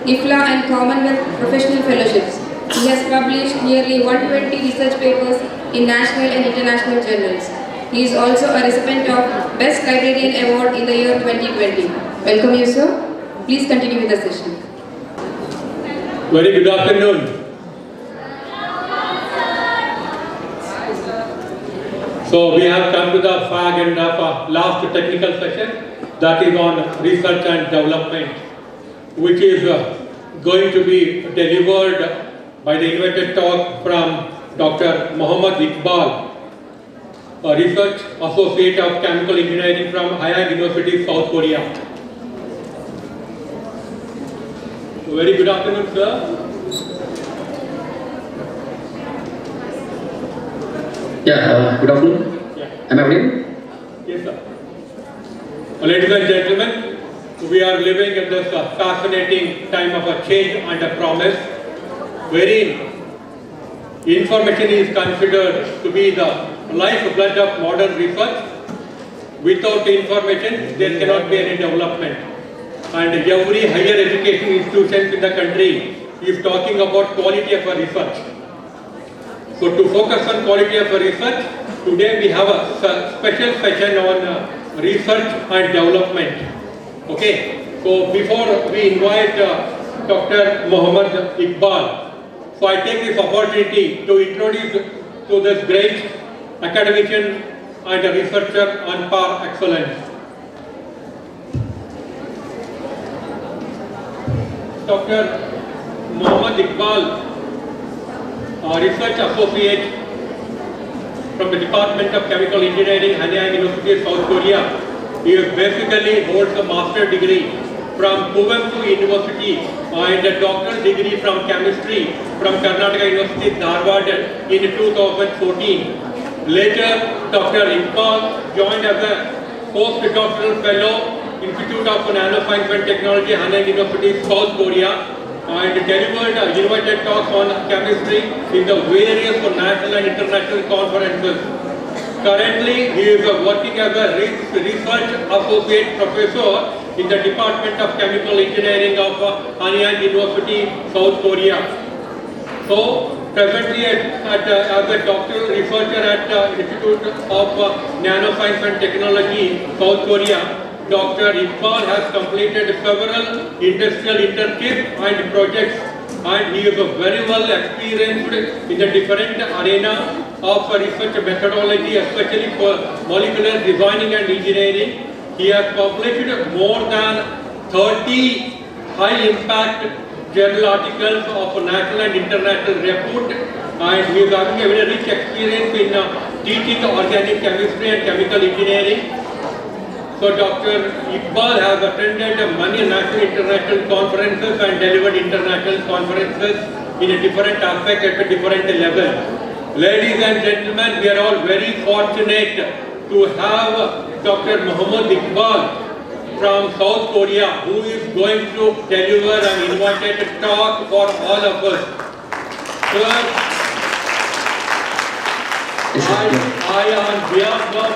IFLA and Commonwealth Professional Fellowships. He has published nearly 120 research papers in national and international journals. He is also a recipient of Best Librarian Award in the year 2020. Welcome you, sir. Please continue with the session. Very good afternoon. So we have come to the fag end of our last technical session, that is on research and development, which is going to be delivered by the invited talk from Dr. Mohammad Iqbal, a research associate of chemical engineering from Khaja University, South Korea. Very good afternoon, sir. Yeah, good afternoon. Yeah. Am I audible? Yes, sir. Ladies and gentlemen, we are living in this fascinating time of a change and a promise, wherein information is considered to be the lifeblood of modern research. Without information, there cannot be any development. And every higher education institution in the country is talking about quality of a research. So to focus on quality of a research, today we have a special session on research and development. Okay, so before we invite Dr. Mohammad Iqbal, so I take this opportunity to introduce to this great academician and a researcher on par excellence. Dr. Mohammad Iqbal, a research associate from the Department of Chemical Engineering, Khaja University, South Korea. He basically holds a master's degree from Kuvempu University and a doctoral degree from chemistry from Karnataka University, Dharwad in 2014. Later, Dr. Iqbal joined as a postdoctoral fellow Institute of Nanoscience and Technology, Khaja University, South Korea, and delivered invited talks on chemistry in the various national and international conferences. Currently, he is working as a research associate professor in the Department of Chemical Engineering of Khaja University, South Korea. So, presently as a doctoral researcher at Institute of Nanoscience and Technology, South Korea, Dr. Iqbal has completed several industrial internships and projects, and he is very well experienced in the different arena of research methodology, especially for molecular designing and engineering. He has published more than 30 high-impact journal articles of national and international repute, and he is having a very rich experience in teaching organic chemistry and chemical engineering. So Dr. Iqbal has attended many national international conferences and delivered international conferences in a different aspect at a different level. Ladies and gentlemen, we are all very fortunate to have Dr. Mohammad Iqbal from South Korea, who is going to deliver an invited talk for all of us. Sir, I on behalf of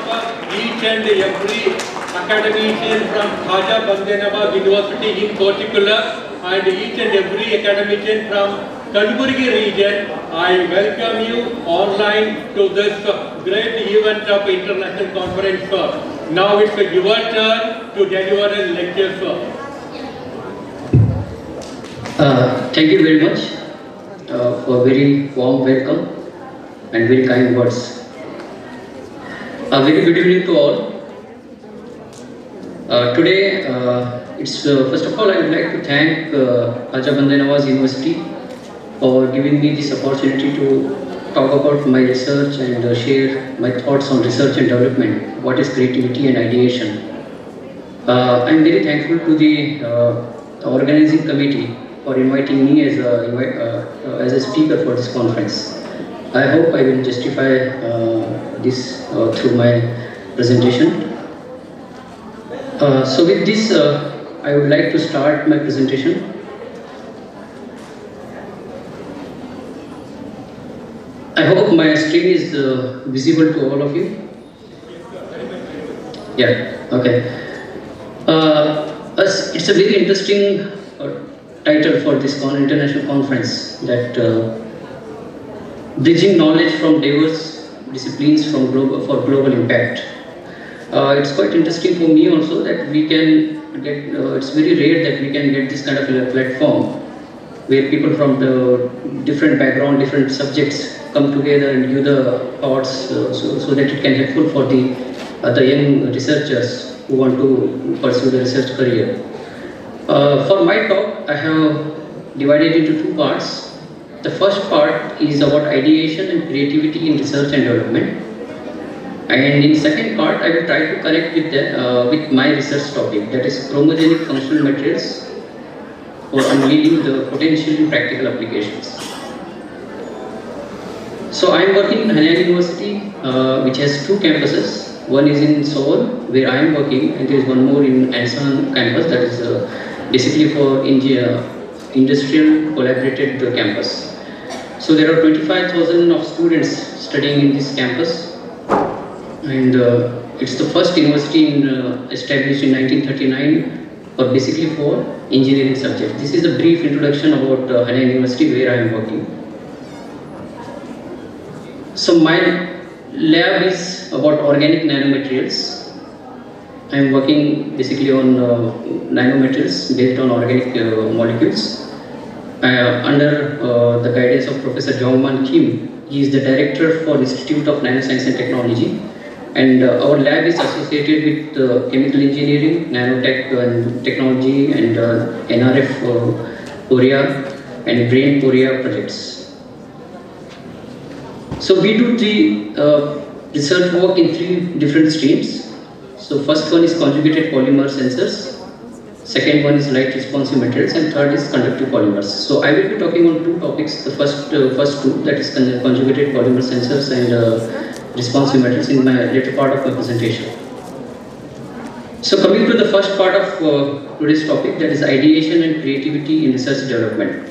each and every academician from Khaja Bandanawaz University in particular, and each and every academician from Kalburgi region, I welcome you online to this great event of international conference, sir. Now it's your turn to deliver a lecture, sir. Thank you very much for very warm welcome and very kind words. A very good evening to all. Today, first of all, I would like to thank Khaja Bandanawaz University for giving me this opportunity to talk about my research and share my thoughts on research and development, what is creativity and ideation. I'm very thankful to the organizing committee for inviting me as a speaker for this conference. I hope I will justify this through my presentation. So with this, I would like to start my presentation. I hope my screen is visible to all of you. Yeah, okay. It's a very interesting title for this international conference, that bridging knowledge from diverse disciplines for global impact. It's quite interesting for me also that we can get, it's very rare that we can get this kind of a platform where people from the different background, different subjects come together and give the thoughts so that it can be helpful for the young researchers who want to pursue the research career. For my talk, I have divided into two parts. The first part is about ideation and creativity in research and development. And in the second part, I will try to connect with my research topic, that is chromogenic functional materials for unveiling the potential in practical applications. So I am working in Khaja University, which has two campuses. One is in Seoul, where I am working, and there is one more in Ansan campus, that is basically for industrial collaborated campus. So there are 25,000 of students studying in this campus, and it's the first university established in 1939 basically for engineering subjects. This is a brief introduction about Khaja University, where I am working. So my lab is about organic nanomaterials. I am working basically on nanomaterials based on organic molecules. Under the guidance of Professor Jongman Kim. He is the director for Institute of Nanoscience and Technology. And our lab is associated with chemical engineering, nanotech and technology, and NRF Korea and Brain Korea projects. So we do the research work in three different streams. So first one is conjugated polymer sensors, second one is light responsive materials, and third is conductive polymers. So I will be talking on two topics. The first two, that is conjugated polymer sensors and responsive materials, in my later part of my presentation. So coming to the first part of today's topic, that is ideation and creativity in research development.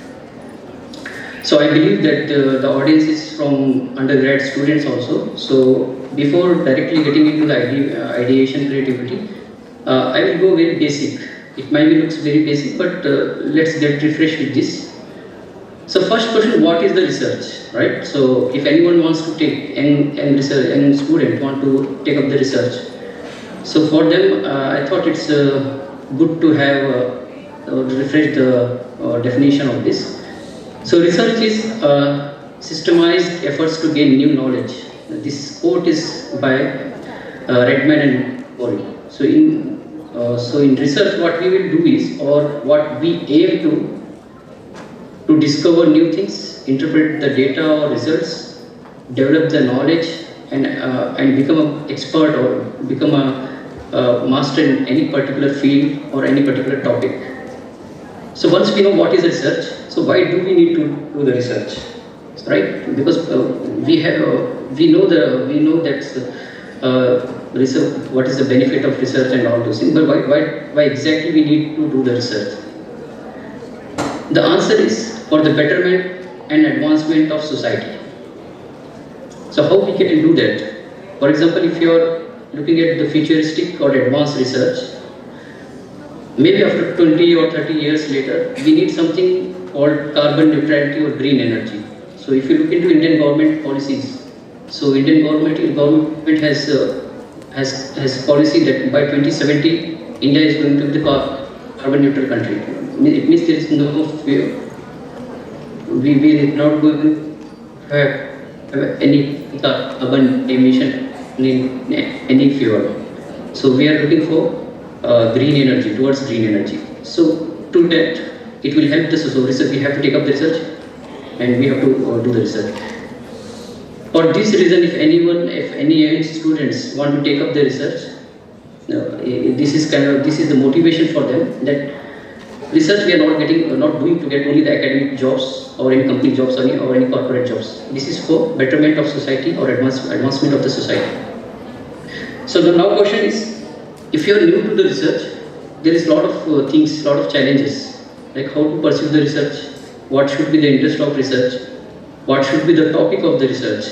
So I believe that the audience is from undergrad students also. So before directly getting into the ideation creativity, I will go very basic. It might be looks very basic, but let's get refreshed with this. So first question, what is the research, right? So if anyone wants to take, any student want to take up the research, so for them, I thought it's good to have refresh the definition of this. So research is systemized efforts to gain new knowledge. This quote is by Redman and Corey. So in research, what we will do is, or what we aim to discover new things, interpret the data or results, develop the knowledge, and become an expert or become a master in any particular field or any particular topic. So once we know what is research, so why do we need to do the research, right? Because we know that research, what is the benefit of research and all those things, but why exactly we need to do the research? The answer is for the betterment and advancement of society. So how we can do that? For example, if you are looking at the futuristic or advanced research, maybe after 20 or 30 years later, we need something called carbon neutrality or green energy. So if you look into Indian government policies, so Indian government has policy that by 2070, India is going to be the carbon neutral country. It means there is no fear. We will not going to have any carbon emission in any fuel. So we are looking for green energy, towards green energy. So to that, it will help the research. We have to take up the research and we have to do the research. For this reason, if any students want to take up the research, this is the motivation for them, that research we are not doing to get only the academic jobs or any company jobs or any corporate jobs. This is for betterment of society or advancement of the society. So the now question is, if you are new to the research, there is a lot of things, lot of challenges, like how to pursue the research, what should be the interest of research, what should be the topic of the research,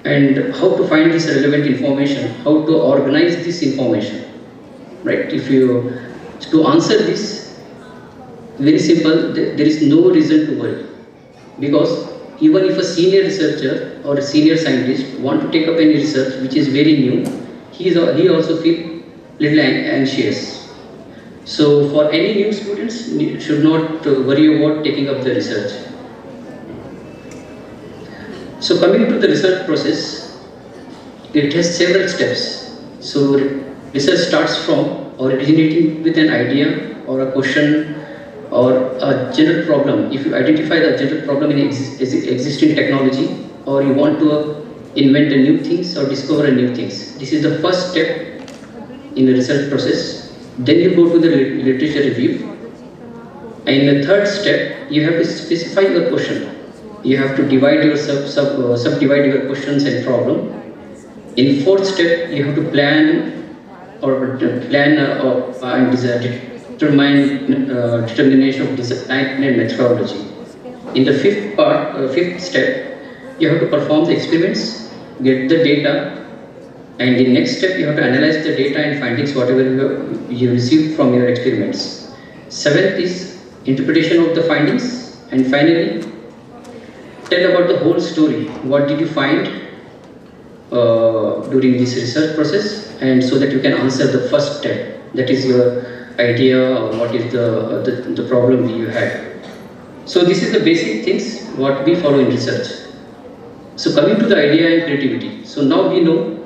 and how to find this relevant information, how to organize this information, right? To answer this, very simple, there is no reason to worry, because even if a senior researcher or a senior scientist want to take up any research which is very new, he also feel little anxious. So for any new students, should not worry about taking up the research. So coming to the research process, it has several steps. So research starts from originating with an idea or a question or a general problem. If you identify the general problem in existing technology, or you want to invent new things or discover new things, this is the first step in the research process. Then you go to the literature review. And in the third step, you have to specify your question. You have to divide your subdivide your questions and problem. In fourth step, you have to plan and determination of design and methodology. In the fifth step, you have to perform the experiments, get the data, and in next step you have to analyze the data and findings whatever you received from your experiments. Seventh is interpretation of the findings, and finally tell about the whole story. What did you find during this research process, and so that you can answer the first step, that is your idea or what is the problem you had. So this is the basic things what we follow in research. So coming to the idea and creativity. So now we know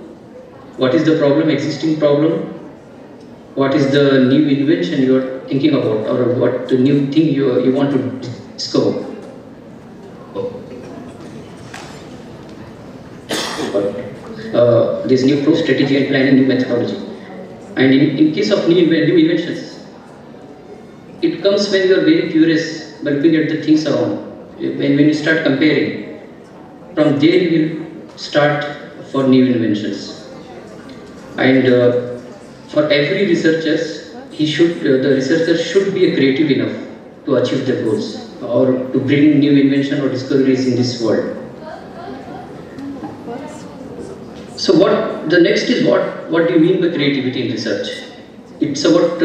what is the problem, existing problem, what is the new invention you are thinking about, or what the new thing you want to discover. This new approach, strategy and planning, new methodology. And in case of new inventions, it comes when you are very curious by looking at the things around. When you start comparing, from there you will start for new inventions. And for every researcher, the researcher should be creative enough to achieve the goals or to bring new invention or discoveries in this world. So the next is what do you mean by creativity in research? It's about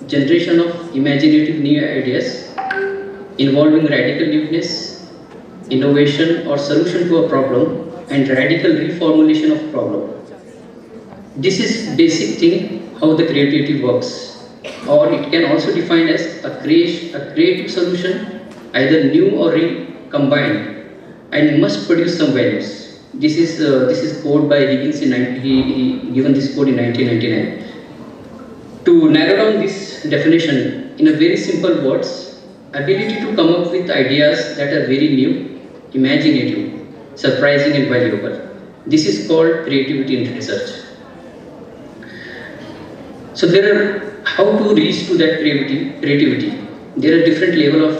generation of imaginative new ideas involving radical newness, innovation or solution to a problem, and radical reformulation of problem. This is basic thing how the creativity works, or it can also define as a creative solution, either new or recombined, and must produce some values. This is code by Higgins he given this code in 1999. To narrow down this definition in a very simple words, ability to come up with ideas that are very new, imaginative, surprising and valuable. This is called creativity in research. So how to reach to that creativity. There are different level of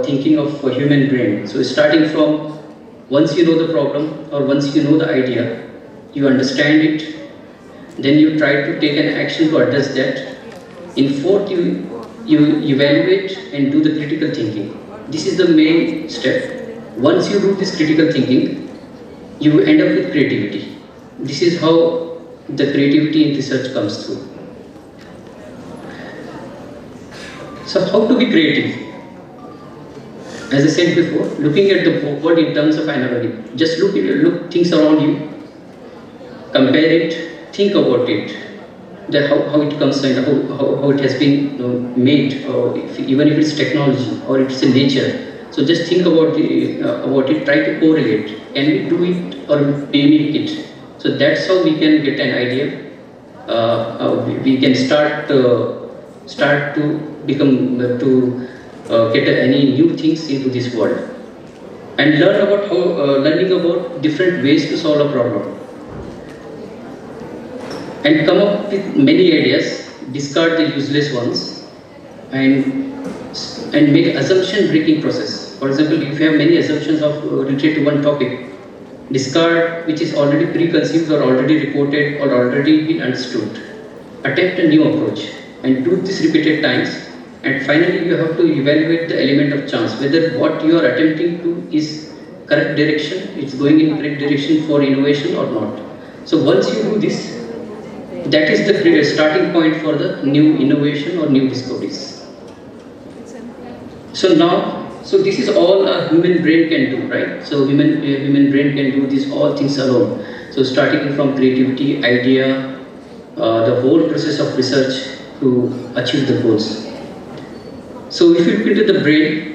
thinking of human brain. So starting from once you know the problem or once you know the idea, you understand it, then you try to take an action to address that. In fourth, you evaluate and do the critical thinking. This is the main step. Once you do this critical thinking, you end up with creativity. This is how the creativity in research comes through. So how to be creative? As I said before, looking at the world in terms of analogy. Just look things around you, compare it, think about it, how it comes and how it has been made, or even if it's technology or it's in nature. So just think about it, try to correlate. Can we do it or mimic it? So that's how we can get an idea. We can start to become get any new things into this world, and learning about different ways to solve a problem. and come up with many ideas, discard the useless ones, and make assumption breaking process. For example, if you have many assumptions of related to one topic, discard which is already preconceived or already reported or already been understood. Attempt a new approach and do this repeated times, and finally you have to evaluate the element of chance, whether what you are attempting to is correct direction, it's going in correct direction for innovation or not. So once you do this, that is the starting point for the new innovation or new discoveries. So now, this is all a human brain can do, right? So human brain can do these all things alone. So starting from creativity, idea, the whole process of research to achieve the goals. So if you look into the brain,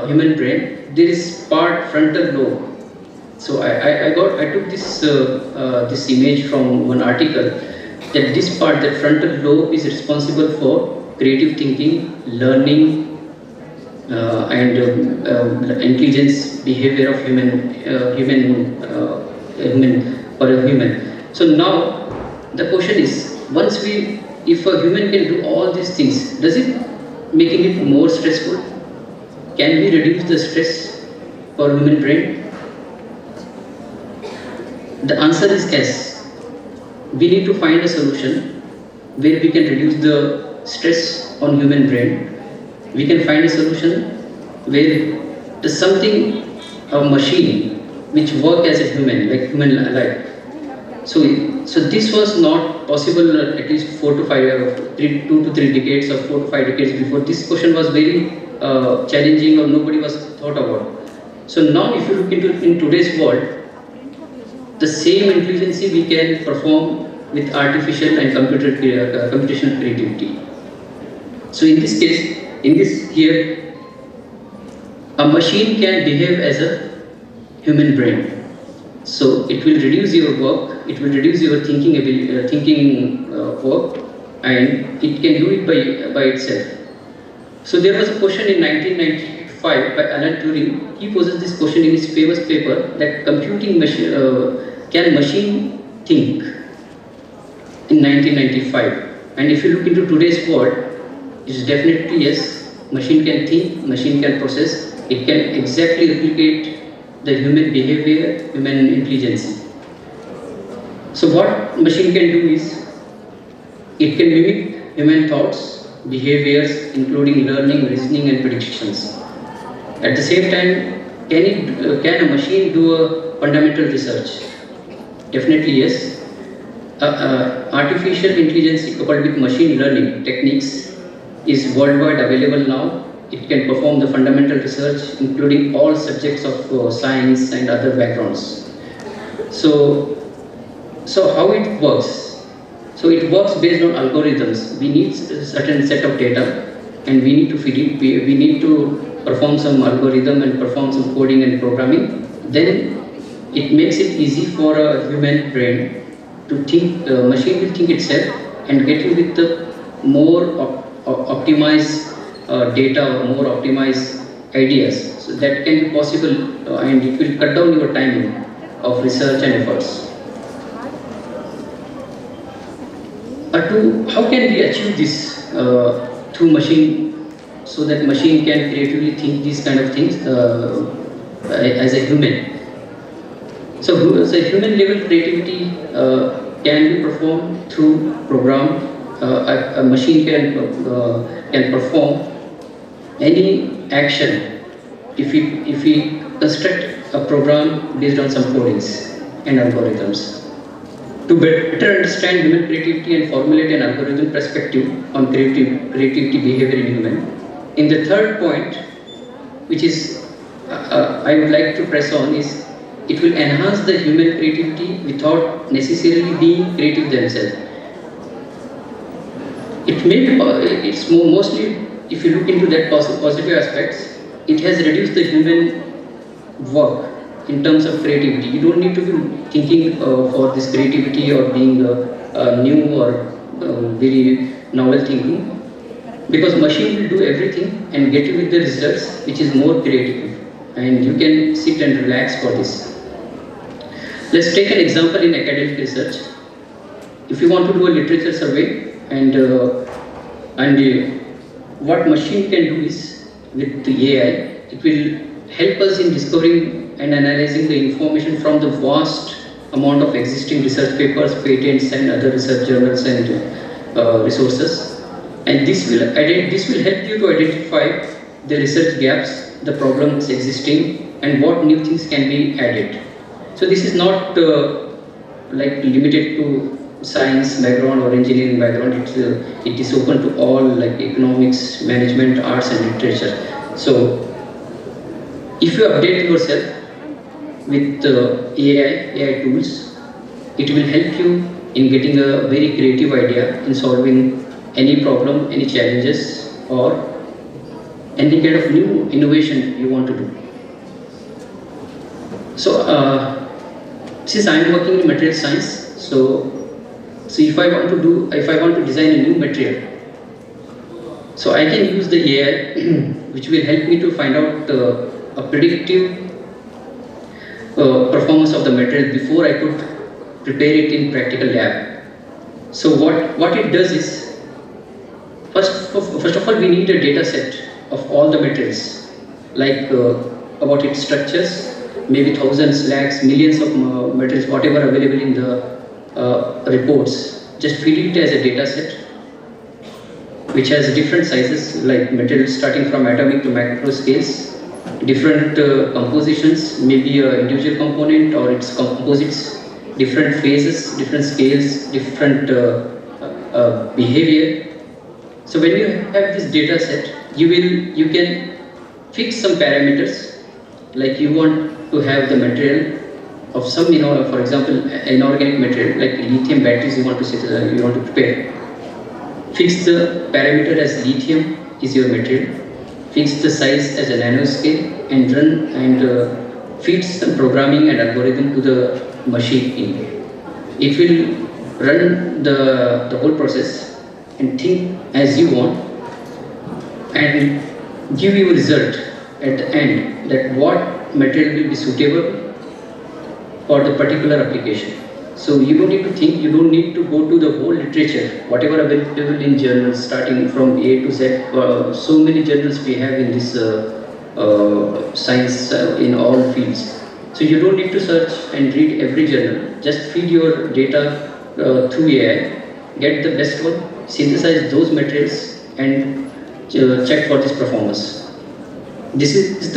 human brain, there is part frontal lobe. So I took this this image from one article, that this part, that frontal lobe, is responsible for creative thinking, learning, and intelligence, behavior of human. So now the question is, if a human can do all these things, does it making it more stressful? Can we reduce the stress for human brain? The answer is yes. We need to find a solution where we can reduce the stress on human brain. We can find a solution where there's something, a machine, which work as a human, like human life. So this was not possible at least 2 to 3 decades or 4 to 5 decades before. This question was very challenging, or nobody was thought about. So now if you look in today's world, the same intelligence we can perform with artificial and computational creativity. So in this case, here, a machine can behave as a human brain. So it will reduce your work, it will reduce your thinking work, and it can do it by itself. So there was a question in 1995 by Alan Turing. He poses this question in his famous paper, that can machine think, in 1995. And if you look into today's world, it's definitely yes. Machine can think, machine can process, it can exactly replicate the human behavior, human intelligence. So what machine can do is, it can mimic human thoughts, behaviors, including learning, reasoning, and predictions. At the same time, can a machine do a fundamental research? Definitely yes. Artificial intelligence coupled with machine learning techniques is worldwide available now. It can perform the fundamental research, including all subjects of science and other backgrounds. So how it works? So it works based on algorithms. We need a certain set of data, and we need to feed it. We need to perform some algorithm and perform some coding and programming. Then it makes it easy for a human brain to think. The machine will think itself and get you with the more optimized data or more optimized ideas. So that can be possible, and it will cut down your time of research and efforts. How can we achieve this through machine, so that machine can creatively think these kind of things as a human? So human level creativity can be performed through program. A machine can perform any action if we construct a program based on some codings and algorithms. To better understand human creativity and formulate an algorithm perspective on creativity behavior in human. In the third point, which is I would like to press on, is it will enhance the human creativity without necessarily being creative themselves. It's mostly, if you look into that positive aspects, it has reduced the human work in terms of creativity. You don't need to be thinking for this creativity or being new or very novel thinking, because machine will do everything and get you with the results which is more creative, and you can sit and relax for this. Let's take an example in academic research. if you want to do a literature survey, and what machine can do is with the AI, it will help us in discovering and analyzing the information from the vast amount of existing research papers, patents, and other research journals and resources. And this will help you to identify the research gaps, the problems existing, and what new things can be added. So this is not like limited to science background or engineering background. It is open to all, like economics, management, arts, and literature. So if you update yourself with AI tools, it will help you in getting a very creative idea in solving any problem, any challenges, or any kind of new innovation you want to do. So since I am working in material science, so if I want to design a new material, so I can use the AI which will help me to find out a predictive performance of the material before I could prepare it in practical lab. So what it does is, first of all, we need a data set of all the materials, like about its structures, maybe thousands, lakhs, millions of materials, whatever available in the reports. Just feed it as a data set which has different sizes, like materials starting from atomic to macro scales, different compositions, maybe an individual component or its composites, different phases, different scales, different behavior. So when you have this data set, you can fix some parameters, like you want to have the material of some, for example, inorganic material like lithium batteries you want to prepare. Fix the parameter as lithium is your material. Fix the size as a nanoscale and run and feed some programming and algorithm to the machine. It will run the whole process and think as you want and give you a result at the end that what material will be suitable for the particular application. So you don't need to think, you don't need to go to the whole literature, whatever available in journals, starting from A to Z. So many journals we have in this science in all fields. So you don't need to search and read every journal. Just feed your data through AI, get the best one, synthesize those materials, and check for this performance. This is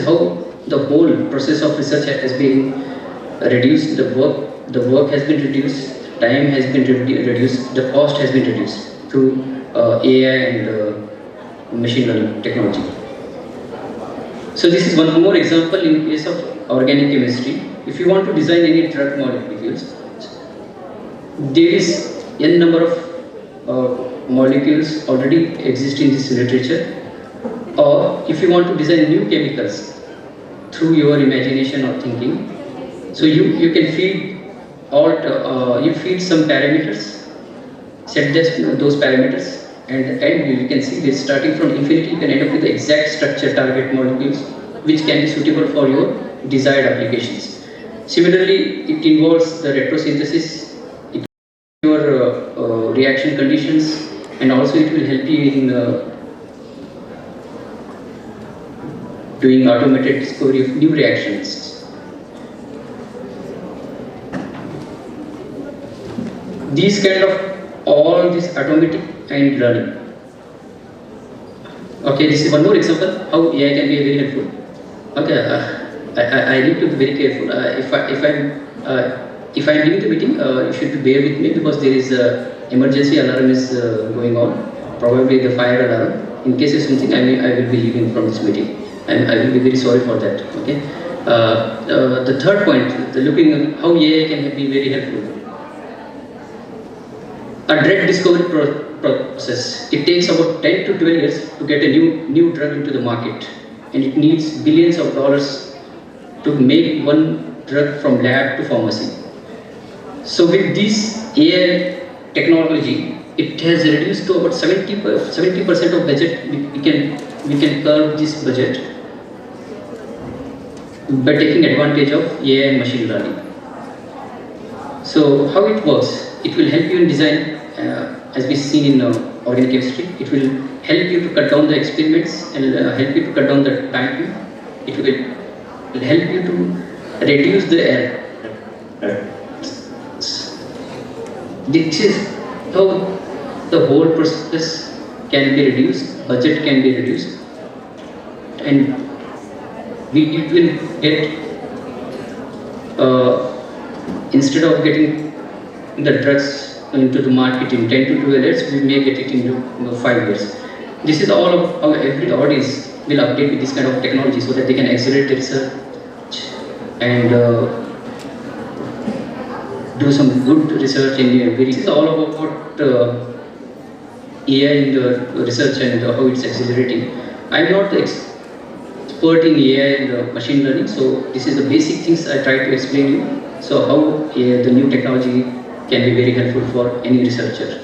how the whole process of research has been reduced. The work has been reduced, time has been reduced, the cost has been reduced through AI and machine learning technology. So this is one more example in case of organic chemistry. If you want to design any drug molecules, there is n number of molecules already exist in this literature. Or if you want to design new chemicals through your imagination or thinking, so you can feed you feed some parameters, set those parameters, and you can see this starting from infinity, you can end up with the exact structure target molecules which can be suitable for your desired applications. Similarly, it involves the retrosynthesis, your reaction conditions, and also it will help you in doing automated discovery of new reactions. These kind of all this automatic and learning. Okay, this is one more example how AI can be very helpful. Okay, I need to be very careful. If I'm leaving the meeting, you should bear with me because there is emergency alarm is going on. Probably the fire alarm. In case of something, I will be leaving from this meeting, and I will be very sorry for that. Okay. The third point, looking at how AI can be very helpful. A drug discovery process. It takes about 10 to 12 years to get a new drug into the market, and it needs billions of dollars to make one drug from lab to pharmacy. So with this AI technology, it has reduced to about 70% of budget. We can curb this budget by taking advantage of AI and machine learning. So how it works? it will help you in design, as we seen in organic chemistry. It will help you to cut down the experiments and help you to cut down the time. It will help you to reduce the error. This is how the whole process can be reduced, budget can be reduced, and we will get, instead of getting the drugs into the market in 10 to 12 years, we may get it in 5 years. This is all of how every audience will update with this kind of technology so that they can accelerate the research and do some good research in the very. This is all about AI in the research and how it's accelerating. I'm not the expert in AI and machine learning, so this is the basic things I try to explain you. So how the new technology can be very helpful for any researcher.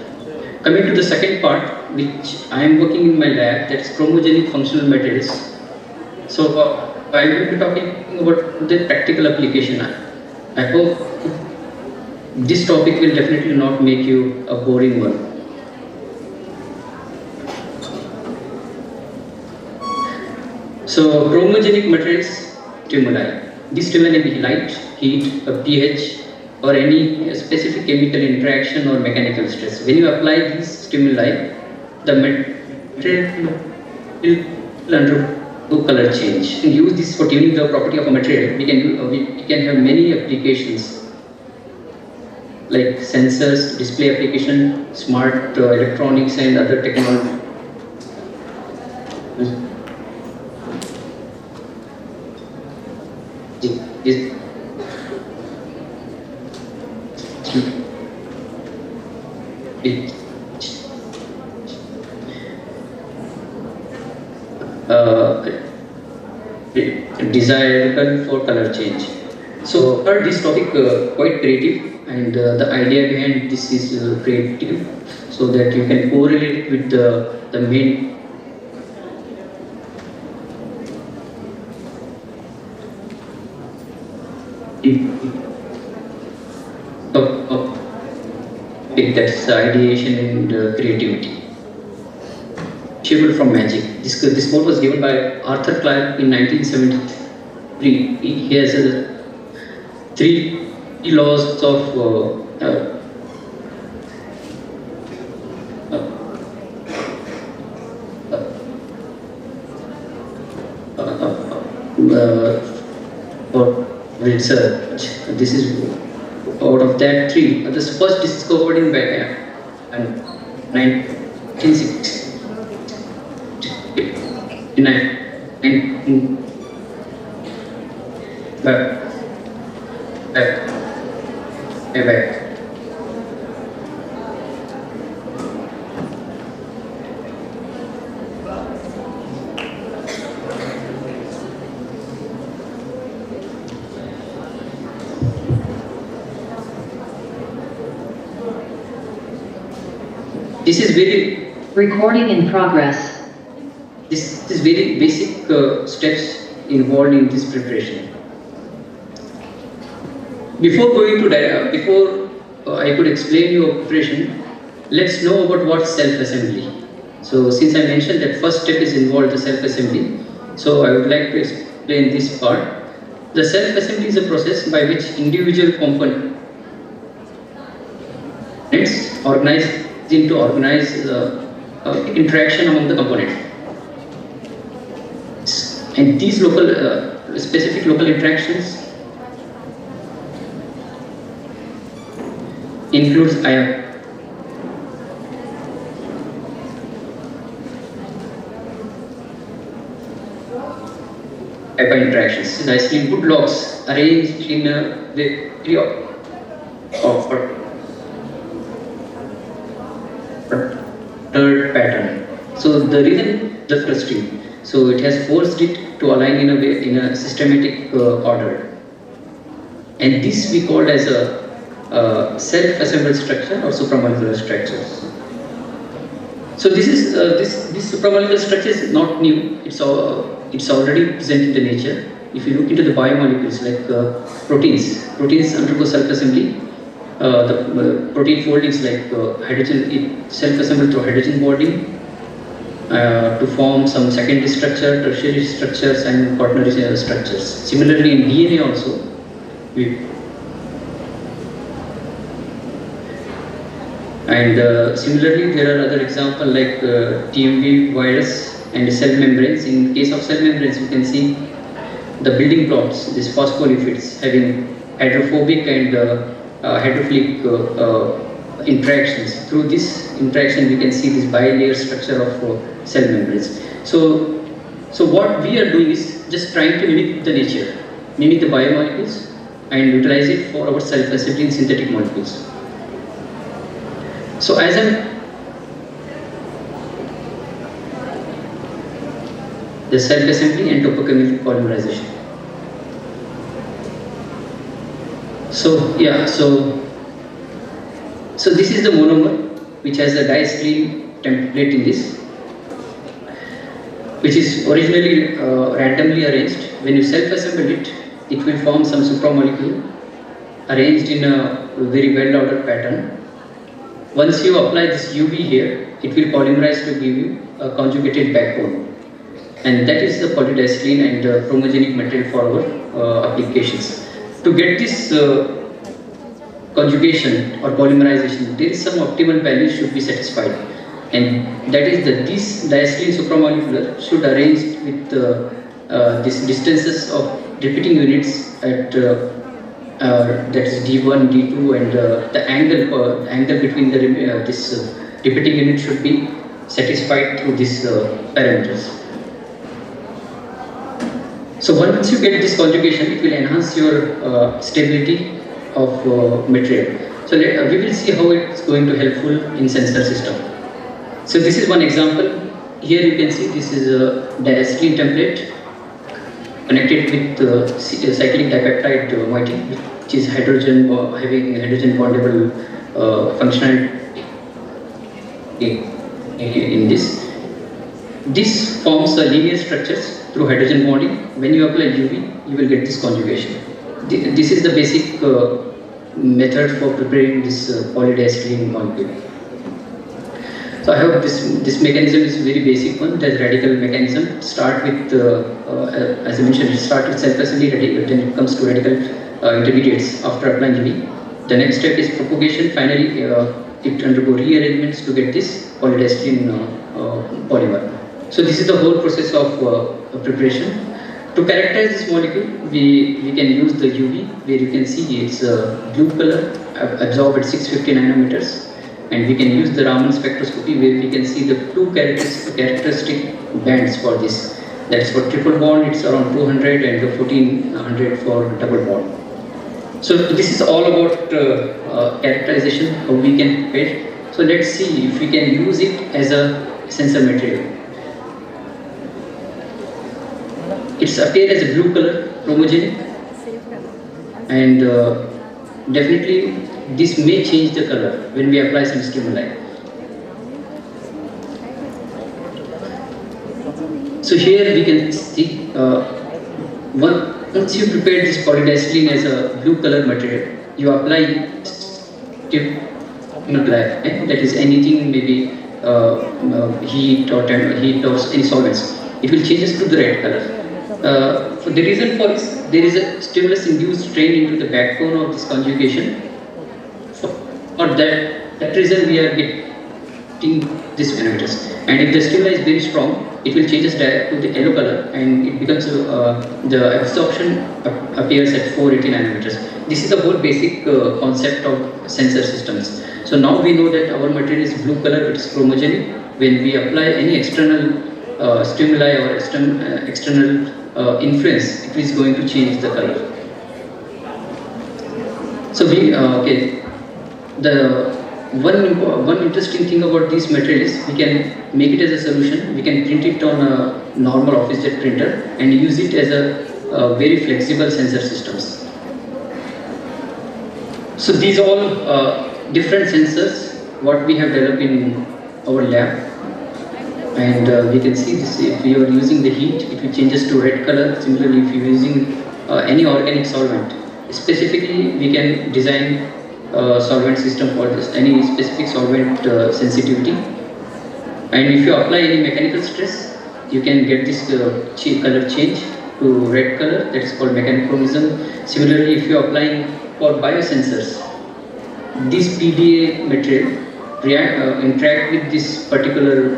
Coming to the second part, which I am working in my lab, that's chromogenic functional materials. So I will be talking about the practical application. I hope this topic will definitely not make you a boring one. So chromogenic materials stimuli. These stimuli may be light, heat, pH, or any specific chemical interaction or mechanical stress. When you apply these stimuli, the material will undergo color change. We use this for tuning the property of a material. We can have many applications like sensors, display application, smart electronics, and other technology. Desirable for color change. So I heard this topic quite creative, and the idea behind this is creative, so that you can correlate with the main that's ideation and creativity. Achievable from magic. This quote was given by Arthur Clarke in 1973. He has 3 laws of for research. This is out of that 3. This first discovered in 1960. This is very recording in progress. This is very basic steps involved in this preparation. Before going to before I could explain your preparation, let's know about what self-assembly. So since I mentioned that first step is involved the self-assembly, so I would like to explain this part. The self-assembly is a process by which individual components organize into organized interaction among the components. And these local, specific local interactions includes ion interactions. Nicely input blocks arranged in a very third pattern. So the reason the first stream. So it has forced it to align in a way, in a systematic order. And this we called as a self-assembled structure or supramolecular structures. So this is this supramolecular structure is not new. It's already present in the nature. If you look into the biomolecules like proteins undergo self-assembly the protein foldings like hydrogen, it self-assembled through hydrogen bonding to form some secondary structure, tertiary structures and quaternary structures. Similarly in DNA also, similarly there are other examples like TMV virus and cell membranes. In case of cell membranes, you can see the building blocks, these phospholipids having hydrophobic and hydrophilic interactions. Through this interaction, we can see this bilayer structure of cell membranes. So what we are doing is just trying to mimic the nature, mimic the biomolecules, and utilize it for our self-assembly in synthetic molecules. So as the self-assembly and topochemical polymerization. So yeah, so this is the monomer which has a diacylene template in this, which is originally randomly arranged. When you self-assemble it, it will form some supramolecule arranged in a very well-ordered pattern. Once you apply this UV here, it will polymerize to give you a conjugated backbone. And that is the polydiacylene and chromogenic material for our applications. To get this conjugation or polymerization, there is some optimal value should be satisfied. And that is that this diacylene supramolecular should arrange with these distances of repeating units at that is D1, D2, and the angle between the this repeating unit should be satisfied through these parameters. So once you get this conjugation, it will enhance your stability of material. So we will see how it's going to helpful in sensor system. So this is one example. Here you can see this is a diacylene template connected with cyclic dipeptide moiety, which is hydrogen having hydrogen bondable functional in this. This forms a linear structures through hydrogen bonding. When you apply UV, you will get this conjugation. This is the basic method for preparing this polydiacylene molecule. So I hope this mechanism is very basic one. There's radical mechanism. Start with, as I mentioned, it starts with self-assembly radical, then it comes to radical intermediates after applying UV. The next step is propagation. Finally, it undergo rearrangements to get this polydiacylene polymer. So this is the whole process of preparation. To characterize this molecule, we can use the UV, where you can see it's blue color, absorbed at 650 nanometers. And we can use the Raman spectroscopy, where we can see the two characteristic bands for this. That is for triple bond, it's around 200, and 1400 for double bond. So this is all about characterization, how we can prepare. So let's see if we can use it as a sensor material. It's appear as a blue color, chromogenic, and definitely this may change the color when we apply some stimuli. So here we can see once you prepare this polydiacylene as a blue color material, you apply stimuli, that is anything, maybe heat or any solvents. It will change to the red color. So the reason for this, there is a stimulus-induced strain into the backbone of this conjugation. For that reason, we are getting this parameters. And if the stimuli is very strong, it will change us to the yellow color, and it becomes the absorption appears at 480 nanometers. This is the whole basic concept of sensor systems. So now we know that our material is blue color, it is chromogenic. When we apply any external stimuli or external influence, it is going to change the color. So the one interesting thing about this material is we can make it as a solution. We can print it on a normal office jet printer and use it as a very flexible sensor systems. So these all different sensors what we have developed in our lab. And we can see this, if you are using the heat, it will change to red color. Similarly, if you are using any organic solvent, specifically we can design solvent system for this, any specific solvent sensitivity. And if you apply any mechanical stress, you can get this color change to red color, that is called mechanochromism. Similarly, if you are applying for biosensors, this PDA material interact with this particular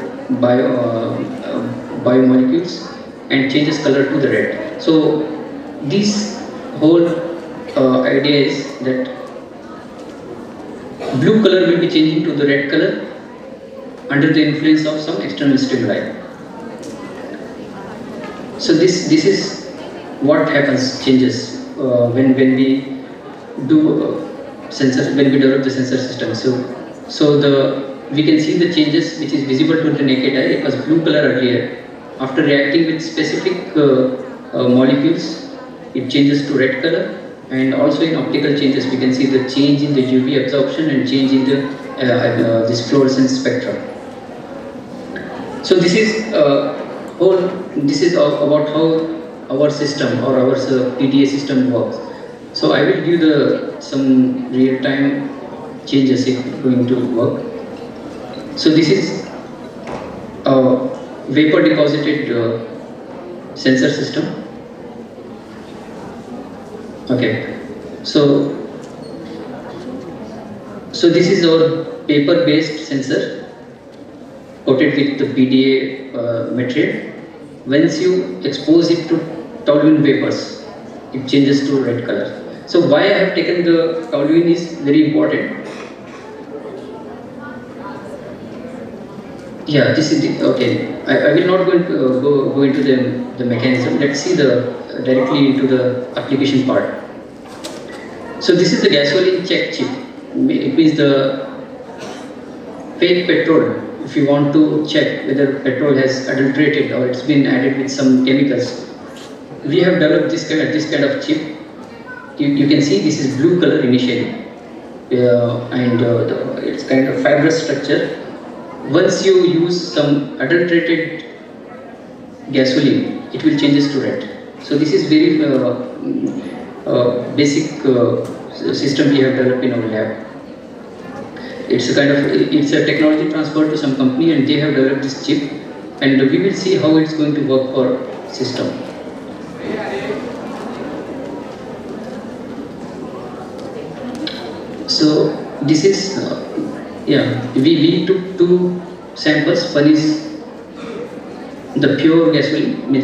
biomolecules and changes color to the red. So this whole idea is that blue color will be changing to the red color under the influence of some external stimuli. So this is what happens, changes when we do sensor, when we develop the sensor system. So we can see the changes which is visible to the naked eye. It was blue color earlier. After reacting with specific molecules, it changes to red color. And also in optical changes, we can see the change in the UV absorption and change in the this fluorescence spectrum. So this is about how our system or our PDA system works. So I will give some real-time changes if going to work. So this is a vapor deposited sensor system. Okay, so this is our paper-based sensor coated with the PDA material. Once you expose it to toluene vapors, it changes to red color. So why I have taken the toluene is very important. Yeah, this is the, okay. I will not go into the mechanism. Let's see directly into the application part. So this is the gasoline check chip. It means the fake petrol. If you want to check whether petrol has adulterated or it's been added with some chemicals, we have developed this kind of chip. You can see this is blue color initially, and it's kind of fibrous structure. Once you use some adulterated gasoline, it will change to red. So this is very basic system we have developed in our lab. It's a technology transfer to some company, and they have developed this chip, and we will see how it's going to work for system. So this is we took two samples. One is the pure gasoline,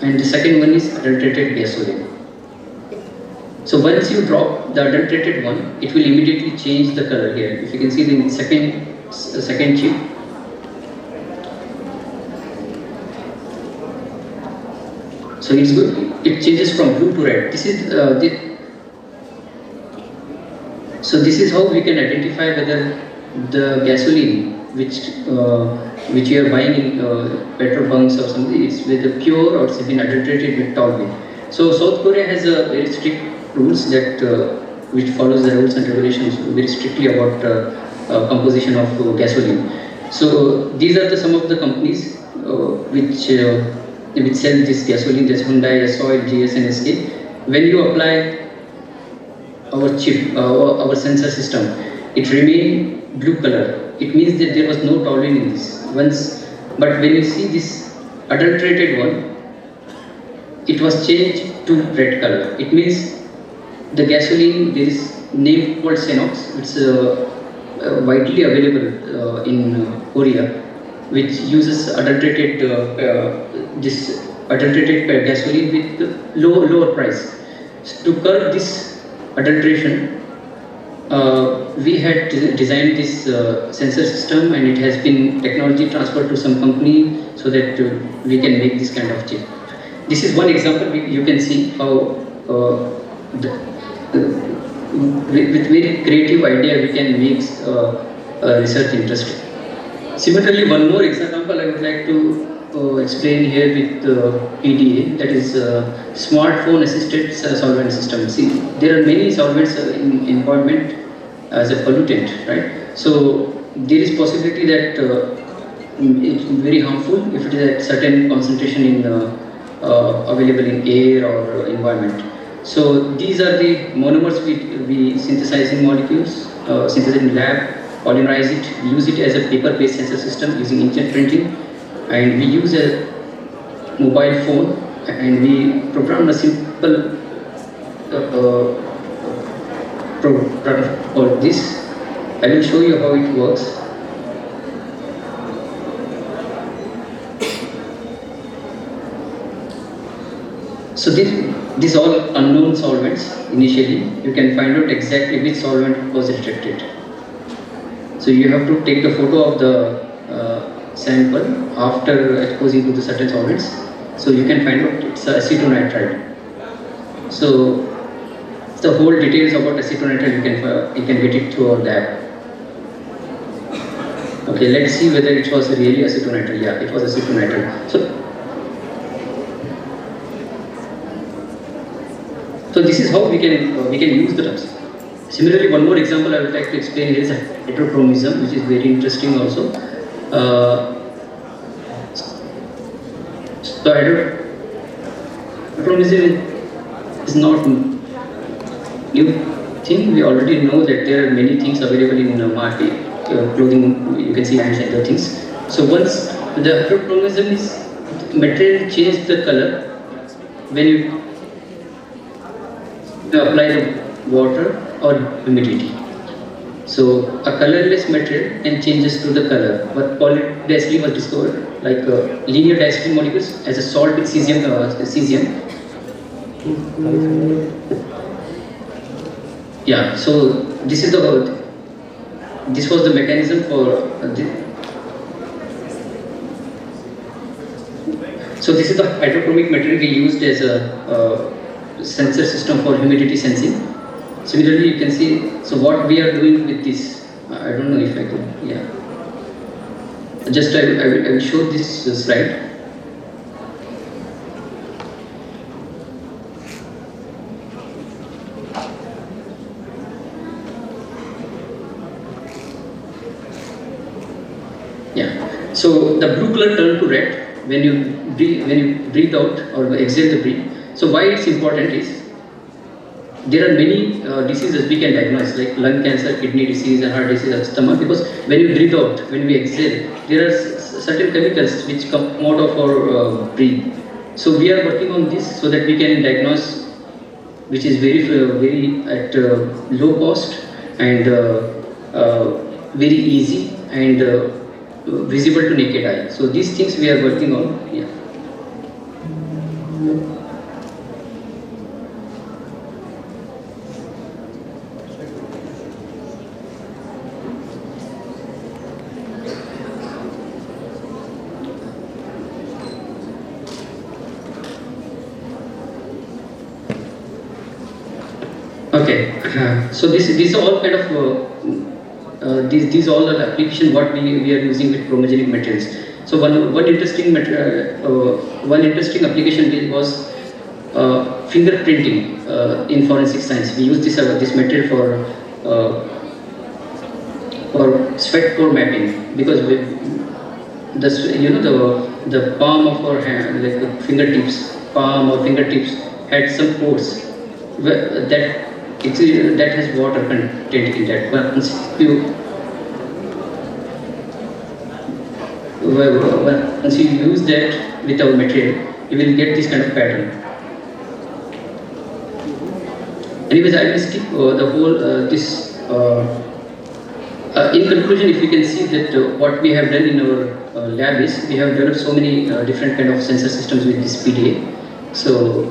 and the second one is adulterated gasoline. So once you drop the adulterated one, it will immediately change the color here. If you can see the second chip. So it's good. It changes from blue to red. This is so this is how we can identify whether the gasoline which you are buying in petrol bunks or something is whether pure or it's been adulterated with toluene. So South Korea has a very strict rules that which follows the rules and regulations very strictly about composition of gasoline. So these are some of the companies which sell this gasoline. There's Hyundai, Soil, GS and SK. When you apply our chip, our sensor system, it remains blue color. It means that there was no toluene in this. But when you see this adulterated one, it was changed to red color. It means the gasoline, there is name called Xenox. It's widely available in Korea, which uses adulterated gasoline with lower price. To curb this adulteration, we had designed this sensor system, and it has been technology transferred to some company so that we can make this kind of chip. This is one example. You can see how with very creative idea we can make research interesting. Similarly, one more example I would like to explain here with PDA, that is smartphone assisted solvent system. See, there are many solvents in environment as a pollutant, right? So there is possibility that it's very harmful if it is at certain concentration in available in air or environment. So these are the monomers we synthesize in molecules, synthesize in lab, polymerize it, use it as a paper-based sensor system using inkjet printing, and we use a mobile phone and we program a simple program for this. I will show you how it works. So these all unknown solvents initially. You can find out exactly which solvent was restricted. So you have to take the photo of the sample after exposing to the certain solvents. So you can find out it's acetonitride. So the whole details about acetonitride you can get it through our lab. Okay, let's see whether it was really acetonitride. Yeah, it was acetonitride. So this is how we can use the terms. Similarly, one more example I would like to explain here is heterochromism, which is very interesting also. So heterochromism is not new thing. We already know that there are many things available in market, clothing, you can see, and other things. So once the heterochromism is material change the color when you apply the water or humidity. So a colorless material can changes to the color. But polydiacylene was discovered, like linear diacylene molecules as a salt with cesium. Yeah. So this is this was the mechanism for. So this is the hydrochromic material we used as a sensor system for humidity sensing. Similarly, you can see, so what we are doing with this, I don't know if I can, yeah. Just I will show this slide. Yeah. So the blue color turned to red when you breathe out or exhale the breath. So why it's important is there are many diseases we can diagnose, like lung cancer, kidney disease, and heart disease, asthma, because when you breathe out, when we exhale, there are certain chemicals which come out of our breath. So we are working on this so that we can diagnose, which is very at low cost and very easy and visible to naked eye. So these things we are working on. Yeah. Okay, so these are all kind of these all are application what we are using with chromogenic materials. So one interesting application was fingerprinting in forensic science. We use this material for sweat pore mapping, because the palm of our hand, like the fingertips, palm or fingertips had some pores that has water content in that. Once you use that with our material, you will get this kind of pattern. Anyways, I will skip the whole this. In conclusion, if you can see that what we have done in our lab is we have developed so many different kind of sensor systems with this PDA. So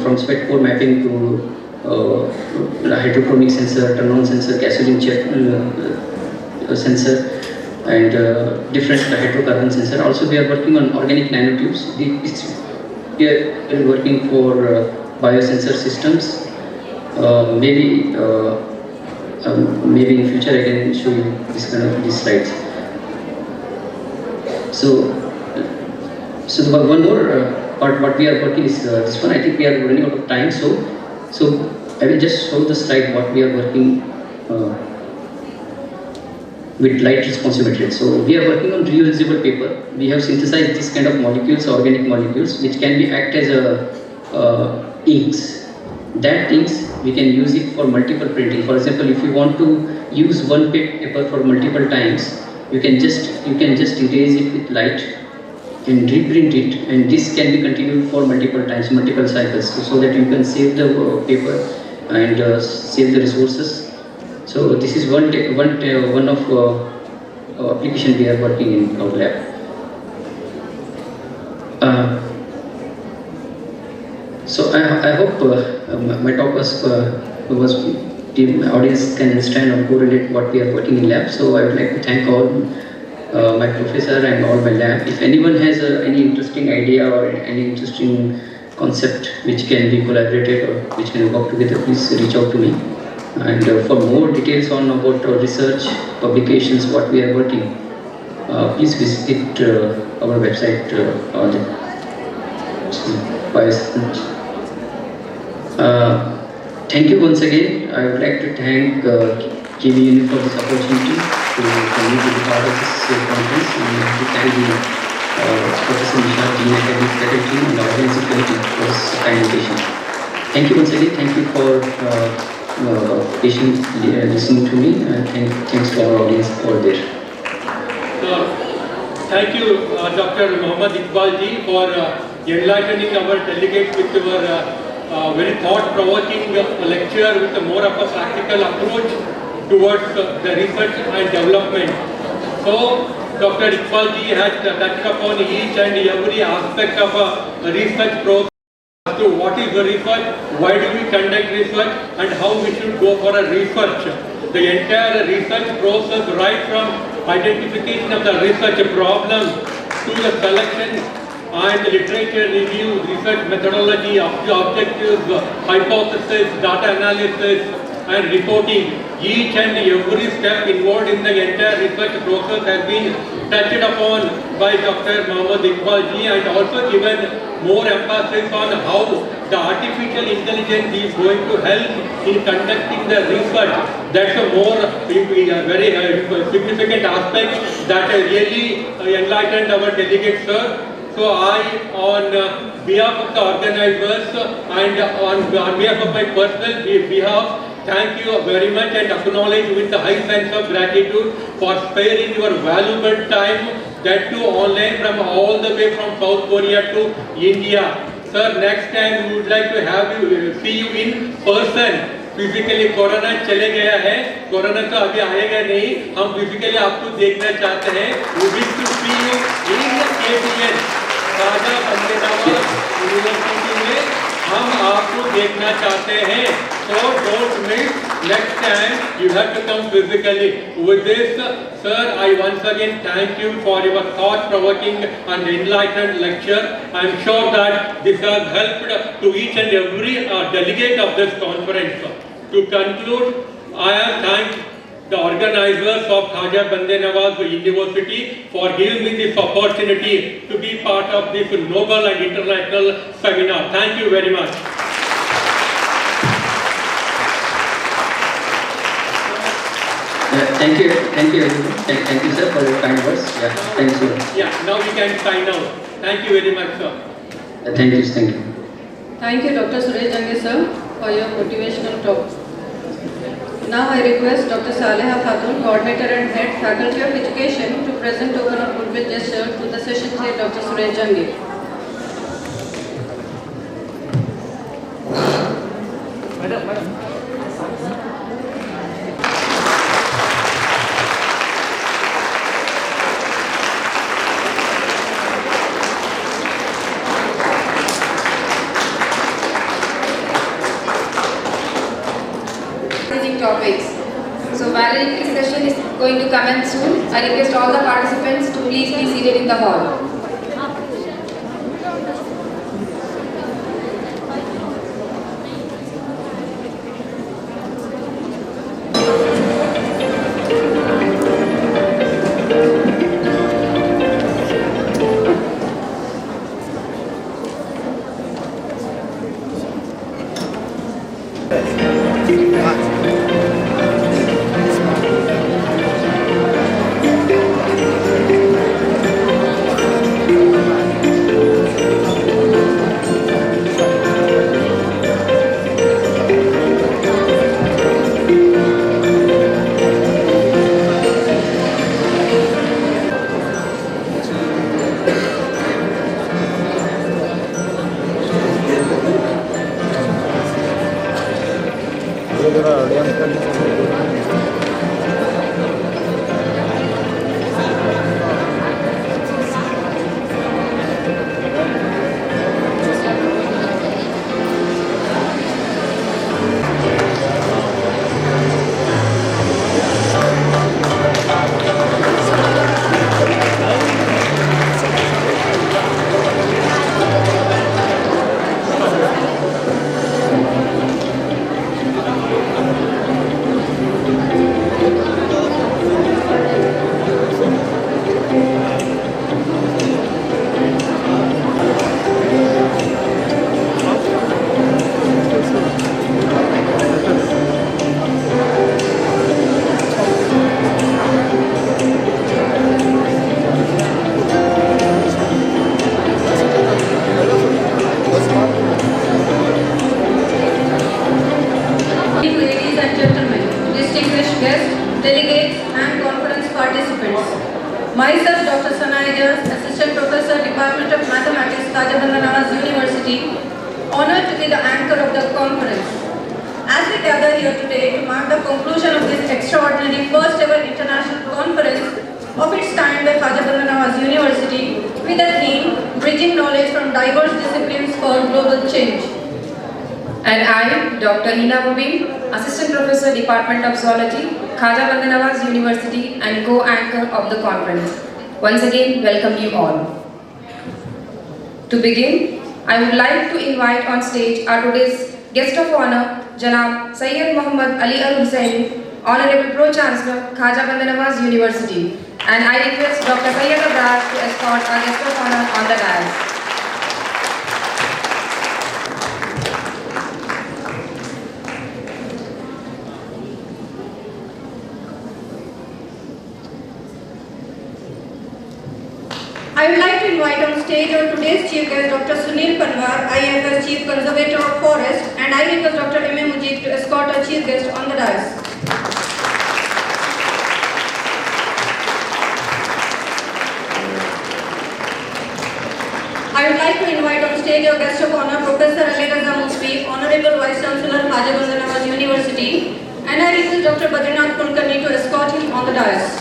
from sweat pore mapping to hydrochromic sensor, turn-on sensor, gasoline check sensor, and different hydrocarbon sensor. Also, we are working on organic nanotubes. We are working for biosensor systems. Maybe in future I can show you these slides. So one more part what we are working is this one. I think we are running out of time, so I will just show the slide what we are working with light responsive materials. So we are working on reusable paper. We have synthesized this kind of molecules, organic molecules, which can be act as inks. that things we can use it for multiple printing. For example, if you want to use one paper for multiple times, you can just erase it with light and reprint it, and this can be continued for multiple times, multiple cycles, so that you can save the paper and save the resources. So this is one of application we are working in our lab. So I hope my talk was the audience can understand or correlate what we are working in lab. So I would like to thank all my professor and all my lab. If anyone has any interesting idea or any interesting concept which can be collaborated or which can work together, please reach out to me. And for more details on about research, publications, what we are working, please visit our website. Thank you once again. I would like to thank KBN for this opportunity to be part of this conference, and to thank the Professor Nisha, Dean Academic Faculty, and the audience security for this kind invitation. Thank you once again. Thank you for patiently listening to me, and thanks to our audience over there. Thank you, Dr. Mohammad Iqbal ji, for enlightening our delegates with your very thought-provoking lecture with more of a practical approach towards the research and development. So, Dr. Iqbal ji has touched upon each and every aspect of a research process. To what is the research, why do we conduct research, and how we should go for a research. The entire research process, right from identification of the research problem to the selection and literature review, research methodology, objectives, hypothesis, data analysis and reporting. Each and every step involved in the entire research process has been touched upon by Dr. Mohammad Iqbal ji, and also given more emphasis on how the artificial intelligence is going to help in conducting the research. That's a more very significant aspect that really enlightened our delegates, sir. So I, on behalf of the organizers and on behalf of my personal behalf, thank you very much and acknowledge with a high sense of gratitude for sparing your valuable time, that too online from all the way from South Korea to India. Sir, next time we would like to have you, see you in person. Physically corona चले गया है, corona तो अभी आएगा नहीं, हम physically आपको देखना चाहते हैं. We wish to see you in the KBN, खाजा बंदनावाज यूनिवर्सिटी में हम आपको देखना चाहते हैं. So don't miss. Next time you have to come physically. With this, sir, I once again thank you for your thought-provoking and enlightened lecture. I am sure that this has helped to each and every delegate of this conference. To conclude, I have thanked the organizers of Khaja Bandanawaz University for giving me this opportunity to be part of this noble and international seminar. Thank you very much. Thank you everyone. Thank you, sir, for your kind words. Yeah, thank you. Yeah, now we can sign out. Thank you very much, sir. Thank you. Thank you, Dr. Suresh Jange, sir, for your motivational talk. Now I request Dr. Saleha Khatun, Coordinator and Head, Faculty of Education, to present token of goodwill gesture to the session chair, Dr. Suresh Jange. Topics. So valedictory session is going to commence soon. I request all the participants to please be seated in the hall. Ladies and gentlemen, distinguished guests, delegates and conference participants. Myself, Dr. Sanaya, Assistant Professor, Department of Mathematics, Khaja Bandanawaz University, honored to be the anchor of the conference. As we gather here today to mark the conclusion of this extraordinary first ever international conference of its kind by Khaja Bandanawaz University with the theme, Bridging Knowledge from Diverse Disciplines for Global Change. And I, Dr. Hina Mubin, Assistant Professor, Department of Zoology, Khaja Bandanawaz University and co-anchor of the conference. Once again, welcome you all. To begin, I would like to invite on stage our today's guest of honor, Janab Sayyid Muhammad Ali Al-Hussaini, Honorable Pro-Chancellor, Khaja Bandanawaz University. And I request Dr. Sayyid Abrar to escort our guest of honor on the dais. I would like to invite on stage our today's chief guest, Dr. Sunil Panwar, IFS Chief Conservator of Forest, and I request Dr. M.A. Mujib to escort our chief guest on the dais. I would like to invite on stage our guest of honor, Professor Ali Raza Musfi, Honorable Vice Chancellor, Khaja Bandanawaz University, and I request Dr. Badrinath Kulkarni to escort him on the dais.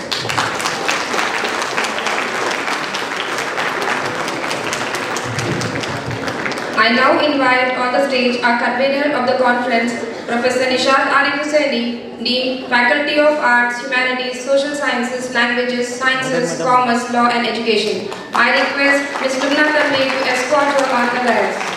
I now invite on the stage our convener of the conference, Professor Nishad Arif Hussaini, Dean, Faculty of Arts, Humanities, Social Sciences, Languages, Sciences, Commerce, Law and Education. I request Ms. Lubna Tarme to escort her on the dais.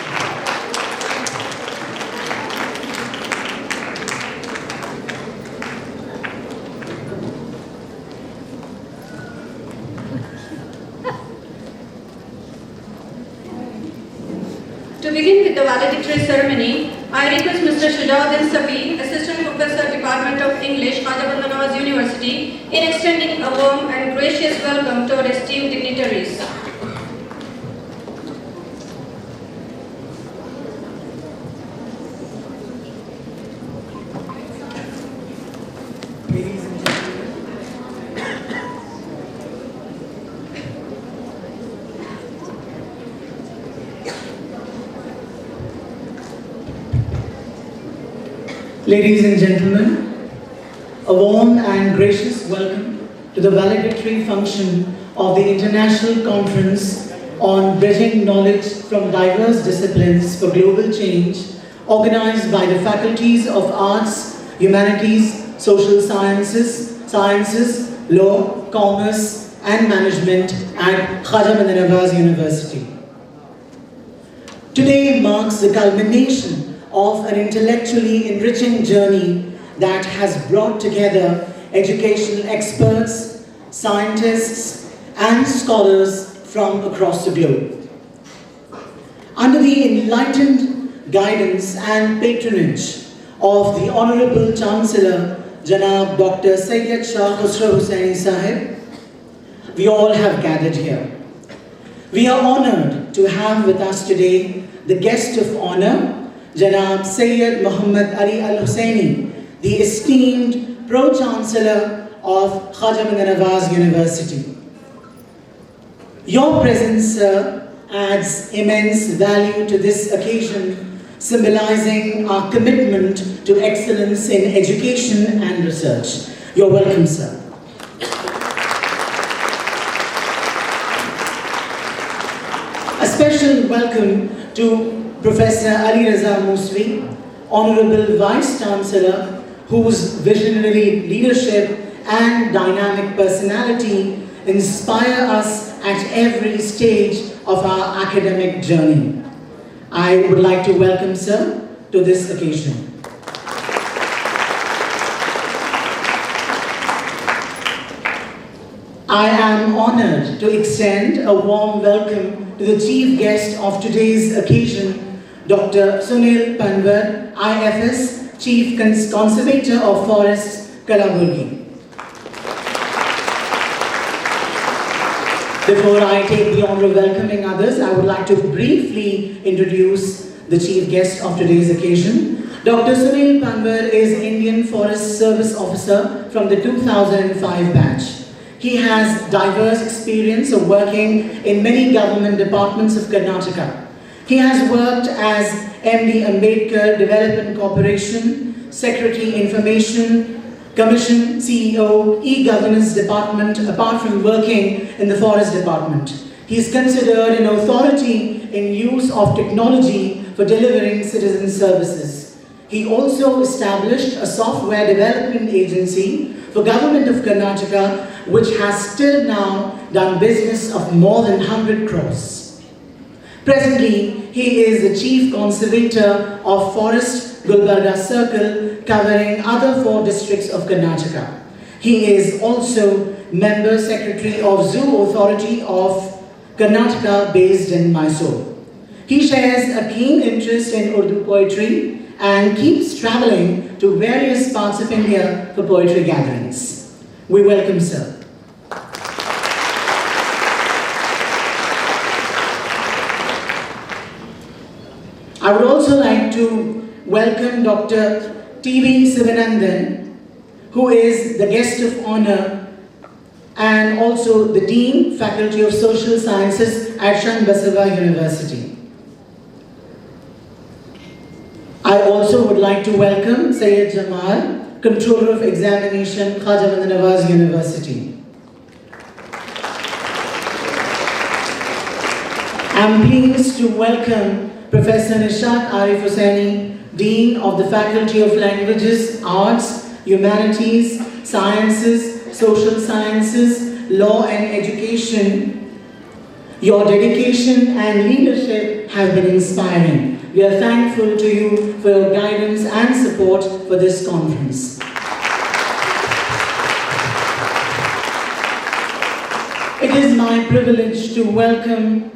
To begin with the valedictory ceremony, I request Mr. Shujaudin Sabi, Assistant Professor, Department of English, Khaja Bandanawaz University, in extending a warm and gracious welcome to our esteemed dignitaries. Ladies and gentlemen, a warm and gracious welcome to the valedictory function of the International Conference on Bridging Knowledge from Diverse Disciplines for Global Change, organized by the Faculties of Arts, Humanities, Social Sciences, Law, Commerce and Management at Khaja Bandanawaz University. Today marks the culmination of an intellectually enriching journey that has brought together educational experts, scientists, and scholars from across the globe. Under the enlightened guidance and patronage of the Honorable Chancellor, Janab Dr. Sayyid Shah Khusro Hussaini Sahib, we all have gathered here. We are honored to have with us today the guest of honor, Janab Sayyid Muhammad Ali Al-Hussaini, the esteemed Pro-Chancellor of Khaja Bandanawaz University. Your presence, sir, adds immense value to this occasion, symbolizing our commitment to excellence in education and research. You're welcome, sir. A special welcome to Professor Ali Raza Muswi, Honorable Vice Chancellor, whose visionary leadership and dynamic personality inspire us at every stage of our academic journey. I would like to welcome sir to this occasion. I am honored to extend a warm welcome to the chief guest of today's occasion, Dr. Sunil Panwar, IFS, Chief Conservator of Forests, Kalaburgi. Before I take the honor of welcoming others, I would like to briefly introduce the chief guest of today's occasion. Dr. Sunil Panwar is Indian Forest Service Officer from the 2005 batch. He has diverse experience of working in many government departments of Karnataka. He has worked as MD Ambedkar Development Corporation, Secretary Information Commission, CEO, E-Governance Department, apart from working in the Forest Department. He is considered an authority in use of technology for delivering citizen services. He also established a software development agency for Government of Karnataka, which has till now done business of more than 100 crores. Presently, he is the Chief Conservator of Forest Gulbarga Circle, covering other 4 districts of Karnataka. He is also Member Secretary of Zoo Authority of Karnataka based in Mysore. He shares a keen interest in Urdu poetry and keeps traveling to various parts of India for poetry gatherings. We welcome sir. I would also like to welcome Dr. T.V. Sivanandan, who is the guest of honor and also the Dean, Faculty of Social Sciences at Shanbasava University. I also would like to welcome Syed Jamal, Controller of Examination, Khaja Bandanawaz University. I'm pleased to welcome Professor Nishat Arif Hussaini, Dean of the Faculty of Languages, Arts, Humanities, Sciences, Social Sciences, Law and Education. Your dedication and leadership have been inspiring. We are thankful to you for your guidance and support for this conference. It is my privilege to welcome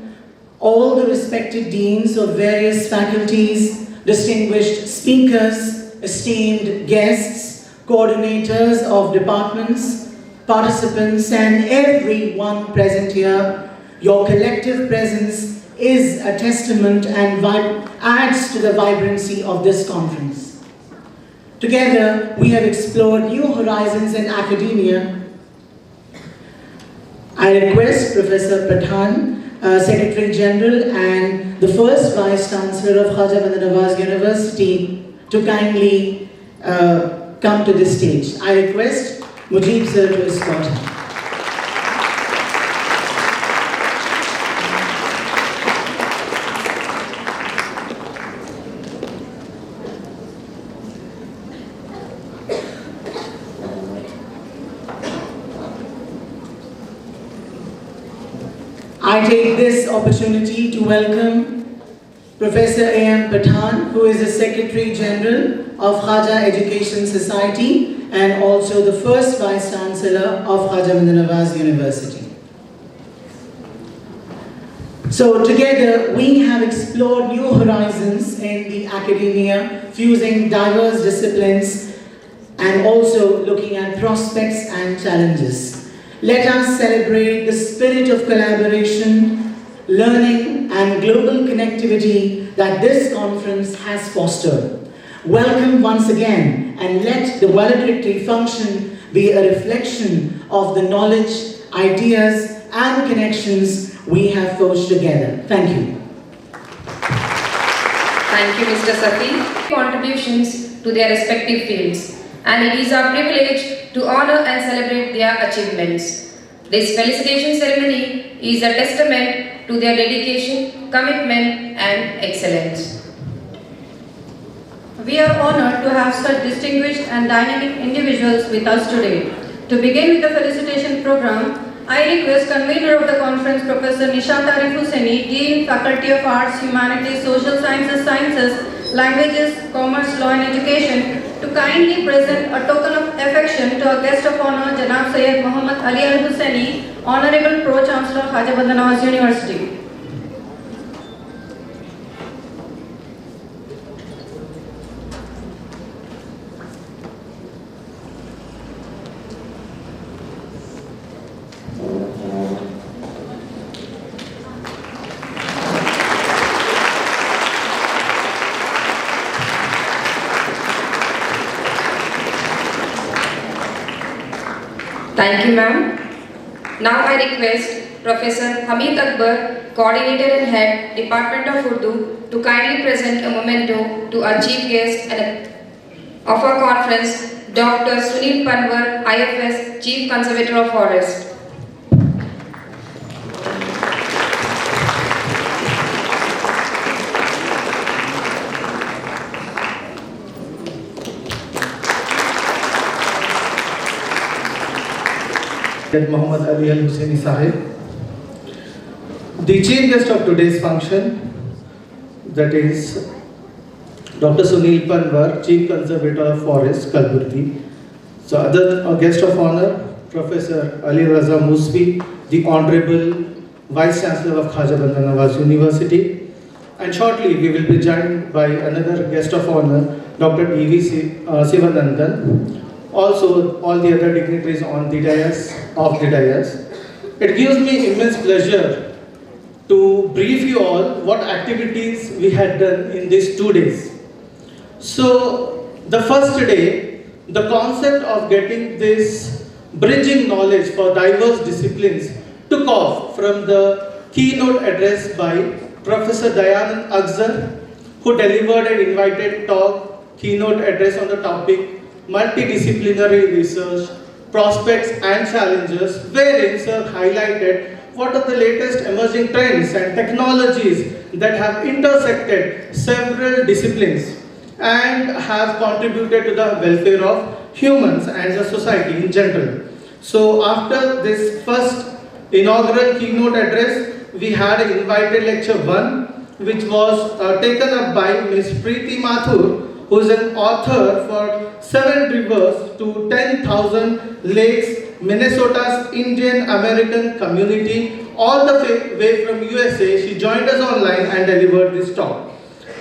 all the respected deans of various faculties, distinguished speakers, esteemed guests, coordinators of departments, participants, and everyone present here. Your collective presence is a testament and adds to the vibrancy of this conference. Together, we have explored new horizons in academia. I request Professor Pradhan, Secretary General and the first Vice Chancellor of Khaja Bandanawaz University to kindly come to this stage. I request Mujib sir to escort him. I take this opportunity to welcome Professor A.M. Pathan, who is the Secretary General of Khaja Education Society and also the first Vice Chancellor of Khaja Bandanawaz University. So together we have explored new horizons in the academia, fusing diverse disciplines and also looking at prospects and challenges. Let us celebrate the spirit of collaboration, learning and global connectivity that this conference has fostered. Welcome once again and let the valedictory function be a reflection of the knowledge, ideas and connections we have forged together. Thank you. Thank you, Mr. Safi. Contributions to their respective fields, and it is our privilege to honor and celebrate their achievements. This felicitation ceremony is a testament to their dedication, commitment, and excellence. We are honored to have such distinguished and dynamic individuals with us today. To begin with the felicitation program, I request convener of the conference, Professor Nishat Arif Hussaini, Dean, Faculty of Arts, Humanities, Social Sciences, Languages, Commerce, Law and Education, to kindly present a token of affection to our guest of honor, Janab Syed Muhammad Ali Al Hussaini, Honorable Pro-Chancellor, Khaja Bandanawaz University. Thank you, ma'am. Now I request Professor Hamid Akbar, Coordinator and Head, Department of Urdu, to kindly present a memento to our Chief Guest of our conference, Dr. Sunil Panwar, IFS, Chief Conservator of Forest. Muhammad Ali Al Hussaini Sahib. The chief guest of today's function, that is Dr. Sunil Panwar, Chief Conservator of Forest, Kalburgi. So other guest of honor, Professor Ali Raza Musfi, the Honorable Vice Chancellor of Khaja Bandanawaz University. And shortly we will be joined by another guest of honor, Dr. E.V. Sivanandan. Also, all the other dignitaries on the dais, of the dais. It gives me immense pleasure to brief you all what activities we had done in these 2 days. So, the first day, the concept of getting this bridging knowledge for diverse disciplines took off from the keynote address by Professor Dayanand Akzar, who delivered an invited talk, keynote address on the topic multidisciplinary research, prospects and challenges, wherein Sir highlighted what are the latest emerging trends and technologies that have intersected several disciplines and have contributed to the welfare of humans and the society in general. So after this first inaugural keynote address, we had an invited lecture 1, which was taken up by Ms. Preeti Mathur, who is an author for 7 Rivers to 10,000 Lakes, Minnesota's Indian American community, all the way from USA. She joined us online and delivered this talk.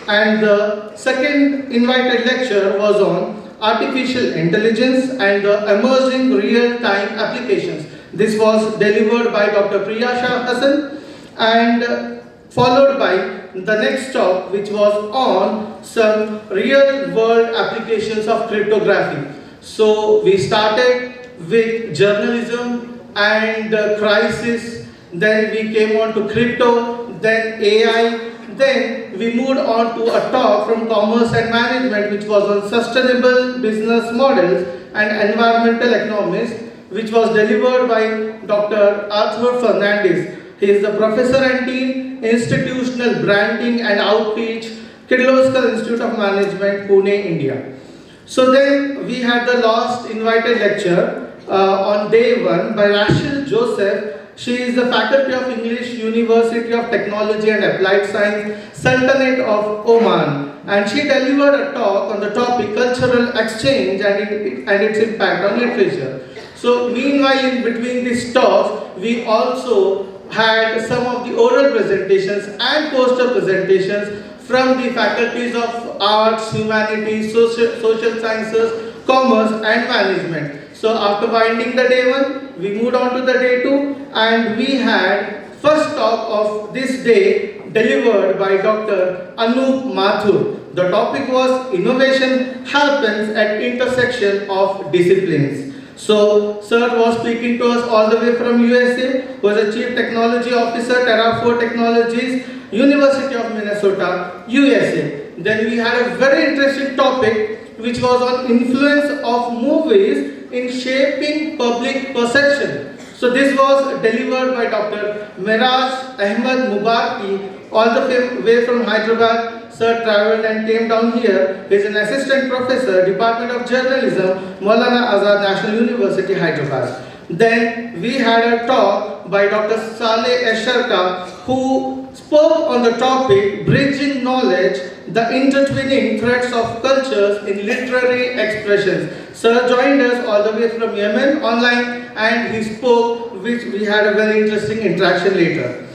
And the second invited lecture was on artificial intelligence and the emerging real-time applications. This was delivered by Dr. Priya Shah Hassan and followed by the next talk, which was on some real-world applications of cryptography. So we started with journalism and crisis, then we came on to crypto, then AI, then we moved on to a talk from commerce and management, which was on sustainable business models and environmental economics, which was delivered by Dr. Arthur Fernandez. He is the Professor and Dean, Institutional Branding and Outreach, Kirloskar Institute of Management, Pune, India. So then we had the last invited lecture on day 1 by Rachel Joseph. She is the Faculty of English, University of Technology and Applied Science, Sultanate of Oman. And she delivered a talk on the topic cultural exchange and its impact on literature. So meanwhile, in between these talks, we also had some of the oral presentations and poster presentations from the faculties of arts, humanities, social sciences, commerce and management. So after winding the day 1, we moved on to the day 2 and we had first talk of this day delivered by Dr. Anup Mathur. The topic was innovation happens at intersection of disciplines. So, Sir was speaking to us all the way from USA, was a Chief Technology Officer, Terra4 Technologies, University of Minnesota, USA. Then we had a very interesting topic which was on influence of movies in shaping public perception. So this was delivered by Dr. Miraj Ahmed Mubaraki, all the way from Hyderabad. Sir travelled and came down here. He is an assistant professor, Department of Journalism, Maulana Azad National University, Hyderabad. Then we had a talk by Dr. Saleh Esharka, who spoke on the topic Bridging Knowledge, the intertwining threads of cultures in literary expressions. Sir joined us all the way from Yemen online, and he spoke, which we had a very interesting interaction later.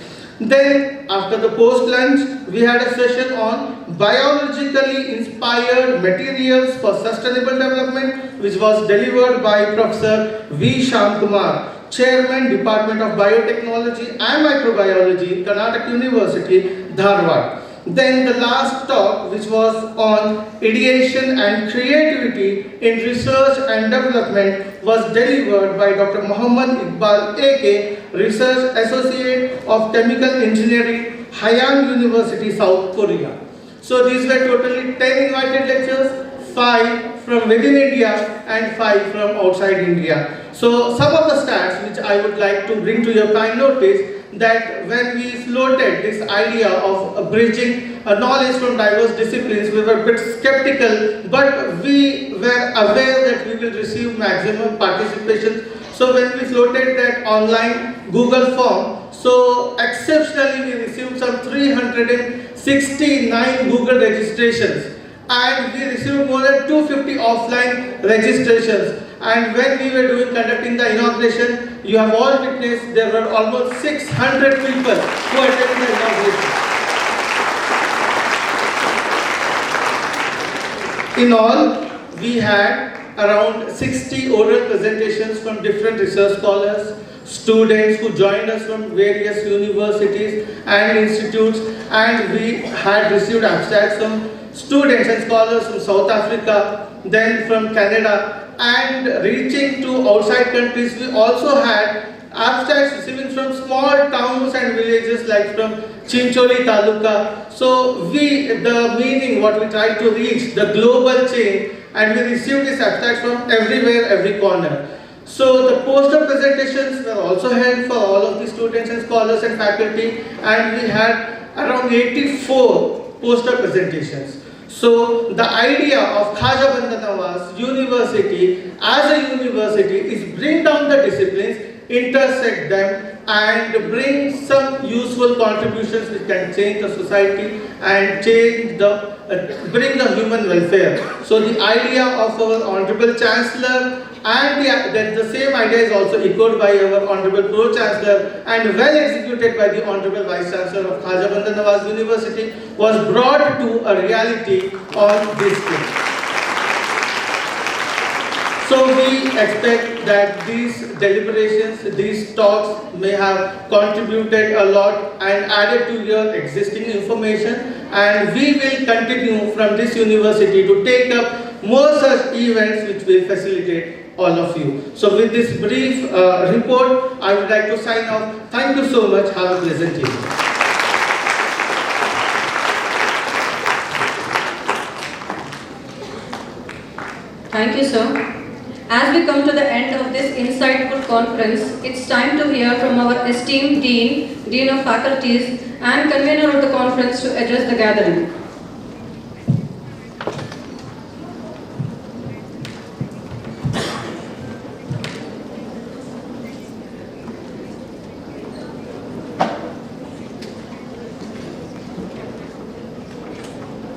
Then after the post lunch, we had a session on biologically inspired materials for sustainable development, which was delivered by Professor V. Shamkumar, Chairman, Department of Biotechnology and Microbiology, Karnataka University, Dharwad. Then the last talk, which was on ideation and creativity in research and development, was delivered by Dr. Muhammad Iqbal AK, Research Associate of Chemical Engineering, Hayang University, South Korea. So these were totally 10 invited lectures, 5 from within India and 5 from outside India. So some of the stats which I would like to bring to your kind notice, that when we floated this idea of bridging knowledge from diverse disciplines, we were a bit skeptical, but we were aware that we will receive maximum participation. So when we floated that online Google form, so exceptionally we received some 369 Google registrations, and we received more than 250 offline registrations. And when we were conducting the inauguration, you have all witnessed there were almost 600 people who attended the inauguration. In all, we had around 60 oral presentations from different research scholars, students who joined us from various universities and institutes, and we had received abstracts from students and scholars from South Africa, then from Canada, and reaching to outside countries. We also had abstracts receiving from small towns and villages like from Chincholi Taluka. So the meaning, what we tried to reach, the global change, and we received these abstracts from everywhere, every corner. So the poster presentations were also held for all of the students and scholars and faculty, and we had around 84 poster presentations. So the idea of Khaja Bandanawaz University as a university is bring down the disciplines, intersect them, and bring some useful contributions which can change the society and bring the human welfare. So the idea of our Honorable Chancellor, and the same idea is also echoed by our Honorable Pro-Chancellor and well executed by the Honorable Vice-Chancellor of Khaja Bandanawaz University, was brought to a reality on this day. So we expect that these deliberations, these talks may have contributed a lot and added to your existing information, and we will continue from this university to take up more such events which will facilitate all of you. So with this brief report, I would like to sign off. Thank you so much. Have a pleasant evening. Thank you, sir. As we come to the end of this insightful conference, it's time to hear from our esteemed Dean of Faculties and convener of the conference to address the gathering.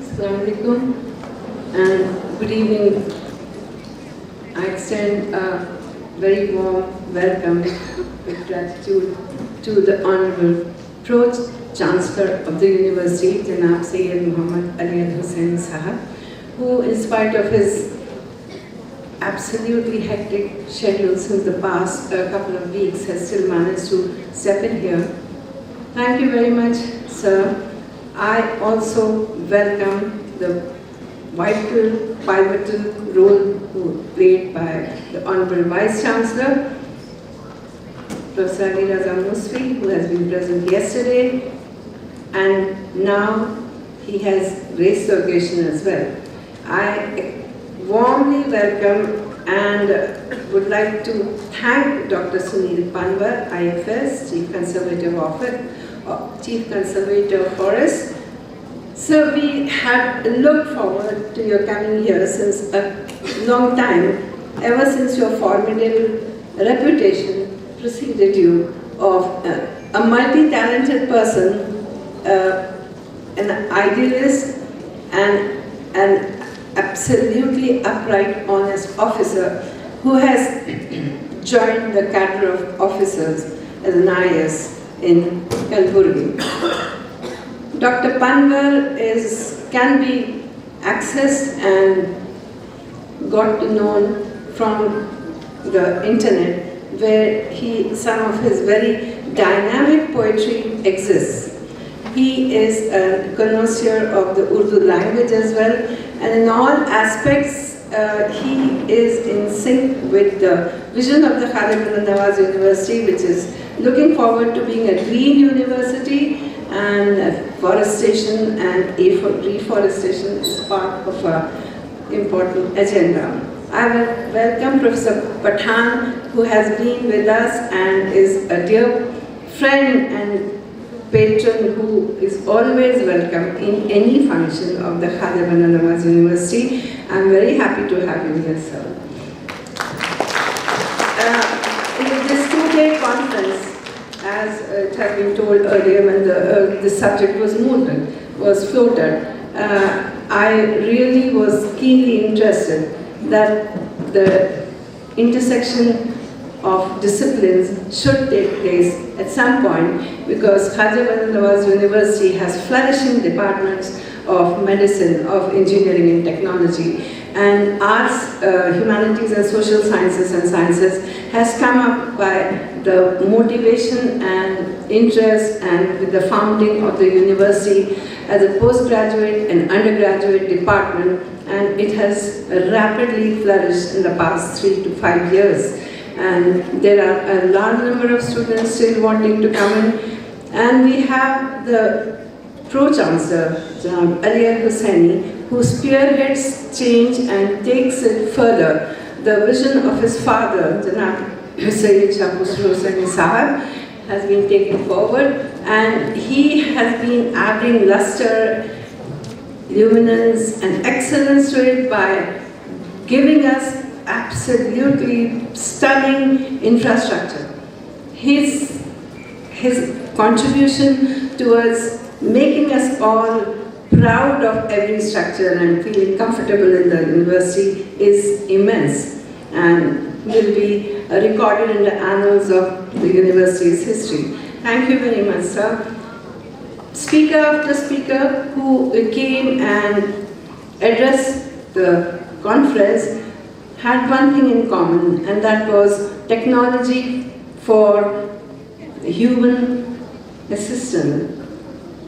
Assalamu alaikum and good evening. I extend a very warm welcome with gratitude to the Honorable Pro-Chancellor of the University, Janab Sayyid Muhammad Ali Al-Hussain Sahab, who in spite of his absolutely hectic schedule since the past couple of weeks has still managed to step in here. Thank you very much, sir. I also welcome the vital, pivotal role played by the Honorable Vice-Chancellor, Professor Ali Raza Musfi, who has been present yesterday, and now he has raised the occasion as well. I warmly welcome and would like to thank Dr. Sunil Panwar, IFS, Chief Conservator Forest. So we had looked forward to your coming here since a long time, ever since your formidable reputation preceded you of a multi-talented person, an idealist and an absolutely upright, honest officer who has joined the cadre of officers as an IS in Kalburgi. Dr. Panwar can be accessed and got to know from the internet, where some of his very dynamic poetry exists. He is a connoisseur of the Urdu language as well, and in all aspects he is in sync with the vision of the Khaja Bandanawaz University, which is looking forward to being a green university, and forestation and reforestation is part of our important agenda. I will welcome Professor Pathan, who has been with us and is a dear friend and patron who is always welcome in any function of the Khaja Bandanawaz University. I am very happy to have you here, sir. In this two-day conference, as it has been told earlier when the subject was floated, I really was keenly interested that the intersection of disciplines should take place at some point, because Khaja Bandanawaz University has flourishing departments of medicine, of engineering and technology, and arts, humanities and social sciences has come up by the motivation and interest and with the founding of the university as a postgraduate and undergraduate department, and it has rapidly flourished in the past 3 to 5 years. And there are a large number of students still wanting to come in, and we have the Pro-Chancellor, Ali Al-Hussaini, who spearheads change and takes it further. The vision of his father, Sayyid Shah Khusro Hussaini Sahab, has been taken forward, and he has been adding luster, luminance and excellence to it by giving us absolutely stunning infrastructure. His contribution towards making us all proud of every structure and feeling comfortable in the university is immense and will be recorded in the annals of the university's history. Thank you very much, sir. Speaker after speaker who came and addressed the conference had one thing in common, and that was technology for human assistance.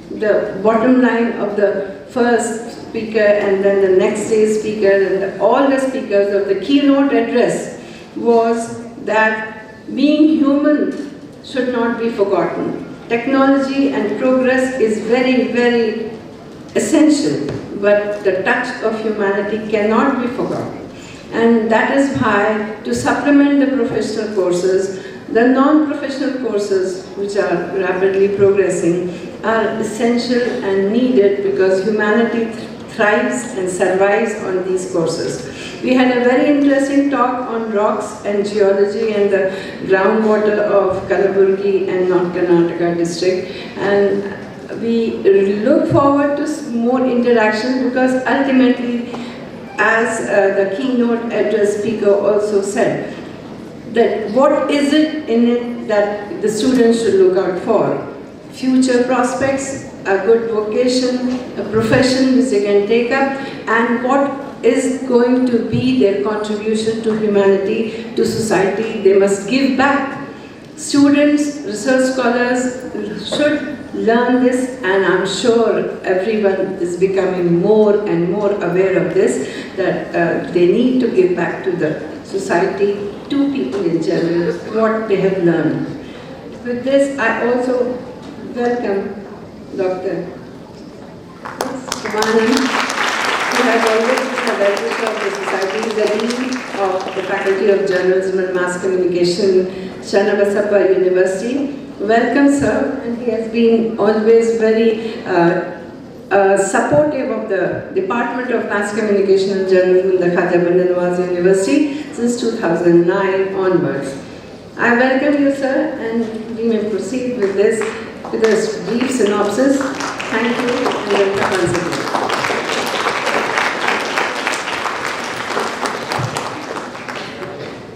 The bottom line of the first speaker and then the next day's speaker and all the speakers of the keynote address was that being human should not be forgotten. Technology and progress is very, very essential, but the touch of humanity cannot be forgotten. And that is why, to supplement the professional courses, the non-professional courses, which are rapidly progressing, are essential and needed because humanity thrives and survives on these courses. We had a very interesting talk on rocks and geology and the groundwater of Kalaburgi and North Karnataka district, and we look forward to more interaction because ultimately, as the keynote address speaker also said, that what is it in it that the students should look out for? Future prospects, a good vocation, a profession which they can take up, and what is going to be their contribution to humanity, to society. They must give back. Students, research scholars should learn this, and I'm sure everyone is becoming more and more aware of this, that they need to give back to the society, to people in general, what they have learned. With this, I also welcome Dr. Kumani, who has always been a well-wisher of the society, is the Dean of the Faculty of Journalism and Mass Communication, Channabasappa University. Welcome, sir. And he has been always very supportive of the Department of Mass Communication and Journalism in the Khaja Bandanawaz University since 2009 onwards. I welcome you, sir, and we may proceed with this brief synopsis. Thank you, and welcome once again.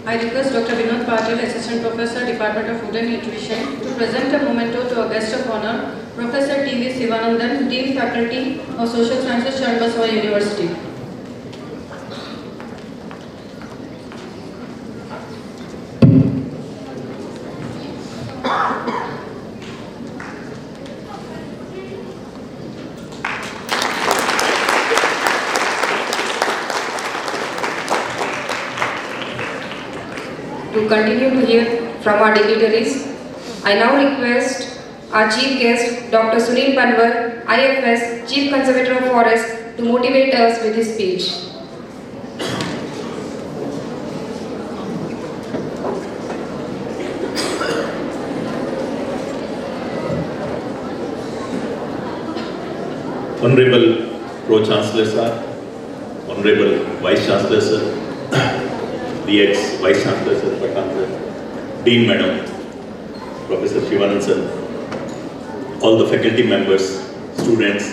I request Dr. Vinod Patil, Assistant Professor, Department of Food and Nutrition, to present a memento to a guest of honor, Professor T.V. Sivanandan, Dean Faculty of Social Sciences, Channabasappa University. To continue to hear from our dignitaries, I now request our chief guest, Dr. Sunil Panwar, IFS, Chief Conservator of Forest, to motivate us with his speech. Honorable Pro-Chancellor Sir, Honorable Vice-Chancellor Sir, the ex-Vice Chancellor Sir, Patan Sir, Dean Madam, Professor Shivanand Sir, all the faculty members, students,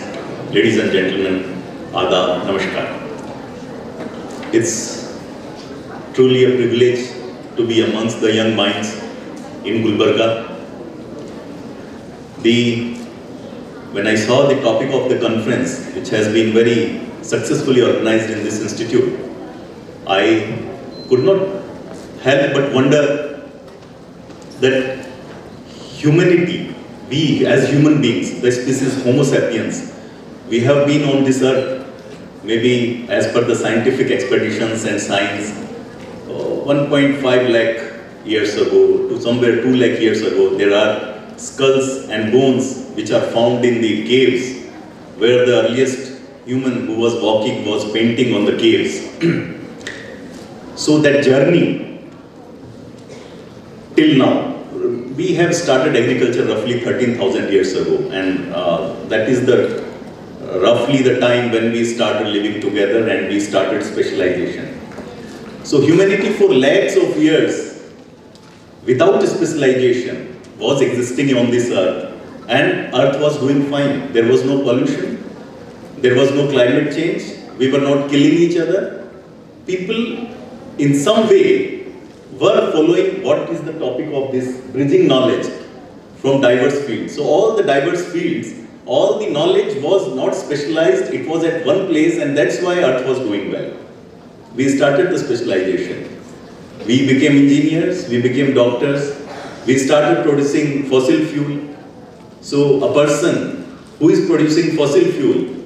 ladies and gentlemen, Adab, Namaskar. It's truly a privilege to be amongst the young minds in Gulbarga. When I saw the topic of the conference, which has been very successfully organized in this institute, I could not help but wonder that humanity, we as human beings, the species Homo sapiens, we have been on this earth, maybe as per the scientific expeditions and science, 1.5 lakh years ago to somewhere 2 lakh years ago. There are skulls and bones which are found in the caves, where the earliest human who was walking was painting on the caves. So that journey till now, we have started agriculture roughly 13,000 years ago, and that is roughly the time when we started living together and we started specialization. So humanity for lakhs of years without specialization was existing on this earth, and earth was doing fine. There was no pollution, there was no climate change, we were not killing each other. People in some way were following what is the topic of this bridging knowledge from diverse fields. So all the diverse fields, all the knowledge was not specialized, it was at one place, and that's why earth was doing well. We started the specialization. We became engineers, we became doctors, we started producing fossil fuel. So a person who is producing fossil fuel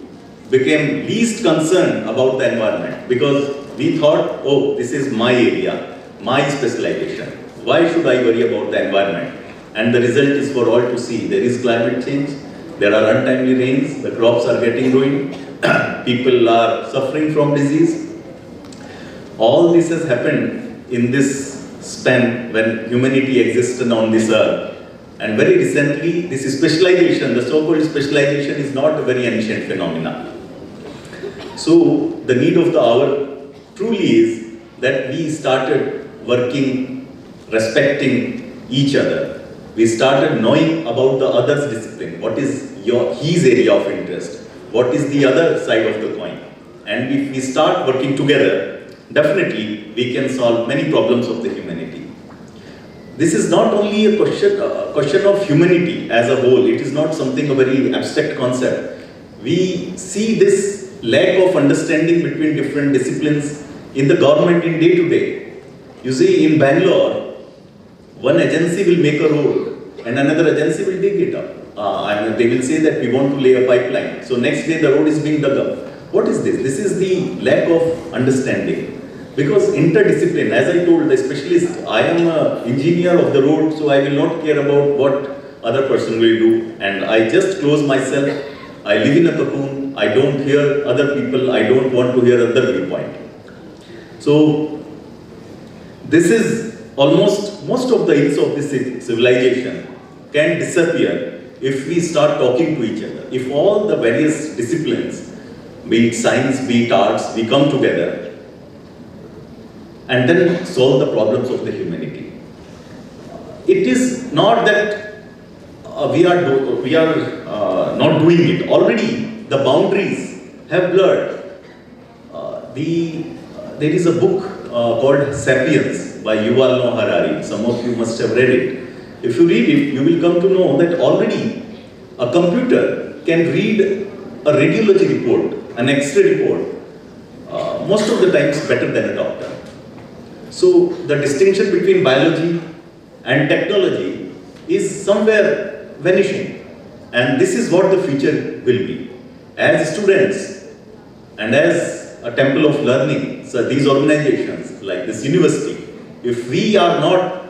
became least concerned about the environment, because we thought, oh, this is my area, my specialization. Why should I worry about the environment? And the result is for all to see. There is climate change, there are untimely rains, the crops are getting ruined, people are suffering from disease. All this has happened in this span when humanity existed on this earth. And very recently, this specialization, the so-called specialization, is not a very ancient phenomenon. So the need of the hour truly is that we started working, respecting each other. We started knowing about the other's discipline, what is his area of interest, what is the other side of the coin. And if we start working together, definitely we can solve many problems of the humanity. This is not only a question of humanity as a whole, it is not something, a very abstract concept. We see this lack of understanding between different disciplines in the government in day to day. You see, in Bangalore, one agency will make a road and another agency will dig it up. And they will say that we want to lay a pipeline. So next day the road is being dug up. What is this? This is the lack of understanding. Because interdiscipline, as I told the specialist, I am an engineer of the road, so I will not care about what other person will do. And I just close myself. I live in a cocoon. I don't hear other people, I don't want to hear other viewpoint. So this is almost, most of the ills of this civilization can disappear if we start talking to each other. If all the various disciplines, be it science, be it arts, we come together and then solve the problems of the humanity. It is not that we are not doing it. Already the boundaries have blurred. There is a book called Sapiens by Yuval Noah Harari. Some of you must have read it. If you read it, you will come to know that already a computer can read a radiology report, an X-ray report, most of the times better than a doctor. So the distinction between biology and technology is somewhere vanishing, and this is what the future will be. As students and as a temple of learning, so these organizations like this university, if we are not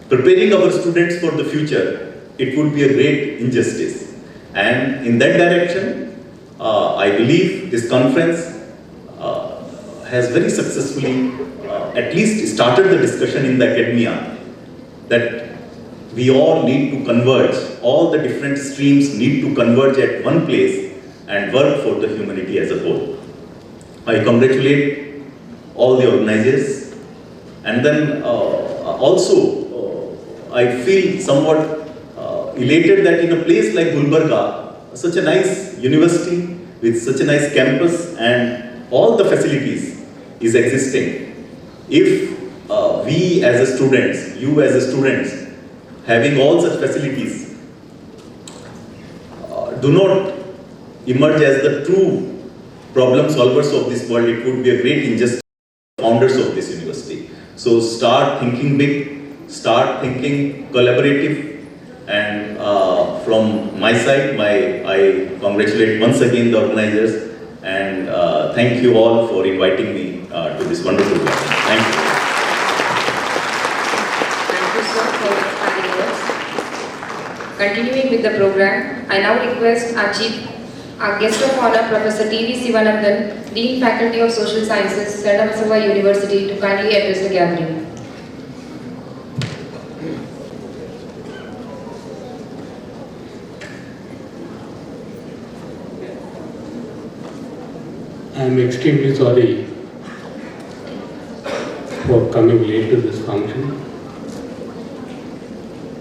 preparing our students for the future, it would be a great injustice. And in that direction, I believe this conference has very successfully at least started the discussion in the academia that we all need to converge, all the different streams need to converge at one place and work for the humanity as a whole. I congratulate all the organizers, and then also I feel somewhat elated that in a place like Gulbarga, such a nice university with such a nice campus and all the facilities is existing. If we as a students, you as a students, having all such facilities, do not emerge as the true problem solvers of this world, it would be a great injustice to the founders of this university. So start thinking big, start thinking collaborative, and from my side, I congratulate once again the organizers, and thank you all for inviting me to this wonderful program. Thank you. Thank you, sir, for your inspiring words. Continuing with the program, I now request our guest of honor, Professor T.V. Sivanandan, Dean Faculty of Social Sciences, Bandanawaz University, to kindly address the gathering. I am extremely sorry for coming late to this function.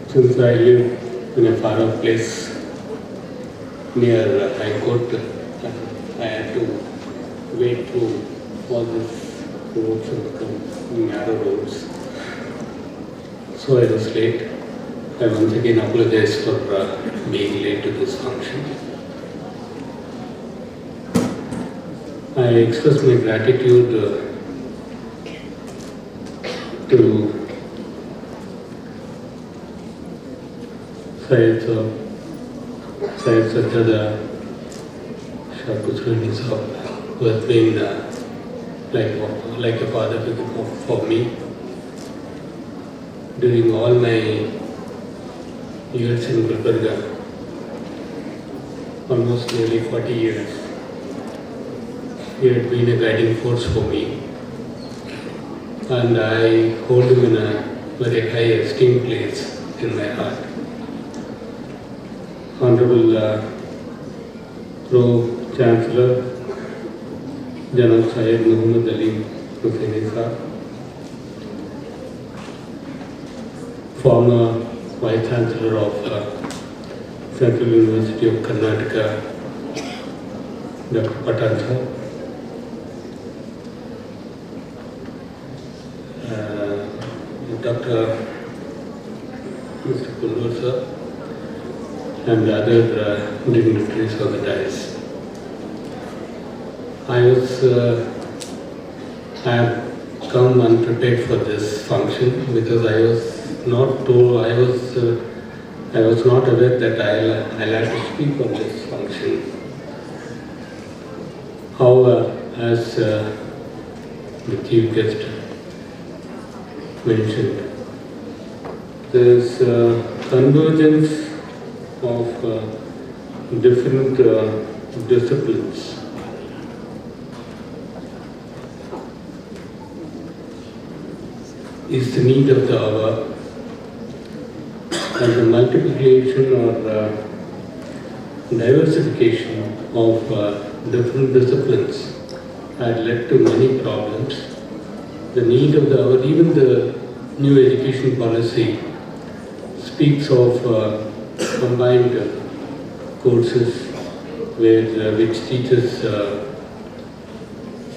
Since I live in a far off place near High Court, I had to wait through all these roads and narrow roads. So I was late. I once again apologize for being late to this function. I express my gratitude to Syed Sajjada Shakusrani Sahab, who has been like a father figure for me during all my years in Gulbarga, almost nearly 40 years. He had been a guiding force for me, and I hold him in a very high esteemed place in my heart. Honorable Pro-Chancellor, Janab Syed Muhammad Ali Hussaini Sahab, former Vice Chancellor of Central University of Karnataka, Dr. Patan Sahab, Dr. Mr. Kundur sir, and the other dignitaries on the dais. I have come unprepared for this function because I was not told, I was not aware that I'll have to speak on this function. However, as the chief guest mentioned, there is convergence of different disciplines. Is the need of the hour, and the multiplication or diversification of different disciplines had led to many problems. The need of the hour, even the new education policy speaks of combined courses which teaches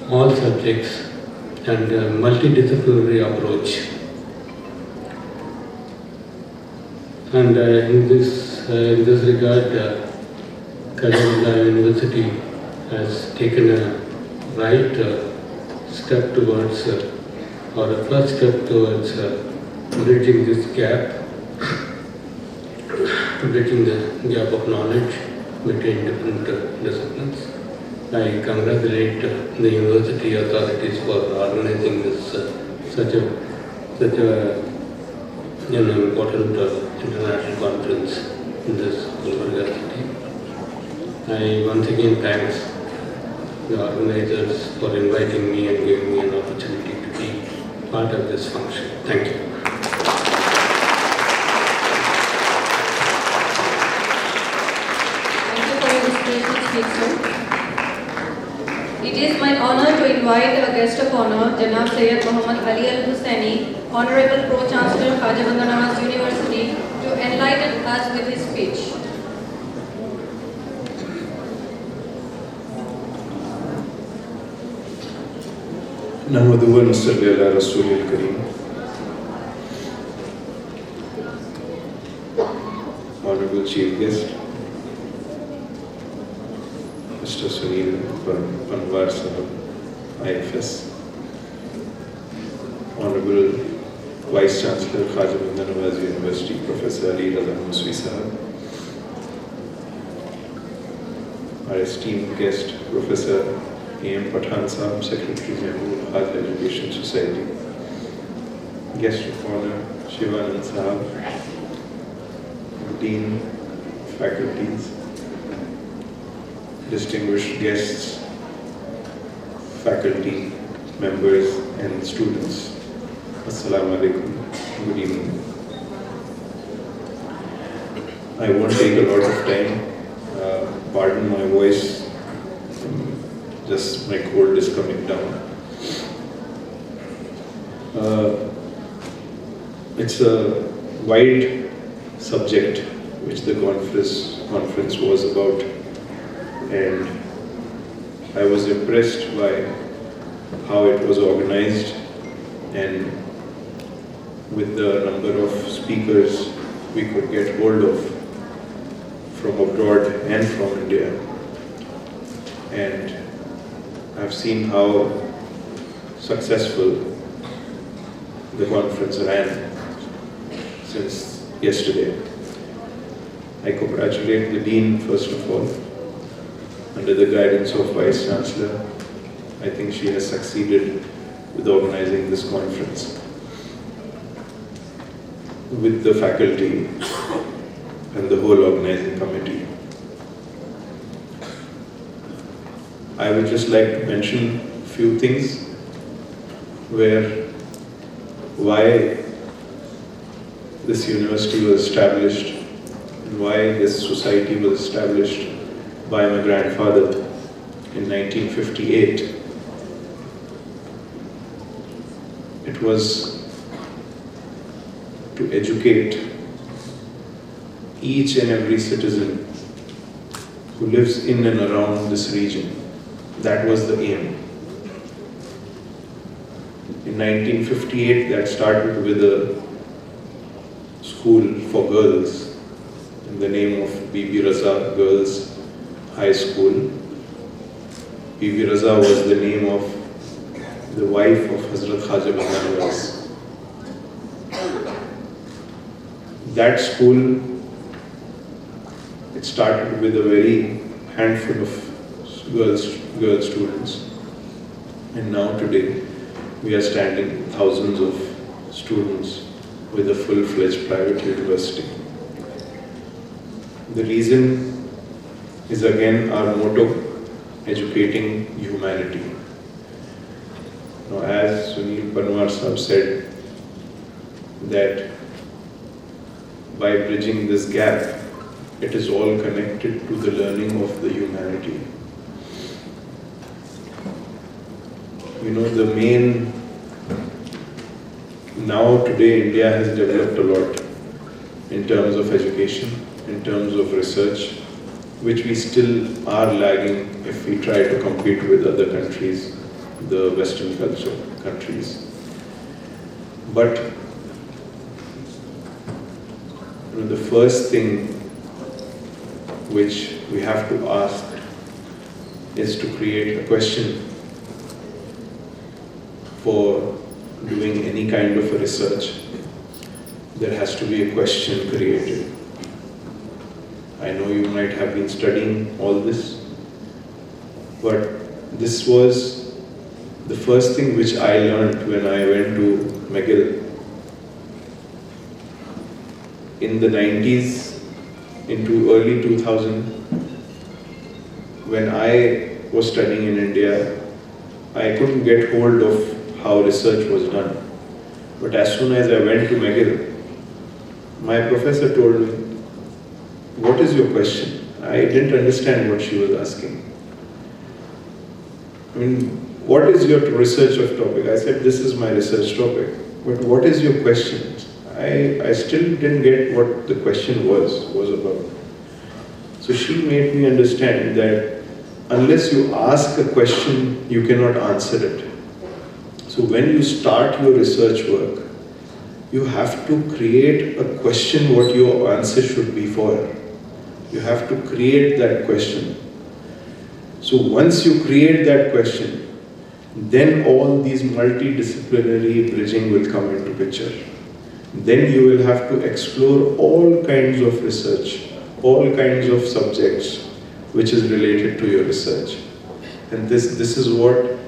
all subjects and a multidisciplinary approach. And in this regard, Khaja University has taken a right step towards, or a first step towards bridging this gap, bridging the gap of knowledge between different disciplines. I congratulate the university authorities for organizing this such a important international conference in this university. I once again thanks the organizers for inviting me and giving me an opportunity to be part of this function. Thank you. Thank you for your inspirational speech, sir. It is my honor to invite a guest of honor, Janab Sayyid Muhammad Ali Al-Hussaini, Honorable Pro-Chancellor, Khaja Bandanawaz University, to enlighten us with his speech. नहमदुहु व नसल्ली अला रसूलिल करीम. Honorable Chief Guest, Mr. Sunil Bandanawaz Sahab, IFS, Honorable Vice Chancellor, Khaja Bandanawaz University, Professor Ali Raza Muswi Sahab, our esteemed guest, Professor A.M. Pathan Sahab, Secretary General, Khaja Education Society, guest of honor, Shivanand Sahab, Dean, faculties, distinguished guests, faculty, members and students. Assalamu alaikum. Good evening. I won't take a lot of time. Pardon my voice. Just my cold is coming down. It's a wide subject which the conference was about, and I was impressed by how it was organized and with the number of speakers we could get hold of from abroad and from India. And I've seen how successful the conference ran since yesterday. I congratulate the Dean first of all, under the guidance of Vice Chancellor. I think she has succeeded with organizing this conference. With the faculty and the whole organizing committee. I would just like to mention a few things why this university was established and why this society was established by my grandfather in 1958. It was to educate each and every citizen who lives in and around this region. That was the aim. In 1958, that started with a school for girls in the name of Bibi Raza Girls High School. Bibi Raza was the name of the wife of Hazrat Khaja Bandanawaz. That school, it started with a very handful of girl students, and now today we are standing with thousands of students with a full-fledged private university. The reason is again our motto, educating humanity. Now, as Sunil Panwar Sahab said, that by bridging this gap, it is all connected to the learning of the humanity. You know, the main, now today India has developed a lot in terms of education, in terms of research, which we still are lagging if we try to compete with other countries, the Western culture countries. But you know, the first thing which we have to ask is to create a question for doing any kind of a research. There has to be a question created. I know you might have been studying all this, but this was the first thing which I learned when I went to McGill. In the 90s, into early 2000, when I was studying in India, I couldn't get hold of how research was done. But as soon as I went to McGill, my professor told me, "What is your question?" I didn't understand what she was asking. I mean, what is your research of topic? I said, this is my research topic. But what is your question? I still didn't get what the question was about. So she made me understand that unless you ask a question, you cannot answer it. So when you start your research work, you have to create a question what your answer should be for. You have to create that question. So once you create that question, then all these multidisciplinary bridging will come into picture. Then you will have to explore all kinds of research, all kinds of subjects which is related to your research. And this is what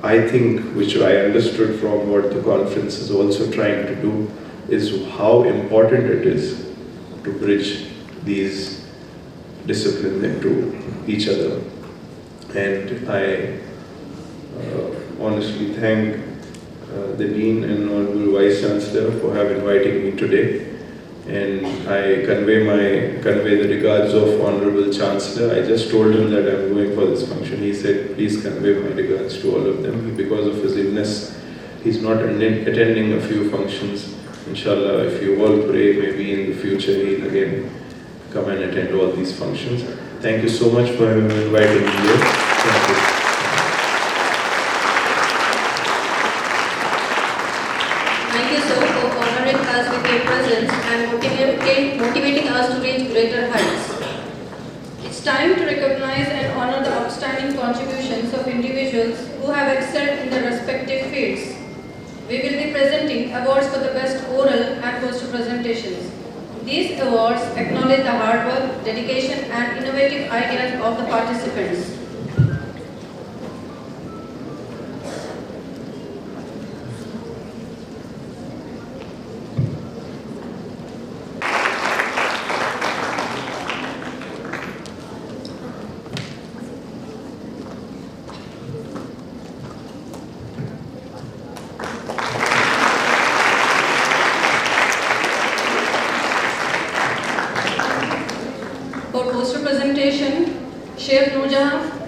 I think, which I understood from what the conference is also trying to do, is how important it is to bridge these disciplines into each other. And I honestly thank the Dean and Honorable Vice Chancellor for have invited me today. And I convey the regards of Honorable Chancellor. I just told him that I'm going for this function. He said, please convey my regards to all of them. Because of his illness, he's not attending a few functions. Inshallah, if you all pray, maybe in the future he'll again come and attend all these functions. Thank you so much for inviting me here. Thank you. Thank you, sir, for honoring us with your presence and motivating us to reach greater heights. It's time to recognize and honor the outstanding contributions of individuals who have excelled in their respective fields. We will be presenting awards for the best oral and poster presentations. These awards acknowledge the hard work, dedication and innovative ideas of the participants.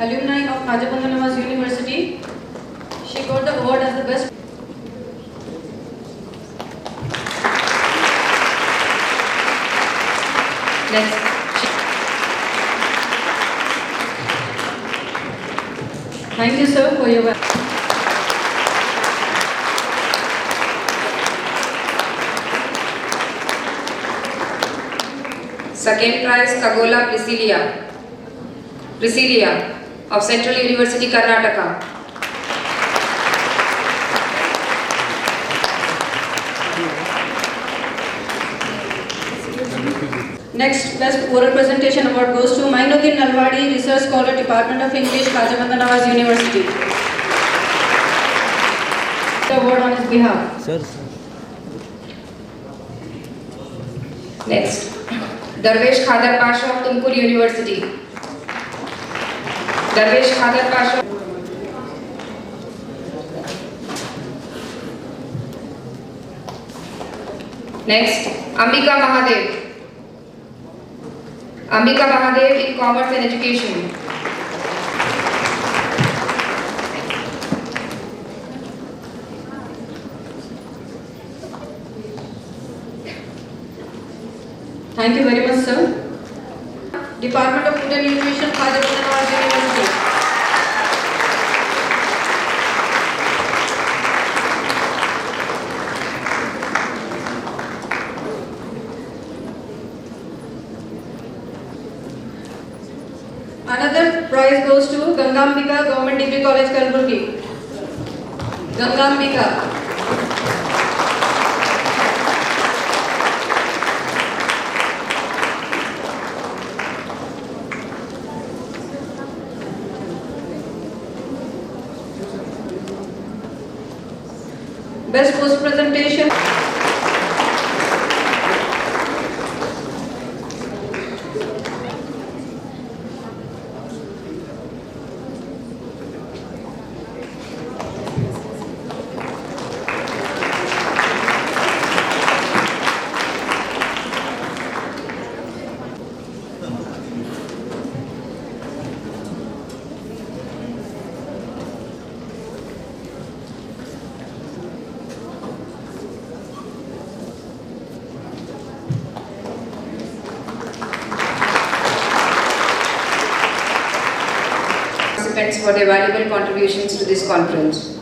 Alumni of Khaja Bandanawaz University. She got the award as the best. Next. Thank you, sir, for your work. Second prize, Kagola Priscilia of Central University, Karnataka. Next, Best Oral Presentation Award goes to Mainuddin Nalwadi, Research Scholar, Department of English, Khaja Bandanawaz University. The award on his behalf. Sir. Next, Darvesh Khadar Pasha of Tumkur University. Darvesh Khaja Pasha. Next, Ambika Mahadev. Ambika Mahadev in Commerce and Education. Thank you very much, sir. Department of Food and Nutrition, Khaja Bandanawaz University. Another prize goes to Gangambika Government Degree College, Kalburgi. Gangambika. Best post presentation. For their valuable contributions to this conference.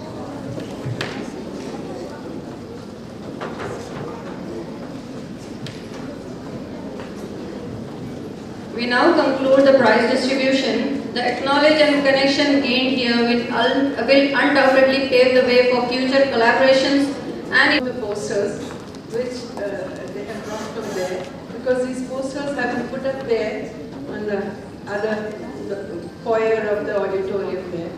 We now conclude the prize distribution. The acknowledge and connection gained here will undoubtedly pave the way for future collaborations and the posters which they have brought from there, because these posters have been put up there on the other foyer of the auditorium there.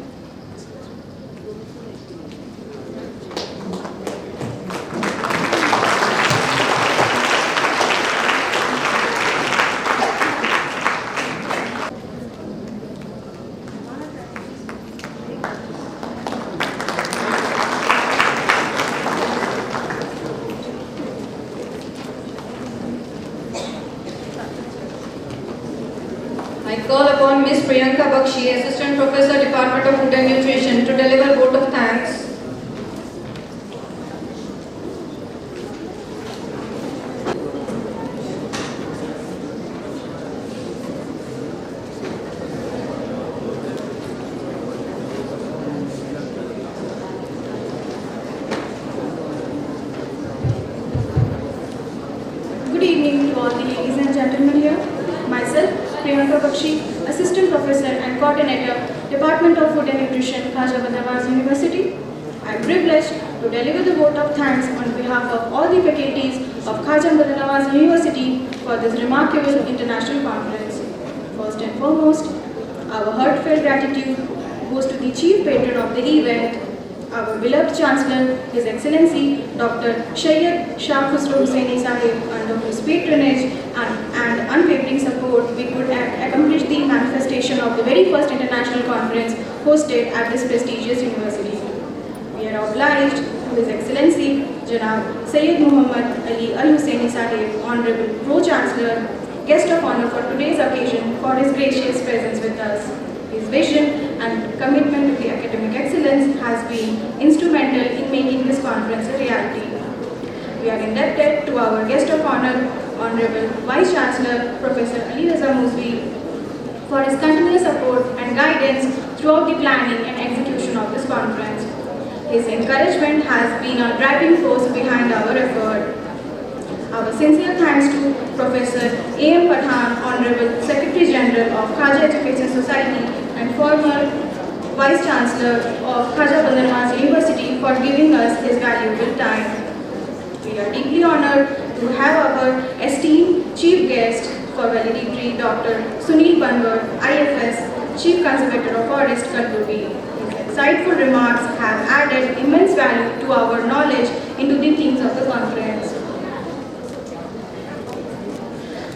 I call upon Ms. Priyanka Bakshi, Assistant Professor, Department of Food and Nutrition, to deliver vote of thanks. Good evening to all the ladies and gentlemen here. Myself, Priyanka Bakshi, Assistant Professor and Coordinator, Department of Food and Nutrition, Khaja Bandanawaz University. I am privileged to deliver the vote of thanks on behalf of all the faculties of Khaja Bandanawaz University for this remarkable international conference. First and foremost, our heartfelt gratitude goes to the Chief Patron of the event, our beloved Chancellor, His Excellency Dr. Syed Shah Khusro Hussaini Sahib, under whose patronage and unwavering support we could accomplish the manifestation of the very first international conference hosted at this prestigious university. We are obliged to His Excellency Janab Syed Muhammad Ali Al Hussaini Sahib, Honorable Pro-Chancellor, Guest of Honor for today's occasion, for his gracious presence with us. His vision and commitment to the academic excellence has been instrumental in making this conference a reality. We are indebted to our guest of honor, Honorable Vice Chancellor Professor Ali Raza Muzvi, for his continuous support and guidance throughout the planning and execution of this conference. His encouragement has been a driving force behind our effort. Our sincere thanks to Professor A.M. Pathan, Honorable Secretary General of Khaja Education Society and former Vice Chancellor of Khaja Bandanawaz University, for giving us his valuable time. We are deeply honored to have our esteemed Chief Guest for valedictory, Dr. Sunil Banwar, IFS, Chief Conservator of Forest, Kalburgi. His insightful remarks have added immense value to our knowledge into the themes of the conference.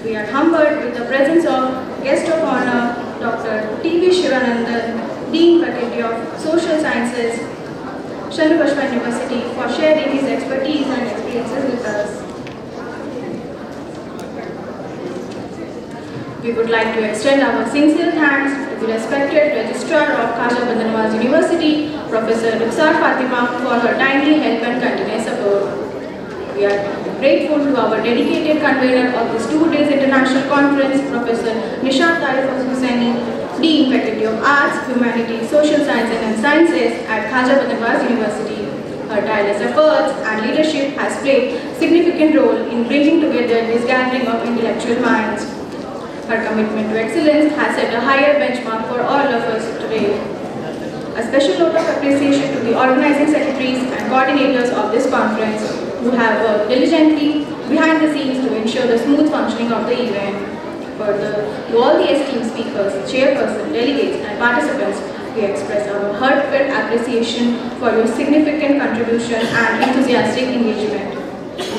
We are humbled with the presence of guest of honor, Dr. T.V. Shivanandan, Dean Faculty of Social Sciences, Shanubhashma University, for sharing his expertise and experiences with us. We would like to extend our sincere thanks to the respected Registrar of Khaja Bandanawaz University, Professor Rukhsar Fatima, for her timely help and continuous support. We are grateful to our dedicated convener of this 2 days international conference, Professor Nishad Hussaini, Dean Faculty of Arts, Humanities, Social Sciences and Sciences at Khaja Bandanawaz University. Her tireless efforts and leadership has played a significant role in bringing together this gathering of intellectual minds. Her commitment to excellence has set a higher benchmark for all of us today. A special note of appreciation to the organizing secretaries and coordinators of this conference who have worked diligently behind the scenes to ensure the smooth functioning of the event. Further, to all the esteemed speakers, chairperson, delegates and participants, we express our heartfelt appreciation for your significant contribution and enthusiastic engagement.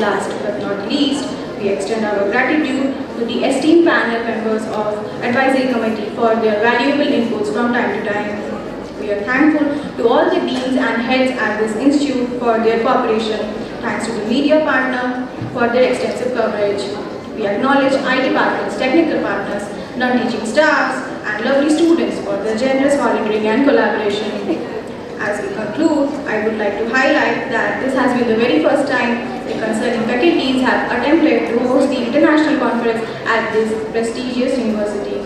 Last but not least, we extend our gratitude to the esteemed panel members of Advisory Committee for their valuable inputs from time to time. We are thankful to all the deans and heads at this institute for their cooperation. Thanks to the media partner for their extensive coverage. We acknowledge IT departments, technical partners, non-teaching staffs, and lovely students for their generous volunteering and collaboration. As we conclude, I would like to highlight that this has been the very first time the concerning faculties have attempted to host the international conference at this prestigious university.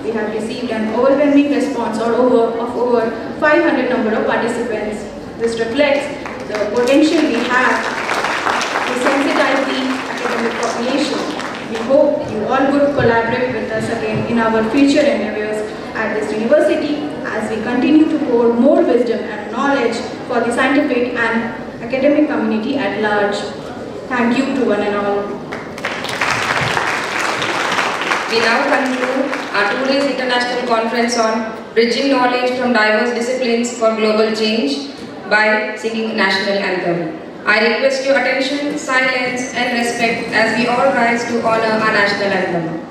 We have received an overwhelming response of over 500 number of participants. This reflects the potential we have to sensitize the academic population. We hope you all would collaborate with us again in our future endeavors at this university as we continue to pour more wisdom and knowledge for the scientific and academic community at large. Thank you to one and all. We now conclude our 2 days international conference on bridging knowledge from diverse disciplines for global change by singing national anthem. I request your attention, silence and respect as we all rise to honor our national anthem.